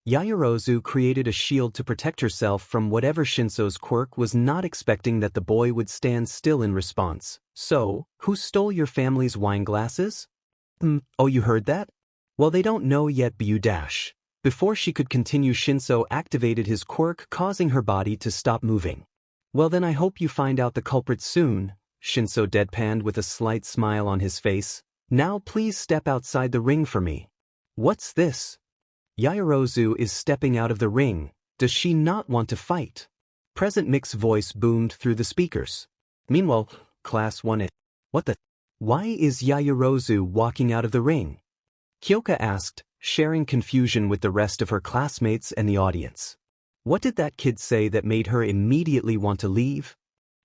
Yaoyorozu created a shield to protect herself from whatever Shinszo's quirk was, not expecting that the boy would stand still in response. So, who stole your family's wine glasses? Oh, you heard that? Well, they don't know yet, bu dash. Before she could continue, Shinszo activated his quirk, causing her body to stop moving. Well then, I hope you find out the culprit soon, Shinszo deadpanned with a slight smile on his face. Now please step outside the ring for me. What's this? Yaoyorozu is stepping out of the ring. Does she not want to fight? Present Mix's voice boomed through the speakers. Meanwhile, Class 1 What the? Why is Yaoyorozu walking out of the ring? Kyoka asked, sharing confusion with the rest of her classmates and the audience. What did that kid say that made her immediately want to leave?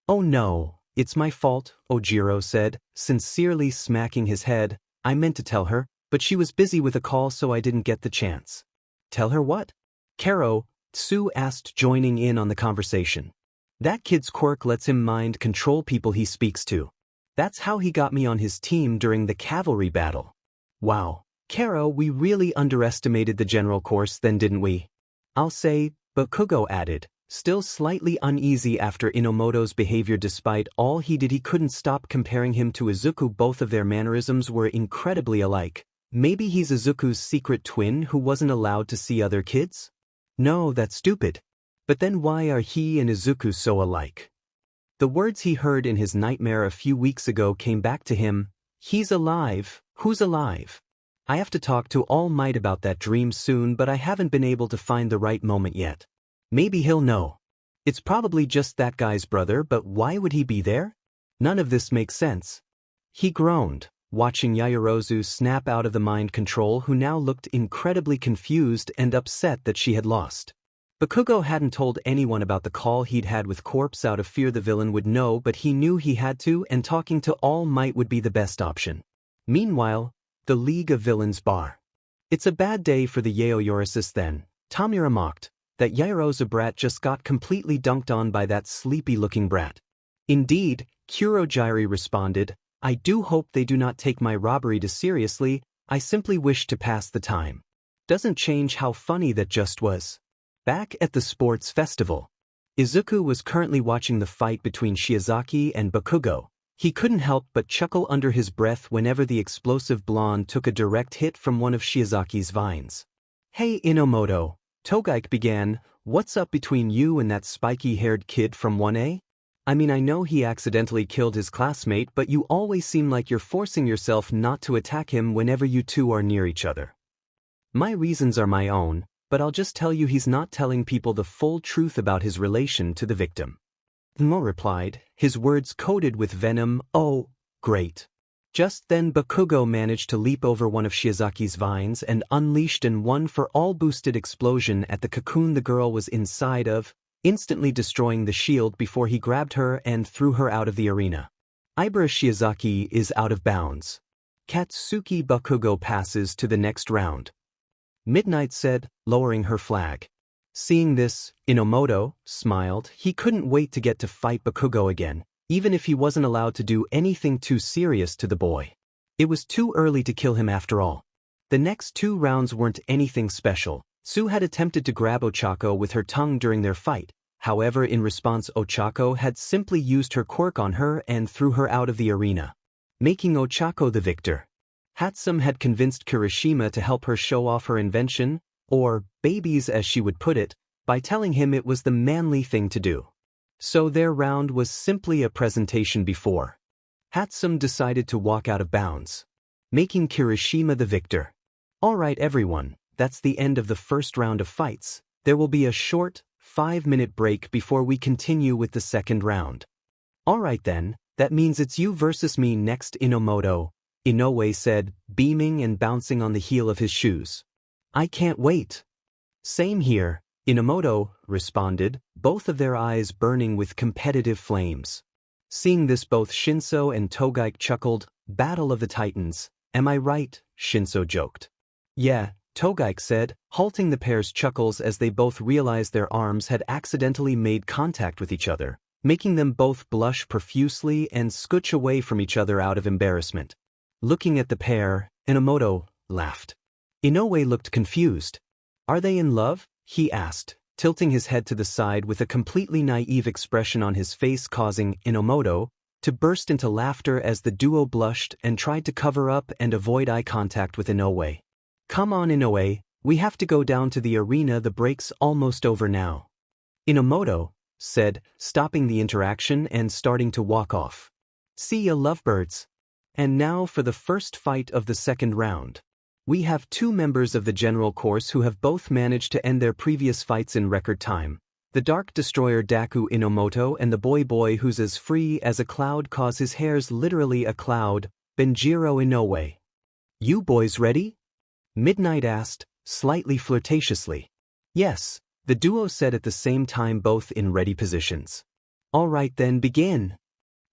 Oh no, it's my fault, Ojiro said, sincerely smacking his head. I meant to tell her, but she was busy with a call so I didn't get the chance. Tell her what? Tsu asked, joining in on the conversation. That kid's quirk lets him mind control people he speaks to. That's how he got me on his team during the cavalry battle. Wow, we really underestimated the general course then, didn't we? I'll say, Bakugo added, still slightly uneasy after Inomoto's behavior. Despite all he did, he couldn't stop comparing him to Izuku. Both of their mannerisms were incredibly alike. Maybe he's Izuku's secret twin who wasn't allowed to see other kids? No, that's stupid. But then why are he and Izuku so alike? The words he heard in his nightmare a few weeks ago came back to him. He's alive. Who's alive? I have to talk to All Might about that dream soon, but I haven't been able to find the right moment yet. Maybe he'll know. It's probably just that guy's brother, but why would he be there? None of this makes sense. He groaned, watching Yaoyorozu snap out of the mind control, who now looked incredibly confused and upset that she had lost. Bakugo hadn't told anyone about the call he'd had with Corpse out of fear the villain would know, but he knew he had to, and talking to All Might would be the best option. Meanwhile, the League of Villains bar. It's a bad day for the Yaoyorosis then, Tamura mocked. That Yaoyorozu brat just got completely dunked on by that sleepy-looking brat. Indeed, Kurogiri responded, I do hope they do not take my robbery too seriously. I simply wish to pass the time. Doesn't change how funny that just was. Back at the sports festival, Izuku was currently watching the fight between Shiozaki and Bakugo. He couldn't help but chuckle under his breath whenever the explosive blonde took a direct hit from one of Shiozaki's vines. Hey Inomoto, Togaike began, what's up between you and that spiky-haired kid from 1A? I mean, I know he accidentally killed his classmate, but you always seem like you're forcing yourself not to attack him whenever you two are near each other. My reasons are my own, but I'll just tell you he's not telling people the full truth about his relation to the victim. Mo replied, his words coated with venom. Oh, great. Just then Bakugo managed to leap over one of Shiozaki's vines and unleashed an one-for-all boosted explosion at the cocoon the girl was inside of, instantly destroying the shield before he grabbed her and threw her out of the arena. Ibara Shiozaki is out of bounds. Katsuki Bakugo passes to the next round. Midnight said, lowering her flag. Seeing this, Inomoto smiled. He couldn't wait to get to fight Bakugo again, even if he wasn't allowed to do anything too serious to the boy. It was too early to kill him after all. The next 2 rounds weren't anything special. Tsu had attempted to grab Ochako with her tongue during their fight. However, in response, Ochako had simply used her quirk on her and threw her out of the arena, making Ochako the victor. Hatsum had convinced Kirishima to help her show off her invention, or babies as she would put it, by telling him it was the manly thing to do. So their round was simply a presentation before Hatsum decided to walk out of bounds, making Kirishima the victor. Alright everyone, that's the end of the first round of fights. There will be a short, 5-minute break before we continue with the second round. Alright then, that means it's you versus me next, Inomoto, Inoue said, beaming and bouncing on the heel of his shoes. I can't wait. Same here, Inomoto responded, both of their eyes burning with competitive flames. Seeing this, both Shinszo and Togaike chuckled. Battle of the Titans, am I right? Shinszo joked. Yeah, Togaike said, halting the pair's chuckles as they both realized their arms had accidentally made contact with each other, making them both blush profusely and scooch away from each other out of embarrassment. Looking at the pair, Inomoto laughed. Inoue looked confused. Are they in love? He asked, tilting his head to the side with a completely naive expression on his face, causing Inomoto to burst into laughter as the duo blushed and tried to cover up and avoid eye contact with Inoue. Come on Inoue, we have to go down to the arena, the break's almost over now. Inomoto said, stopping the interaction and starting to walk off. See ya lovebirds. And now for the first fight of the second round. We have 2 members of the general course who have both managed to end their previous fights in record time. The Dark Destroyer Deku Inomoto and the boy who's as free as a cloud, cause his hair's literally a cloud, Benjiro Inoue. You boys ready? Midnight asked, slightly flirtatiously. Yes, the duo said at the same time, both in ready positions. All right then, begin.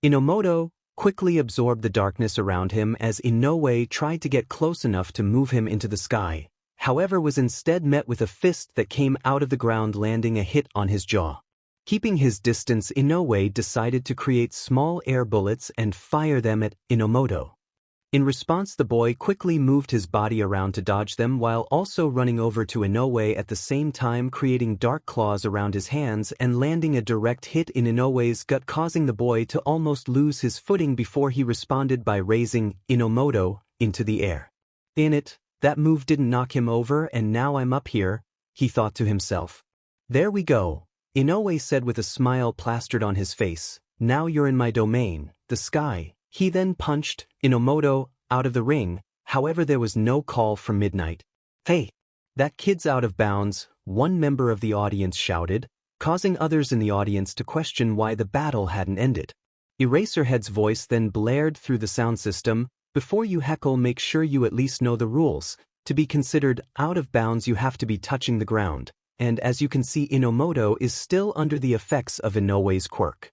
Inomoto quickly absorbed the darkness around him as Inoue tried to get close enough to move him into the sky, however was instead met with a fist that came out of the ground, landing a hit on his jaw. Keeping his distance, Inoue decided to create small air bullets and fire them at Inomoto. In response, the boy quickly moved his body around to dodge them while also running over to Inoue at the same time, creating dark claws around his hands and landing a direct hit in Inoue's gut, causing the boy to almost lose his footing before he responded by raising Inomoto into the air. That move didn't knock him over, and now I'm up here, he thought to himself. There we go, Inoue said with a smile plastered on his face. Now you're in my domain, the sky. He then punched Inomoto out of the ring, however there was no call from Midnight. Hey, that kid's out of bounds, one member of the audience shouted, causing others in the audience to question why the battle hadn't ended. Eraserhead's voice then blared through the sound system. Before you heckle, make sure you at least know the rules. To be considered out of bounds, you have to be touching the ground, and as you can see, Inomoto is still under the effects of Inoue's quirk.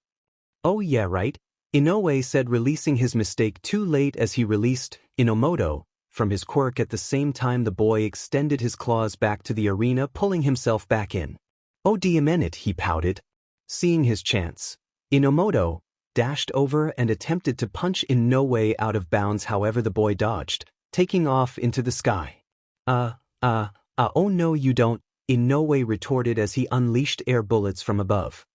Oh yeah, right? Inoue said, releasing his mistake too late as he released Inomoto from his quirk. At the same time, the boy extended his claws back to the arena, pulling himself back in. Oh damn it, he pouted. Seeing his chance, Inomoto dashed over and attempted to punch Inoue out of bounds, however the boy dodged, taking off into the sky. Oh no you don't, Inoue retorted as he unleashed air bullets from above.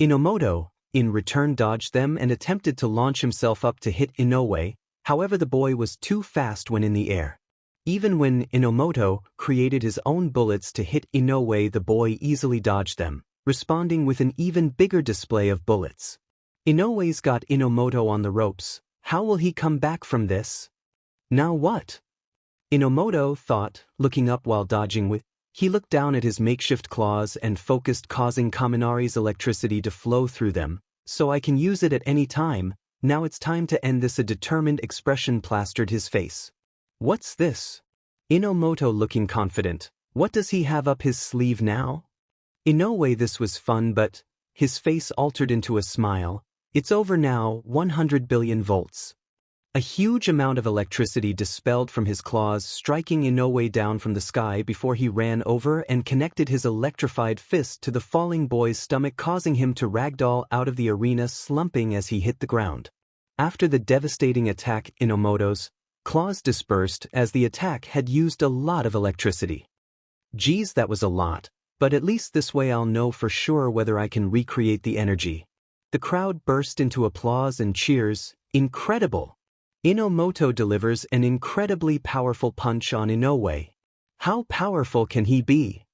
Inomoto in return dodged them and attempted to launch himself up to hit Inoue, however the boy was too fast when in the air. Even when Inomoto created his own bullets to hit Inoue, the boy easily dodged them, responding with an even bigger display of bullets. Inoue's got Inomoto on the ropes. How will he come back from this? Now what? Inomoto thought, looking up while dodging. He looked down at his makeshift claws and focused, causing Kaminari's electricity to flow through them, so I can use it at any time. Now it's time to end this. A determined expression plastered his face. What's this? Inomoto looking confident. What does he have up his sleeve now? Inoue, this was fun, but his face altered into a smile. It's over now, 100 billion volts. A huge amount of electricity dispelled from his claws, striking Inoue down from the sky before he ran over and connected his electrified fist to the falling boy's stomach, causing him to ragdoll out of the arena, slumping as he hit the ground. After the devastating attack, Inomoto's claws dispersed as the attack had used a lot of electricity. Geez, that was a lot, but at least this way I'll know for sure whether I can recreate the energy. The crowd burst into applause and cheers. Incredible! Inomoto delivers an incredibly powerful punch on Inoue. How powerful can he be?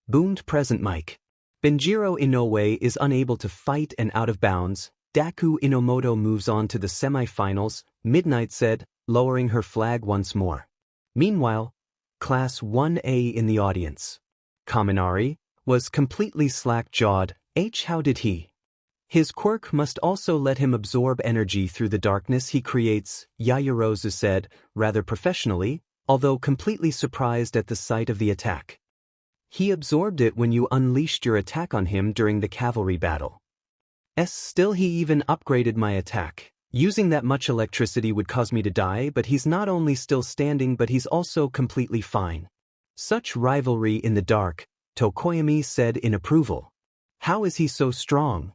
Boomed present mic. Benjiro Inoue is unable to fight and out of bounds. Deku Inomoto moves on to the semifinals, Midnight said, lowering her flag once more. Meanwhile, Class 1A in the audience. Kaminari was completely slack-jawed. How did he? His quirk must also let him absorb energy through the darkness he creates, Yaoyorozu said, rather professionally, although completely surprised at the sight of the attack. He absorbed it when you unleashed your attack on him during the cavalry battle. Still, he even upgraded my attack. Using that much electricity would cause me to die, but he's not only still standing but he's also completely fine. Such rivalry in the dark, Tokoyami said in approval. How is he so strong?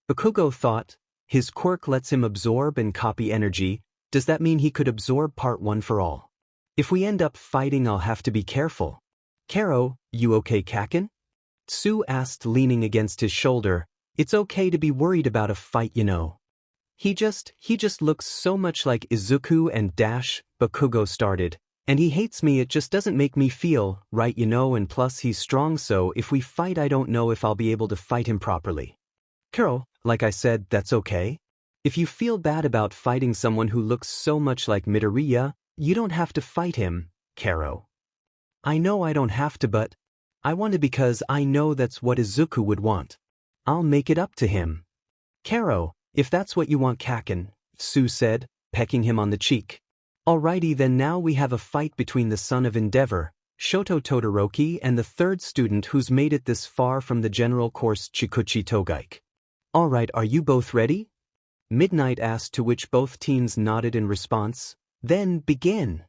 Bakugo thought, his quirk lets him absorb and copy energy. Does that mean he could absorb part one for all? If we end up fighting, I'll have to be careful. Karo, you okay, Kaken? Tsu asked, leaning against his shoulder. It's okay to be worried about a fight, you know. He just looks so much like Izuku and Dash, Bakugo started. And he hates me, it just doesn't make me feel right, you know, and plus he's strong, so if we fight I don't know if I'll be able to fight him properly. Karo, like I said, that's okay. If you feel bad about fighting someone who looks so much like Midoriya, you don't have to fight him, Karo. I know I don't have to, but I want to because I know that's what Izuku would want. I'll make it up to him. Karo, if that's what you want, Kaken, Tsu said, pecking him on the cheek. Alrighty then, now we have a fight between the son of Endeavor, Shoto Todoroki, and the third student who's made it this far from the general course, Chikuchi Togaike. Alright, are you both ready? Midnight asked, to which both teens nodded in response. Then, begin.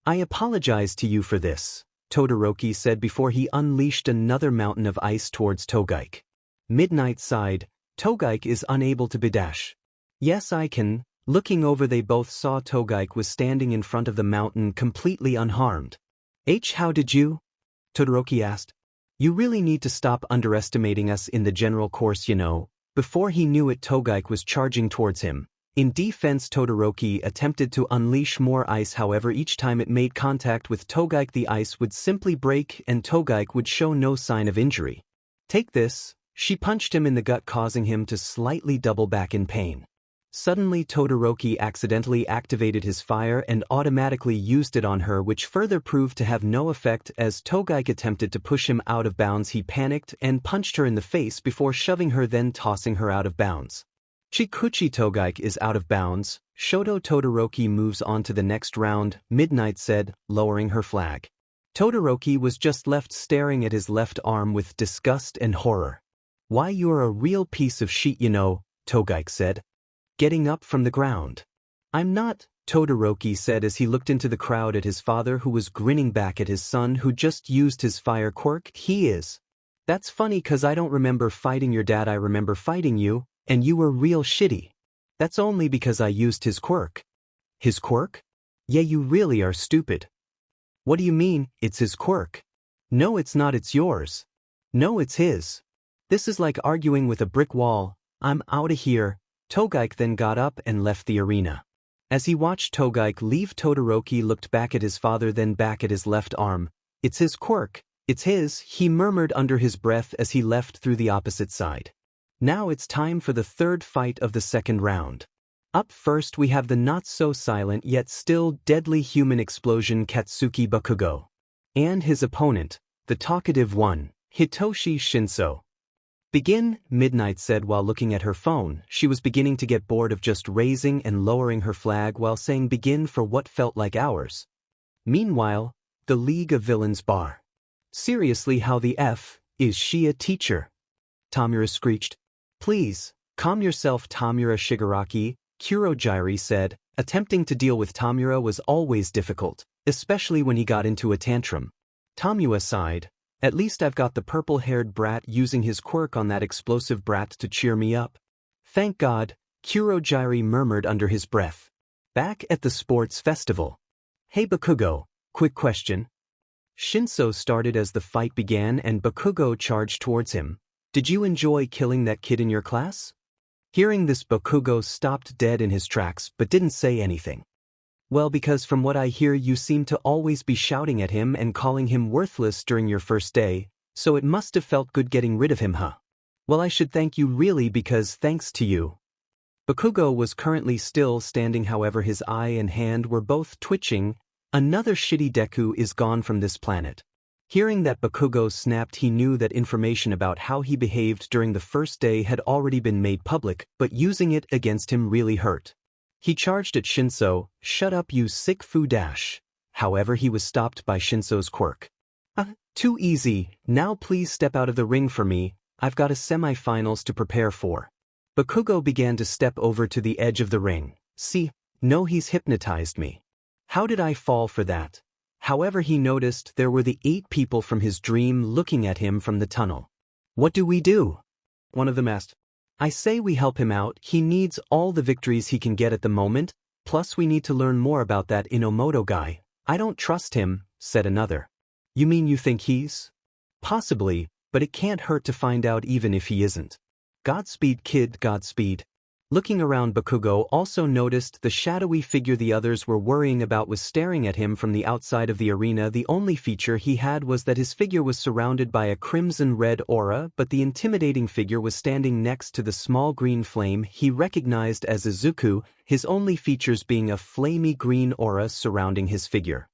I apologize to you for this, Todoroki said before he unleashed another mountain of ice towards Togaike. Midnight sighed. Togaike is unable to dash. Yes, I can. Looking over, they both saw Togaike was standing in front of the mountain completely unharmed. How did you? Todoroki asked. You really need to stop underestimating us in the general course, you know. Before he knew it, Togaike was charging towards him. In defense, Todoroki attempted to unleash more ice, however each time it made contact with Togaike the ice would simply break and Togaike would show no sign of injury. Take this. She punched him in the gut, causing him to slightly double back in pain. Suddenly Todoroki accidentally activated his fire and automatically used it on her, which further proved to have no effect. As Togaike attempted to push him out of bounds, he panicked and punched her in the face before shoving her, then tossing her out of bounds. Chikuchi Togaike is out of bounds. Shoto Todoroki moves on to the next round, Midnight said, lowering her flag. Todoroki was just left staring at his left arm with disgust and horror. Why, you're a real piece of shit, you know, Togaike said, getting up from the ground. I'm not, Todoroki said as he looked into the crowd at his father, who was grinning back at his son who just used his fire quirk. He is. That's funny, cause I don't remember fighting your dad, I remember fighting you, and you were real shitty. That's only because I used his quirk. His quirk? Yeah, you really are stupid. What do you mean, it's his quirk? No, it's not, it's yours. No, it's his. This is like arguing with a brick wall. I'm outta here. Togaike then got up and left the arena. As he watched Togaike leave, Todoroki looked back at his father, then back at his left arm. It's his quirk. It's his, he murmured under his breath as he left through the opposite side. Now it's time for the third fight of the second round. Up first we have the not-so-silent yet still deadly human explosion Katsuki Bakugo. And his opponent, the talkative one, Hitoshi Shinszo. Begin, Midnight said while looking at her phone. She was beginning to get bored of just raising and lowering her flag while saying begin for what felt like hours. Meanwhile, the League of Villains bar. Seriously, how the F is she a teacher? Tamura screeched. Please, calm yourself, Tamura. Shigaraki, Kurogyari said. Attempting to deal with Tamura was always difficult, especially when he got into a tantrum. Tamura sighed. At least I've got the purple-haired brat using his quirk on that explosive brat to cheer me up. Thank God, Kurogyari murmured under his breath. Back at the sports festival. Hey Bakugo, quick question. Shinszo started as the fight began and Bakugo charged towards him. Did you enjoy killing that kid in your class? Hearing this, Bakugo stopped dead in his tracks but didn't say anything. Well, because from what I hear you seem to always be shouting at him and calling him worthless during your first day, so it must have felt good getting rid of him, huh? Well, I should thank you really, because thanks to you. Bakugo was currently still standing, however his eye and hand were both twitching. Another shitty Deku is gone from this planet. Hearing that Bakugo snapped, he knew that information about how he behaved during the first day had already been made public, but using it against him really hurt. He charged at Shinszo. Shut up, you sick foo dash. However, he was stopped by Shinso's quirk. Too easy. Now please step out of the ring for me. I've got a semifinals to prepare for. Bakugo began to step over to the edge of the ring. See, no, he's hypnotized me. How did I fall for that? However, he noticed there were the 8 people from his dream looking at him from the tunnel. What do we do? One of them asked. I say we help him out. He needs all the victories he can get at the moment, plus we need to learn more about that Inomoto guy. I don't trust him, said another. You mean you think he's? Possibly, but it can't hurt to find out even if he isn't. Godspeed, kid, Godspeed. Looking around, Bakugo also noticed the shadowy figure the others were worrying about was staring at him from the outside of the arena. The only feature he had was that his figure was surrounded by a crimson-red aura, but the intimidating figure was standing next to the small green flame he recognized as Izuku, his only features being a flamey green aura surrounding his figure.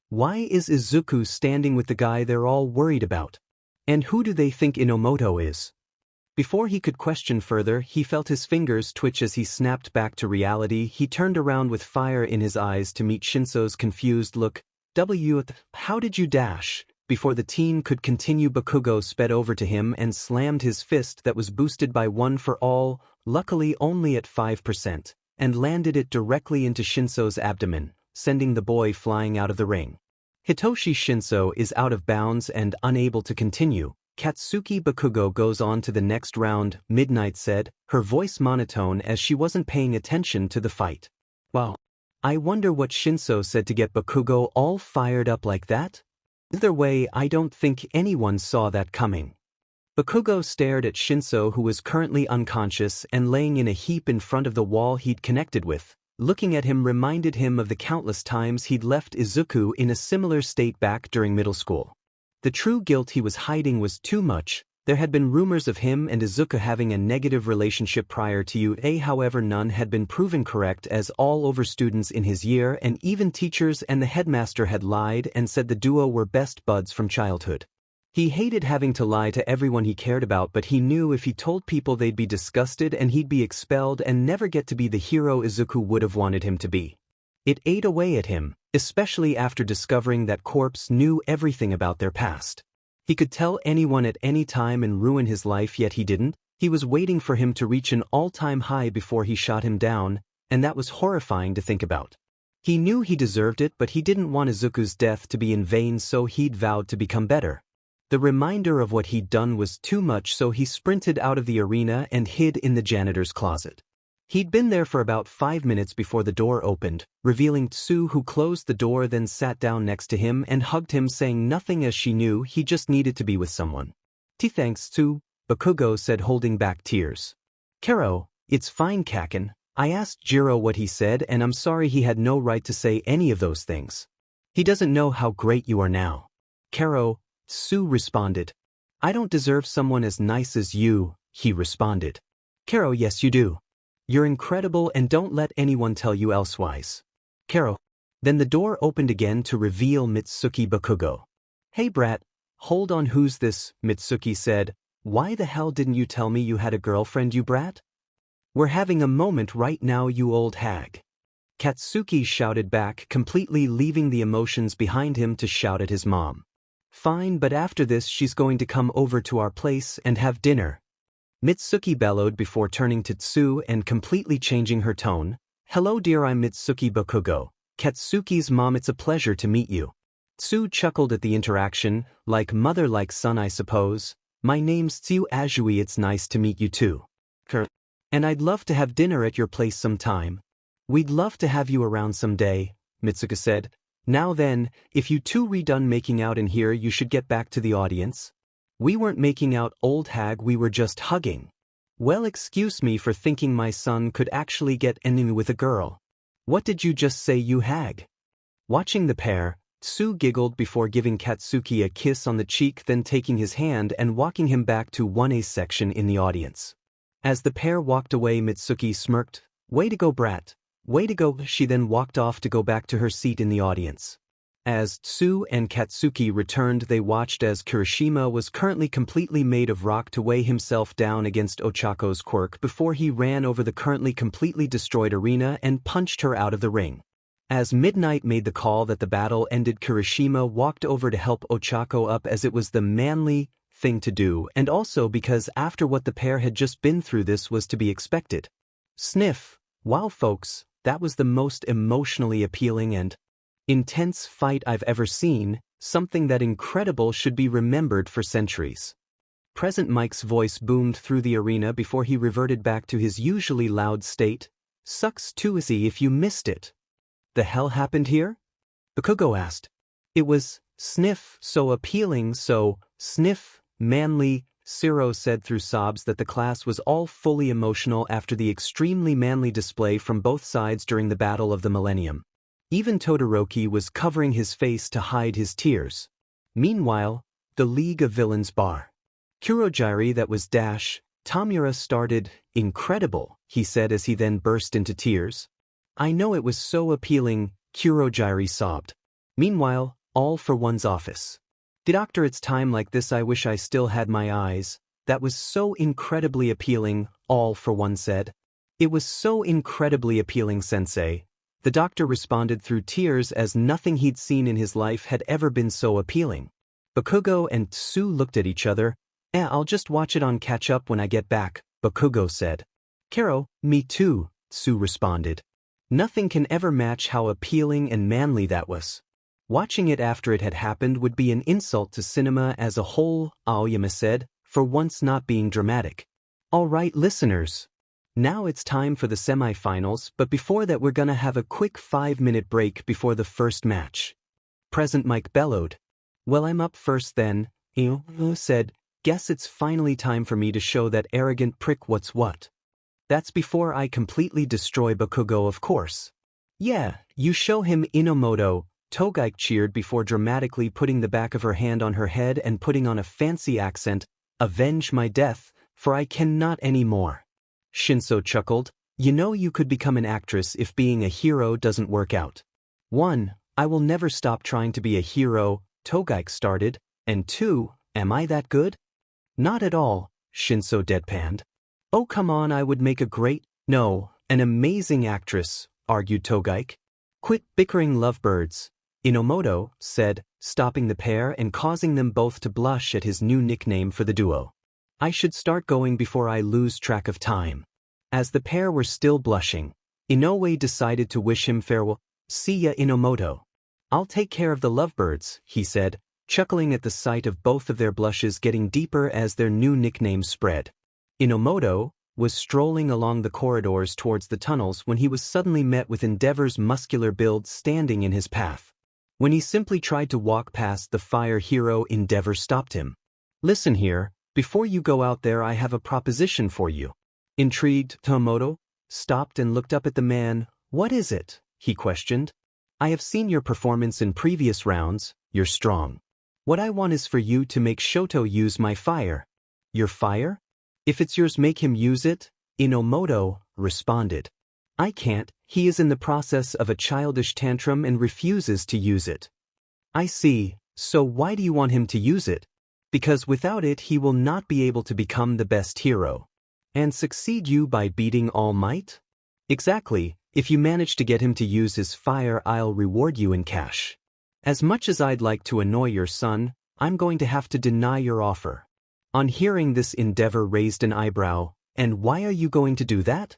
Why is Izuku standing with the guy they're all worried about? And who do they think Inomoto is? Before he could question further, he felt his fingers twitch as he snapped back to reality. He turned around with fire in his eyes to meet Shinszo's confused look. How did you dash? Before the teen could continue, Bakugo sped over to him and slammed his fist that was boosted by 1 for all, luckily only at 5%, and landed it directly into Shinszo's abdomen, sending the boy flying out of the ring. Hitoshi Shinszo is out of bounds and unable to continue. Katsuki Bakugo goes on to the next round, Midnight said, her voice monotone as she wasn't paying attention to the fight. Wow. I wonder what Shinszo said to get Bakugo all fired up like that? Either way, I don't think anyone saw that coming. Bakugo stared at Shinszo, who was currently unconscious and laying in a heap in front of the wall he'd connected with. Looking at him reminded him of the countless times he'd left Izuku in a similar state back during middle school. The true guilt he was hiding was too much. There had been rumors of him and Izuku having a negative relationship prior to UA, however none had been proven correct, as all over students in his year and even teachers and the headmaster had lied and said the duo were best buds from childhood. He hated having to lie to everyone he cared about, but he knew if he told people they'd be disgusted and he'd be expelled and never get to be the hero Izuku would have wanted him to be. It ate away at him, especially after discovering that corpse knew everything about their past. He could tell anyone at any time and ruin his life, yet he didn't. He was waiting for him to reach an all-time high before he shot him down, and that was horrifying to think about. He knew he deserved it, but he didn't want Izuku's death to be in vain, so he'd vowed to become better. The reminder of what he'd done was too much, so he sprinted out of the arena and hid in the janitor's closet. He'd been there for about 5 minutes before the door opened, revealing Tsu, who closed the door, then sat down next to him and hugged him, saying nothing as she knew he just needed to be with someone. Thanks, Tsu, Bakugo said, holding back tears. Kero, it's fine, Kaken. I asked Jiro what he said, and I'm sorry, he had no right to say any of those things. He doesn't know how great you are now. Kero, Tsu responded. I don't deserve someone as nice as you, he responded. Kero, yes you do. You're incredible, and don't let anyone tell you elsewise. Kero. Then the door opened again to reveal Mitsuki Bakugo. Hey brat, hold on, who's this? Mitsuki said. Why the hell didn't you tell me you had a girlfriend, you brat? We're having a moment right now, you old hag. Katsuki shouted back, completely leaving the emotions behind him to shout at his mom. Fine, but after this she's going to come over to our place and have dinner. Mitsuki bellowed before turning to Tsu and completely changing her tone. Hello dear, I'm Mitsuki Bakugo, Katsuki's mom. It's a pleasure to meet you. Tsu chuckled at the interaction, like mother like son I suppose. My name's Tsu Azui, it's nice to meet you too. And I'd love to have dinner at your place sometime. We'd love to have you around someday, Mitsuki said. Now then, if you two are done making out in here, you should get back to the audience. We weren't making out, old hag, we were just hugging. Well, excuse me for thinking my son could actually get any with a girl. What did you just say, you hag? Watching the pair, Tsu giggled before giving Katsuki a kiss on the cheek, then taking his hand and walking him back to 1A section in the audience. As the pair walked away, Mitsuki smirked. Way to go, brat. Way to go. She then walked off to go back to her seat in the audience. As Tsu and Katsuki returned, they watched as Kirishima was currently completely made of rock to weigh himself down against Ochako's quirk before he ran over the currently completely destroyed arena and punched her out of the ring. As Midnight made the call that the battle ended, Kirishima walked over to help Ochako up, as it was the manly thing to do, and also because after what the pair had just been through, this was to be expected. Sniff. Wow folks, that was the most emotionally appealing and intense fight I've ever seen, something that incredible should be remembered for centuries. Present Mike's voice boomed through the arena before he reverted back to his usually loud state. Sucks to see if you missed it. The hell happened here? Bakugo asked. It was, sniff, so appealing, so, sniff, manly, Siro said through sobs that the class was all fully emotional after the extremely manly display from both sides during the Battle of the Millennium. Even Todoroki was covering his face to hide his tears. Meanwhile, the League of Villains bar. Kurogiri, that was Dash. Tamura started. Incredible, he said as he then burst into tears. I know, it was so appealing, Kurogiri sobbed. Meanwhile, All for One's office. Doctor, it's time like this I wish I still had my eyes. That was so incredibly appealing, all for one said. It was so incredibly appealing, sensei. The doctor responded through tears as nothing he'd seen in his life had ever been so appealing. Bakugo and Tsu looked at each other. I'll just watch it on catch-up when I get back, Bakugo said. Kero, me too, Tsu responded. Nothing can ever match how appealing and manly that was. Watching it after it had happened would be an insult to cinema as a whole, Aoyama said, for once not being dramatic. All right, listeners. Now it's time for the semifinals, but before that we're gonna have a quick 5-minute break before the first match. Present Mike bellowed. Well, I'm up first then, Inomoto said. Guess it's finally time for me to show that arrogant prick what's what. That's before I completely destroy Bakugo, of course. Yeah, you show him, Inomoto, Togaike cheered before dramatically putting the back of her hand on her head and putting on a fancy accent, avenge my death, for I cannot anymore. Shinszo chuckled, you know you could become an actress if being a hero doesn't work out. 1. I will never stop trying to be a hero, Togaike started, and 2. Am I that good? Not at all, Shinszo deadpanned. Oh come on, I would make a great, no, an amazing actress, argued Togaike. Quit bickering lovebirds, Inomoto said, stopping the pair and causing them both to blush at his new nickname for the duo. I should start going before I lose track of time. As the pair were still blushing, Inoue decided to wish him farewell. See ya, Inomoto. I'll take care of the lovebirds, he said, chuckling at the sight of both of their blushes getting deeper as their new nickname spread. Inomoto was strolling along the corridors towards the tunnels when he was suddenly met with Endeavor's muscular build standing in his path. When he simply tried to walk past the fire hero, Endeavor stopped him. Listen here, before you go out there I have a proposition for you. Intrigued, Inomoto stopped and looked up at the man. What is it? He questioned. I have seen your performance in previous rounds, you're strong. What I want is for you to make Shoto use my fire. Your fire? If it's yours, make him use it, Inomoto responded. I can't, he is in the process of a childish tantrum and refuses to use it. I see, so why do you want him to use it? Because without it he will not be able to become the best hero. And succeed you by beating All Might? Exactly, if you manage to get him to use his fire I'll reward you in cash. As much as I'd like to annoy your son, I'm going to have to deny your offer. On hearing this, Endeavor raised an eyebrow. And why are you going to do that?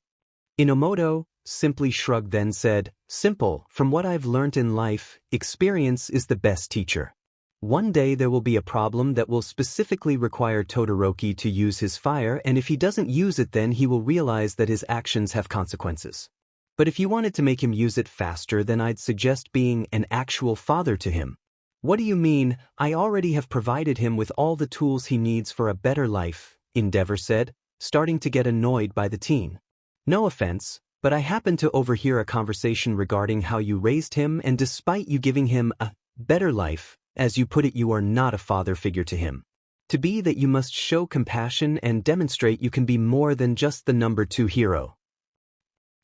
Inomoto simply shrugged, then said, simple, from what I've learnt in life, experience is the best teacher. One day there will be a problem that will specifically require Todoroki to use his fire, and if he doesn't use it then he will realize that his actions have consequences. But if you wanted to make him use it faster, then I'd suggest being an actual father to him. What do you mean? I already have provided him with all the tools he needs for a better life, Endeavor said, starting to get annoyed by the teen. No offense, but I happened to overhear a conversation regarding how you raised him, and despite you giving him a better life, as you put it, you are not a father figure to him. To be that, you must show compassion and demonstrate you can be more than just the number 2 hero.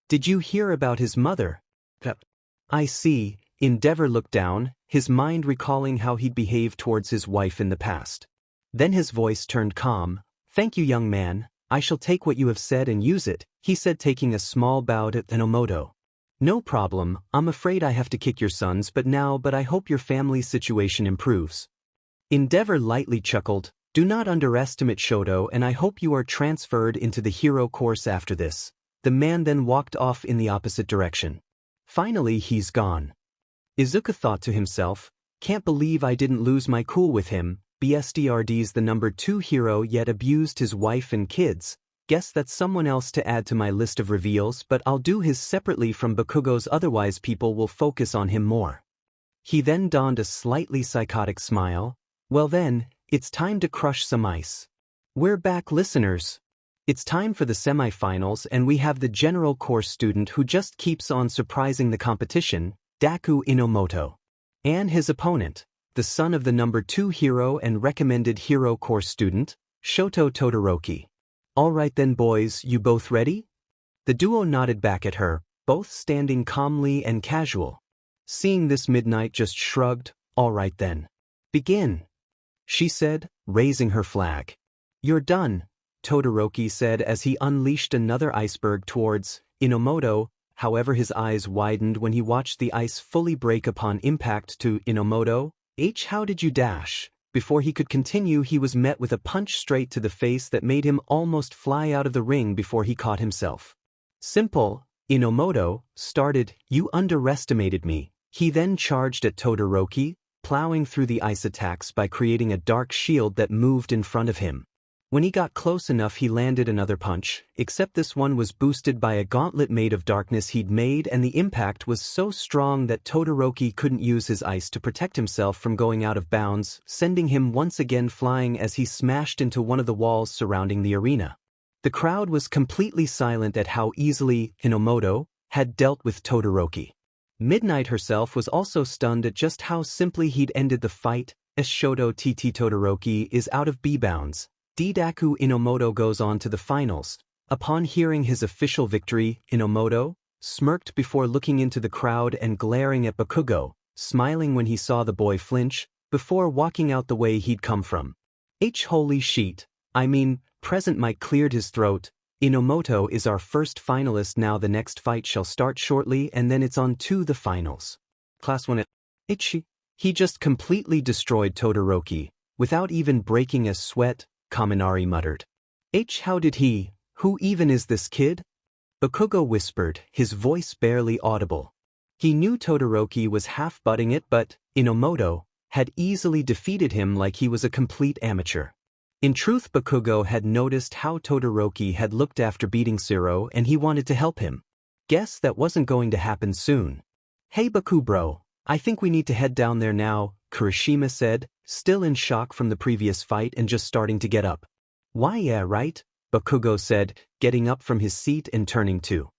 Did you hear about his mother? I see. Endeavor looked down, his mind recalling how he'd behaved towards his wife in the past. Then his voice turned calm. Thank you, young man. I shall take what you have said and use it, he said, taking a small bow to Inomoto. No problem, I'm afraid I have to kick your sons but I hope your family's situation improves. Endeavor lightly chuckled. Do not underestimate Shoto, and I hope you are transferred into the hero course after this. The man then walked off in the opposite direction. Finally he's gone. Izuka thought to himself, can't believe I didn't lose my cool with him. BSDRD's the number 2 hero yet abused his wife and kids. Guess that's someone else to add to my list of reveals, but I'll do his separately from Bakugo's, otherwise people will focus on him more. He then donned a slightly psychotic smile. Well then, it's time to crush some ice. We're back, listeners. It's time for the semifinals, and we have the general course student who just keeps on surprising the competition, Deku Inomoto. And his opponent, the son of the number 2 hero and recommended hero course student, Shoto Todoroki. Alright then boys, you both ready? The duo nodded back at her, both standing calmly and casual. Seeing this, Midnight just shrugged. Alright then. Begin, she said, raising her flag. You're done, Todoroki said as he unleashed another iceberg towards Inomoto. However, his eyes widened when he watched the ice fully break upon impact to Inomoto. How did you dash? Before he could continue, he was met with a punch straight to the face that made him almost fly out of the ring before he caught himself. Simple, Inomoto started. You underestimated me. He then charged at Todoroki, plowing through the ice attacks by creating a dark shield that moved in front of him. When he got close enough, he landed another punch, except this one was boosted by a gauntlet made of darkness he'd made, and the impact was so strong that Todoroki couldn't use his ice to protect himself from going out of bounds, sending him once again flying as he smashed into one of the walls surrounding the arena. The crowd was completely silent at how easily Inomoto had dealt with Todoroki. Midnight herself was also stunned at just how simply he'd ended the fight. Shoto TT Todoroki is out of B-bounds. Deku Inomoto goes on to the finals. Upon hearing his official victory, Inomoto smirked before looking into the crowd and glaring at Bakugo, smiling when he saw the boy flinch, before walking out the way he'd come from. Holy sheet. Present Mike cleared his throat. Inomoto is our first finalist now. The next fight shall start shortly and then it's on to the finals. Class 1. He just completely destroyed Todoroki, without even breaking a sweat, Kaminari muttered. How did he? Who even is this kid? Bakugo whispered, his voice barely audible. He knew Todoroki was half-butting it, but Inomoto had easily defeated him like he was a complete amateur. In truth, Bakugo had noticed how Todoroki had looked after beating Zero and he wanted to help him. Guess that wasn't going to happen soon. Hey Baku bro, I think we need to head down there now, Kirishima said, still in shock from the previous fight and just starting to get up. Why yeah right, Bakugo said, getting up from his seat and turning to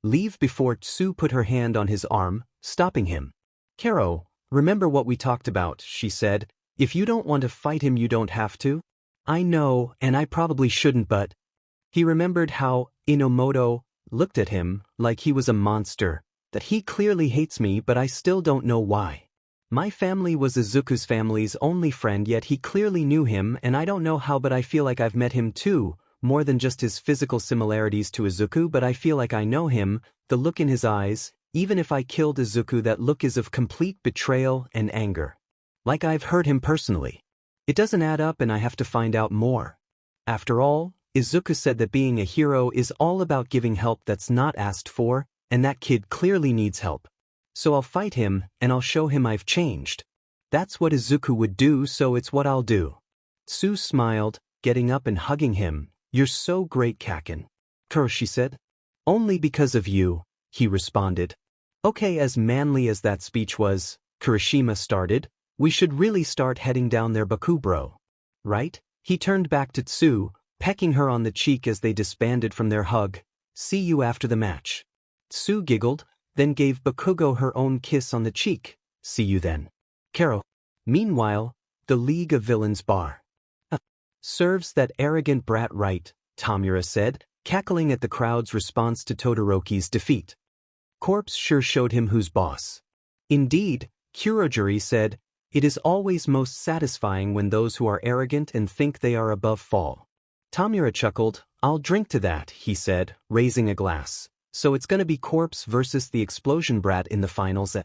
leave before Tsu put her hand on his arm, stopping him. Karo, remember what we talked about, she said. If you don't want to fight him you don't have to. I know, and I probably shouldn't, but... He remembered how Inomoto looked at him like he was a monster, that he clearly hates me but I still don't know why. My family was Izuku's family's only friend, yet he clearly knew him, and I don't know how, but I feel like I've met him too, more than just his physical similarities to Izuku, but I feel like I know him, the look in his eyes. Even if I killed Izuku, that look is of complete betrayal and anger. Like I've hurt him personally. It doesn't add up and I have to find out more. After all, Izuku said that being a hero is all about giving help that's not asked for, and that kid clearly needs help. So I'll fight him, and I'll show him I've changed. That's what Izuku would do, so it's what I'll do. Tsu smiled, getting up and hugging him. You're so great, Kaken. She said. Only because of you, he responded. Okay, as manly as that speech was, Kirishima started, we should really start heading down there, Baku bro. Right? He turned back to Tsu, pecking her on the cheek as they disbanded from their hug. See you after the match. Tsu giggled, then gave Bakugo her own kiss on the cheek. See you then. Karo. Meanwhile, the League of Villains bar. Serves that arrogant brat right, Tamura said, cackling at the crowd's response to Todoroki's defeat. Corpse sure showed him who's boss. Indeed, Kurogiri said, it is always most satisfying when those who are arrogant and think they are above fall. Tamura chuckled. I'll drink to that, he said, raising a glass. So it's gonna be Corpse versus the Explosion Brat in the finals.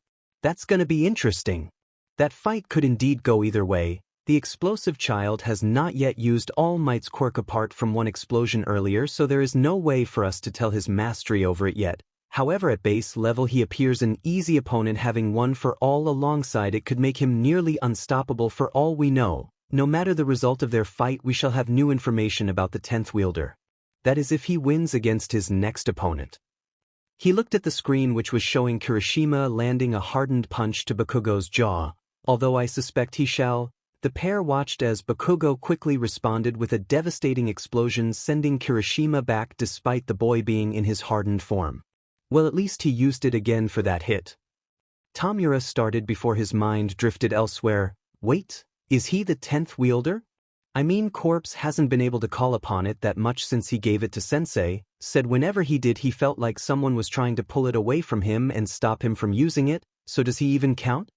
That's gonna be interesting. That fight could indeed go either way. The explosive child has not yet used All Might's quirk apart from one explosion earlier, so there is no way for us to tell his mastery over it yet. However, at base level he appears an easy opponent, having one for all alongside it could make him nearly unstoppable for all we know. No matter the result of their fight, we shall have new information about the 10th wielder. That is if he wins against his next opponent. He looked at the screen which was showing Kirishima landing a hardened punch to Bakugo's jaw. Although I suspect he shall. The pair watched as Bakugo quickly responded with a devastating explosion, sending Kirishima back despite the boy being in his hardened form. Well, at least he used it again for that hit. Tamura started before his mind drifted elsewhere. Wait, is he the 10th wielder? Corpse hasn't been able to call upon it that much since he gave it to Sensei, said whenever he did he felt like someone was trying to pull it away from him and stop him from using it, so does he even count?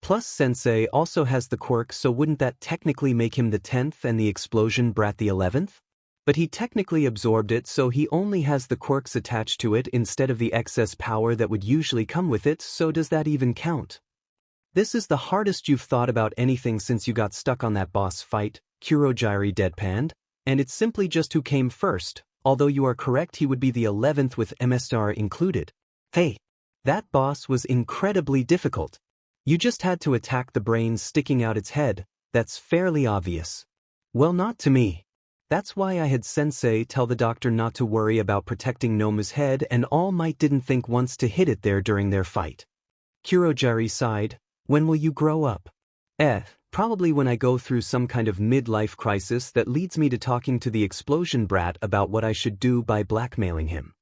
Plus Sensei also has the quirk, so wouldn't that technically make him the 10th and the explosion brat the 11th? But he technically absorbed it, so he only has the quirks attached to it instead of the excess power that would usually come with it, so does that even count? This is the hardest you've thought about anything since you got stuck on that boss fight, Kurogiri deadpanned, and it's simply just who came first, although you are correct he would be the 11th with MSR included. Hey, that boss was incredibly difficult. You just had to attack the brain sticking out its head, that's fairly obvious. Well, not to me. That's why I had Sensei tell the doctor not to worry about protecting Nomu's head, and All Might didn't think once to hit it there during their fight. Kurogiri sighed. When will you grow up? Probably when I go through some kind of midlife crisis that leads me to talking to the explosion brat about what I should do by blackmailing him.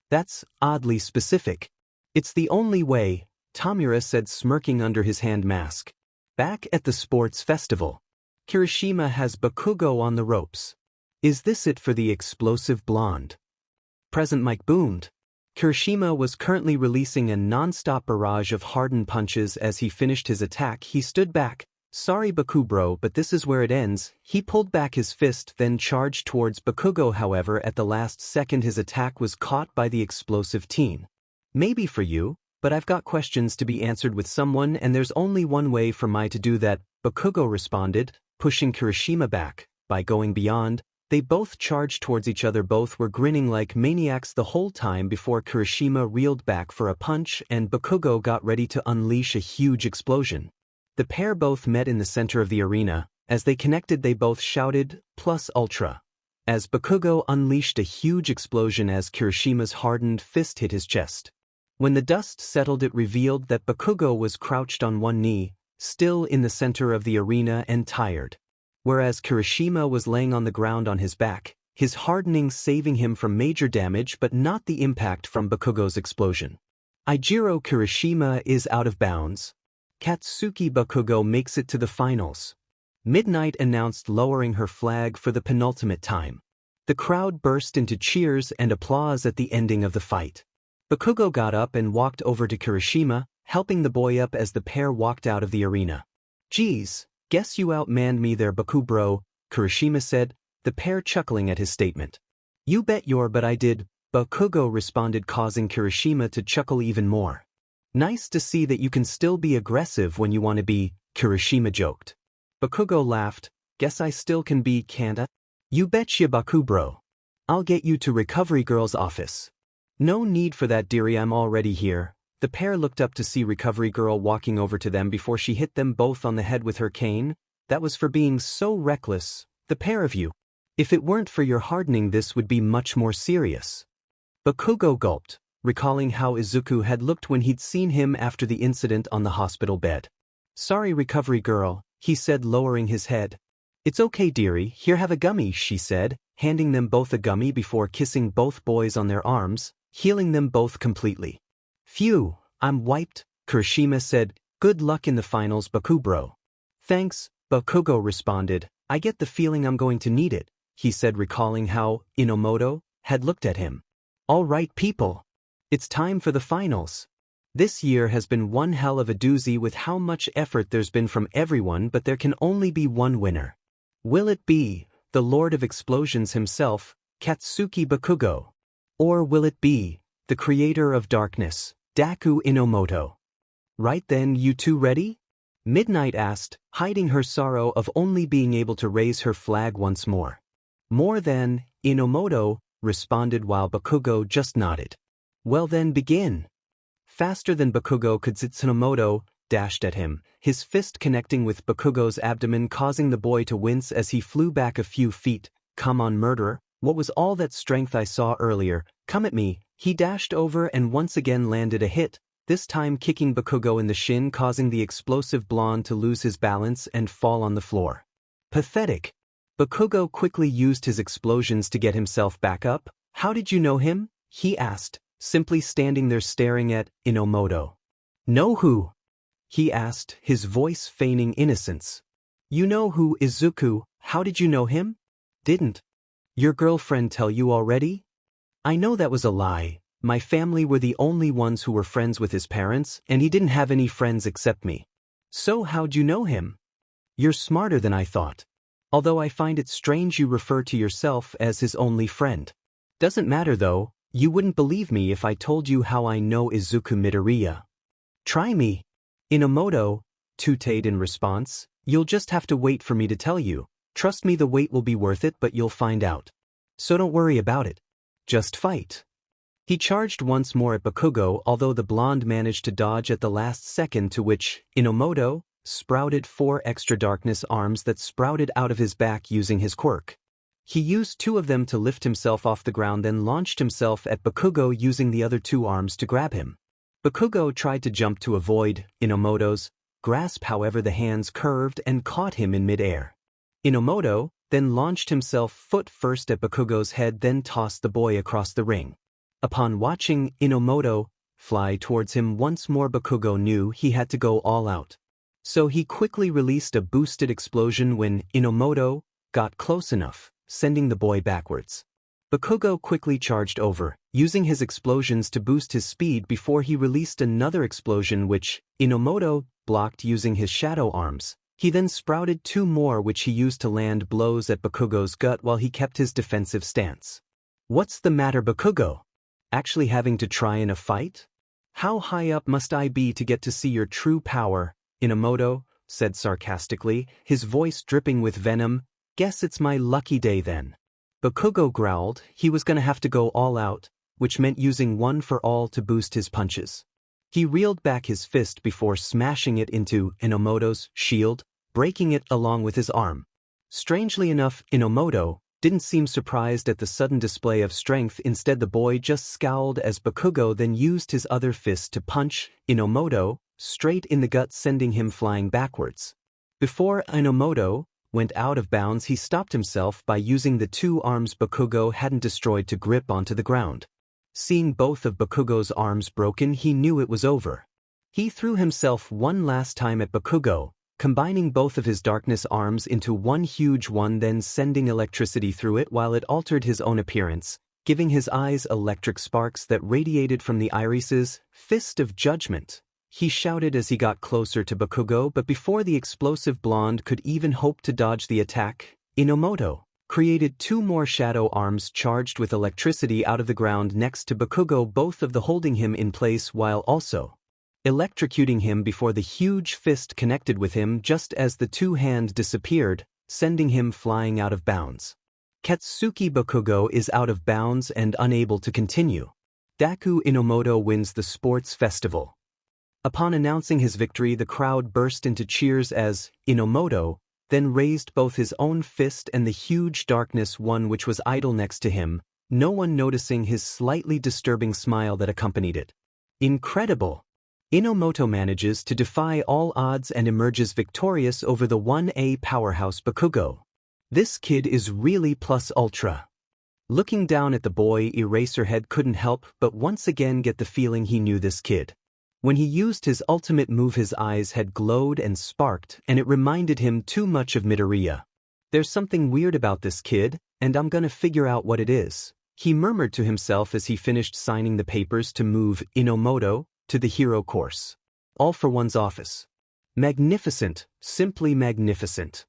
That's oddly specific. It's the only way, Tamura said, smirking under his hand mask. Back at the sports festival, Kirishima has Bakugo on the ropes. Is this it for the explosive blonde? Present mic boomed. Kirishima was currently releasing a non-stop barrage of hardened punches. As he finished his attack, he stood back. Sorry Bakubro, but this is where it ends. He pulled back his fist, then charged towards Bakugo. However, at the last second his attack was caught by the explosive teen. Maybe for you, but I've got questions to be answered with someone, and there's only one way for me to do that, Bakugo responded, pushing Kirishima back. By going beyond, they both charged towards each other. Both were grinning like maniacs the whole time before Kirishima reeled back for a punch and Bakugo got ready to unleash a huge explosion. The pair both met in the center of the arena. As they connected, they both shouted, "Plus Ultra," as Bakugo unleashed a huge explosion as Kirishima's hardened fist hit his chest. When the dust settled, it revealed that Bakugo was crouched on one knee, still in the center of the arena and tired. Whereas Kirishima was laying on the ground on his back, his hardening saving him from major damage but not the impact from Bakugo's explosion. Ijiro Kirishima is out of bounds. Katsuki Bakugo makes it to the finals. Midnight announced, lowering her flag for the penultimate time. The crowd burst into cheers and applause at the ending of the fight. Bakugo got up and walked over to Kirishima, helping the boy up as the pair walked out of the arena. "Geez, guess you outmanned me there, Bakubro," Kirishima said, the pair chuckling at his statement. "You bet your but I did," Bakugo responded, causing Kirishima to chuckle even more. "Nice to see that you can still be aggressive when you want to be," Kirishima joked. Bakugo laughed. "Guess I still can be, can't I?" "You betcha, Bakubro. I'll get you to Recovery Girl's office." "No need for that, dearie, I'm already here." The pair looked up to see Recovery Girl walking over to them before she hit them both on the head with her cane. "That was for being so reckless, the pair of you. If it weren't for your hardening, this would be much more serious." Bakugo gulped, recalling how Izuku had looked when he'd seen him after the incident on the hospital bed. "Sorry, Recovery Girl," he said, lowering his head. "It's okay, dearie, here, have a gummy," she said, handing them both a gummy before kissing both boys on their arms, healing them both completely. "Phew, I'm wiped," Kirishima said. "Good luck in the finals, Bakubro." "Thanks," Bakugo responded. "I get the feeling I'm going to need it," he said, recalling how Inomoto had looked at him. "All right, people. It's time for the finals. This year has been one hell of a doozy with how much effort there's been from everyone, but there can only be one winner. Will it be the Lord of Explosions himself, Katsuki Bakugo? Or will it be the creator of darkness, Deku Inomoto? Right then, you two ready?" Midnight asked, hiding her sorrow of only being able to raise her flag once more. "More than," Inomoto responded while Bakugo just nodded. "Well then, begin." Faster than Bakugo could, Inomoto dashed at him, his fist connecting with Bakugo's abdomen, causing the boy to wince as he flew back a few feet. "Come on, murderer, what was all that strength I saw earlier? Come at me." He dashed over and once again landed a hit, this time kicking Bakugo in the shin, causing the explosive blonde to lose his balance and fall on the floor. Pathetic. Bakugo quickly used his explosions to get himself back up. "How did you know him?" he asked, simply standing there staring at Inomoto. "Know who?" he asked, his voice feigning innocence. "You know who Izuku, how did you know him?" "Didn't your girlfriend tell you already?" "I know that was a lie. My family were the only ones who were friends with his parents, and he didn't have any friends except me." So how'd you know him? You're smarter than I thought. Although I find it strange you refer to yourself as his only friend. Doesn't matter though, you wouldn't believe me if I told you how I know Izuku Midoriya. Try me. Inomoto tooted in response, you'll just have to wait for me to tell you. Trust me, the wait will be worth it, but you'll find out. So don't worry about it. Just fight. He charged once more at Bakugo, although the blonde managed to dodge at the last second, to which Inomoto sprouted 4 extra darkness arms that sprouted out of his back using his quirk. He used 2 of them to lift himself off the ground, then launched himself at Bakugo using the other 2 arms to grab him. Bakugo tried to jump to avoid Inomoto's grasp, however the hands curved and caught him in mid-air. Inomoto then launched himself foot first at Bakugo's head, then tossed the boy across the ring. Upon watching Inomoto fly towards him once more, Bakugo knew he had to go all out. So he quickly released a boosted explosion when Inomoto got close enough, sending the boy backwards. Bakugo quickly charged over, using his explosions to boost his speed before he released another explosion which Inomoto blocked using his shadow arms. He then sprouted 2 more which he used to land blows at Bakugo's gut while he kept his defensive stance. What's the matter, Bakugo? Actually having to try in a fight? How high up must I be to get to see your true power? Inomoto said sarcastically, his voice dripping with venom. Guess it's my lucky day then. Bakugo growled he was gonna have to go all out, which meant using one for all to boost his punches. He reeled back his fist before smashing it into Inomoto's shield, breaking it along with his arm. Strangely enough, Inomoto didn't seem surprised at the sudden display of strength. Instead, the boy just scowled as Bakugo then used his other fist to punch Inomoto straight in the gut, sending him flying backwards. Before Inomoto went out of bounds, he stopped himself by using the 2 arms Bakugo hadn't destroyed to grip onto the ground. Seeing both of Bakugo's arms broken, he knew it was over. He threw himself one last time at Bakugo, combining both of his darkness arms into one huge one, then sending electricity through it while it altered his own appearance, giving his eyes electric sparks that radiated from the irises. Fist of Judgment, he shouted as he got closer to Bakugo, but before the explosive blonde could even hope to dodge the attack, Inomoto created 2 more shadow arms charged with electricity out of the ground next to Bakugo, both of them holding him in place while also electrocuting him before the huge fist connected with him just as the 2 hands disappeared, sending him flying out of bounds. Katsuki Bakugo is out of bounds and unable to continue. Deku Inomoto wins the sports festival. Upon announcing his victory, the crowd burst into cheers as Inomoto then raised both his own fist and the huge darkness one which was idle next to him, no one noticing his slightly disturbing smile that accompanied it. Incredible! Inomoto manages to defy all odds and emerges victorious over the 1A powerhouse Bakugo. This kid is really plus ultra. Looking down at the boy, Eraserhead couldn't help but once again get the feeling he knew this kid. When he used his ultimate move, his eyes had glowed and sparked, and it reminded him too much of Midoriya. There's something weird about this kid, and I'm gonna figure out what it is, he murmured to himself as he finished signing the papers to move Inomoto to the hero course. All for One's office. Magnificent, simply magnificent.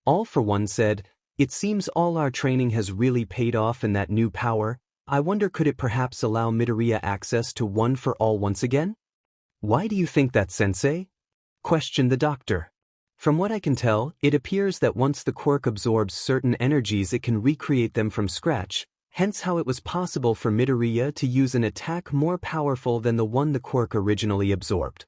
All for One said, it seems all our training has really paid off in that new power. I wonder, could it perhaps allow Midoriya access to One for All once again? Why do you think that, sensei? Questioned the doctor. From what I can tell, it appears that once the quirk absorbs certain energies, it can recreate them from scratch, hence how it was possible for Midoriya to use an attack more powerful than the one the quirk originally absorbed.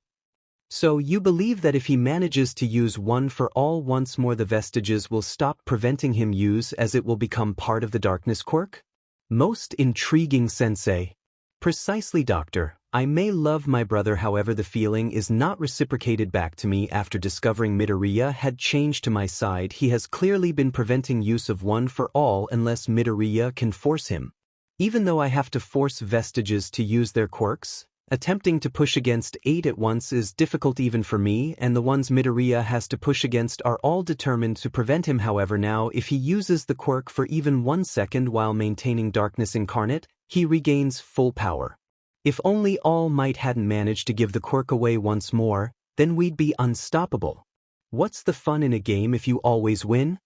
So you believe that if he manages to use One for All once more, the vestiges will stop preventing him use, as it will become part of the darkness quirk? Most intriguing, sensei. Precisely, doctor. I may love my brother, however the feeling is not reciprocated back to me after discovering Midoriya had changed to my side. He has clearly been preventing use of One for All unless Midoriya can force him. Even though I have to force vestiges to use their quirks, attempting to push against 8 at once is difficult even for me, and the ones Midoriya has to push against are all determined to prevent him. However, now if he uses the quirk for even 1 second while maintaining Darkness Incarnate, he regains full power. If only All Might hadn't managed to give the quirk away once more, Then we'd be unstoppable. What's the fun in a game if you always win?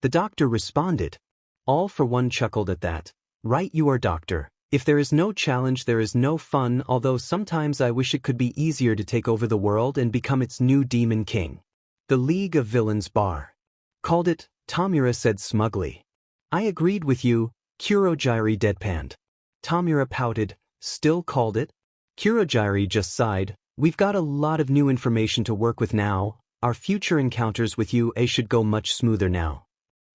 The doctor responded. All for one chuckled at that. Right you are, doctor. If there is no challenge there is no fun, although sometimes I wish it could be easier to take over the world and become its new demon king. The League of Villains bar. Called it, Tamura said smugly. I agreed with you, Kurogiri deadpanned. Tamura pouted, still called it? Kurogiri just sighed, we've got a lot of new information to work with now, our future encounters with you should go much smoother now.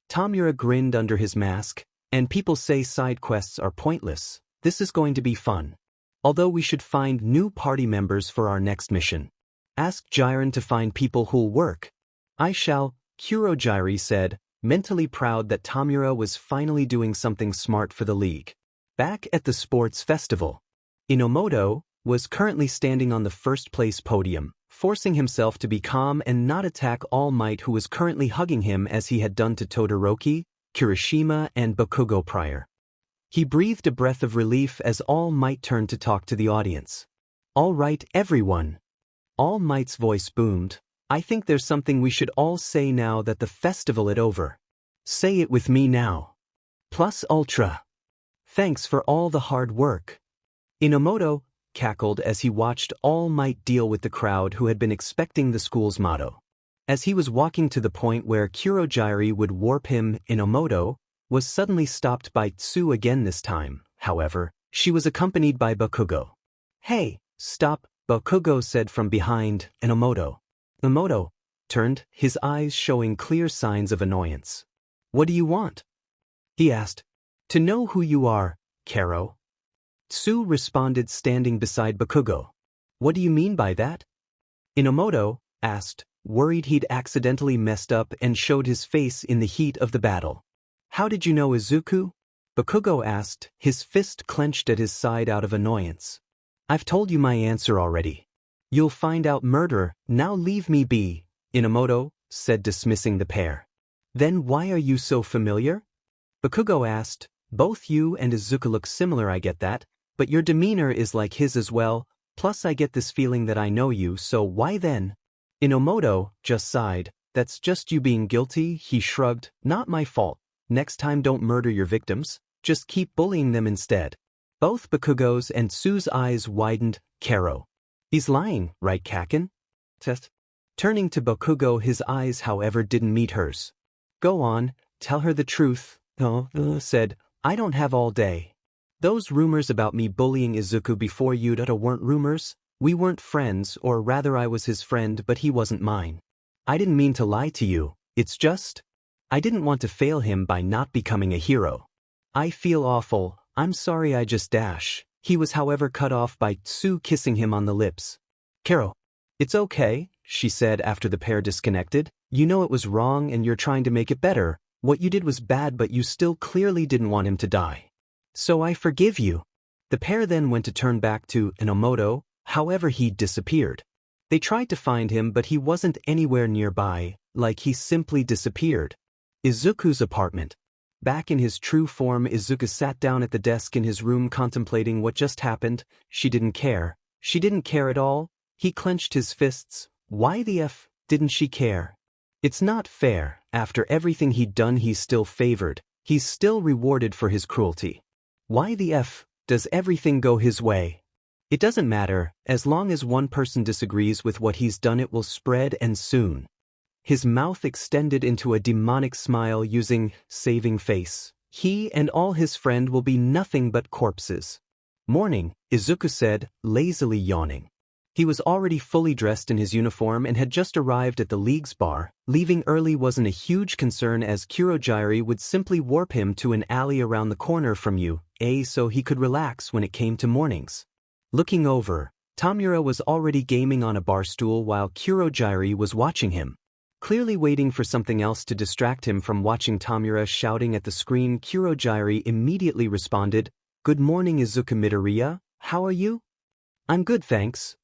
Tamura grinned under his mask, and people say side quests are pointless, this is going to be fun. Although we should find new party members for our next mission. Ask Jiren to find people who'll work. I shall, Kurogiri said, mentally proud that Tamura was finally doing something smart for the league. Back at the sports festival, Inomoto was currently standing on the first place podium, forcing himself to be calm and not attack All Might, who was currently hugging him as he had done to Todoroki, Kirishima and Bakugo prior. He breathed a breath of relief as All Might turned to talk to the audience. All right, everyone. All Might's voice boomed. I think there's something we should all say now that the festival is over. Say it with me now. Plus ultra. Thanks for all the hard work. Inomoto cackled as he watched All Might deal with the crowd who had been expecting the school's motto. As he was walking to the point where Kurogiri would warp him, Inomoto was suddenly stopped by Tsu again. This time, however, she was accompanied by Bakugo. Hey, stop, Bakugo said from behind Inomoto. Inomoto turned, his eyes showing clear signs of annoyance. What do you want? He asked. To know who you are, Karo. Tsu responded, standing beside Bakugo. What do you mean by that? Inomoto asked, worried he'd accidentally messed up, and showed his face in the heat of the battle. How did you know Izuku? Bakugo asked, his fist clenched at his side out of annoyance. I've told you my answer already. You'll find out, murderer, now leave me be, Inomoto said, dismissing the pair. Then why are you so familiar? Bakugo asked, both you and Izuku look similar, I get that, but your demeanor is like his as well, plus I get this feeling that I know you, so why then? Inomoto just sighed. That's just you being guilty, he shrugged, not my fault. Next time don't murder your victims, just keep bullying them instead. Both Bakugo's and Tsu's eyes widened. Karo. He's lying, right, Kaken? Test. Turning to Bakugo, his eyes however didn't meet hers. Go on, tell her the truth, said, I don't have all day. Those rumors about me bullying Izuku before Yudata weren't rumors, we weren't friends, or rather I was his friend but he wasn't mine. I didn't mean to lie to you, it's just, I didn't want to fail him by not becoming a hero. I feel awful, I'm sorry I just dash. He was however cut off by Tsu kissing him on the lips. Karo. It's okay, she said after the pair disconnected, you know it was wrong and you're trying to make it better, what you did was bad but you still clearly didn't want him to die. So I forgive you. The pair then went to turn back to Inomoto, however he disappeared. They tried to find him but he wasn't anywhere nearby, like he simply disappeared. Izuku's apartment. Back in his true form, Izuku sat down at the desk in his room contemplating what just happened. She didn't care. She didn't care at all. He clenched his fists. Why the F didn't she care? It's not fair. After everything he'd done he's still favored. He's still rewarded for his cruelty. Why the F does everything go his way? It doesn't matter. As long as one person disagrees with what he's done it will spread, and soon. His mouth extended into a demonic smile using saving face. He and all his friend will be nothing but corpses. Morning, Izuku said, lazily yawning. He was already fully dressed in his uniform and had just arrived at the league's bar. Leaving early wasn't a huge concern as Kurogiri would simply warp him to an alley around the corner from you, so he could relax when it came to mornings. Looking over, Tamura was already gaming on a bar stool while Kurogiri was watching him. Clearly waiting for something else to distract him from watching Tamura shouting at the screen, Kurogiri immediately responded, Good morning Izuku Midoriya, how are you? I'm good thanks.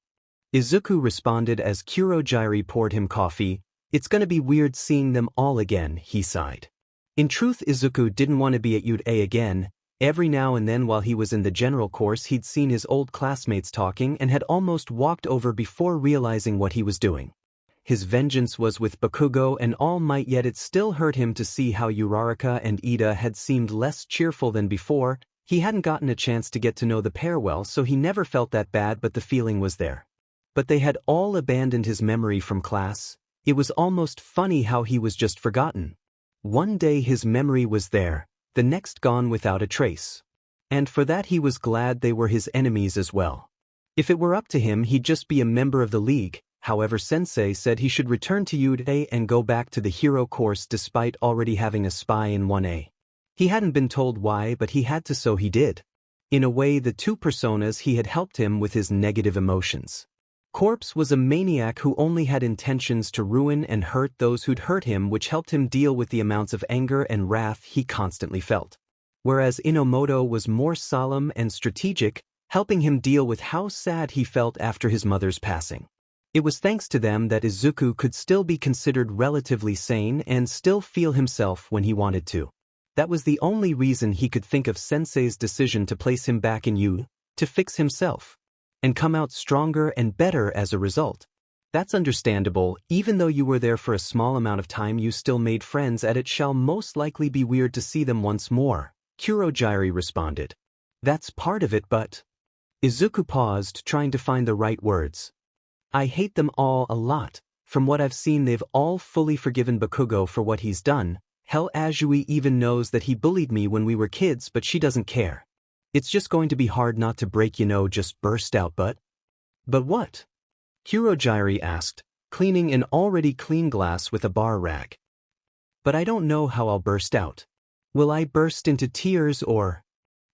Izuku responded as Kurogiri poured him coffee. It's gonna be weird seeing them all again, he sighed. In truth Izuku didn't want to be at Yude again, Every now and then while he was in the general course he'd seen his old classmates talking and had almost walked over before realizing what he was doing. His vengeance was with Bakugo and All Might, yet it still hurt him to see how Uraraka and Ida had seemed less cheerful than before. He hadn't gotten a chance to get to know the pair well, so he never felt that bad, but the feeling was there. But they had all abandoned his memory from class. It was almost funny how he was just forgotten. One day his memory was there, the next gone without a trace. And for that he was glad they were his enemies as well. If it were up to him he'd just be a member of the league. However, Sensei said he should return to UA and go back to the hero course despite already having a spy in 1A. He hadn't been told why, but he had to, so he did. In a way, the two personas he had helped him with his negative emotions. Corpse was a maniac who only had intentions to ruin and hurt those who'd hurt him, which helped him deal with the amounts of anger and wrath he constantly felt. Whereas Inomoto was more solemn and strategic, helping him deal with how sad he felt after his mother's passing. It was thanks to them that Izuku could still be considered relatively sane and still feel himself when he wanted to. That was the only reason he could think of Sensei's decision to place him back in U, to fix himself, and come out stronger and better as a result. That's understandable. Even though you were there for a small amount of time, you still made friends, and it shall most likely be weird to see them once more, Kurogyari responded. That's part of it, but... Izuku paused, trying to find the right words. I hate them all a lot. From what I've seen, they've all fully forgiven Bakugo for what he's done. Hell, Azui even knows that he bullied me when we were kids, but she doesn't care. It's just going to be hard not to break, just burst out. But what? Kurogyari asked, cleaning an already clean glass with a bar rag. But I don't know how I'll burst out. Will I burst into tears or...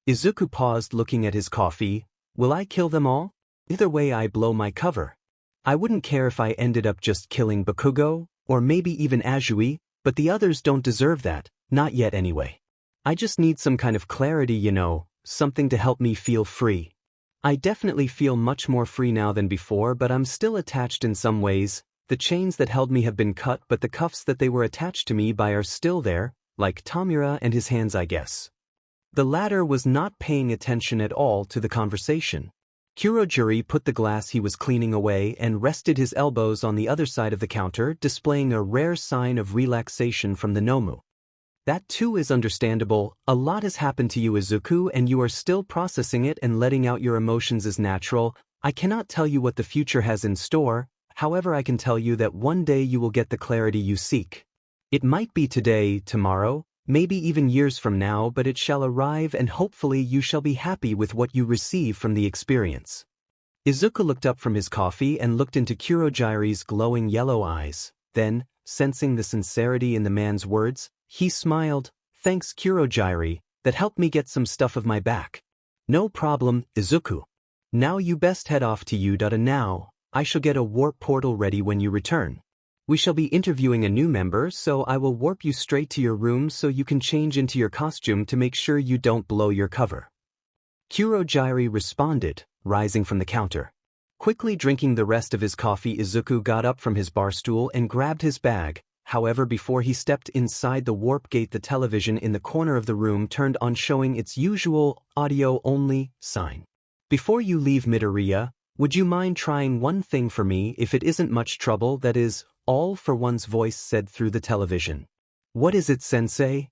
Izuku paused, looking at his coffee. Will I kill them all? Either way, I blow my cover. I wouldn't care if I ended up just killing Bakugo, or maybe even Azui, but the others don't deserve that, not yet anyway. I just need some kind of clarity, something to help me feel free. I definitely feel much more free now than before, but I'm still attached in some ways. The chains that held me have been cut, but the cuffs that they were attached to me by are still there, like Tamura and his hands, I guess. The latter was not paying attention at all to the conversation. Kurogyari put the glass he was cleaning away and rested his elbows on the other side of the counter, displaying a rare sign of relaxation from the Nomu. That too is understandable. A lot has happened to you, Izuku, and you are still processing it, and letting out your emotions is natural. I cannot tell you what the future has in store, however I can tell you that one day you will get the clarity you seek. It might be today, tomorrow, maybe even years from now, but it shall arrive, and hopefully you shall be happy with what you receive from the experience. Izuku looked up from his coffee and looked into Kurogyari's glowing yellow eyes. Then, sensing the sincerity in the man's words, he smiled. Thanks, Kurogyari, that helped me get some stuff of my back. No problem, Izuku. Now you best head off to Uda now. I shall get a warp portal ready when you return. We shall be interviewing a new member, so I will warp you straight to your room so you can change into your costume to make sure you don't blow your cover. Kurogyari responded, rising from the counter. Quickly drinking the rest of his coffee, Izuku got up from his bar stool and grabbed his bag. However, before he stepped inside the warp gate, the television in the corner of the room turned on, showing its usual audio-only sign. Before you leave Midoriya, would you mind trying one thing for me if it isn't much trouble, that is, all for one's voice said through the television. What is it, sensei?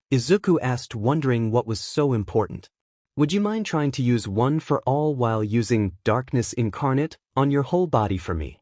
Izuku asked, wondering what was so important. Would you mind trying to use one for all while using darkness incarnate on your whole body for me?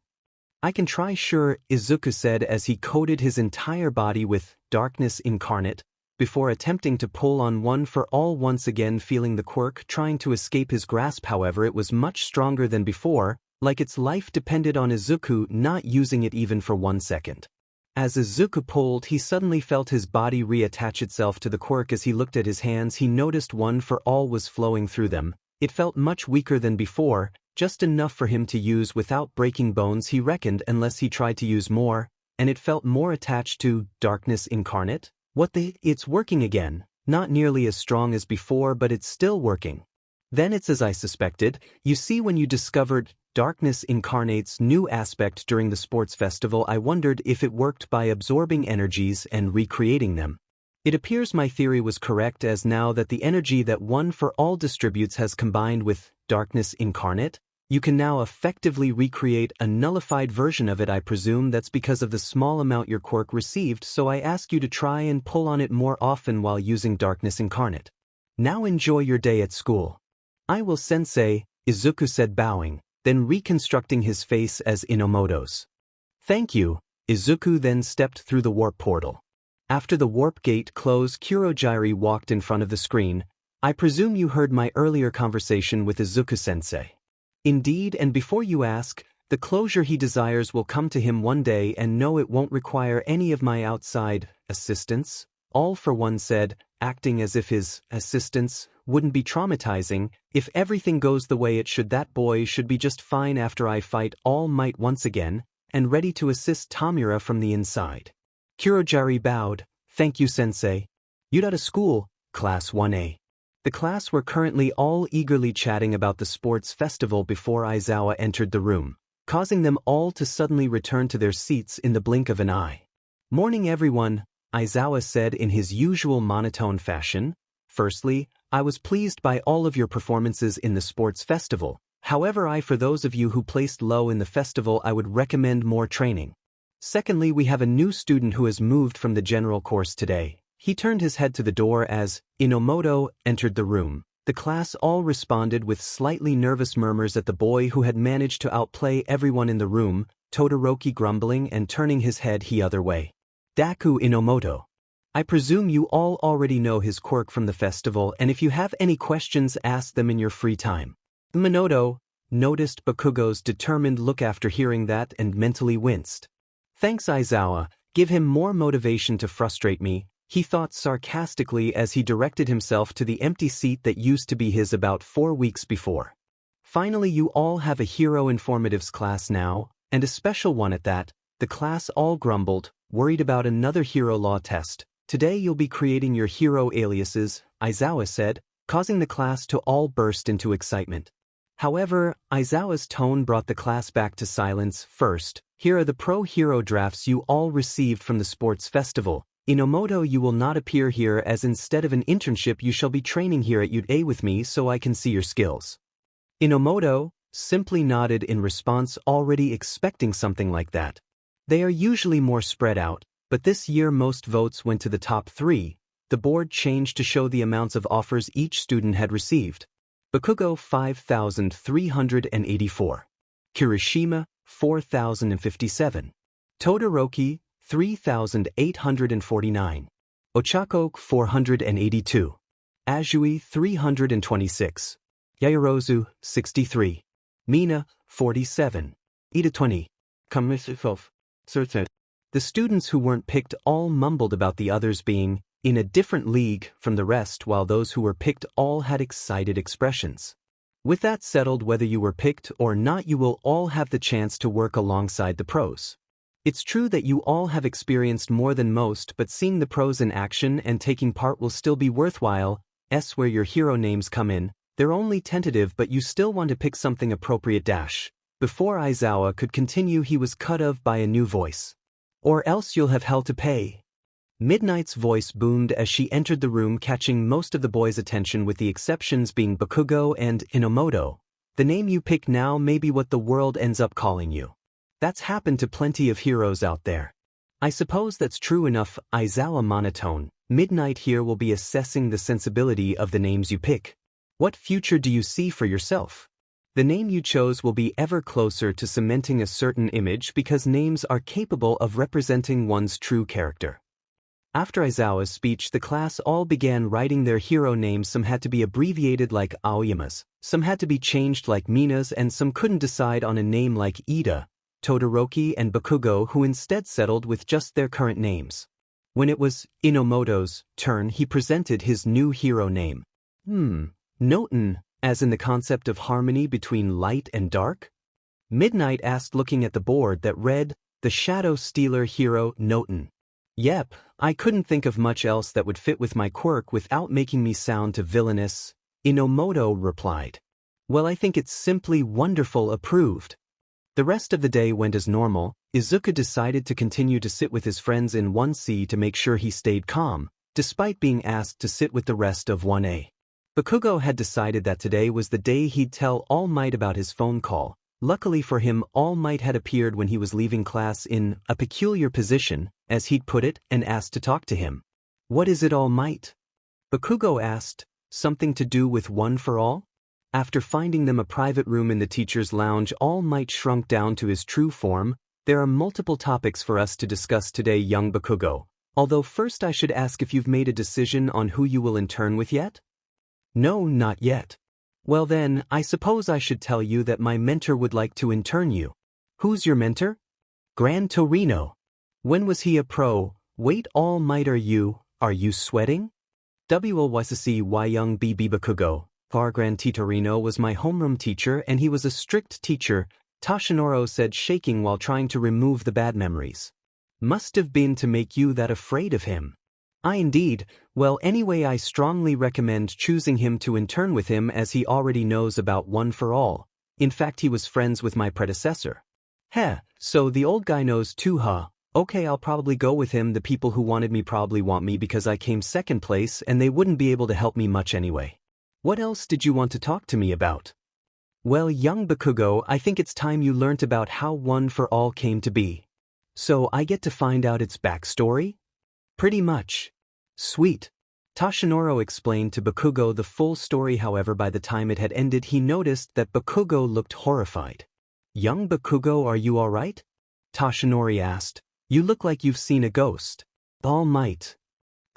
I can try, sure, Izuku said as he coated his entire body with darkness incarnate, before attempting to pull on one for all, once again feeling the quirk trying to escape his grasp. However, it was much stronger than before, like its life depended on Izuku not using it even for 1 second. As Izuku pulled, he suddenly felt his body reattach itself to the quirk. As he looked at his hands, he noticed one for all was flowing through them. It felt much weaker than before, just enough for him to use without breaking bones, he reckoned, unless he tried to use more, and it felt more attached to darkness incarnate. It's working again, not nearly as strong as before, but it's still working. Then it's as I suspected. You see, when you discovered Darkness Incarnate's new aspect during the sports festival, I wondered if it worked by absorbing energies and recreating them. It appears my theory was correct, as now that the energy that One for All distributes has combined with darkness incarnate, you can now effectively recreate a nullified version of it. I presume that's because of the small amount your quirk received, so I ask you to try and pull on it more often while using darkness incarnate. Now enjoy your day at school. I will, sensei, Izuku said, bowing, then reconstructing his face as Inomoto's. Thank you. Izuku then stepped through the warp portal. After the warp gate closed, Kurogiri walked in front of the screen. I presume you heard my earlier conversation with Izuku-sensei. Indeed, and before you ask, the closure he desires will come to him one day, and no, it won't require any of my outside assistance. All for One said, acting as if his assistance wouldn't be traumatizing. If everything goes the way it should, that boy should be just fine after I fight All Might once again, and ready to assist Tamura from the inside. Kurogiri bowed. Thank you, sensei. You'd out of school, Class 1A. The class were currently all eagerly chatting about the sports festival before Aizawa entered the room, causing them all to suddenly return to their seats in the blink of an eye. Morning, everyone, Aizawa said in his usual monotone fashion. Firstly, I was pleased by all of your performances in the sports festival. However, for those of you who placed low in the festival, I would recommend more training. Secondly, we have a new student who has moved from the general course today. He turned his head to the door as Inomoto entered the room. The class all responded with slightly nervous murmurs at the boy who had managed to outplay everyone in the room, Todoroki grumbling and turning his head the other way. Deku Inomoto. I presume you all already know his quirk from the festival, and if you have any questions, ask them in your free time. Minato noticed Bakugo's determined look after hearing that and mentally winced. Thanks, Aizawa. Give him more motivation to frustrate me, he thought sarcastically as he directed himself to the empty seat that used to be his about 4 weeks before. Finally, you all have a hero informatives class now, and a special one at that. The class all grumbled, worried about another hero law test. Today you'll be creating your hero aliases, Aizawa said, causing the class to all burst into excitement. However, Aizawa's tone brought the class back to silence. First, here are the pro-hero drafts you all received from the sports festival. Inomoto, you will not appear here, as instead of an internship you shall be training here at UA with me so I can see your skills. Inomoto simply nodded in response, already expecting something like that. They are usually more spread out, but this year most votes went to the top 3. The board changed to show the amounts of offers each student had received. Bakugo 5,384. Kirishima 4,057. Todoroki 3,849. Ochako 482. Azui 326. Yaoyorozu 63. Mina 47. Ida 20. Kamisifov 13. The students who weren't picked all mumbled about the others being in a different league from the rest, while those who were picked all had excited expressions. With that settled, whether you were picked or not, you will all have the chance to work alongside the pros. It's true that you all have experienced more than most, but seeing the pros in action and taking part will still be worthwhile. Where your hero names come in, they're only tentative, but you still want to pick something appropriate. Before Aizawa could continue, he was cut off by a new voice. Or else you'll have hell to pay. Midnight's voice boomed as she entered the room, catching most of the boys' attention with the exceptions being Bakugo and Inomoto. The name you pick now may be what the world ends up calling you. That's happened to plenty of heroes out there. I suppose that's true enough. Aizawa monotone. Midnight here will be assessing the sensibility of the names you pick. What future do you see for yourself? The name you chose will be ever closer to cementing a certain image, because names are capable of representing one's true character. After Aizawa's speech, the class all began writing their hero names. Some had to be abbreviated like Aoyama's, some had to be changed like Mina's, and some couldn't decide on a name like Ida, Todoroki and Bakugo, who instead settled with just their current names. When it was Inomoto's turn, he presented his new hero name. Noten, as in the concept of harmony between light and dark? Midnight asked, looking at the board that read, the Shadow Stealer hero Noten. Yep, I couldn't think of much else that would fit with my quirk without making me sound too villainous, Inomoto replied. Well, I think it's simply wonderful. Approved. The rest of the day went as normal. Izuku decided to continue to sit with his friends in 1C to make sure he stayed calm, despite being asked to sit with the rest of 1A. Bakugo had decided that today was the day he'd tell All Might about his phone call. Luckily for him, All Might had appeared when he was leaving class in a peculiar position, as he'd put it, and asked to talk to him. "What is it, All Might?" Bakugo asked. "Something to do with One for All?" After finding them a private room in the teacher's lounge, All Might shrunk down to his true form. "There are multiple topics for us to discuss today, young Bakugo. Although first I should ask if you've made a decision on who you will intern with yet?" "No, not yet." "Well then, I suppose I should tell you that my mentor would like to intern you." "Who's your mentor?" "Gran Torino." "When was he a pro?" "Wait, All Might, are you sweating?" "Why young BB Bakugo. Gran Torino was my homeroom teacher and he was a strict teacher," Toshinoro said, shaking while trying to remove the bad memories. "Must have been to make you that afraid of him." "I indeed. Well, anyway, I strongly recommend choosing him to intern with him as he already knows about One for All. In fact, he was friends with my predecessor." "Heh, so the old guy knows too, huh? Okay, I'll probably go with him. The people who wanted me probably want me because I came second place and they wouldn't be able to help me much anyway." "What else did you want to talk to me about?" "Well, young Bakugo, I think it's time you learnt about how One for All came to be." "So I get to find out its backstory?" "Pretty much." "Sweet." Toshinoro explained to Bakugo the full story. However, by the time it had ended, he noticed that Bakugo looked horrified. "Young Bakugo, are you alright?" Toshinori asked. "You look like you've seen a ghost." "All Might."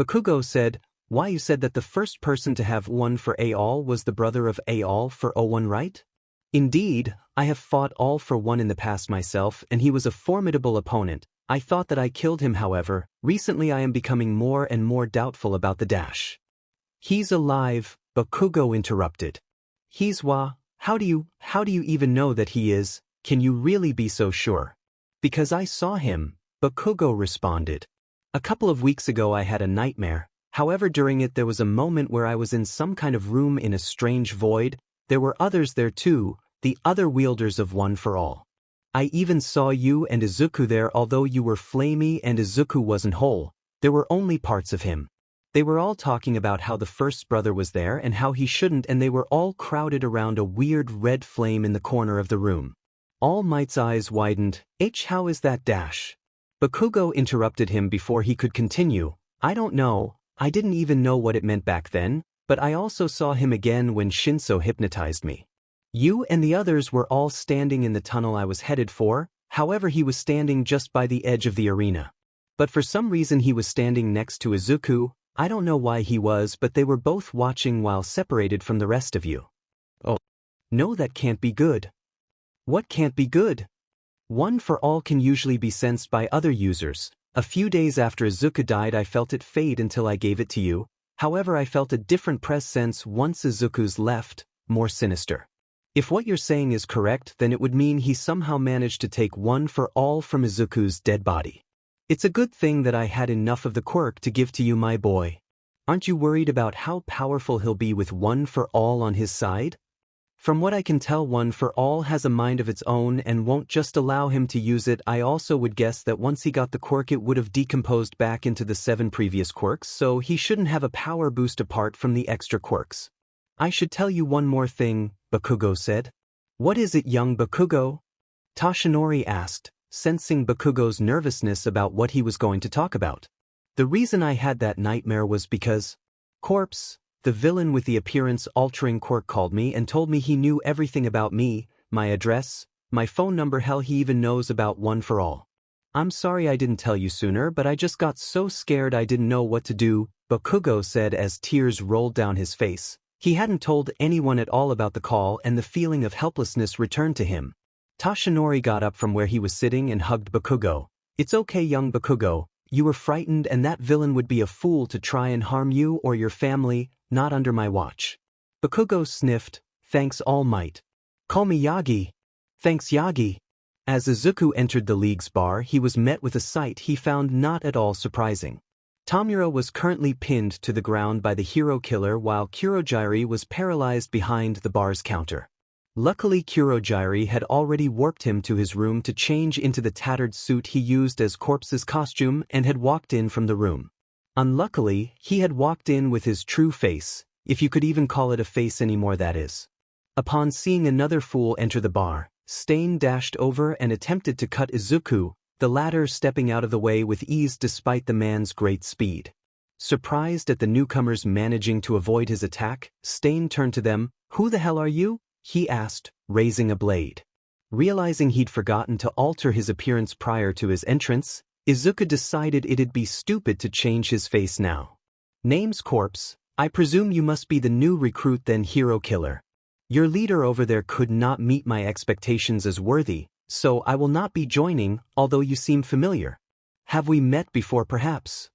Bakugo said. "Why, you said that the first person to have One for All was the brother of All for O1, right?" "Indeed, I have fought All for One in the past myself and he was a formidable opponent. I thought that I killed him. However, recently I am becoming more and more doubtful about the dash." "He's alive," Bakugo interrupted. How do you even know that he is? Can you really be so sure?" "Because I saw him," Bakugo responded. "A couple of weeks ago I had a nightmare. However, during it there was a moment where I was in some kind of room in a strange void. There were others there too, the other wielders of One for All. I even saw you and Izuku there. Although you were flamey and Izuku wasn't whole, there were only parts of him. They were all talking about how the first brother was there and how he shouldn't, and they were all crowded around a weird red flame in the corner of the room." All Might's eyes widened. How is that dash?" Bakugo interrupted him before he could continue. "I don't know. I didn't even know what it meant back then, but I also saw him again when Shinszo hypnotized me. You and the others were all standing in the tunnel I was headed for. However, he was standing just by the edge of the arena. But for some reason he was standing next to Izuku. I don't know why he was, but they were both watching while separated from the rest of you." "Oh. No, that can't be good." "What can't be good?" "One for All can usually be sensed by other users. A few days after Izuku died I felt it fade until I gave it to you. However, I felt a different presence once Izuku's left, more sinister. If what you're saying is correct, then it would mean he somehow managed to take One for All from Izuku's dead body. It's a good thing that I had enough of the quirk to give to you, my boy. Aren't you worried about how powerful he'll be with One for All on his side? From what I can tell, One for All has a mind of its own and won't just allow him to use it. I also would guess that once he got the quirk it would have decomposed back into the 7 previous quirks, so he shouldn't have a power boost apart from the extra quirks." "I should tell you one more thing," Bakugo said. "What is it, young Bakugo?" Toshinori asked, sensing Bakugo's nervousness about what he was going to talk about. "The reason I had that nightmare was because Corpse, the villain with the appearance-altering quirk, called me and told me he knew everything about me, my address, my phone number. Hell, he even knows about One for All. I'm sorry I didn't tell you sooner, but I just got so scared I didn't know what to do," Bakugo said as tears rolled down his face. He hadn't told anyone at all about the call and the feeling of helplessness returned to him. Toshinori got up from where he was sitting and hugged Bakugo. "It's okay, young Bakugo. You were frightened and that villain would be a fool to try and harm you or your family, not under my watch." Bakugo sniffed. "Thanks, All Might." "Call me Yagi." "Thanks, Yagi." As Izuku entered the league's bar, he was met with a sight he found not at all surprising. Tamura was currently pinned to the ground by the hero killer while Kurogiri was paralyzed behind the bar's counter. Luckily, Kurogiri had already warped him to his room to change into the tattered suit he used as Corpse's costume and had walked in from the room. Unluckily, he had walked in with his true face, if you could even call it a face anymore, that is. Upon seeing another fool enter the bar, Stain dashed over and attempted to cut Izuku, the latter stepping out of the way with ease despite the man's great speed. Surprised at the newcomers managing to avoid his attack, Stain turned to them. "Who the hell are you?" he asked, raising a blade. Realizing he'd forgotten to alter his appearance prior to his entrance, Izuku decided it'd be stupid to change his face now. "Name's Corpse. I presume you must be the new recruit then, hero killer. Your leader over there could not meet my expectations as worthy, so I will not be joining, although you seem familiar. Have we met before perhaps?"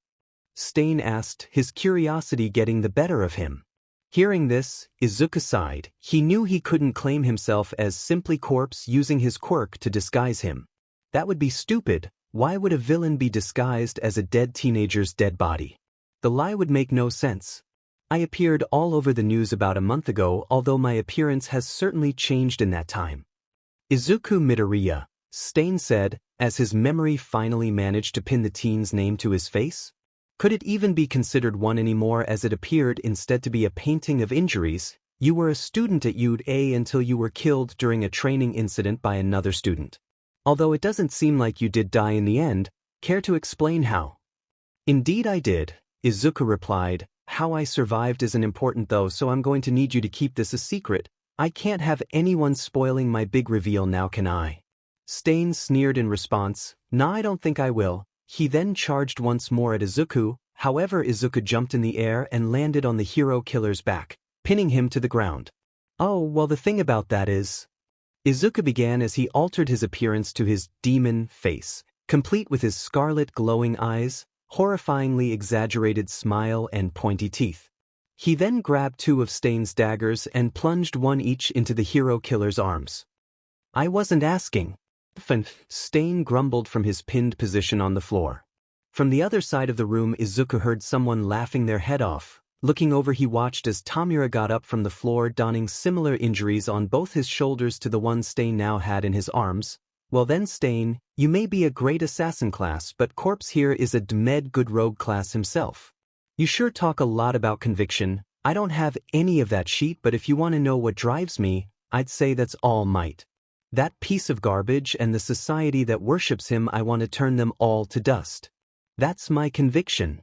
Stain asked, his curiosity getting the better of him. Hearing this, Izuku sighed. He knew he couldn't claim himself as simply Corpse using his quirk to disguise him. That would be stupid. Why would a villain be disguised as a dead teenager's dead body? The lie would make no sense. I appeared all over the news about a month ago, although my appearance has certainly changed in that time. Izuku Midoriya, Stain said, as his memory finally managed to pin the teen's name to his face. Could it even be considered one anymore, as it appeared instead to be a painting of injuries? You were a student at UA until you were killed during a training incident by another student. Although it doesn't seem like you did die in the end, care to explain how? Indeed I did, Izuku replied. How I survived isn't important though, so I'm going to need you to keep this a secret. I can't have anyone spoiling my big reveal now, can I? Stain sneered in response. Nah, I don't think I will. He then charged once more at Izuku. However, Izuku jumped in the air and landed on the hero killer's back, pinning him to the ground. Oh, well, the thing about that is... Izuku began as he altered his appearance to his demon face, complete with his scarlet glowing eyes, horrifyingly exaggerated smile and pointy teeth. He then grabbed two of Stain's daggers and plunged one each into the hero killer's arms. I wasn't asking. Stain grumbled from his pinned position on the floor. From the other side of the room, Izuku heard someone laughing their head off. Looking over, he watched as Tamura got up from the floor, donning similar injuries on both his shoulders to the one Stain now had in his arms. Well then, Stain, you may be a great assassin class, but Corpse here is a dmed good rogue class himself. You sure talk a lot about conviction. I don't have any of that sheet, but if you want to know what drives me, I'd say that's All Might. That piece of garbage and the society that worships him, I want to turn them all to dust. That's my conviction.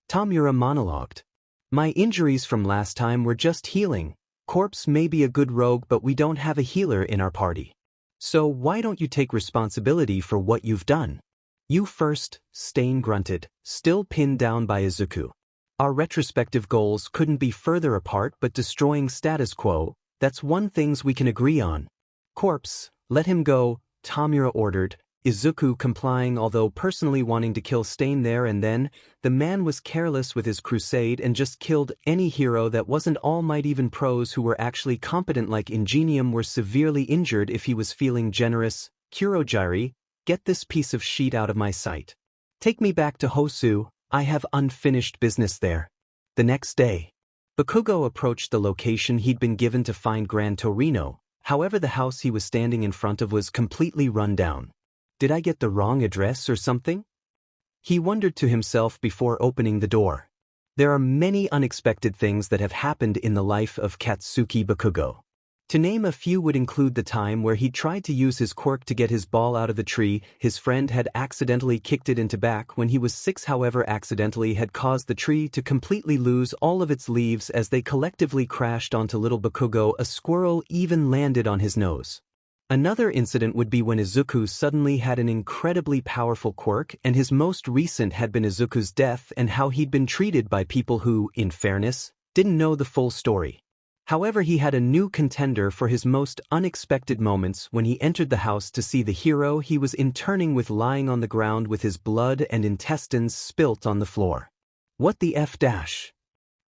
Tamura monologued. My injuries from last time were just healing. Corpse may be a good rogue, but we don't have a healer in our party. So why don't you take responsibility for what you've done? You first, Stain grunted, still pinned down by Izuku. Our retrospective goals couldn't be further apart, but destroying status quo, that's one things we can agree on. Corpse, let him go, Tamura ordered, Izuku complying, although personally wanting to kill Stain there and then. The man was careless with his crusade and just killed any hero that wasn't All Might. Even pros who were actually competent like Ingenium were severely injured if he was feeling generous. Kurojiri, get this piece of sheet out of my sight. Take me back to Hosu, I have unfinished business there. The next day, Bakugo approached the location he'd been given to find Gran Torino. However, the house he was standing in front of was completely run down. Did I get the wrong address or something? He wondered to himself before opening the door. There are many unexpected things that have happened in the life of Katsuki Bakugo. To name a few would include the time where he tried to use his quirk to get his ball out of the tree. His friend had accidentally kicked it into back when he was 6, however accidentally had caused the tree to completely lose all of its leaves as they collectively crashed onto little Bakugo. A squirrel even landed on his nose. Another incident would be when Izuku suddenly had an incredibly powerful quirk, and his most recent had been Izuku's death and how he'd been treated by people who, in fairness, didn't know the full story. However, he had a new contender for his most unexpected moments when he entered the house to see the hero he was interning with lying on the ground with his blood and intestines spilt on the floor. What the F dash?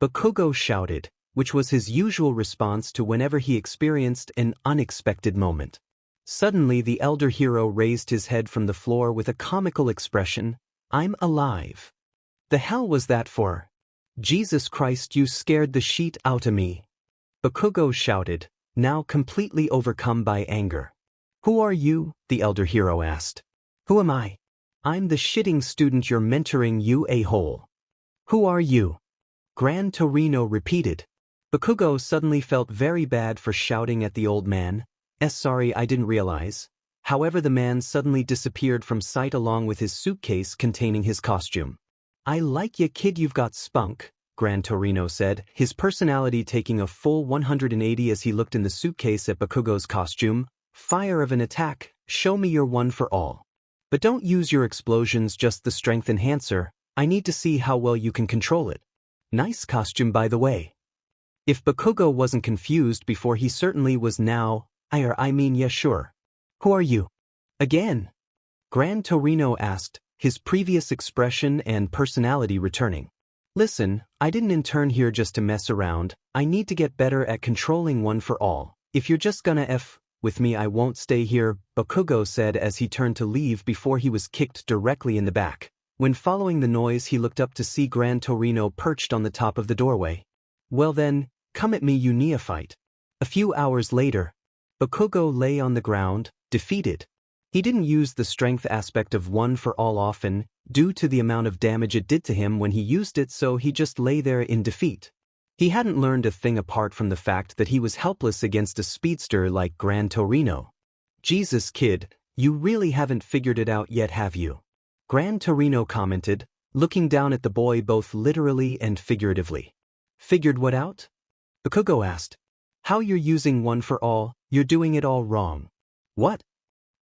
Bakugo shouted, which was his usual response to whenever he experienced an unexpected moment. Suddenly, the elder hero raised his head from the floor with a comical expression. I'm alive. The hell was that for? Jesus Christ, you scared the shit out of me. Bakugo shouted, now completely overcome by anger. Who are you? The elder hero asked. Who am I? I'm the shitting student you're mentoring, you a-hole. Who are you? Gran Torino repeated. Bakugo suddenly felt very bad for shouting at the old man. Sorry, I didn't realize. However, the man suddenly disappeared from sight along with his suitcase containing his costume. I like ya kid, you've got spunk, Gran Torino said, his personality taking a full 180 as he looked in the suitcase at Bakugo's costume. Fire of an attack, show me your one for all. But don't use your explosions, just the strength enhancer. I need to see how well you can control it. Nice costume, by the way. If Bakugo wasn't confused before, he certainly was now. Yeah, sure. Who are you? Again? Gran Torino asked, his previous expression and personality returning. Listen, I didn't intern here just to mess around. I need to get better at controlling one for all. If you're just gonna F with me, I won't stay here, Bakugo said as he turned to leave before he was kicked directly in the back. When following the noise, he looked up to see Gran Torino perched on the top of the doorway. Well then, come at me, you neophyte. A few hours later, Bakugo lay on the ground, defeated. He didn't use the strength aspect of one for all often, due to the amount of damage it did to him when he used it, so he just lay there in defeat. He hadn't learned a thing apart from the fact that he was helpless against a speedster like Gran Torino. Jesus kid, you really haven't figured it out yet, have you? Gran Torino commented, looking down at the boy both literally and figuratively. Figured what out? Bakugo asked. How you're using one for all, you're doing it all wrong. What?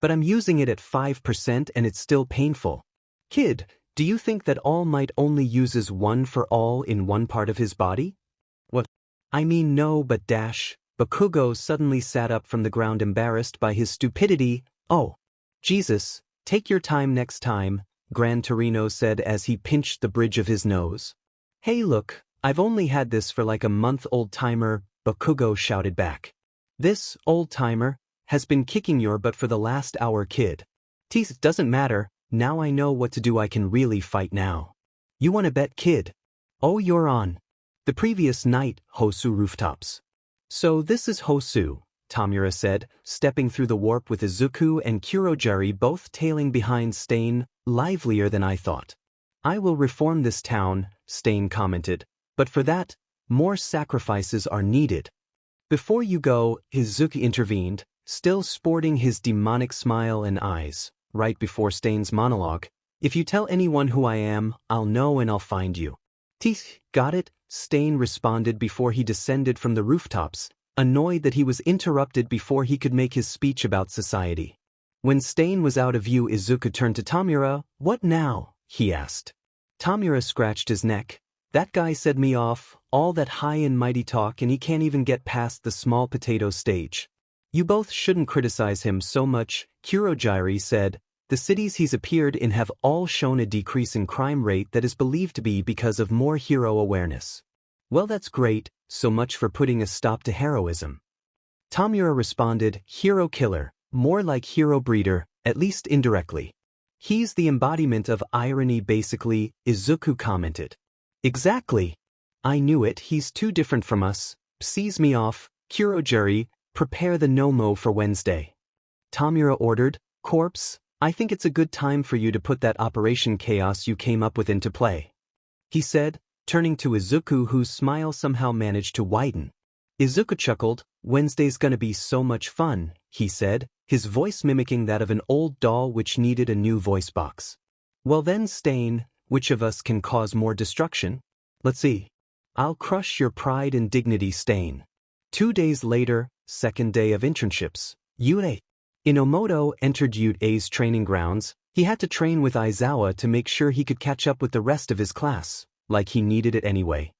But I'm using it at 5% and it's still painful. Kid, do you think that All Might only uses one for all in one part of his body? What? I mean no, but dash. Bakugo suddenly sat up from the ground, embarrassed by his stupidity. Oh. Jesus, take your time next time, Gran Torino said as he pinched the bridge of his nose. Hey look, I've only had this for like a month, old-timer, Bakugo shouted back. This, old-timer, has been kicking your butt for the last hour, kid. Tease, doesn't matter, now I know what to do, I can really fight now. You wanna bet, kid? Oh, you're on. The previous night, Hosu rooftops. So this is Hosu, Tamura said, stepping through the warp with Izuku and Kurojari both tailing behind Stain, livelier than I thought. I will reform this town, Stain commented, but for that, more sacrifices are needed. Before you go, Izuku intervened, still sporting his demonic smile and eyes, right before Stain's monologue. If you tell anyone who I am, I'll know and I'll find you. Teeth, got it? Stain responded before he descended from the rooftops, annoyed that he was interrupted before he could make his speech about society. When Stain was out of view, Izuku turned to Tamura. What now? He asked. Tamura scratched his neck. That guy said me off, all that high and mighty talk, and he can't even get past the small potato stage. You both shouldn't criticize him so much, Kurojari said. The cities he's appeared in have all shown a decrease in crime rate that is believed to be because of more hero awareness. Well, that's great, so much for putting a stop to heroism. Tamura responded, hero killer, more like hero breeder, at least indirectly. He's the embodiment of irony basically, Izuku commented. Exactly. I knew it, he's too different from us. Sees me off, Kurojari, prepare the Nomu for Wednesday. Tamura ordered, Corpse, I think it's a good time for you to put that Operation Chaos you came up with into play. He said, turning to Izuku, whose smile somehow managed to widen. Izuku chuckled, Wednesday's gonna be so much fun, he said, his voice mimicking that of an old doll which needed a new voice box. Well then, Stain, which of us can cause more destruction? Let's see. I'll crush your pride and dignity, Stain. 2 days later, second day of internships. Yurei. Inomoto entered Yuei's training grounds. He had to train with Aizawa to make sure he could catch up with the rest of his class, like he needed it anyway.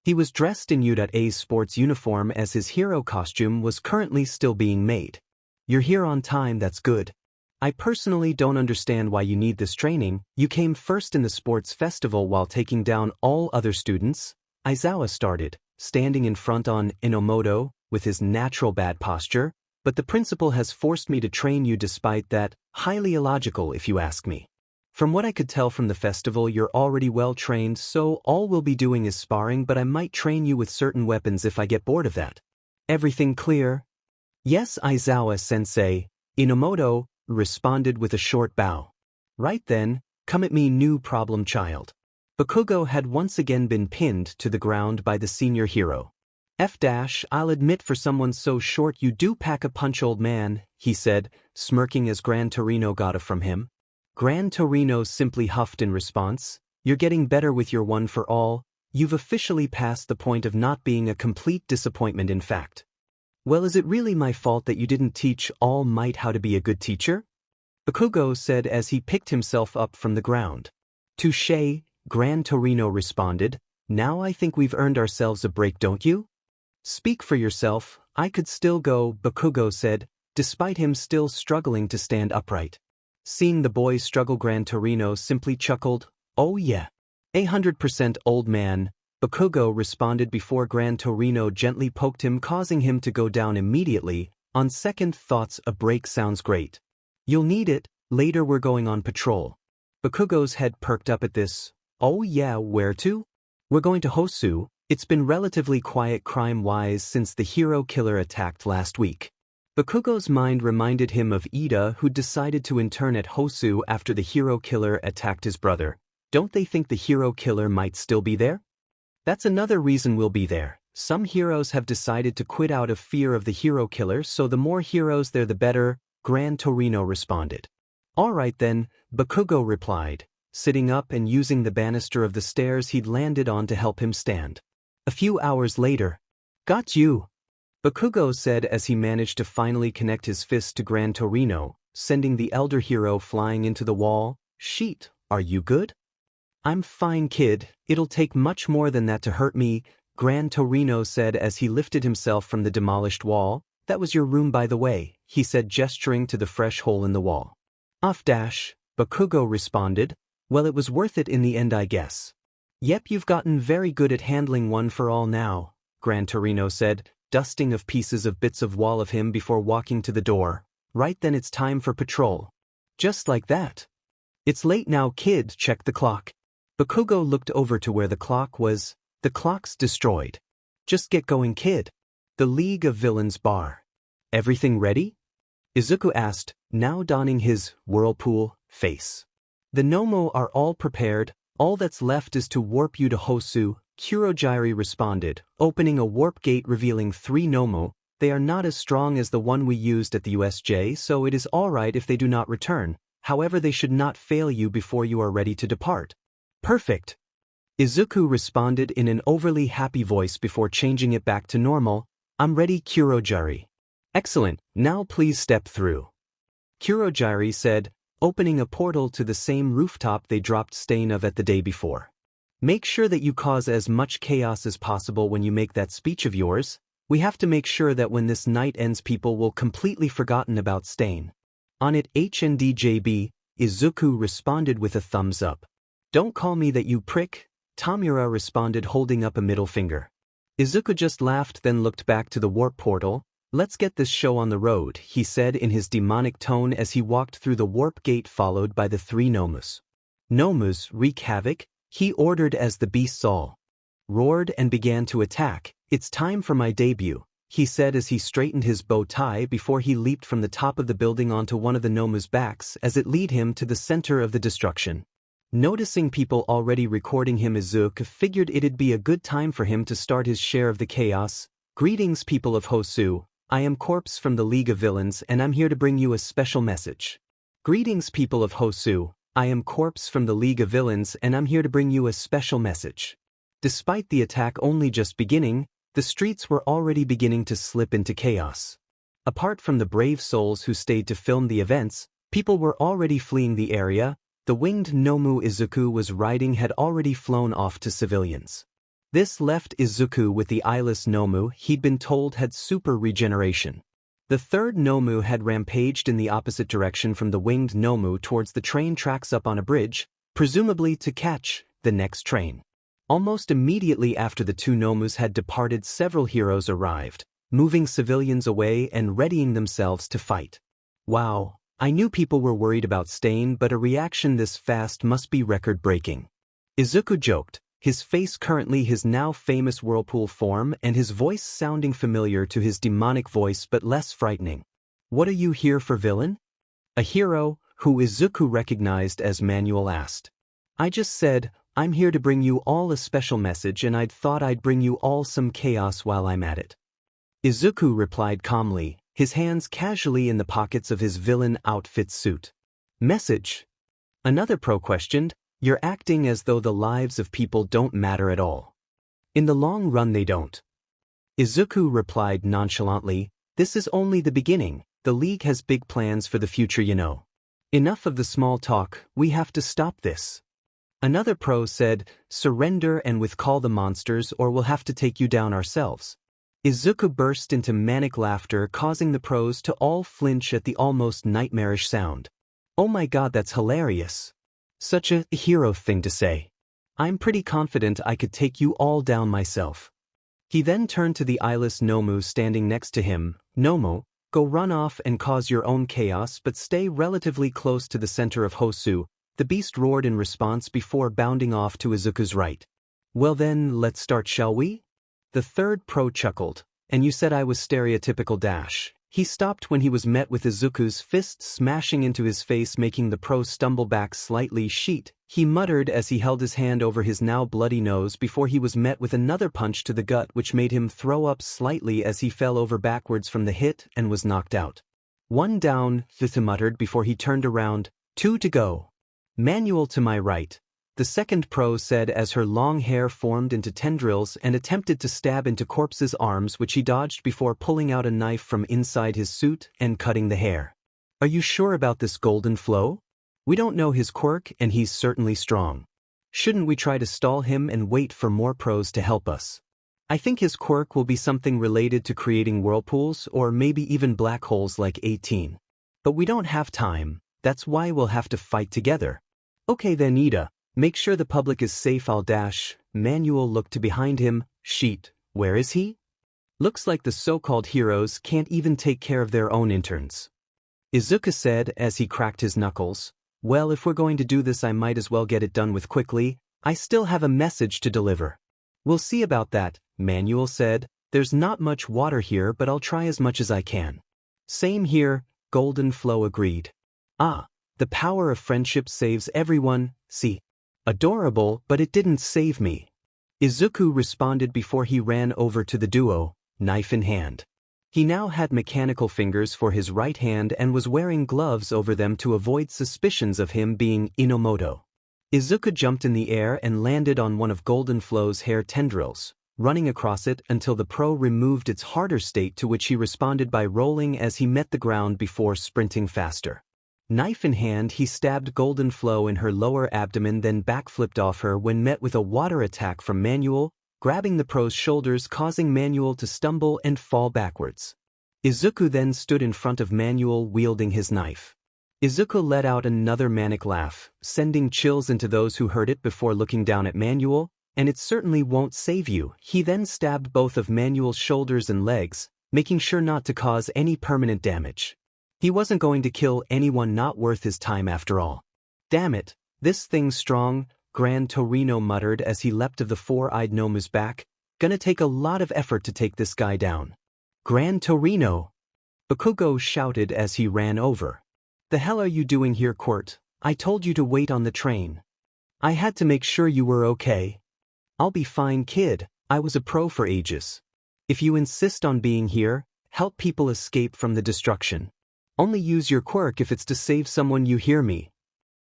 He was dressed in Yuei's sports uniform as his hero costume was currently still being made. You're here on time, that's good. I personally don't understand why you need this training. You came first in the sports festival while taking down all other students. Aizawa started, standing in front on Inomoto, with his natural bad posture, but the principal has forced me to train you despite that, highly illogical if you ask me. From what I could tell from the festival, you're already well trained, so all we'll be doing is sparring, but I might train you with certain weapons if I get bored of that. Everything clear? Yes, Aizawa-sensei, Inomoto responded with a short bow. Right then, come at me, new problem child. Bakugo had once again been pinned to the ground by the senior hero. I'll admit for someone so short you do pack a punch, old man, he said, smirking as Gran Torino got it from him. Gran Torino simply huffed in response, "You're getting better with your one for all. You've officially passed the point of not being a complete disappointment in fact." "Well, is it really my fault that you didn't teach All Might how to be a good teacher?" Bakugo said as he picked himself up from the ground. "Touché," Gran Torino responded. "Now I think we've earned ourselves a break, don't you?" "Speak for yourself, I could still go," Bakugo said, despite him still struggling to stand upright. Seeing the boy struggle, Gran Torino simply chuckled, "Oh yeah. 100% old man," Bakugo responded before Gran Torino gently poked him, causing him to go down immediately. "On second thoughts, a break sounds great. You'll need it, later we're going on patrol." Bakugo's head perked up at this. "Oh yeah, where to?" "We're going to Hosu. It's been relatively quiet crime-wise since the hero killer attacked last week." Bakugo's mind reminded him of Ida, who decided to intern at Hosu after the hero killer attacked his brother. Don't they think the hero killer might still be there? "That's another reason we'll be there. Some heroes have decided to quit out of fear of the hero killer, so the more heroes there the better," Gran Torino responded. "All right then," Bakugo replied, sitting up and using the banister of the stairs he'd landed on to help him stand. A few hours later. "Got you," Bakugo said as he managed to finally connect his fist to Gran Torino, sending the elder hero flying into the wall. "Sheet, are you good?" "I'm fine, kid. It'll take much more than that to hurt me," Gran Torino said as he lifted himself from the demolished wall. "That was your room, by the way," he said, gesturing to the fresh hole in the wall. "Off dash," Bakugo responded. "Well, it was worth it in the end, I guess." "Yep, you've gotten very good at handling one for all now," Gran Torino said, dusting of pieces of bits of wall of him before walking to the door. "Right then, it's time for patrol." "Just like that." "It's late now, kid, check the clock." Bakugo looked over to where the clock was. "The clock's destroyed." "Just get going, kid." The League of Villains bar. "Everything ready?" Izuku asked, now donning his whirlpool face. "The Nomu are all prepared. All that's left is to warp you to Hosu," Kurogiri responded, opening a warp gate revealing 3 Nomu. "They are not as strong as the one we used at the USJ, so it is alright if they do not return. However, they should not fail you before you are ready to depart." "Perfect," Izuku responded in an overly happy voice before changing it back to normal. "I'm ready, Kurogiri." "Excellent, now please step through," Kurogiri said, opening a portal to the same rooftop they dropped Stain of at the day before. "Make sure that you cause as much chaos as possible when you make that speech of yours. We have to make sure that when this night ends people will completely forgotten about Stain." "On it, HNDJB," Izuku responded with a thumbs up. "Don't call me that, you prick," Tamura responded, holding up a middle finger. Izuku just laughed, then looked back to the warp portal. "Let's get this show on the road," he said in his demonic tone as he walked through the warp gate followed by the 3 Nomus. "Nomus, wreak havoc," he ordered as the beasts all roared and began to attack. "It's time for my debut," he said as he straightened his bow tie before he leaped from the top of the building onto one of the Nomu's backs as it led him to the center of the destruction. Noticing people already recording him, Izuku figured it'd be a good time for him to start his share of the chaos. "Greetings, people of Hosu. I am Corpse from the League of Villains and I'm here to bring you a special message." "Greetings, people of Hosu. I am Corpse from the League of Villains and I'm here to bring you a special message." Despite the attack only just beginning, the streets were already beginning to slip into chaos. Apart from the brave souls who stayed to film the events, people were already fleeing the area. The winged Nomu Izuku was riding had already flown off to civilians. This left Izuku with the eyeless Nomu he'd been told had super regeneration. The 3rd Nomu had rampaged in the opposite direction from the winged Nomu towards the train tracks up on a bridge, presumably to catch the next train. Almost immediately after the 2 Nomus had departed, several heroes arrived, moving civilians away and readying themselves to fight. "Wow. I knew people were worried about Stain, but a reaction this fast must be record-breaking," Izuku joked, his face currently his now famous whirlpool form and his voice sounding familiar to his demonic voice but less frightening. "What are you here for, villain?" a hero, who Izuku recognized as Manuel, asked. "I just said, I'm here to bring you all a special message and I'd thought I'd bring you all some chaos while I'm at it. Izuku replied calmly, his hands casually in the pockets of his villain outfit suit. Message? Another pro questioned, you're acting as though the lives of people don't matter at all. In the long run they don't. Izuku replied nonchalantly, this is only the beginning, the League has big plans for the future you know. Enough of the small talk, we have to stop this. Another pro said, surrender and withcall the monsters or we'll have to take you down ourselves. Izuku burst into manic laughter causing the pros to all flinch at the almost nightmarish sound. Oh my god, that's hilarious. Such a hero thing to say. I'm pretty confident I could take you all down myself. He then turned to the eyeless Nomu standing next to him. Nomu, go run off and cause your own chaos but stay relatively close to the center of Hosu, the beast roared in response before bounding off to Izuku's right. Well then, let's start shall we? The third pro chuckled, and you said I was stereotypical dash. He stopped when he was met with Izuku's fist smashing into his face making the pro stumble back slightly. Sheet, he muttered as he held his hand over his now bloody nose before he was met with another punch to the gut which made him throw up slightly as he fell over backwards from the hit and was knocked out. One down, Thitha muttered before he turned around, 2 to go. Manual to my right. The second pro said as her long hair formed into tendrils and attempted to stab into Corpse's arms which he dodged before pulling out a knife from inside his suit and cutting the hair. Are you sure about this golden flow? We don't know his quirk and he's certainly strong. Shouldn't we try to stall him and wait for more pros to help us? I think his quirk will be something related to creating whirlpools or maybe even black holes like 18. But we don't have time, that's why we'll have to fight together. Okay then Ida. Make sure the public is safe. I'll dash. Manuel looked to behind him. Sheet, where is he? Looks like the so-called heroes can't even take care of their own interns. Izuku said as he cracked his knuckles. Well, if we're going to do this I might as well get it done with quickly. I still have a message to deliver. We'll see about that, Manuel said. There's not much water here but I'll try as much as I can. Same here, Golden Flow agreed. Ah, the power of friendship saves everyone, see. Adorable, but it didn't save me. Izuku responded before he ran over to the duo, knife in hand. He now had mechanical fingers for his right hand and was wearing gloves over them to avoid suspicions of him being Inomoto. Izuku jumped in the air and landed on one of Golden Flow's hair tendrils, running across it until the pro removed its harder state to which he responded by rolling as he met the ground before sprinting faster. Knife in hand he stabbed Golden Flow in her lower abdomen then backflipped off her when met with a water attack from Manuel, grabbing the pro's shoulders causing Manuel to stumble and fall backwards. Izuku then stood in front of Manuel wielding his knife. Izuku let out another manic laugh, sending chills into those who heard it before looking down at Manuel, and it certainly won't save you. He then stabbed both of Manuel's shoulders and legs, making sure not to cause any permanent damage. He wasn't going to kill anyone not worth his time after all. Damn it, this thing's strong, Gran Torino muttered as he leapt of the four-eyed Nomu's back. Gonna take a lot of effort to take this guy down. Gran Torino! Bakugo shouted as he ran over. The hell are you doing here, Court? I told you to wait on the train. I had to make sure you were okay. I'll be fine, kid. I was a pro for ages. If you insist on being here, help people escape from the destruction. Only use your quirk if it's to save someone, you hear me?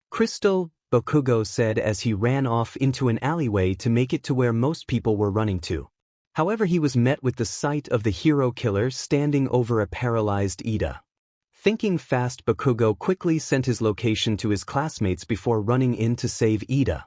Crystal, Bakugo said as he ran off into an alleyway to make it to where most people were running to. However, he was met with the sight of the hero killer standing over a paralyzed Ida. Thinking fast, Bakugo quickly sent his location to his classmates before running in to save Ida.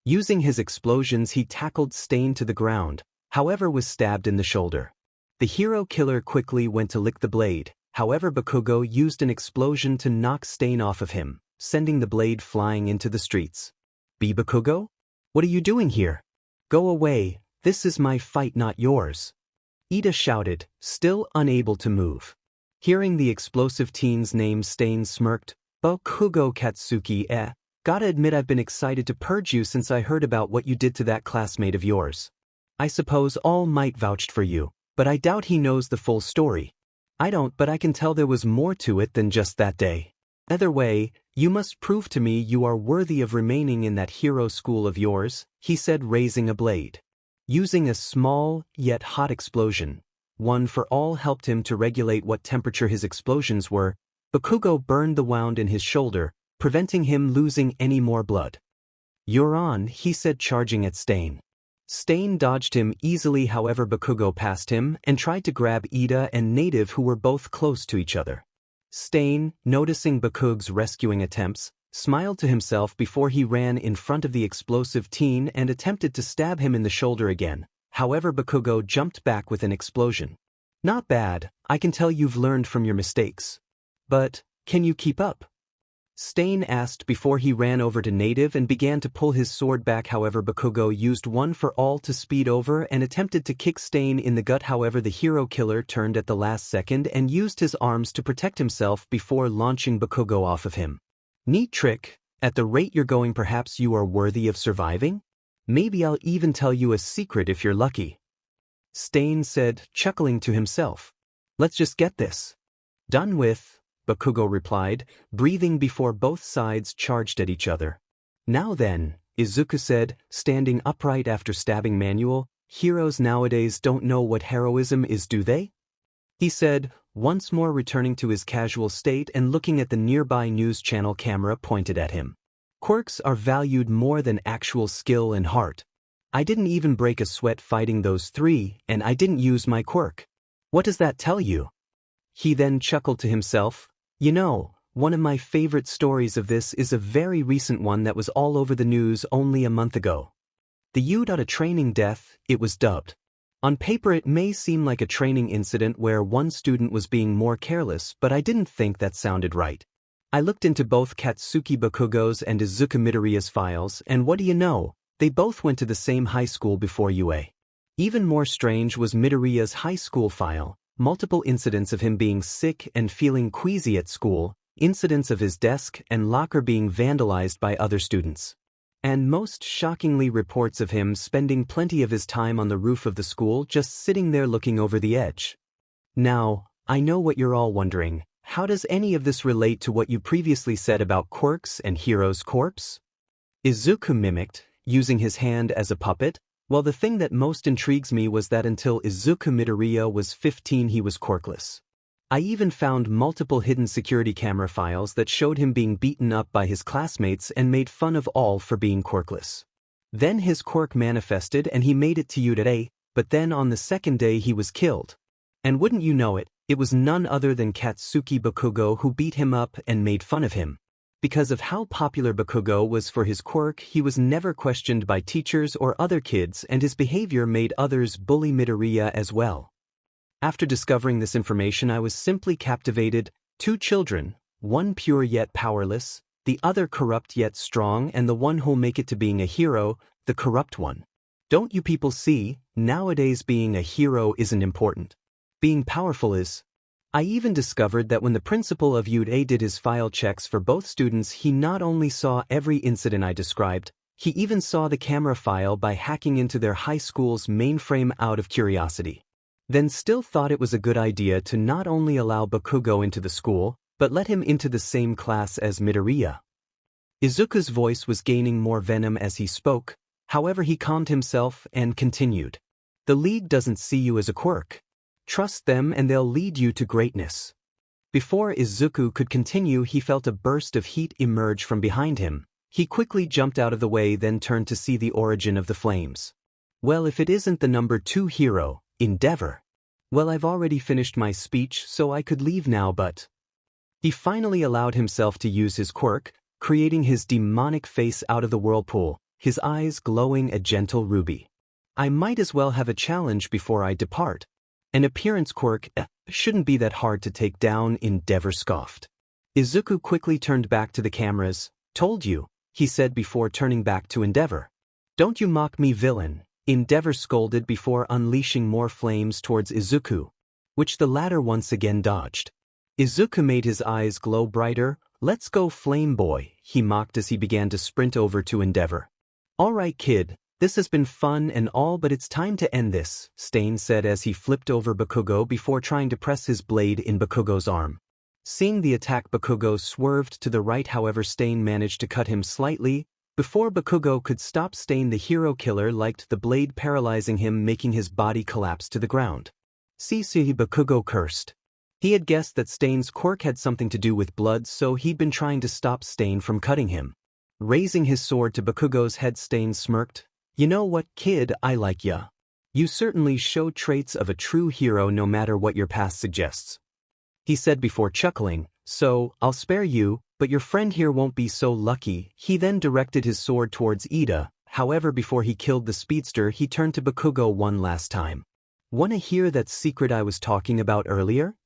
Using his explosions he tackled Stain to the ground, however was stabbed in the shoulder. The hero killer quickly went to lick the blade. However, Bakugo used an explosion to knock Stain off of him, sending the blade flying into the streets. Bakugo? What are you doing here? Go away, this is my fight, not yours. Ida shouted, still unable to move. Hearing the explosive teen's name, Stain smirked. Bakugo Katsuki, gotta admit I've been excited to purge you since I heard about what you did to that classmate of yours. I suppose All Might vouched for you, but I doubt he knows the full story. I don't, but I can tell there was more to it than just that day. Either way, you must prove to me you are worthy of remaining in that hero school of yours, he said, raising a blade. Using a small, yet hot explosion, one for all helped him to regulate what temperature his explosions were. Bakugo burned the wound in his shoulder, preventing him losing any more blood. You're on, he said, charging at Stain. Stain dodged him easily, however Bakugo passed him and tried to grab Ida and Native, who were both close to each other. Stain, noticing Bakugo's rescuing attempts, smiled to himself before he ran in front of the explosive teen and attempted to stab him in the shoulder again. However, Bakugo jumped back with an explosion. Not bad, I can tell you've learned from your mistakes. But, can you keep up? Stain asked before he ran over to Native and began to pull his sword back. However, Bakugo used one for all to speed over and attempted to kick Stain in the gut. However, the hero killer turned at the last second and used his arms to protect himself before launching Bakugo off of him. Neat trick. At the rate you're going, perhaps you are worthy of surviving? Maybe I'll even tell you a secret if you're lucky. Stain said, chuckling to himself. Let's just get this done with, Bakugo replied, breathing before both sides charged at each other. Now then, Izuku said, standing upright after stabbing Manuel, heroes nowadays don't know what heroism is, do they? He said, once more returning to his casual state and looking at the nearby news channel camera pointed at him. Quirks are valued more than actual skill and heart. I didn't even break a sweat fighting those three, and I didn't use my quirk. What does that tell you? He then chuckled to himself. You know, one of my favorite stories of this is a very recent one that was all over the news only a month ago. The Uda training death, it was dubbed. On paper it may seem like a training incident where one student was being more careless, but I didn't think that sounded right. I looked into both Katsuki Bakugo's and Izuku Midoriya's files, and what do you know, they both went to the same high school before UA. Even more strange was Midoriya's high school file. Multiple incidents of him being sick and feeling queasy at school, incidents of his desk and locker being vandalized by other students. And most shockingly, reports of him spending plenty of his time on the roof of the school just sitting there looking over the edge. Now, I know what you're all wondering, how does any of this relate to what you previously said about quirks and Hero's corpse? Izuku mimicked, using his hand as a puppet. Well, the thing that most intrigues me was that until Izuku Midoriya was 15 he was quirkless. I even found multiple hidden security camera files that showed him being beaten up by his classmates and made fun of all for being quirkless. Then his quirk manifested and he made it to Uda, but then on the second day he was killed. And wouldn't you know it, it was none other than Katsuki Bakugo who beat him up and made fun of him. Because of how popular Bakugo was for his quirk, he was never questioned by teachers or other kids, and his behavior made others bully Midoriya as well. After discovering this information, I was simply captivated. Two children, one pure yet powerless, the other corrupt yet strong, and the one who'll make it to being a hero, the corrupt one. Don't you people see, nowadays being a hero isn't important. Being powerful is. I even discovered that when the principal of UA did his file checks for both students, he not only saw every incident I described, he even saw the camera file by hacking into their high school's mainframe out of curiosity. Then still thought it was a good idea to not only allow Bakugo into the school, but let him into the same class as Midoriya. Izuku's voice was gaining more venom as he spoke, however he calmed himself and continued. The league doesn't see you as a quirk. Trust them and they'll lead you to greatness. Before Izuku could continue, he felt a burst of heat emerge from behind him. He quickly jumped out of the way, then turned to see the origin of the flames. Well, if it isn't the number 2 hero, Endeavor. Well, I've already finished my speech, so I could leave now, but... He finally allowed himself to use his quirk, creating his demonic face out of the whirlpool, his eyes glowing a gentle ruby. I might as well have a challenge before I depart. An appearance quirk shouldn't be that hard to take down, Endeavor scoffed. Izuku quickly turned back to the cameras. Told you, he said before turning back to Endeavor. Don't you mock me, villain, Endeavor scolded before unleashing more flames towards Izuku, which the latter once again dodged. Izuku made his eyes glow brighter. Let's go, Flame Boy, he mocked as he began to sprint over to Endeavor. All right, kid. This has been fun and all, but it's time to end this, Stain said as he flipped over Bakugo before trying to press his blade in Bakugo's arm. Seeing the attack, Bakugo swerved to the right, however Stain managed to cut him slightly. Before Bakugo could stop Stain, the hero killer liked the blade, paralyzing him, making his body collapse to the ground. See, Bakugo cursed. He had guessed that Stain's quirk had something to do with blood, so he'd been trying to stop Stain from cutting him. Raising his sword to Bakugo's head, Stain smirked. You know what, kid, I like ya. You certainly show traits of a true hero no matter what your past suggests. He said before chuckling, so, I'll spare you, but your friend here won't be so lucky. He then directed his sword towards Ida, however before he killed the speedster he turned to Bakugo one last time. Wanna hear that secret I was talking about earlier?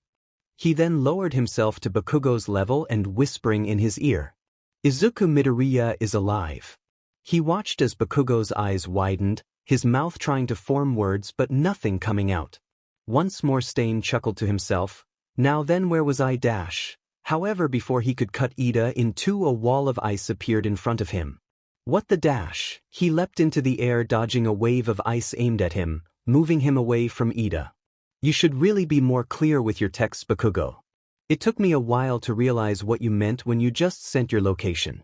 He then lowered himself to Bakugo's level and whispering in his ear. Izuku Midoriya is alive. He watched as Bakugo's eyes widened, his mouth trying to form words but nothing coming out. Once more Stain chuckled to himself. Now then, where was I dash? However before he could cut Ida in two, a wall of ice appeared in front of him. What the dash? He leapt into the air, dodging a wave of ice aimed at him, moving him away from Ida. You should really be more clear with your texts, Bakugo. It took me a while to realize what you meant when you just sent your location.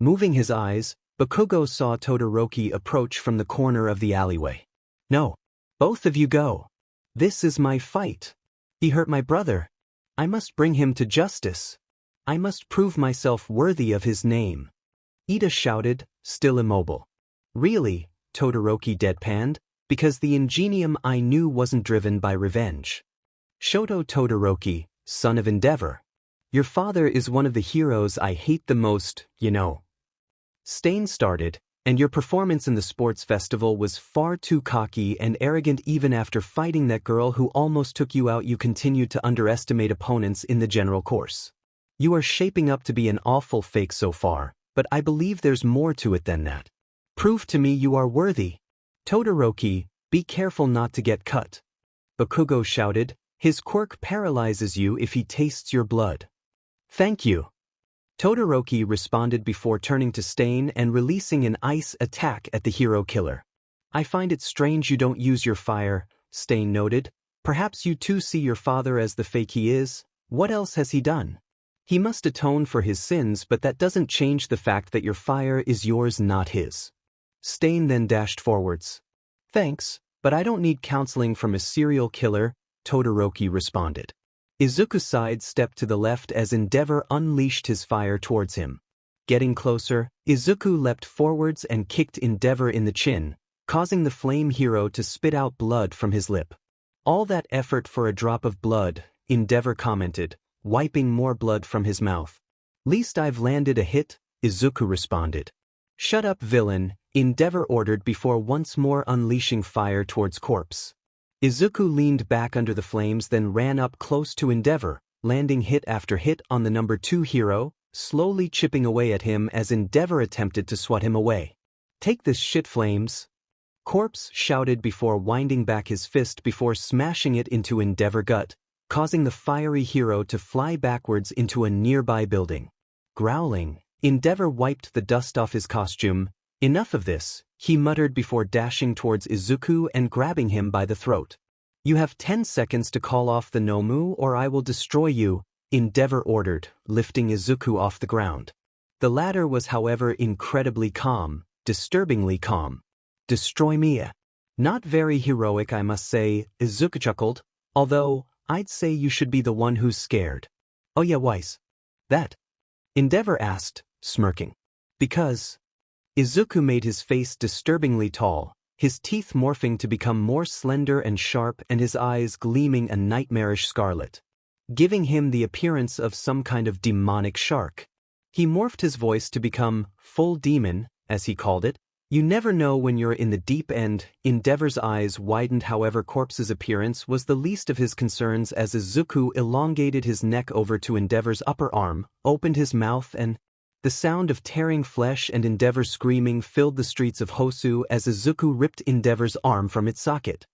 Moving his eyes, Bakugo saw Todoroki approach from the corner of the alleyway. No. Both of you go. This is my fight. He hurt my brother. I must bring him to justice. I must prove myself worthy of his name. Ida shouted, still immobile. Really? Todoroki deadpanned, because the ingenium I knew wasn't driven by revenge. Shoto Todoroki, son of Endeavor. Your father is one of the heroes I hate the most, you know. Stain started, and your performance in the sports festival was far too cocky and arrogant. Even after fighting that girl who almost took you out, you continued to underestimate opponents in the general course. You are shaping up to be an awful fake so far, but I believe there's more to it than that. Prove to me you are worthy. Todoroki, be careful not to get cut. Bakugo shouted, his quirk paralyzes you if he tastes your blood. Thank you. Todoroki responded before turning to Stain and releasing an ice attack at the hero killer. I find it strange you don't use your fire, Stain noted. Perhaps you too see your father as the fake he is. What else has he done? He must atone for his sins, but that doesn't change the fact that your fire is yours, not his. Stain then dashed forwards. Thanks, but I don't need counseling from a serial killer, Todoroki responded. Izuku sidestepped to the left as Endeavor unleashed his fire towards him. Getting closer, Izuku leapt forwards and kicked Endeavor in the chin, causing the flame hero to spit out blood from his lip. All that effort for a drop of blood, Endeavor commented, wiping more blood from his mouth. Least I've landed a hit, Izuku responded. Shut up, villain, Endeavor ordered before once more unleashing fire towards corpse. Izuku leaned back under the flames, then ran up close to Endeavor, landing hit after hit on the number 2 hero, slowly chipping away at him as Endeavor attempted to swat him away. Take this shit, Flames! Corpse shouted before winding back his fist before smashing it into Endeavor gut, causing the fiery hero to fly backwards into a nearby building. Growling, Endeavor wiped the dust off his costume. Enough of this, he muttered before dashing towards Izuku and grabbing him by the throat. You have 10 seconds to call off the Nomu or I will destroy you, Endeavor ordered, lifting Izuku off the ground. The latter was, however, incredibly calm, disturbingly calm. Destroy me? Not very heroic, I must say, Izuku chuckled, although, I'd say you should be the one who's scared. Oh yeah, why's that? Endeavor asked, smirking. Because... Izuku made his face disturbingly tall, his teeth morphing to become more slender and sharp and his eyes gleaming a nightmarish scarlet, giving him the appearance of some kind of demonic shark. He morphed his voice to become full demon, as he called it. You never know when you're in the deep end. Endeavor's eyes widened, however Corpse's appearance was the least of his concerns as Izuku elongated his neck over to Endeavor's upper arm, opened his mouth and... The sound of tearing flesh and Endeavor screaming filled the streets of Hosu as Izuku ripped Endeavor's arm from its socket.